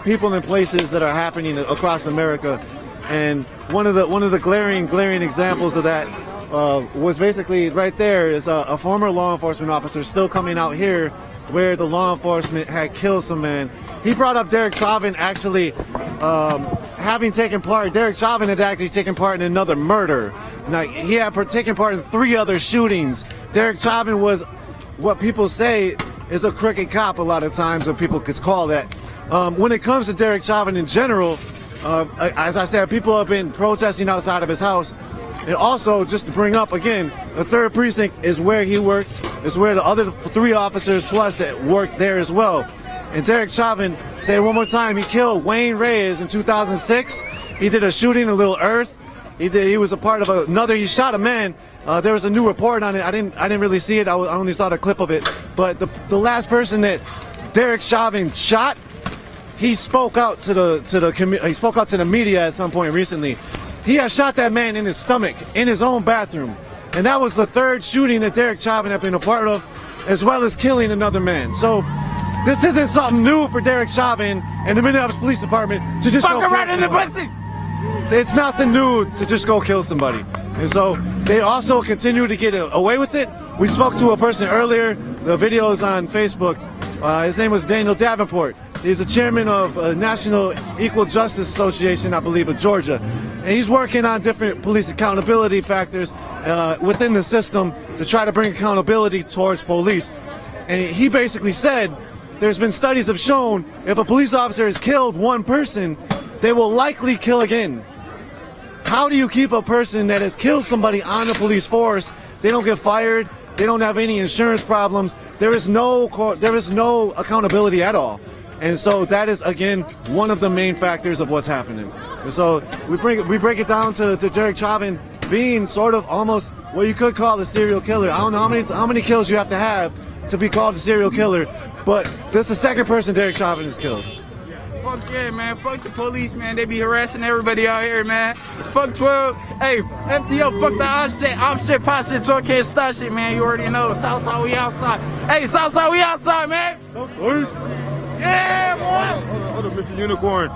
people and places that are happening across America. And one of the glaring examples of that was basically right there is a former law enforcement officer still coming out here where the law enforcement had killed some man. He brought up Derek Chauvin actually having taken part. Derek Chauvin had actually taken part in another murder. Now, he had taken part in 3 other shootings. Derek Chauvin was what people say is a crooked cop a lot of times, what people could call that. When it comes to Derek Chauvin in general, as I said, people have been protesting outside of his house. And also, just to bring up again, the 3rd precinct is where he worked. It's where the other 3 officers plus that worked there as well. And Derek Chauvin, say it one more time, he killed Wayne Reyes in 2006. He did a shooting in Little Earth. He was a part of another. He shot a man. There was a new report on it. I didn't really see it. I only saw the clip of it. But the last person that Derek Chauvin shot, he spoke out to the media at some point recently. He had shot that man in his stomach in his own bathroom, and that was the 3rd shooting that Derek Chauvin had been a part of, as well as killing another man. So this isn't something new for Derek Chauvin and the Minneapolis Police Department to just go right in the pussy. It's nothing new to just go kill somebody. And so they also continue to get away with it. We spoke to a person earlier. The video is on Facebook. His name was Daniel Davenport. He's the chairman of National Equal Justice Association, I believe, of Georgia. And he's working on different police accountability factors within the system to try to bring accountability towards police. And he basically said there's been studies have shown if a police officer has killed one person, they will likely kill again. How do you keep a person that has killed somebody on the police force? They don't get fired. They don't have any insurance problems. There is no accountability at all. And so that is, again, one of the main factors of what's happening. And so we break it down to Derek Chauvin being sort of almost what you could call a serial killer. I don't know how many kills you have to be called a serial killer, but this is the 2nd person Derek Chauvin has killed. Fuck yeah, man. Fuck the police, man. They be harassing everybody out here, man. Fuck 12. Hey, FTO, fuck the offset, posse, 12 can't start shit, man. You already know. Southside, we outside. Hey, Southside, we outside, man. Yeah, boy. Hold up, Mr. Unicorn.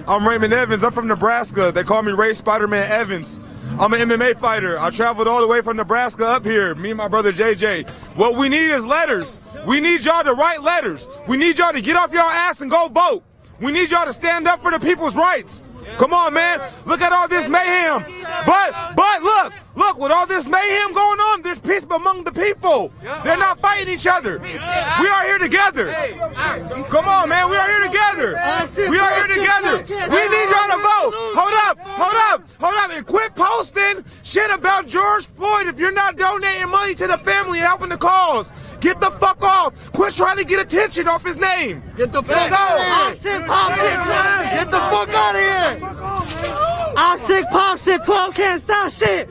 I'm Raymond Evans. I'm from Nebraska. They call me Ray Spider-Man Evans. I'm an MMA fighter. I traveled all the way from Nebraska up here, me and my brother JJ. What we need is letters. We need y'all to write letters. We need y'all to get off y'all ass and go vote. We need y'all to stand up for the people's rights. Come on, man. Look at all this mayhem. But look, with all this mayhem going on, there's peace among the people. They're not fighting each other. We are here together. Come on, man. We are here together. We are here together. We need y'all to vote. Hold up, and quit posting shit about George Floyd if you're not donating money to the family and helping the cause. Get the fuck off. Quit trying to get attention off his name. Get the fuck out of here. Get the fuck out of here. I'm sick, pop shit, 12 can't stop shit.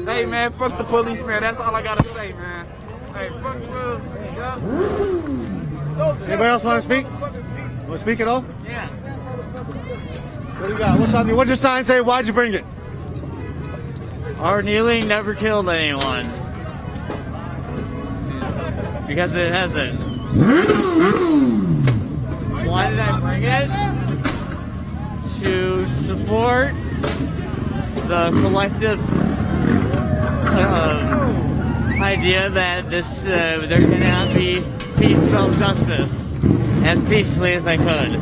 Hey, man, fuck the police, man. That's all I gotta say, man. Hey, fuck the Anybody else want to speak? Want to speak at all? Yeah. What do you got? What's on you? What's your sign say? Why'd you bring it? Our kneeling never killed anyone. Because it hasn't. Why did I bring it? To support the collective idea that there cannot be peaceful justice as peacefully as I could.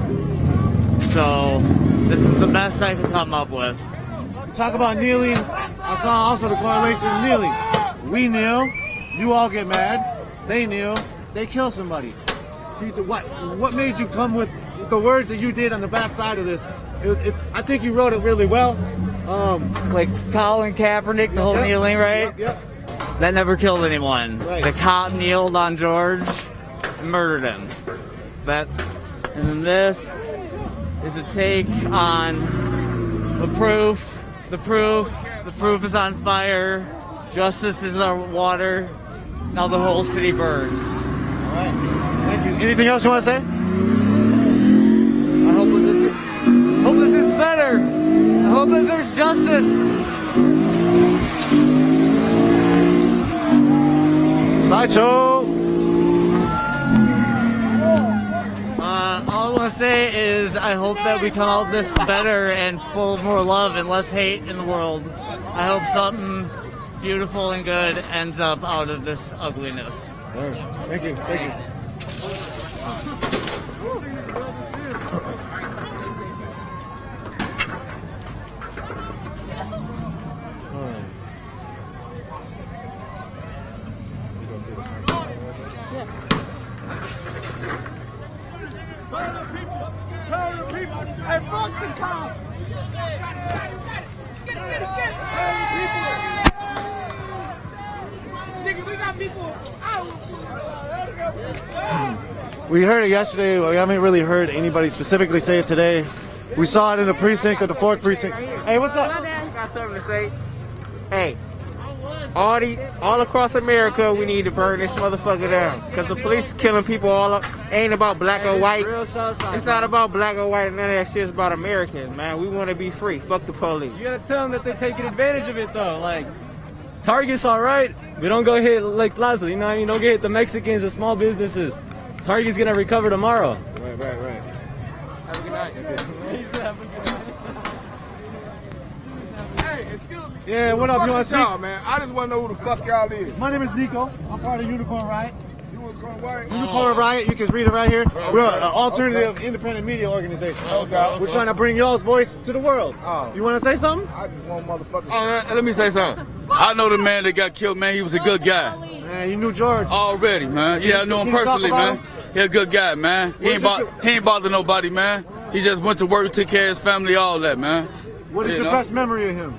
So this is the best I could come up with. Talk about kneeling. I saw also the correlation of kneeling. We kneel, you all get mad. They kneel, they kill somebody. What made you come with the words that you did on the back side of this? I think you wrote it really well. Like Colin Kaepernick, the whole kneeling, right? Yep. That never killed anyone. Right. The cop kneeled on George and murdered him. And then this is a take on the proof. The proof is on fire. Justice is our water. Now the whole city burns. All right. Thank you. Anything else you want to say? I hope this is better. I hope that there's justice. Sideshow. All I want to say is I hope that we come out this better and full of more love and less hate in the world. I hope something beautiful and good ends up out of this ugliness. All right. Thank you. Thank you. Hey, fuck the cop! Nigga, we got people out! We heard it yesterday. We haven't really heard anybody specifically say it today. We saw it in the precinct of the 4th precinct. Hey, what's up? Got something to say. Hey, all across America, we need to burn this motherfucker down. Cause the police is killing people all up. Ain't about black or white. It's not about black or white. None of that shit is about Americans, man. We want to be free. Fuck the police. You gotta tell them that they're taking advantage of it though. Like, Target's alright. We don't go hit Lake Plaza. You know what I mean? Don't get hit the Mexicans, the small businesses. Target's gonna recover tomorrow. Right. Have a good night. Hey, excuse me. Yeah, what up? You want to speak? Y'all, man. I just want to know who the fuck y'all is. My name is Nico. I'm part of Unicorn Riot. Unicorn Riot? Unicorn Riot, you can read it right here. We're an alternative independent media organization. Okay. We're trying to bring y'all's voice to the world. Oh. You want to say something? I just want motherfuckers. Let me say something. I know the man that got killed, man. He was a good guy. Man, you knew George. Already, man. Yeah, I know him personally, man. He a good guy, man. He ain't bother nobody, man. He just went to work, took care of his family, all that, man. What is your best memory of him?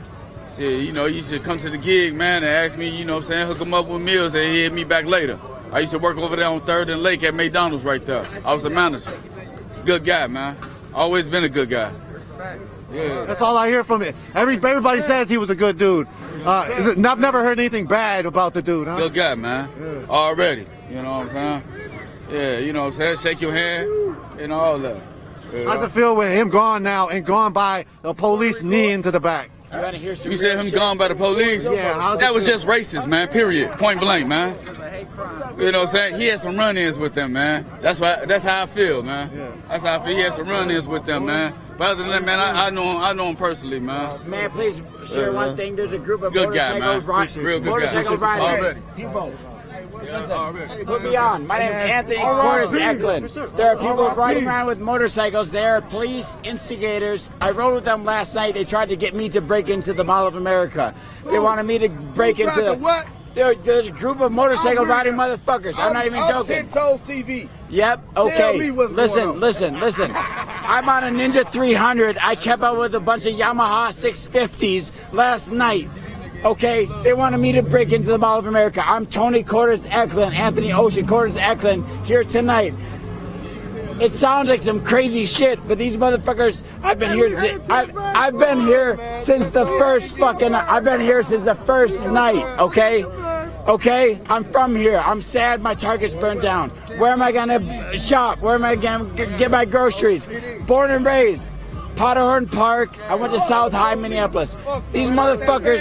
Shit, you know, he used to come to the gig, man, and ask me, you know what I'm saying, hook him up with meals, and he'd hit me back later. I used to work over there on 3rd and Lake at McDonald's right there. I was a manager. Good guy, man. Always been a good guy. Yeah. That's all I hear from it. Everybody says he was a good dude. I've never heard anything bad about the dude, huh? Good guy, man. Yeah. Already. You know what I'm saying? Yeah, you know what I'm saying? Shake your hand and all that. Yeah. How's it feel with him gone now and gone by the police knee into the back? You said him gone by the police? Yeah. That was just racist, man, period. Point blank, man. You know what I'm saying? He had some run-ins with them, man. That's how I feel, man. That's how I feel. He had some run-ins with them, man. But other than that, man, I know him personally, man. Man, please share one thing. There's a group of good guy, man. Real good motorcycle guy. riders. Listen, put me on. My name is Anthony Cordes Eklund. There are people riding around with motorcycles. They are police instigators. I rode with them last night. They tried to get me to break into the Mall of America. They wanted me to break into the... What? There's a group of motorcycle riding motherfuckers. I'm not even joking. I'm Toes TV. Yep. Okay. Tell me what's going on. Listen. I'm on a Ninja 300. I kept up with a bunch of Yamaha 650s last night. Okay, they wanted me to break into the Mall of America. I'm Tony Cordes Eklund, Anthony Ocean Cordes Eklund, here tonight. It sounds like some crazy shit, but these motherfuckers, I've been here since the first night, okay? Okay, I'm from here. I'm sad my Target's burned down. Where am I gonna shop? Where am I gonna get my groceries? Born and raised. Potterhorn Park. I went to South High, Minneapolis. These motherfuckers.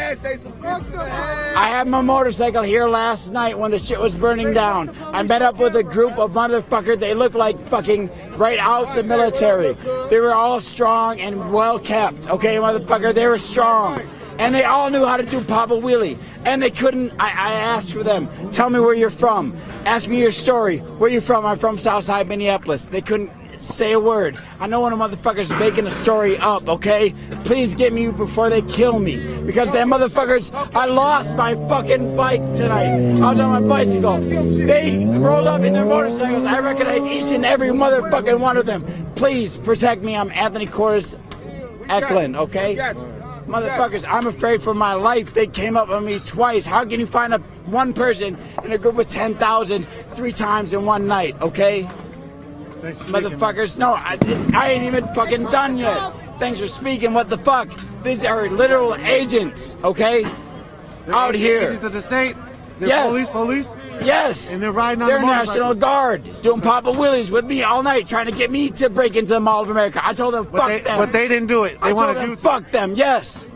I had my motorcycle here last night when the shit was burning down. I met up with a group of motherfuckers. They looked like fucking right out the military. They were all strong and well kept. Okay, motherfucker, they were strong. And they all knew how to do Papa Wheelie. And they couldn't, I asked for them, tell me where you're from. Ask me your story. Where you from? I'm from Southside, Minneapolis. They couldn't say a word. I know one of the motherfuckers is making a story up, okay? Please get me before they kill me. Because them motherfuckers, I lost my fucking bike tonight. I was on my bicycle. They rolled up in their motorcycles. I recognize each and every motherfucking one of them. Please protect me. I'm Anthony Cordes Eklund, okay? Motherfuckers, I'm afraid for my life. They came up on me twice. How can you find one person in a group of 10,000 3 times in one night, okay? Thanks for Motherfuckers, speaking, no, I ain't even fucking done yet. Thanks for speaking, what the fuck? These are literal agents, okay? Out here. Agents of the state? They're Yes. Police? Yes. And they're riding on They're the National motorcycles. Guard, doing Papa Willies with me all night, trying to get me to break into the Mall of America. I told them, fuck them. But they didn't do it. They I wanted told them, you to. fuck them, yes.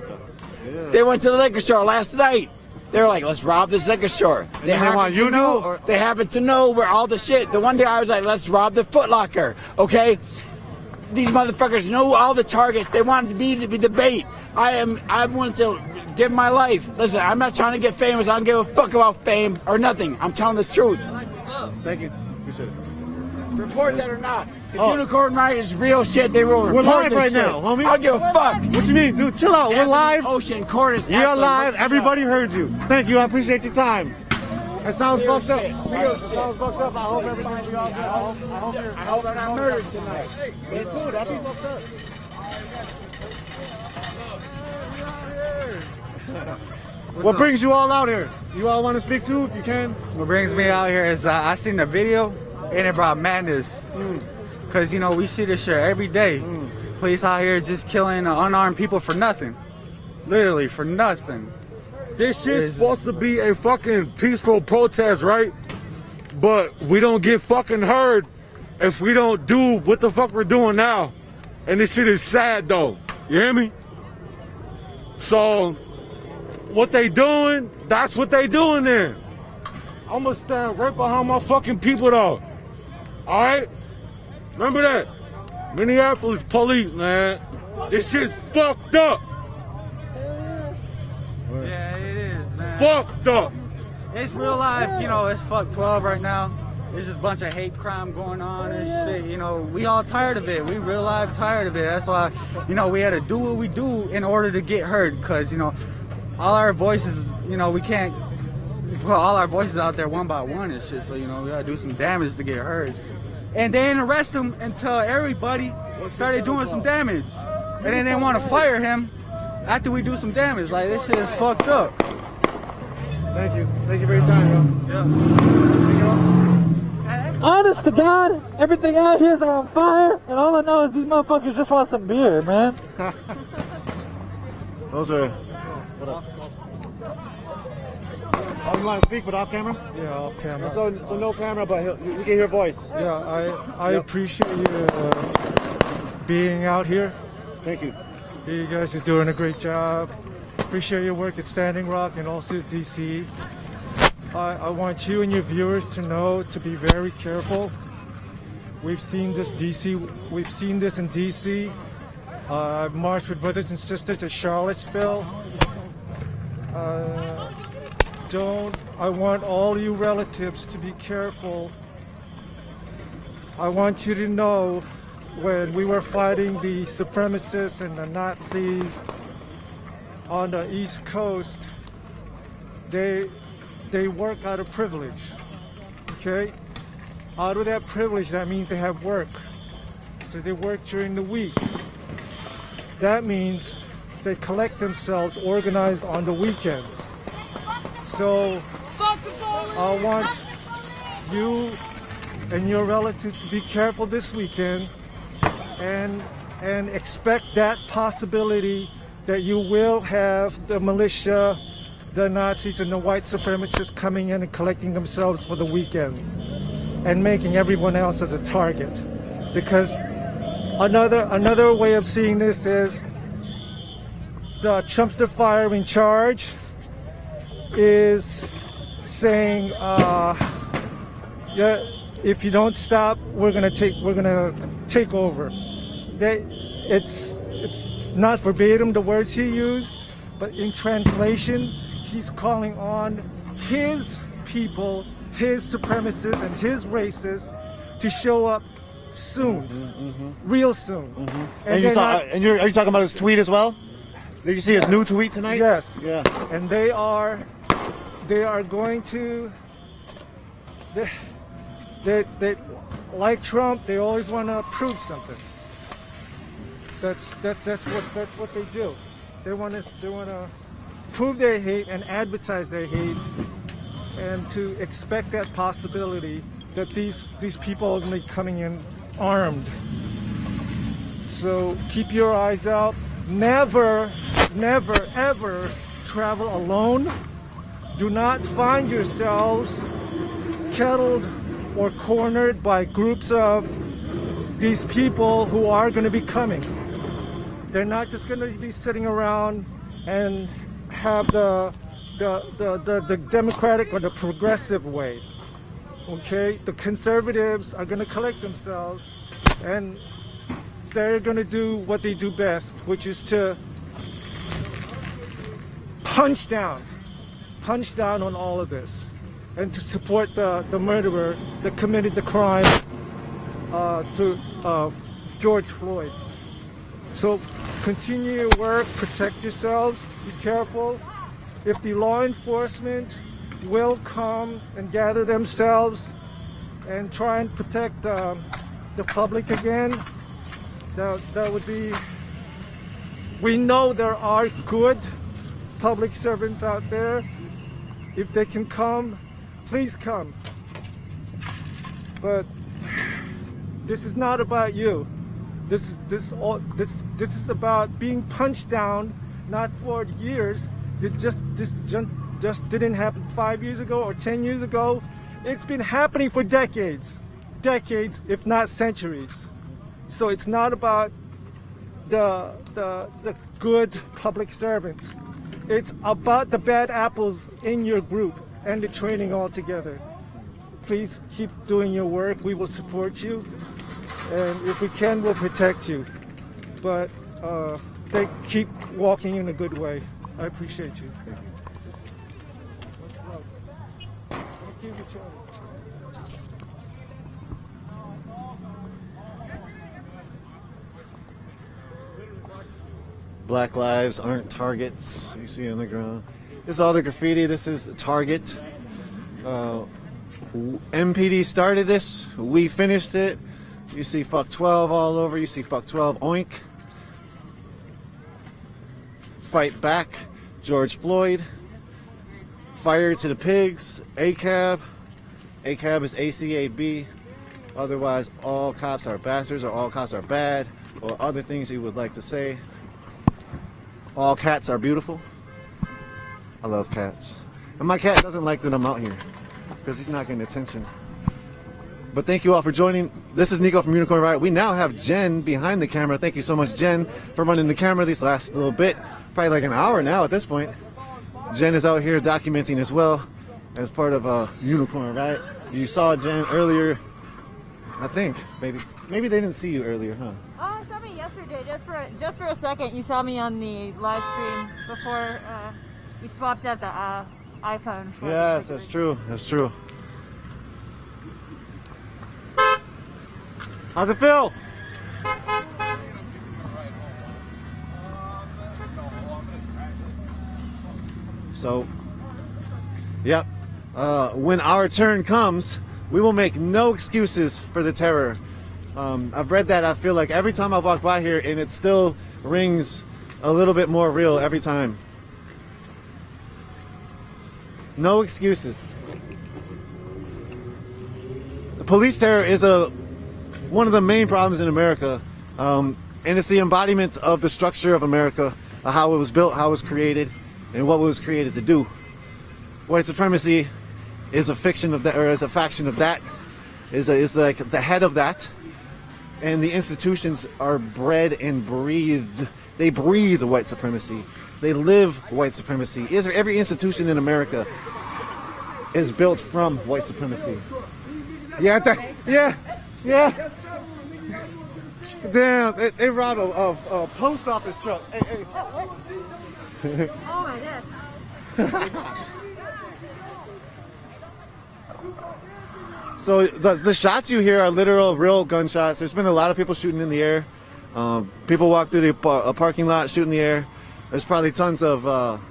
They went to the liquor store last night. They were like, let's rob this liquor store. They want you to know, or- They happen to know where all the shit. The one day I was like, let's rob the Foot Locker, okay? These motherfuckers know all the targets. They wanted me to be the bait. I'm willing to give my life. Listen, I'm not trying to get famous. I don't give a fuck about fame or nothing. I'm telling the truth. Thank you. Appreciate it. Report that or not. If Unicorn Riot is real shit, they will report We're live this right shit. now, homie. I don't give a fuck. What you mean, dude? Chill out. We're live. Ocean Court is We are live. Everybody heard you. Thank you. I appreciate your time. It sounds Real fucked up. shit. It sounds fucked up. I hope everybody be all good. I hope I'm not murdered tonight. Me too. That'd be fucked up. What brings you all out here? You all want to speak too, if you can? What brings me out here is I seen the video and it brought madness. Cause you know we see this shit every day. Police out here just killing unarmed people for nothing. Literally for nothing. This shit's supposed to be a fucking peaceful protest, right? But we don't get fucking heard if we don't do what the fuck we're doing now. And this shit is sad though. You hear me? So what they doing, that's what they doing there. I'ma stand right behind my fucking people though. Alright? Remember that. Minneapolis police, man. This shit's fucked up. Yeah, it is, man. Fucked up. It's real life, you know, it's fuck 12 right now. There's just a bunch of hate crime going on and shit, you know, we all tired of it. We real life tired of it. That's why, you know, we had to do what we do in order to get heard. Cause, you know, all our voices, you know, we can't put all our voices out there one by one and shit. So, you know, we gotta do some damage to get heard. And they didn't arrest him until everybody started doing some damage. And then they want to fire him after we do some damage. Like, this shit is fucked up. Thank you. Thank you for your time, bro. Yeah. Honest to God, everything out here is on fire, and all I know is these motherfuckers just want some beer, man. Those are. What up? Oh, you want to speak, but off camera? Yeah, off camera. So no camera, but we can hear your voice. Yeah, I appreciate you being out here. Thank you. You guys are doing a great job. Appreciate your work at Standing Rock and also at DC. I want you and your viewers to know to be very careful. We've seen this in DC. I've marched with brothers and sisters at Charlottesville. I want all you relatives to be careful. I want you to know when we were fighting the supremacists and the Nazis on the East Coast, they work out of privilege, okay? Out of that privilege, that means they have work. So they work during the week. That means they collect themselves organized on the weekends. So I want you and your relatives to be careful this weekend and expect that possibility that you will have the militia, the Nazis, and the white supremacists coming in and collecting themselves for the weekend and making everyone else as a target. Because another way of seeing this is the Trumpster fire in charge is saying, yeah, if you don't stop, we're gonna take over. It's not verbatim the words he used, but in translation, he's calling on his people, his supremacists, and his races to show up soon, real soon. And are you talking about his tweet as well? Did you see his new tweet tonight? Yes. Yeah. And they are going to. They like Trump. They always want to prove something. That's what they do. They want to prove their hate and advertise their hate, and to expect that possibility that these people are going to be coming in armed. So keep your eyes out. Never, never, ever travel alone. Do not find yourselves kettled or cornered by groups of these people who are going to be coming. They're not just going to be sitting around and have the democratic or the progressive way. Okay, the conservatives are going to collect themselves, and they're going to do what they do best, which is to punch down on all of this, and to support the murderer that committed the crime to George Floyd. So continue your work, protect yourselves, be careful. If the law enforcement will come and gather themselves and try and protect the public again, that would be, we know there are good public servants out there. If they can come, please come. But this is not about you. This is about being punched down, not for years. This just didn't happen 5 years ago or 10 years ago. It's been happening for decades, if not centuries. So it's not about the good public servants. It's about the bad apples in your group and the training all together. Please keep doing your work. We will support you. And if we can, we'll protect you. But they keep walking in a good way. I appreciate you. Thank you. Black lives aren't targets. You see on the ground. This is all the graffiti. This is the target. MPD started this. We finished it. You see fuck 12 all over. You see fuck 12 oink. Fight back. George Floyd. Fire to the pigs. ACAB. ACAB is ACAB. Otherwise, all cops are bastards, or all cops are bad, or other things you would like to say. All cats are beautiful. I love cats. And my cat doesn't like that I'm out here because he's not getting attention. But thank you all for joining. This is Nico from Unicorn Riot. We now have Jen behind the camera. Thank you so much, Jen, for running the camera this last little bit. Probably like an hour now at this point. Jen is out here documenting as well as part of Unicorn Riot. You saw Jen earlier, I think. Maybe they didn't see you earlier, huh? Oh, I saw me yesterday, just for a second. You saw me on the live stream before we swapped out the iPhone. Yes, that's true. That's true. How's it feel? So, yep. When our turn comes, we will make no excuses for the terror. I've read that. I feel like every time I walk by here, and it still rings a little bit more real every time. No excuses. The police terror is one of the main problems in America, and it's the embodiment of the structure of America, how it was built, how it was created, and what it was created to do. White supremacy is a fiction of that, or is a faction of that, is like the head of that, and the institutions are bred and breathed. They breathe white supremacy. They live white supremacy. Every institution in America is built from white supremacy. Yeah, yeah. Damn, they robbed a post office truck. Hey. Oh my God. So the shots you hear are literal, real gunshots. There's been a lot of people shooting in the air. People walk through the parking lot, shoot in the air. There's probably tons of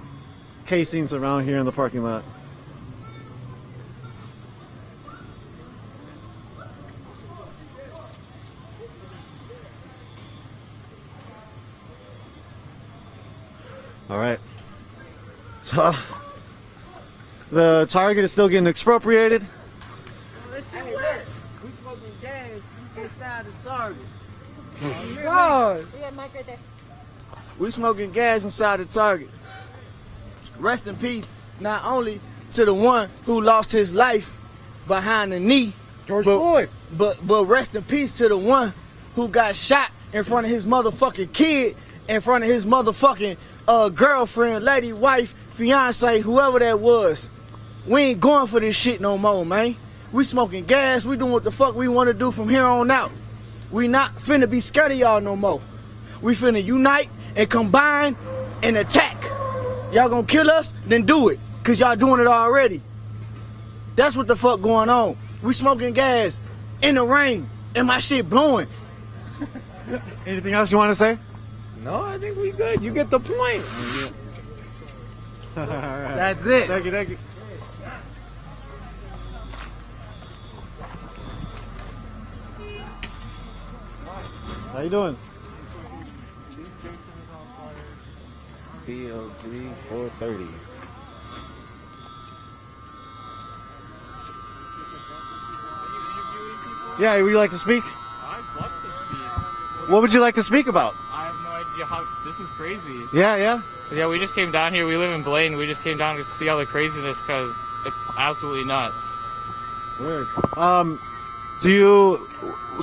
casings around here in the parking lot. All right. So, the Target is still getting expropriated. We smoking gas inside the Target. God. We got Mike right there. We smoking gas inside the Target. Rest in peace, not only to the one who lost his life behind the knee, George Floyd, but rest in peace to the one who got shot in front of his motherfucking kid, in front of his motherfucking girlfriend, lady, wife, fiance, whoever that was. We ain't going for this shit no more, man. We smoking gas. We doing what the fuck we want to do from here on out. We not finna be scared of y'all no more. We finna unite and combine and attack. Y'all gonna kill us? Then do it, cause y'all doing it already. That's what the fuck going on. We smoking gas in the rain and my shit blowing. Anything else you want to say? No, I think we good. You get the point. All right. That's it. Thank you, thank you. How you doing? BLG 430. Yeah, would you like to speak? I'd love to speak. What would you like to speak about? I have no idea how. This is crazy. Yeah. Yeah, we just came down here. We live in Blaine. We just came down to see all the craziness because it's absolutely nuts. Weird.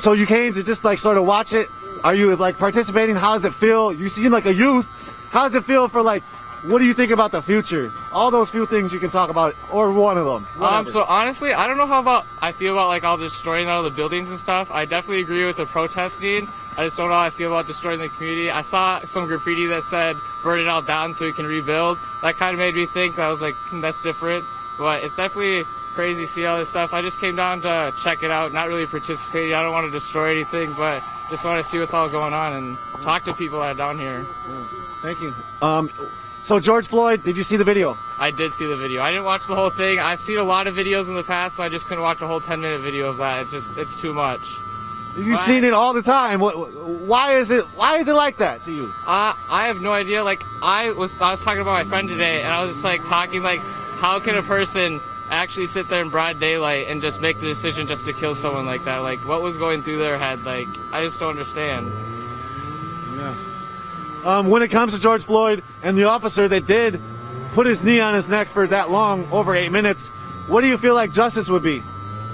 So you came to just like sort of watch it? Are you like participating? How does it feel? You seem like a youth. How does it feel for like, what do you think about the future? All those few things you can talk about, or one of them. Whatever. So honestly, I don't know I feel about like all destroying all the buildings and stuff. I definitely agree with the protesting. I just don't know how I feel about destroying the community. I saw some graffiti that said, burn it all down so we can rebuild. That kind of made me think. I was like, that's different. But it's definitely crazy to see all this stuff. I just came down to check it out, not really participating. I don't want to destroy anything, but just want to see what's all going on and talk to people that are down here. Thank you. So George Floyd, did you see the video? I did see the video. I didn't watch the whole thing. I've seen a lot of videos in the past, so I just couldn't watch a whole 10-minute video of that. It's too much. You've seen it all the time. Why is it like that to you? I have no idea. Like I was talking about my friend today, and I was just like talking like, how can a person actually sit there in broad daylight and just make the decision just to kill someone like that? Like, what was going through their head? Like, I just don't understand. Yeah. When it comes to George Floyd and the officer that did put his knee on his neck for that long, over 8 minutes, what do you feel like justice would be?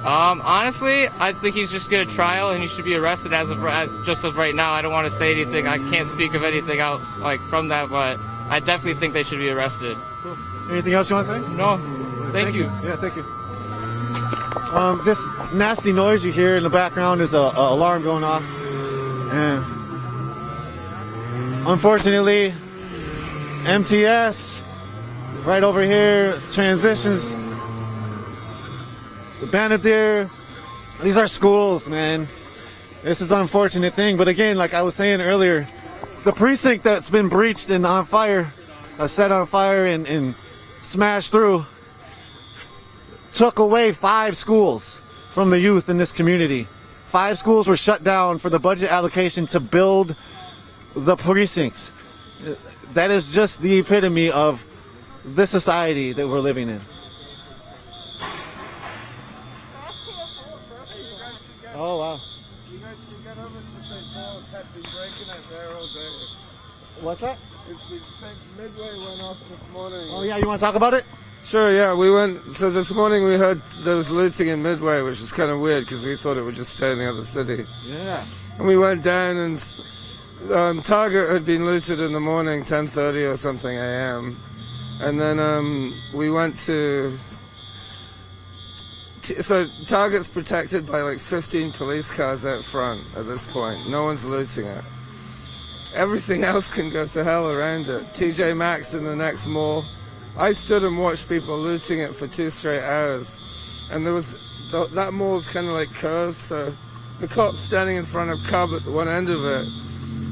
Honestly, I think he's just get a trial and he should be arrested as of right now. I don't want to say anything. I can't speak of anything else like from that, but I definitely think they should be arrested. Cool. Anything else you want to say? No. Thank you. Yeah, thank you. This nasty noise you hear in the background is a alarm going off. And unfortunately, MTS right over here transitions. The Banadier, these are schools, man. This is an unfortunate thing, but again, like I was saying earlier, the precinct that's been breached and on fire, set on fire and smashed through, took away 5 schools from the youth in this community. 5 schools were shut down for the budget allocation to build the precincts. That is just the epitome of the society that we're living in. Oh, wow. You guys should get over to St. Paul's. Had been breaking us there all day. What's that? It's been St. Midway went off this morning. Oh, yeah, you want to talk about it? Sure, yeah. We went, so this morning we heard there was looting in Midway, which was kind of weird because we thought it would just stay in the other city. Yeah. And we went down and Target had been looted in the morning, 10:30 or something a.m. And then we went to... So Target's protected by like 15 police cars out front at this point. No one's looting it. Everything else can go to hell around it. TJ Maxx in the next mall. I stood and watched people looting it for 2 straight hours. And there was, that mall's kind of like curved, so the cops standing in front of Cub at one end of it,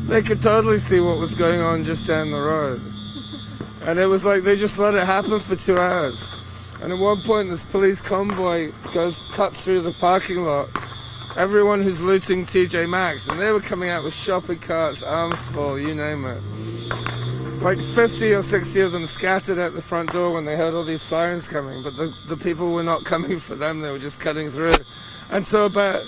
they could totally see what was going on just down the road. And it was like they just let it happen for 2 hours. And at one point this police convoy cuts through the parking lot. Everyone who's looting TJ Maxx, and they were coming out with shopping carts, arms full, you name it. like 50 or 60 of them scattered at the front door when they heard all these sirens coming, but the people were not coming for them, they were just cutting through. And so there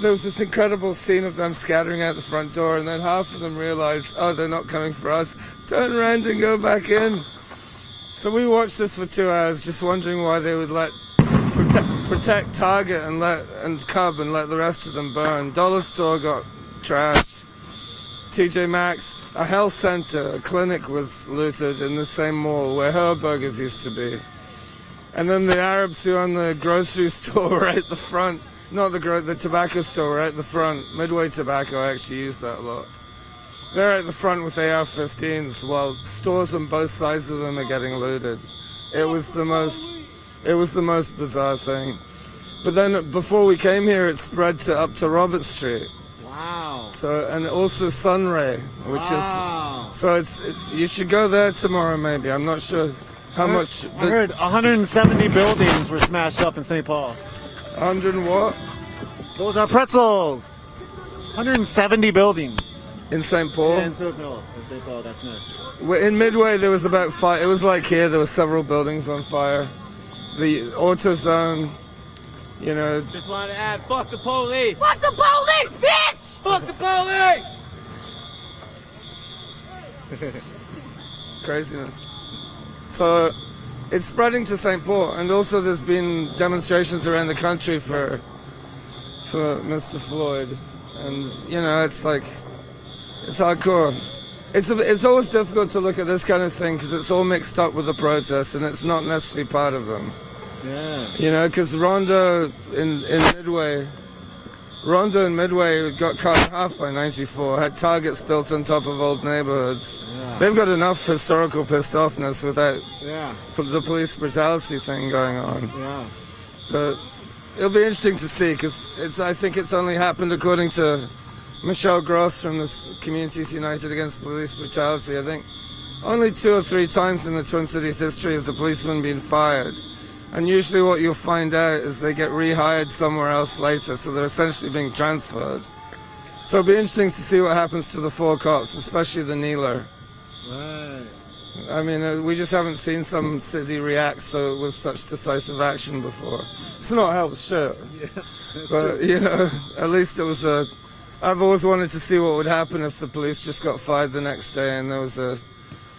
was this incredible scene of them scattering out the front door, and then half of them realized, oh, they're not coming for us, turn around and go back in. So we watched this for 2 hours, just wondering why they would protect Target and Cub and let the rest of them burn. Dollar Store got trashed. TJ Maxx, a health center, a clinic was looted in the same mall where her burgers used to be. And then the Arabs who own the grocery store right at the front, not the tobacco store right at the front, Midway Tobacco, I actually use that a lot. They're at the front with AR-15s while stores on both sides of them are getting looted. It was the most bizarre thing. But then before we came here, it spread up to Robert Street. Wow. So, and also Sunray, which is, so you should go there tomorrow maybe. I'm not sure how much. I heard 170 buildings were smashed up in St. Paul. 100 and what? Those are pretzels. 170 buildings. In St. Paul? Yeah, in St. Paul, that's nice. In Midway, there was about 5. It was like here, there were several buildings on fire. The AutoZone, you know. Just wanted to add, fuck the police! Fuck the police, bitch! Fuck the police! Craziness. So, it's spreading to St. Paul, and also there's been demonstrations around the country for Mr. Floyd. And, you know, it's like, it's hardcore. It's always difficult to look at this kind of thing because it's all mixed up with the protests and it's not necessarily part of them. Yeah. You know, because Rondo in Midway got cut in half by 94, had targets built on top of old neighborhoods. Yeah. They've got enough historical pissed offness without the police brutality thing going on. Yeah. But it'll be interesting to see because I think it's only happened according to Michelle Gross from the Communities United Against Police Brutality. I think only 2 or 3 times in the Twin Cities history has a policeman been fired. And usually what you'll find out is they get rehired somewhere else later, so they're essentially being transferred. So it'll be interesting to see what happens to the 4 cops, especially the kneeler. Right. I mean, we just haven't seen some city react with such decisive action before. It's not helped shit. Yeah, but, true. you know, at least it was I've always wanted to see what would happen if the police just got fired the next day and there was a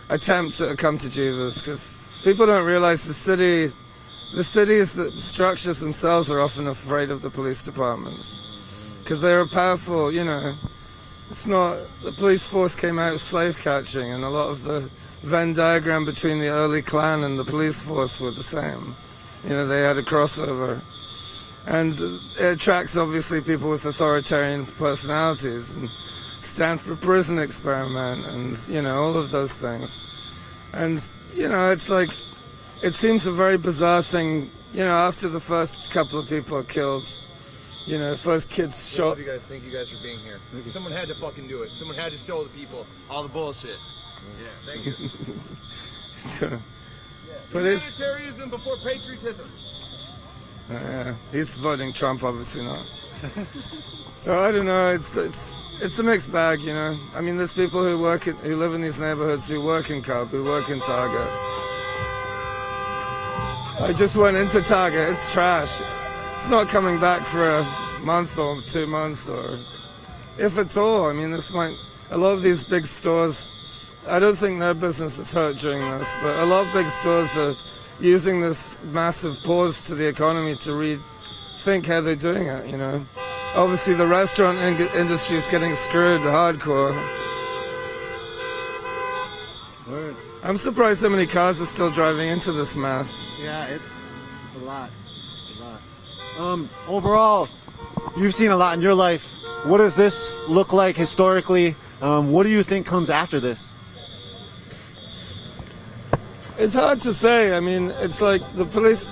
attempt at a come to Jesus, because people don't realize the cities, the structures themselves are often afraid of the police departments because they're a powerful, you know, it's not, the police force came out of slave catching, and a lot of the Venn diagram between the early Klan and the police force were the same. You know, they had a crossover. And it attracts, obviously, people with authoritarian personalities, and Stanford Prison Experiment, and, you know, all of those things. And, you know, it's like, it seems a very bizarre thing, you know, after the first couple of people are killed, you know, first kids shot. What do you guys think, you guys, for being here? Someone had to fucking do it. Someone had to show the people all the bullshit. Yeah, thank you. But it's... Humanitarianism before patriotism. He's voting Trump, obviously not. So I don't know. It's a mixed bag, you know. I mean, there's people who live in these neighborhoods, who work in Cub, who work in Target. I just went into Target. It's trash. It's not coming back for a month or 2 months, or if at all. I mean, a lot of these big stores, I don't think their business is hurt during this, but a lot of big stores are using this massive pause to the economy to rethink how they're doing it, you know. Obviously the restaurant industry is getting screwed hardcore. Word. I'm surprised how many cars are still driving into this mess. Yeah, it's a lot. Overall, you've seen a lot in your life. What does this look like historically? What do you think comes after this? It's hard to say. I mean, it's like the police...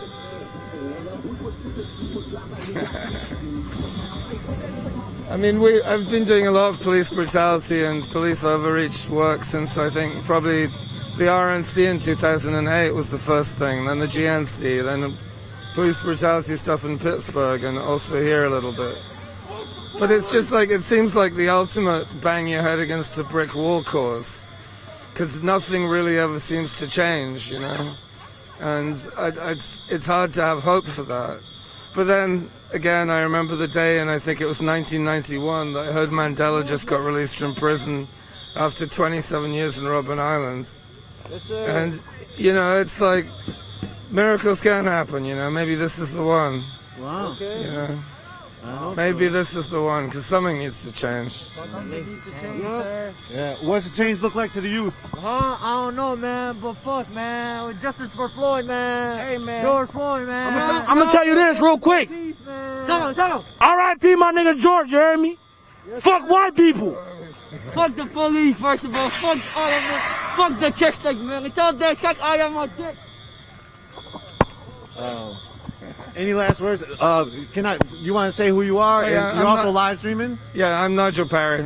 I mean, I've been doing a lot of police brutality and police overreach work since, I think, probably the RNC in 2008 was the first thing, then the GNC, then police brutality stuff in Pittsburgh, and also here a little bit. But it's just like, it seems like the ultimate bang your head against a brick wall cause. because nothing really ever seems to change, you know. And it's hard to have hope for that. But then again, I remember the day, and I think it was 1991, that I heard Mandela just got released from prison after 27 years in Robben Island. And, you know, it's like, miracles can happen, you know. Maybe this is the one. Wow. You know. Maybe this is the one, because something needs to change. Yeah. What's the change look like to the youth? I don't know, man, but fuck, man. Justice for Floyd, man. Hey, man. George Floyd, man. I'm gonna tell you this real quick. Tell him. R.I.P. my nigga George, you hear me? Fuck white people. Fuck the police, first of all. Fuck all of them. Fuck the chest stick, man. Tell them check I am my dick. Any last words? You want to say who you are? Yeah, and you're also live streaming? Yeah, I'm Nigel Perry.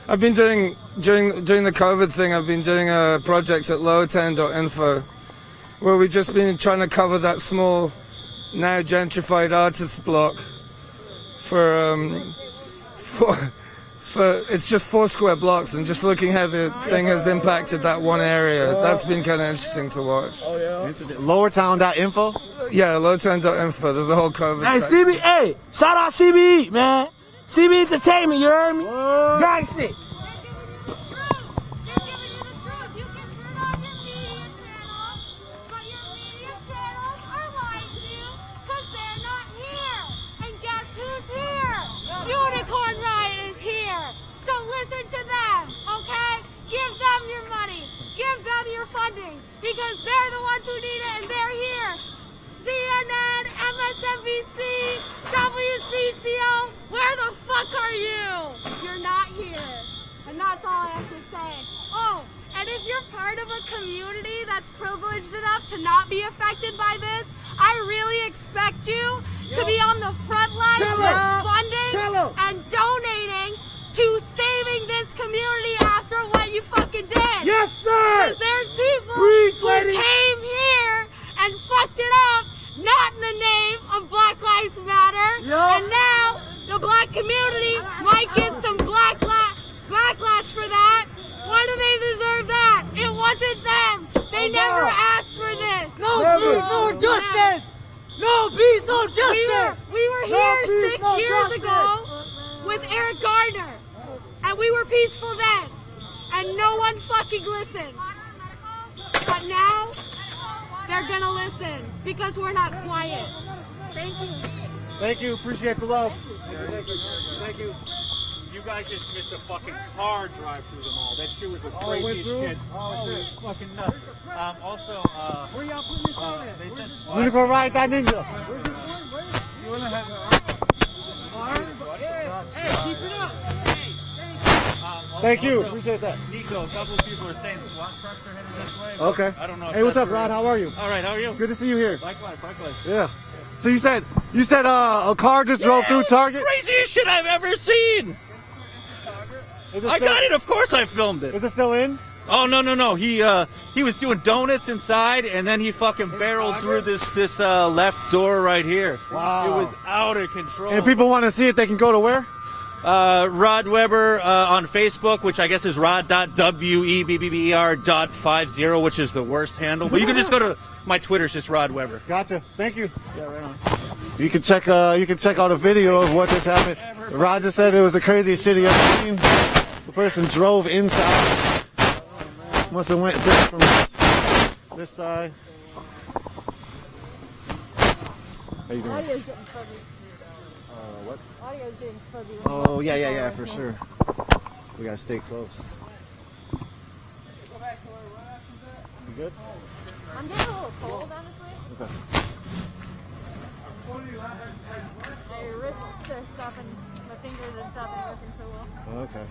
I've been doing, during the COVID thing, I've been doing projects at lowertown.info, where we've just been trying to cover that small, now gentrified artists block for it's just 4 square blocks, and just looking how the thing has impacted that one area. That's been kind of interesting to watch. Oh, yeah. Interesting. Lowertown.info? Yeah, lowertown.info. There's a whole COVID Hey, section. hey, shout out CBE, man. CBE Entertainment, you heard me? Gang shit. Unicorn Riot is here, so listen to them, okay? Give them your money, give them your funding, because they're the ones who need it and they're here. CNN, MSNBC, WCCO, where the fuck are you? You're not here, and that's all I have to say. Oh, and if you're part of a community that's privileged enough to not be affected by this, I really expect you to be on the front lines with funding and donating to saving this community after what you fucking did. Yes, sir! Because there's people who came here and fucked it up, not in the name of Black Lives Matter, and now the black community might get some backlash for that. Why do they deserve that? It wasn't them. They never asked for this. No peace, no justice. No peace, no justice. We were here 6 years ago with Eric Gardner, and we were peaceful then, and no one fucking listened. But now, they're gonna listen, because we're not quiet. Thank you. Thank you. Appreciate the love. Thank you. You guys just missed a fucking car drive through the mall. That shit was the craziest shit. Oh, shit. Fucking nuts. Also, where y'all putting this on at? They said Unicorn Riot Ninja. You wanna have Hey, keep it up. Thank you. Appreciate that. Nico, a couple of people are saying SWAT trucks are headed this way. Okay. I don't know. Hey, what's up, Rod? How are you? All right, how are you? Good to see you here. Likewise. Yeah. So you said a car just drove through Target? Craziest shit I've ever seen. I got it. Of course, I filmed it. Is it still in? Oh no. He was doing donuts inside, and then he fucking barreled through this left door right here. Wow. It was out of control. And if people want to see it, they can go to where? Rod Weber on Facebook, which I guess is rod.webber.50, which is the worst handle. But you can just go to my Twitter. It's just Rod Weber. Gotcha. Thank you. Yeah, right on. You can check out a video of what just happened. Rod just said it was the craziest shit he ever seen. The person drove inside. Must have went from this side. How you doing? Audio's getting fuzzy. What? Audio's getting fuzzy. Oh yeah, for sure. We gotta stay close. You good? I'm getting a little cold, honestly. Okay. My wrists are stopping, my fingers are stopping working so well. Okay.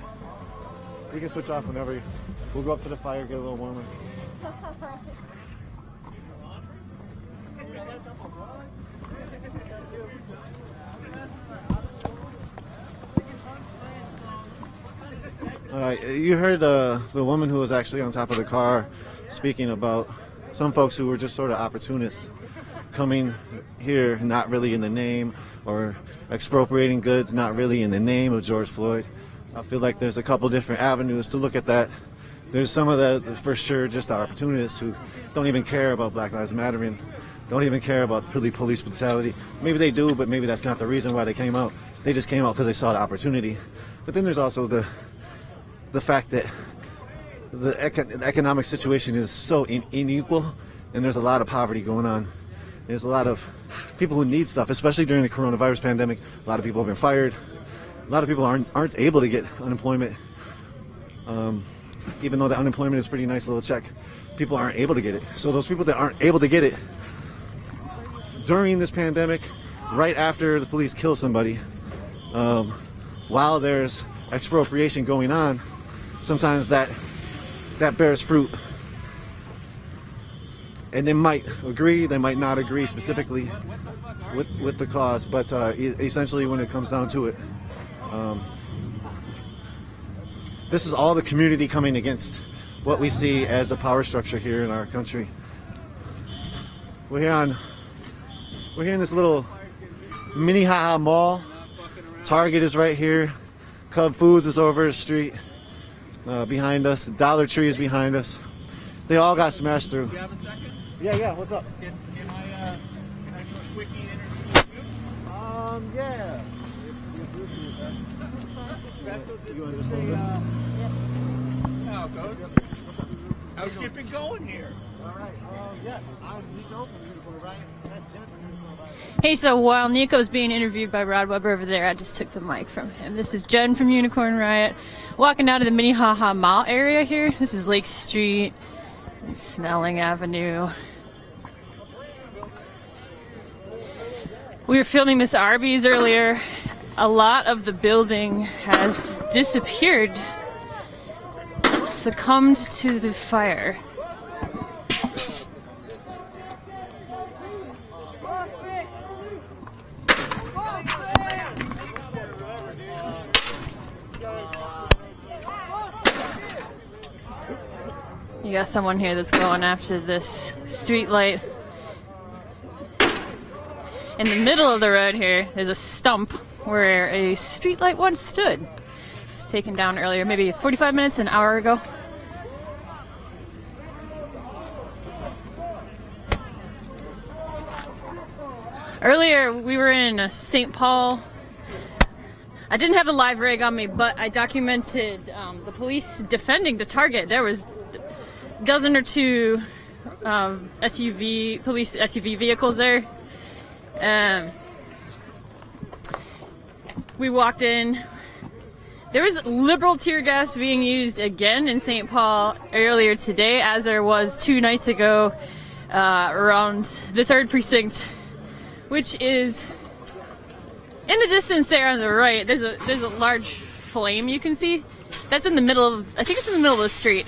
You can switch off whenever you. We'll go up to the fire, get a little warmer. You heard the woman who was actually on top of the car speaking about some folks who were just sort of opportunists coming here not really in the name, or expropriating goods not really in the name of George Floyd. I feel like there's a couple different avenues to look at that. There's some of the, for sure, just opportunists who don't even care about Black Lives Matter and don't even care about police brutality. Maybe they do, but maybe that's not the reason why they came out. They just came out because they saw the opportunity. But then there's also the fact that the economic situation is so unequal, and there's a lot of poverty going on. There's a lot of people who need stuff, especially during the coronavirus pandemic. A lot of people have been fired. A lot of people aren't able to get unemployment. Even though the unemployment is a pretty nice little check, people aren't able to get it. So those people that aren't able to get it during this pandemic, right after the police kill somebody, while there's expropriation going on, sometimes that bears fruit. And they might agree, they might not agree specifically with the cause, but essentially when it comes down to it, this is all the community coming against what we see as a power structure here in our country. We're here in this little Minneapolis mall. Target is right here. Cub Foods is over the street behind us. Dollar Tree is behind us. They all got smashed through. Do you have a second? Yeah, what's up? Can I do a quickie interview with you? Yeah. You want to just hold how it goes? How's shipping going here? All right. Yes, I'm Nico from Unicorn Riot. That's Jen from Unicorn Riot. Hey, so while Nico's being interviewed by Rod Weber over there, I just took the mic from him. This is Jen from Unicorn Riot, walking out of the Minnehaha Mall area here. This is Lake Street and Snelling Avenue. We were filming this Arby's earlier. A lot of the building has disappeared, succumbed to the fire. You got someone here that's going after this street light. In the middle of the road here, there's a stump where a street light once stood. It was taken down earlier, maybe 45 minutes, an hour ago. Earlier, we were in St. Paul. I didn't have a live rig on me, but I documented the police defending the target. There was a dozen or two police SUV vehicles there. We walked in. There was liberal tear gas being used again in St. Paul earlier today, as there was 2 nights ago around the 3rd precinct, which is in the distance there on the right. There's a large flame you can see. That's in the middle of, I think it's in the middle of the street.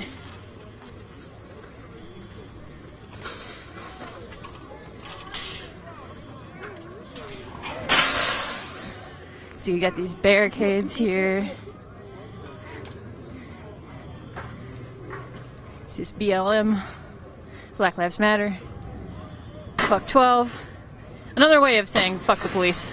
So you got these barricades here. This is BLM, Black Lives Matter, fuck 12. Another way of saying fuck the police.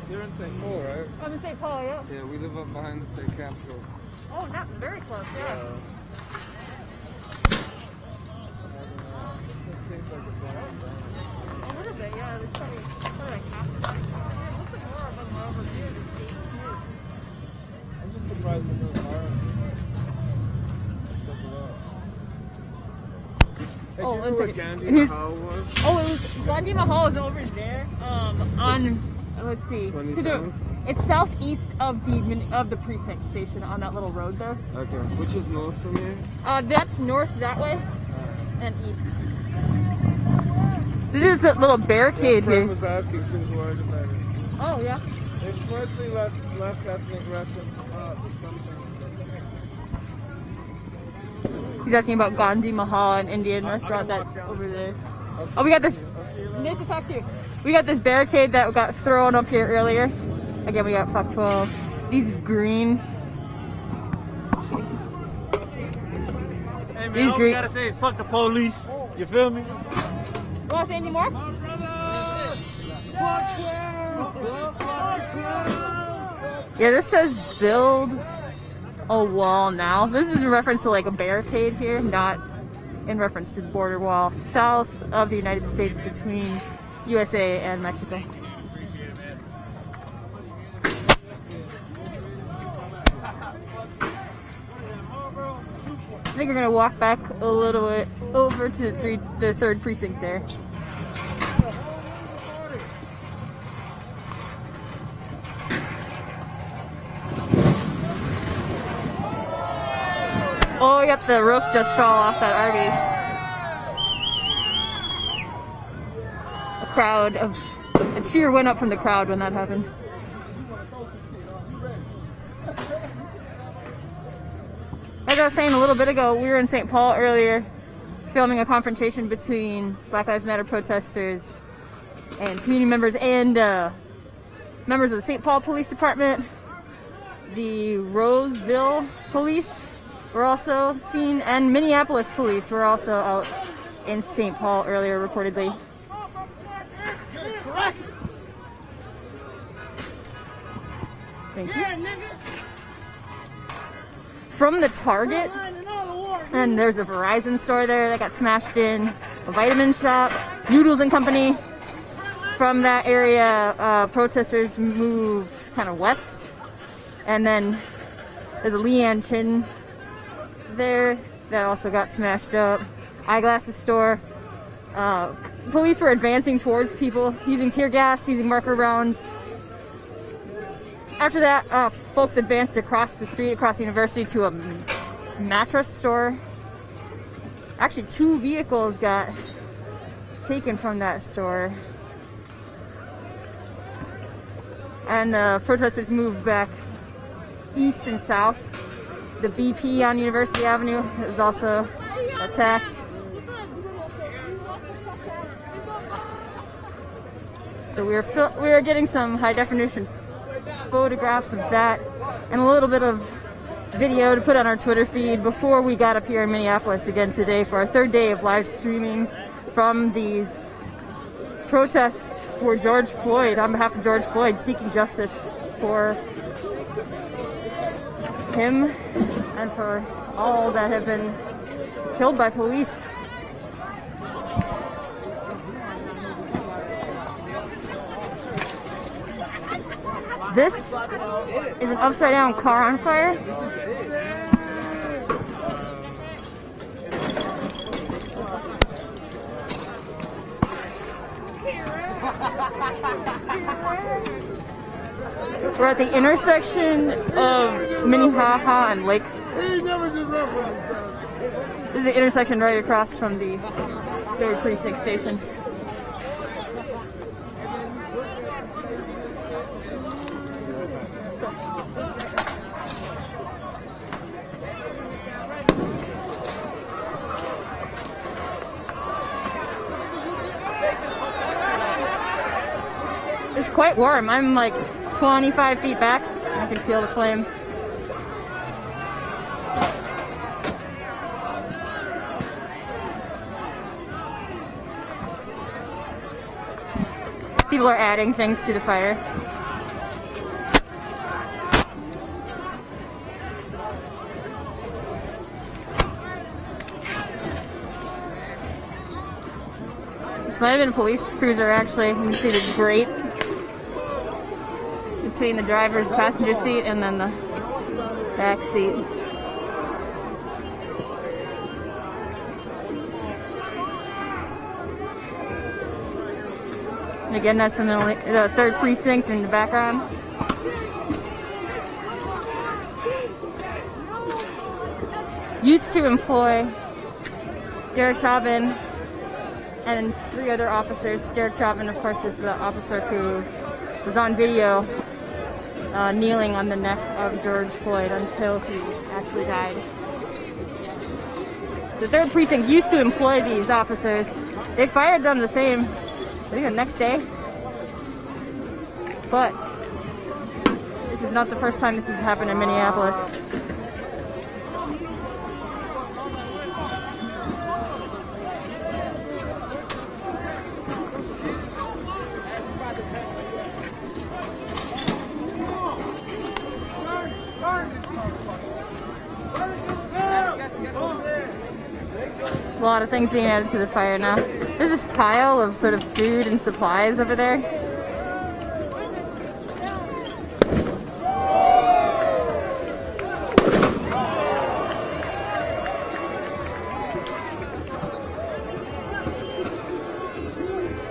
You're in St. Paul, right? I'm in St. Paul, yeah. Yeah, we live up behind the state capitol. Oh, not very close, yeah. This seems like a fire. A little bit, yeah. It's probably like half the time. It looks like more of them are over here. I'm just surprised there's no fire. Hey, do you know where Gandhi Mahal was? Oh, it was Gandhi Mahal is over there. On let's see. 27th? It's southeast of the precinct station on that little road there. Okay, which is north from here? That's north that way, and east. This is a little barricade here. here. Was asking, she was worried about it. Oh yeah. They mostly left ethnic restaurants up, but sometimes. He's asking about Gandhi Mahal, an Indian restaurant that's over there. Oh, we got this Nice to talk to you. We got this barricade that got thrown up here earlier. Again, we got fuck 12. These green. Hey man, all we gotta say is fuck the police. You feel me? You wanna say any more? Yeah, this says build a wall now. This is in reference to like a barricade here, not in reference to the border wall south of the United States between USA and Mexico. I think we're gonna walk back a little bit over to the third precinct there. Oh, yep, the roof just fell off that Arby's. A cheer went up from the crowd when that happened. As I was saying a little bit ago, we were in St. Paul earlier filming a confrontation between Black Lives Matter protesters and community members and members of the St. Paul Police Department. The Roseville Police were also seen, and Minneapolis Police were also out in St. Paul earlier, reportedly. Thank you. From the Target, and there's a Verizon store there that got smashed in, a vitamin shop, Noodles and Company. From that area, protesters moved kind of west, and then there's a Leanne Chin there that also got smashed up. Eyeglasses store. Police were advancing towards people using tear gas, using marker rounds. After that, folks advanced across the street, across the university to a mattress store. Actually, 2 vehicles got taken from that store. And protesters moved back east and south. The BP on University Avenue is also attacked. So we are getting some high definition photographs of that and a little bit of video to put on our Twitter feed before we got up here in Minneapolis again today for our 3rd day of live streaming from these protests for George Floyd, on behalf of George Floyd, seeking justice for him and for all that have been killed by police. This is an upside down car on fire. We're at the intersection of Minnehaha and Lake. This is the intersection right across from the 3rd Precinct station. It's quite warm. I'm like 25 feet back. I can feel the flames. People are adding things to the fire. This might have been a police cruiser, actually. You can see the grate between the driver's passenger seat and then the back seat. And again, that's the 3rd Precinct in the background. Used to employ Derek Chauvin and 3 other officers. Derek Chauvin, of course, is the officer who was on video kneeling on the neck of George Floyd until he actually died. The 3rd Precinct used to employ these officers. They fired them the same think the next day. But this is not the first time this has happened in Minneapolis. A lot of things being added to the fire now. There's this pile of sort of food and supplies over there.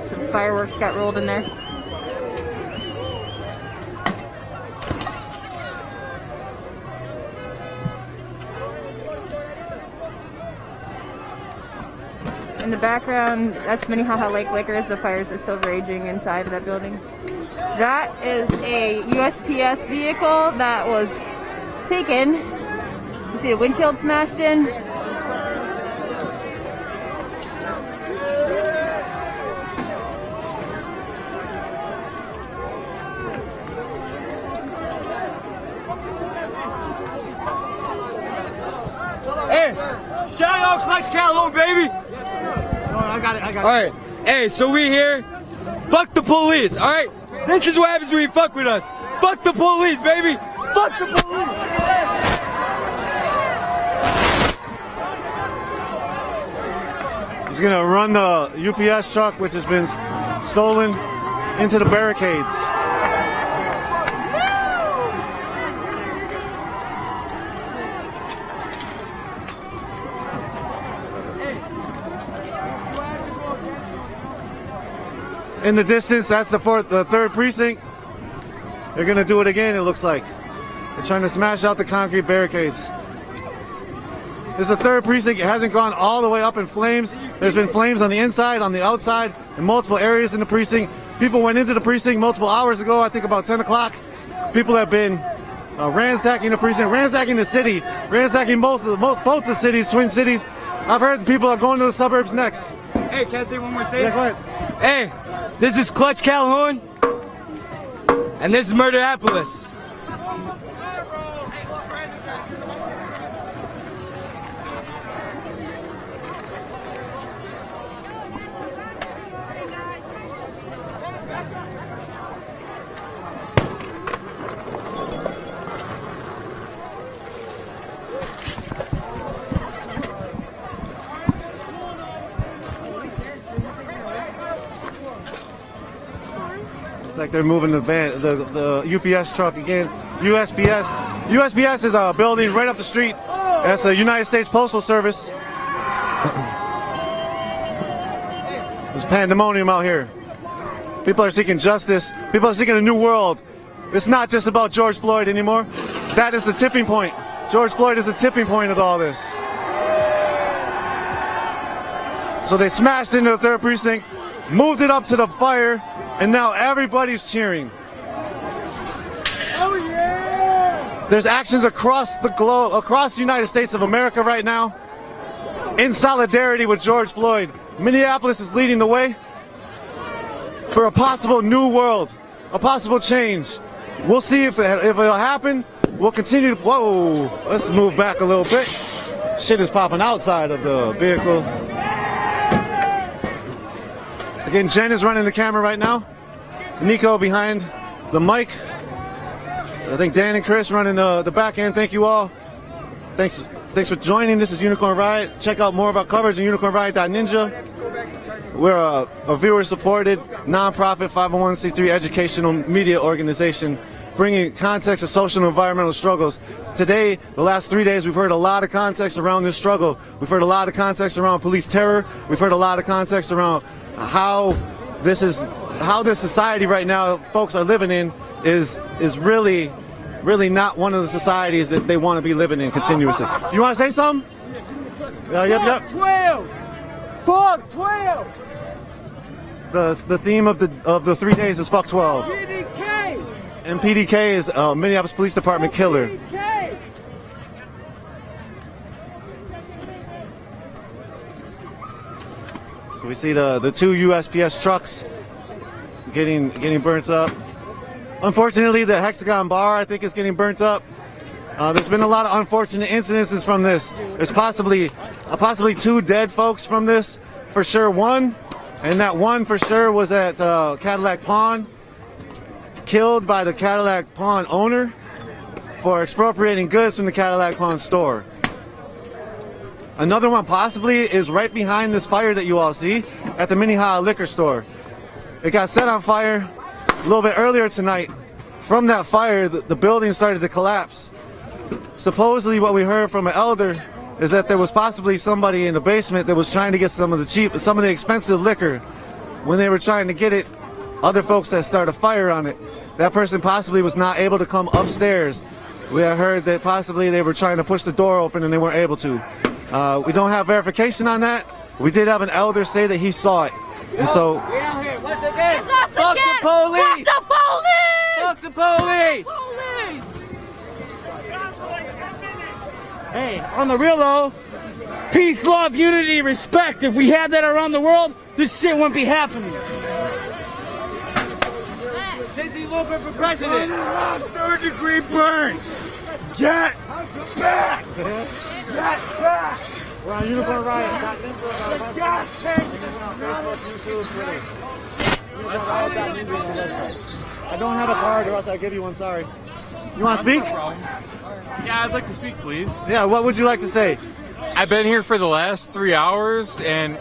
Some fireworks got rolled in there. In the background, that's Minnehaha Lake Liquors. The fires are still raging inside of that building. That is a USPS vehicle that was taken. You see a windshield smashed in. Hey, shout out Clutch Calhoun, baby! I got it. Alright, hey, so we here. Fuck the police, alright? This is what happens when you fuck with us. Fuck the police, baby! Fuck the police! He's gonna run the UPS truck, which has been stolen, into the barricades. In the distance, that's the 3rd precinct. They're gonna do it again, it looks like. They're trying to smash out the concrete barricades. This is the 3rd precinct. It hasn't gone all the way up in flames. There's been flames on the inside, on the outside, in multiple areas in the precinct. People went into the precinct multiple hours ago, I think about 10 o'clock. People have been ransacking the precinct, ransacking the city, ransacking both the cities, Twin Cities. I've heard the people are going to the suburbs next. Hey, can I say one more thing? Yeah, go ahead. Hey, this is Clutch Calhoun, and this is Minneapolis. It's like they're moving the van, the UPS truck again. USPS is a building right up the street. That's the United States Postal Service. There's pandemonium out here. People are seeking justice. People are seeking a new world. It's not just about George Floyd anymore. That is the tipping point. George Floyd is the tipping point of all this. So they smashed into the 3rd precinct, moved it up to the fire, and now everybody's cheering. Oh yeah! There's actions across the globe, across the United States of America right now, in solidarity with George Floyd. Minneapolis is leading the way for a possible new world, a possible change. We'll see if it'll happen. We'll continue to, whoa, let's move back a little bit. Shit is popping outside of the vehicle. Again, Jen is running the camera right now. Nico behind the mic. I think Dan and Chris running the back end. Thank you all. Thanks for joining. This is Unicorn Riot. Check out more of our coverage on unicornriot.ninja. We're a viewer-supported, non-profit 501c3 educational media organization bringing context to social and environmental struggles. Today, the last 3 days, we've heard a lot of context around this struggle. We've heard a lot of context around police terror. We've heard a lot of context around how this society right now folks are living in is really not one of the societies that they want to be living in continuously. You want to say something? Yep. 12. Fuck 12. The theme of the 3 days is fuck 12. PDK. And PDK is Minneapolis Police Department killer. PDK. So we see the two USPS trucks getting burnt up. Unfortunately, the Hexagon bar, I think, is getting burnt up. There's been a lot of unfortunate incidences from this. There's possibly 2 dead folks from this, for sure 1, and that 1 for sure was at Cadillac Pawn, killed by the Cadillac Pawn owner for expropriating goods from the Cadillac Pawn store. Another one possibly is right behind this fire that you all see at the Minneapolis liquor store. It got set on fire a little bit earlier tonight. From that fire, the building started to collapse. Supposedly what we heard from an elder is that there was possibly somebody in the basement that was trying to get some of the expensive liquor. When they were trying to get it, other folks that started a fire on it. That person possibly was not able to come upstairs. We had heard that possibly they were trying to push the door open and they weren't able to. We don't have verification on that. We did have an elder say that he saw it. And so, We out here once again. Fuck the police. Fuck the police! Fuck the police. Hey, on the real though, peace, love, unity, respect. If we had that around the world, this shit wouldn't be happening. Dizzy Looper for president. 3rd-degree burns. Get back. Get back. we're on Unicorn Riot. The gas tank. I don't have a card, or else I'll give you one. Sorry. You want to speak? Yeah, I'd like to speak, please. Yeah, what would you like to say? I've been here for the last 3 hours, and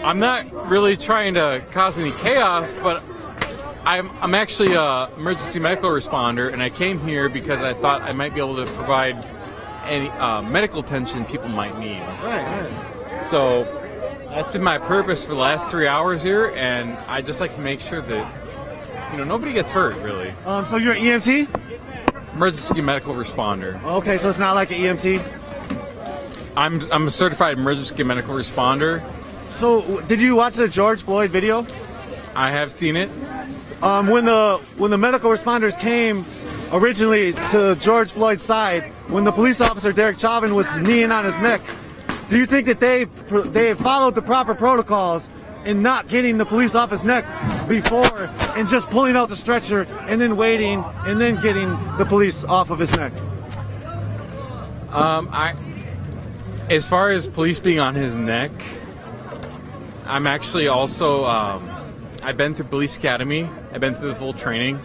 I'm not really trying to cause any chaos, but I'm actually an emergency medical responder, and I came here because I thought I might be able to provide any medical attention people might need. Right. So that's been my purpose for the last 3 hours here, and I just like to make sure that nobody gets hurt, really. So you're an EMT? Emergency medical responder. Okay, so it's not like an EMT? I'm a certified emergency medical responder. So did you watch the George Floyd video? I have seen it. When the medical responders came originally to George Floyd's side, when the police officer Derek Chauvin was kneeing on his neck, do you think that they followed the proper protocols in not getting the police off his neck before and just pulling out the stretcher and then waiting and then getting the police off of his neck? As far as police being on his neck, I'm actually also I've been through police academy. I've been through the full training.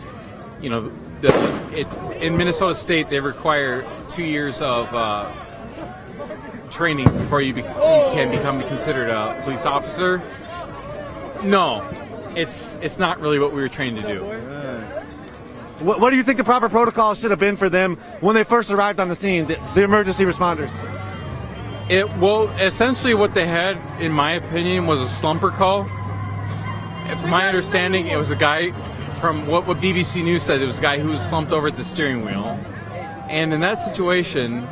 In Minnesota State, they require 2 years of training before you can become considered a police officer. No, it's not really what we were trained to do. What do you think the proper protocol should have been for them when they first arrived on the scene, the emergency responders? Essentially what they had, in my opinion, was a slumper call. From my understanding, it was a guy, from what BBC News said, it was a guy who was slumped over at the steering wheel. And in that situation,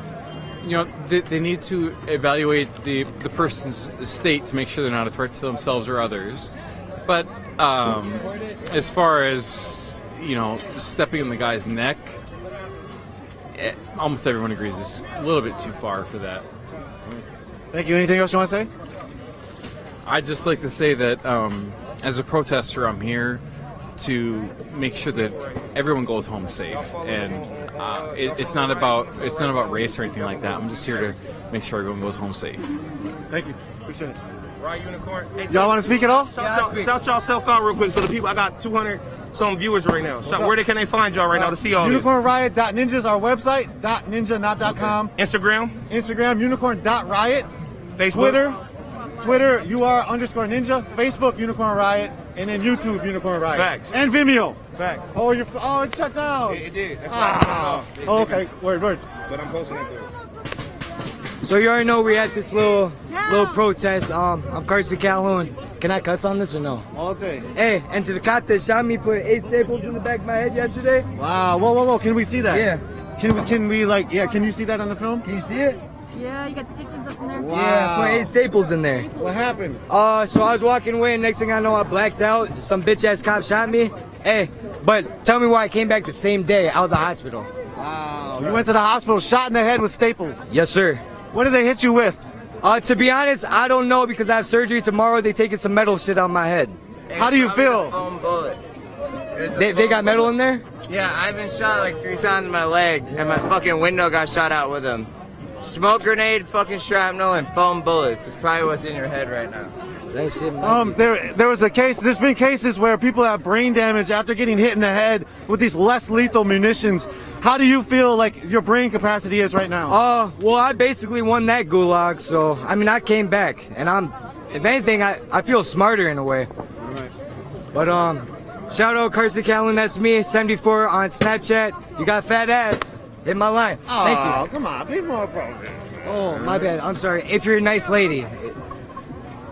they need to evaluate the person's state to make sure they're not a threat to themselves or others. But as far as, stepping on the guy's neck, almost everyone agrees it's a little bit too far for that. Thank you. Anything else you want to say? I'd just like to say that as a protester, I'm here to make sure that everyone goes home safe, and it's not about race or anything like that. I'm just here to make sure everyone goes home safe. Thank you. Appreciate it. Right, Unicorn. Hey, y'all want to speak at all? Shout y'allself out real quick. So the people, I got 200 some viewers right now. So where can they find y'all right now to see all this? UnicornRiot.ninja is our website. .ninja, not .com. Instagram, unicorn.riot. Facebook. Twitter, UR_ninja. Facebook, Unicorn Riot. And then YouTube, Unicorn Riot. Facts. And Vimeo. Facts. Oh, it's shut down. It did. That's why okay. Word. But I'm posting it there. So you already know we had this little protest. I'm Carson Calhoun. Can I cuss on this or no? All day. Hey, and to the cop that shot me, put 8 staples in the back of my head yesterday. Wow. Whoa. Can we see that? Yeah. Can you see that on the film? Can you see it? Yeah, you got stitches up in there. Wow. Yeah, I put 8 staples in there. What happened? So I was walking away, and next thing I know, I blacked out. Some bitch-ass cop shot me. Hey, but tell me why I came back the same day out of the hospital. Wow. You went to the hospital, shot in the head with staples. Yes, sir. What did they hit you with? To be honest, I don't know because I have surgery tomorrow. They taking some metal shit on my head. How do you feel? Foam bullets. They got metal in there? Yeah, I've been shot like 3 times in my leg, and my fucking window got shot out with them. Smoke grenade, fucking shrapnel, and foam bullets. It's probably what's in your head right now. That shit there was a case, there's been cases where people have brain damage after getting hit in the head with these less lethal munitions. How do you feel like your brain capacity is right now? Well, I basically won that gulag, so, I mean, I came back, and if anything, I feel smarter in a way. Right. But, shout out Carson Callan, that's me, 74 on Snapchat. You got fat ass. Hit my line. Thank you. Oh, come on, be more appropriate. Oh, my bad. I'm sorry. If you're a nice lady.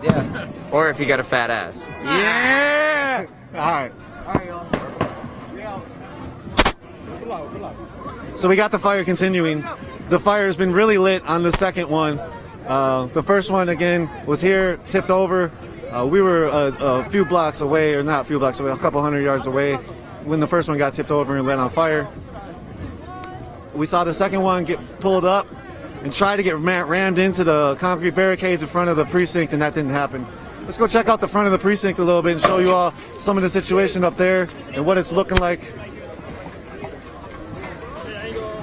Yeah. Or if you got a fat ass. Yeah! Alright. So we got the fire continuing. The fire has been really lit on the second one. The first one, again, was here, tipped over. We were a few blocks away, or not a few blocks away, a couple 100 yards away when the first one got tipped over and lit on fire. We saw the second one get pulled up and try to get rammed into the concrete barricades in front of the precinct, and that didn't happen. Let's go check out the front of the precinct a little bit and show you all some of the situation up there and what it's looking like.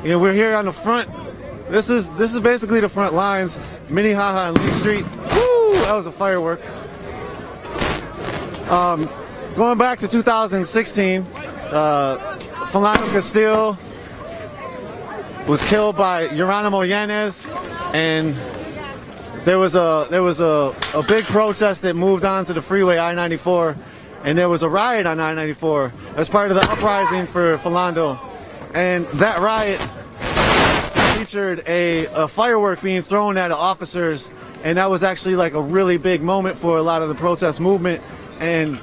Yeah, we're here on the front. This is basically the front lines. Minnehaha and Lee Street. Woo! That was a firework. Going back to 2016, Philando Castile was killed by Geronimo Yanez, and there was a big protest that moved on to the freeway I-94, and there was a riot on I-94 as part of the uprising for Philando, and that riot featured a firework being thrown at officers, and that was actually like a really big moment for a lot of the protest movement. And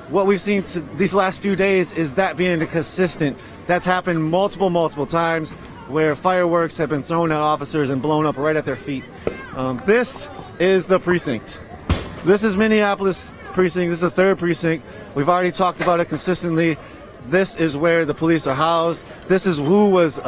what we've seen these last few days is that being consistent. That's happened multiple times, where fireworks have been thrown at officers and blown up right at their feet. This is the precinct. This is Minneapolis precinct. This is the third precinct. We've already talked about it consistently. This is where the police are housed. This is who was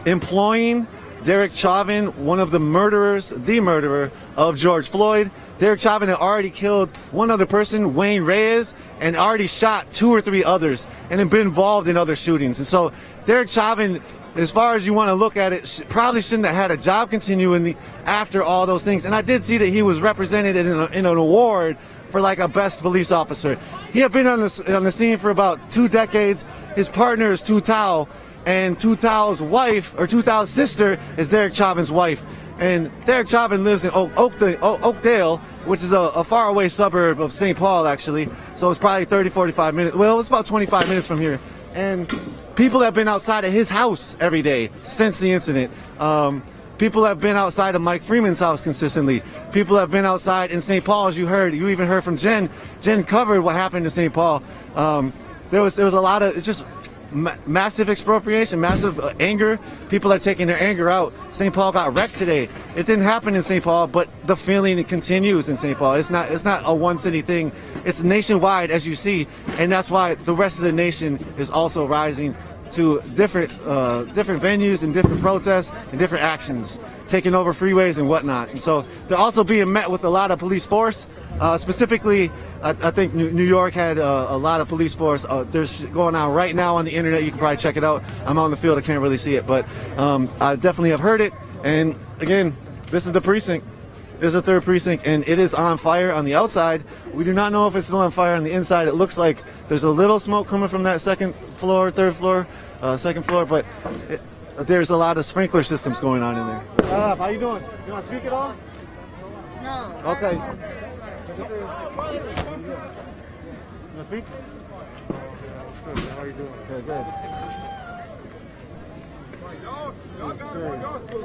employing Derek Chauvin, one of the murderer of George Floyd. Derek Chauvin had already killed one other person, Wayne Reyes, and already shot 2 or 3 others and had been involved in other shootings. And so Derek Chauvin, as far as you want to look at it, probably shouldn't have had a job continuing after all those things. And I did see that he was represented in an award for like a best police officer. He had been on the scene for about 2 decades. His partner is Tu Tao, and Tu Tao's wife, or Tu Tao's sister, is Derek Chauvin's wife. And Derek Chauvin lives in Oakdale, which is a faraway suburb of St. Paul, actually. So it's probably 30, 45 minutes. Well, it's about 25 minutes from here. And people have been outside of his house every day since the incident. People have been outside of Mike Freeman's house consistently. People have been outside in St. Paul, as you heard. You even heard from Jen. Jen covered what happened in St. Paul. There was a lot of, it's just massive expropriation, massive anger. People are taking their anger out. St. Paul got wrecked today. It didn't happen in St. Paul, but the feeling continues in St. Paul. It's not a one city thing. It's nationwide, as you see, and that's why the rest of the nation is also rising to different venues and different protests and different actions, taking over freeways and whatnot. And so they're also being met with a lot of police force. Specifically, I think New York had a lot of police force. There's going on right now on the internet. You can probably check it out. I'm out in the field. I can't really see it, but I definitely have heard it. And again, this is the precinct. This is the third precinct, and it is on fire on the outside. We do not know if it's still on fire on the inside. It looks like there's a little smoke coming from that second floor, second floor, but there's a lot of sprinkler systems going on in there. How you doing? You want to speak at all? No. Okay. You want to speak? Good. How are you doing? Good.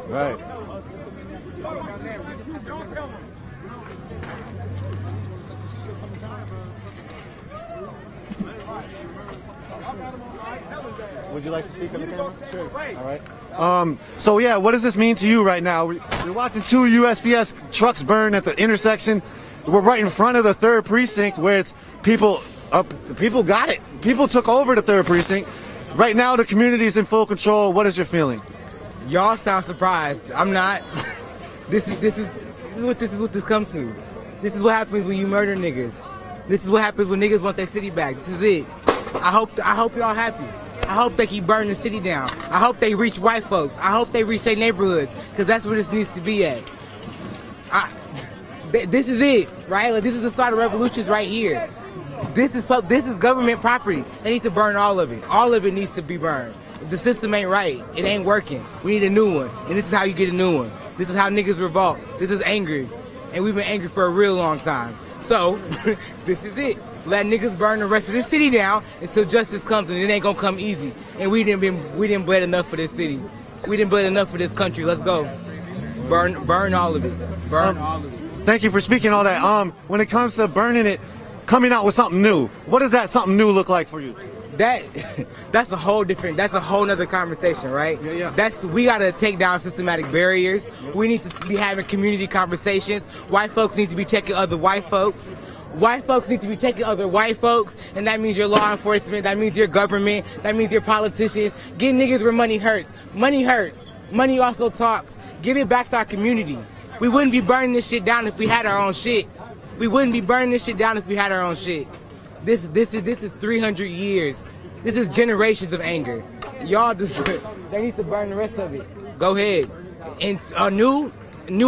Right. Would you like to speak on the camera? Sure. All right. So yeah, what does this mean to you right now? We're watching 2 USPS trucks burn at the intersection. We're right in front of the third precinct, where it's people got it. People took over the third precinct. Right now, the community is in full control. What is your feeling? Y'all sound surprised. I'm not. This is what this comes to. This is what happens when you murder niggas. This is what happens when niggas want their city back. This is it. I hope y'all happy. I hope they keep burning the city down. I hope they reach white folks. I hope they reach their neighborhoods, because that's where this needs to be at. This is it, right? Like, this is the start of revolutions right here. This is government property. They need to burn all of it. All of it needs to be burned. The system ain't right. It ain't working. We need a new one. And this is how you get a new one. This is how niggas revolt. This is angry. And we've been angry for a real long time. So, this is it. Let niggas burn the rest of this city down until justice comes, and it ain't gonna come easy. And we didn't bled enough for this city. We didn't bled enough for this country. Let's go. Burn all of it. Burn all of it. Thank you for speaking all that. When it comes to burning it, coming out with something new, what does that something new look like for you? That's a whole nother conversation, right? Yeah. We gotta take down systematic barriers. We need to be having community conversations. White folks need to be checking other white folks. White folks need to be checking other white folks, and that means your law enforcement, that means your government, that means your politicians. Get niggas where money hurts. Money hurts. Money also talks. Give it back to our community. We wouldn't be burning this shit down if we had our own shit. We wouldn't be burning this shit down if we had our own shit. This is 300 years. This is generations of anger. Y'all they need to burn the rest of it. Go ahead. And new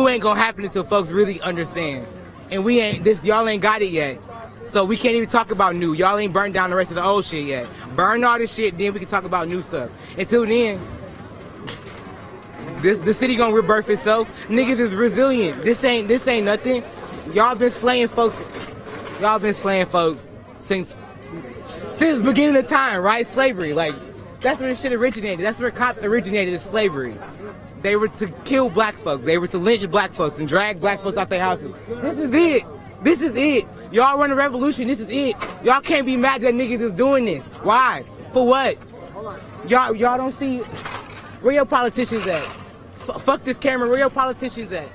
ain't gonna happen until folks really understand. And y'all ain't got it yet. So we can't even talk about new. Y'all ain't burned down the rest of the old shit yet. Burn all this shit, then we can talk about new stuff. Until then, the city gonna rebirth itself. Niggas is resilient. This ain't nothing. Y'all been slaying folks. Y'all been slaying folks since the beginning of time, right? Slavery, like, that's where this shit originated. That's where cops originated, is slavery. They were to kill black folks. They were to lynch black folks and drag black folks out their houses. This is it. This is it. Y'all run a revolution. This is it. Y'all can't be mad that niggas is doing this. Why? For what? Y'all don't see where your politicians at? Fuck this camera. Where your politicians at?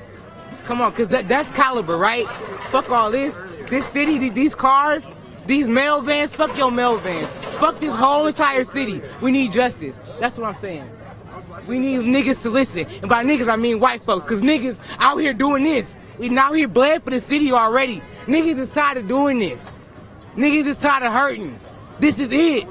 Come on, cause that's caliber, right? Fuck all this. This city, these cars, these mail vans. Fuck your mail vans. Fuck this whole entire city. We need justice. That's what I'm saying. We need niggas to listen. And by niggas, I mean white folks. Because niggas out here doing this. We now here bled for the city already. Niggas is tired of doing this. Niggas is tired of hurting. This is it.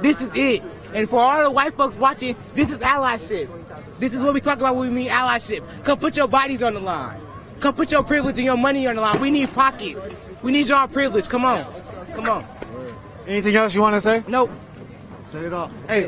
This is it. And for all the white folks watching, this is allyship. This is what we talk about when we mean allyship. Come put your bodies on the line. Come put your privilege and your money on the line. We need pockets. We need y'all privilege. Come on. Come on. Anything else you want to say? Nope. Say it all. Hey,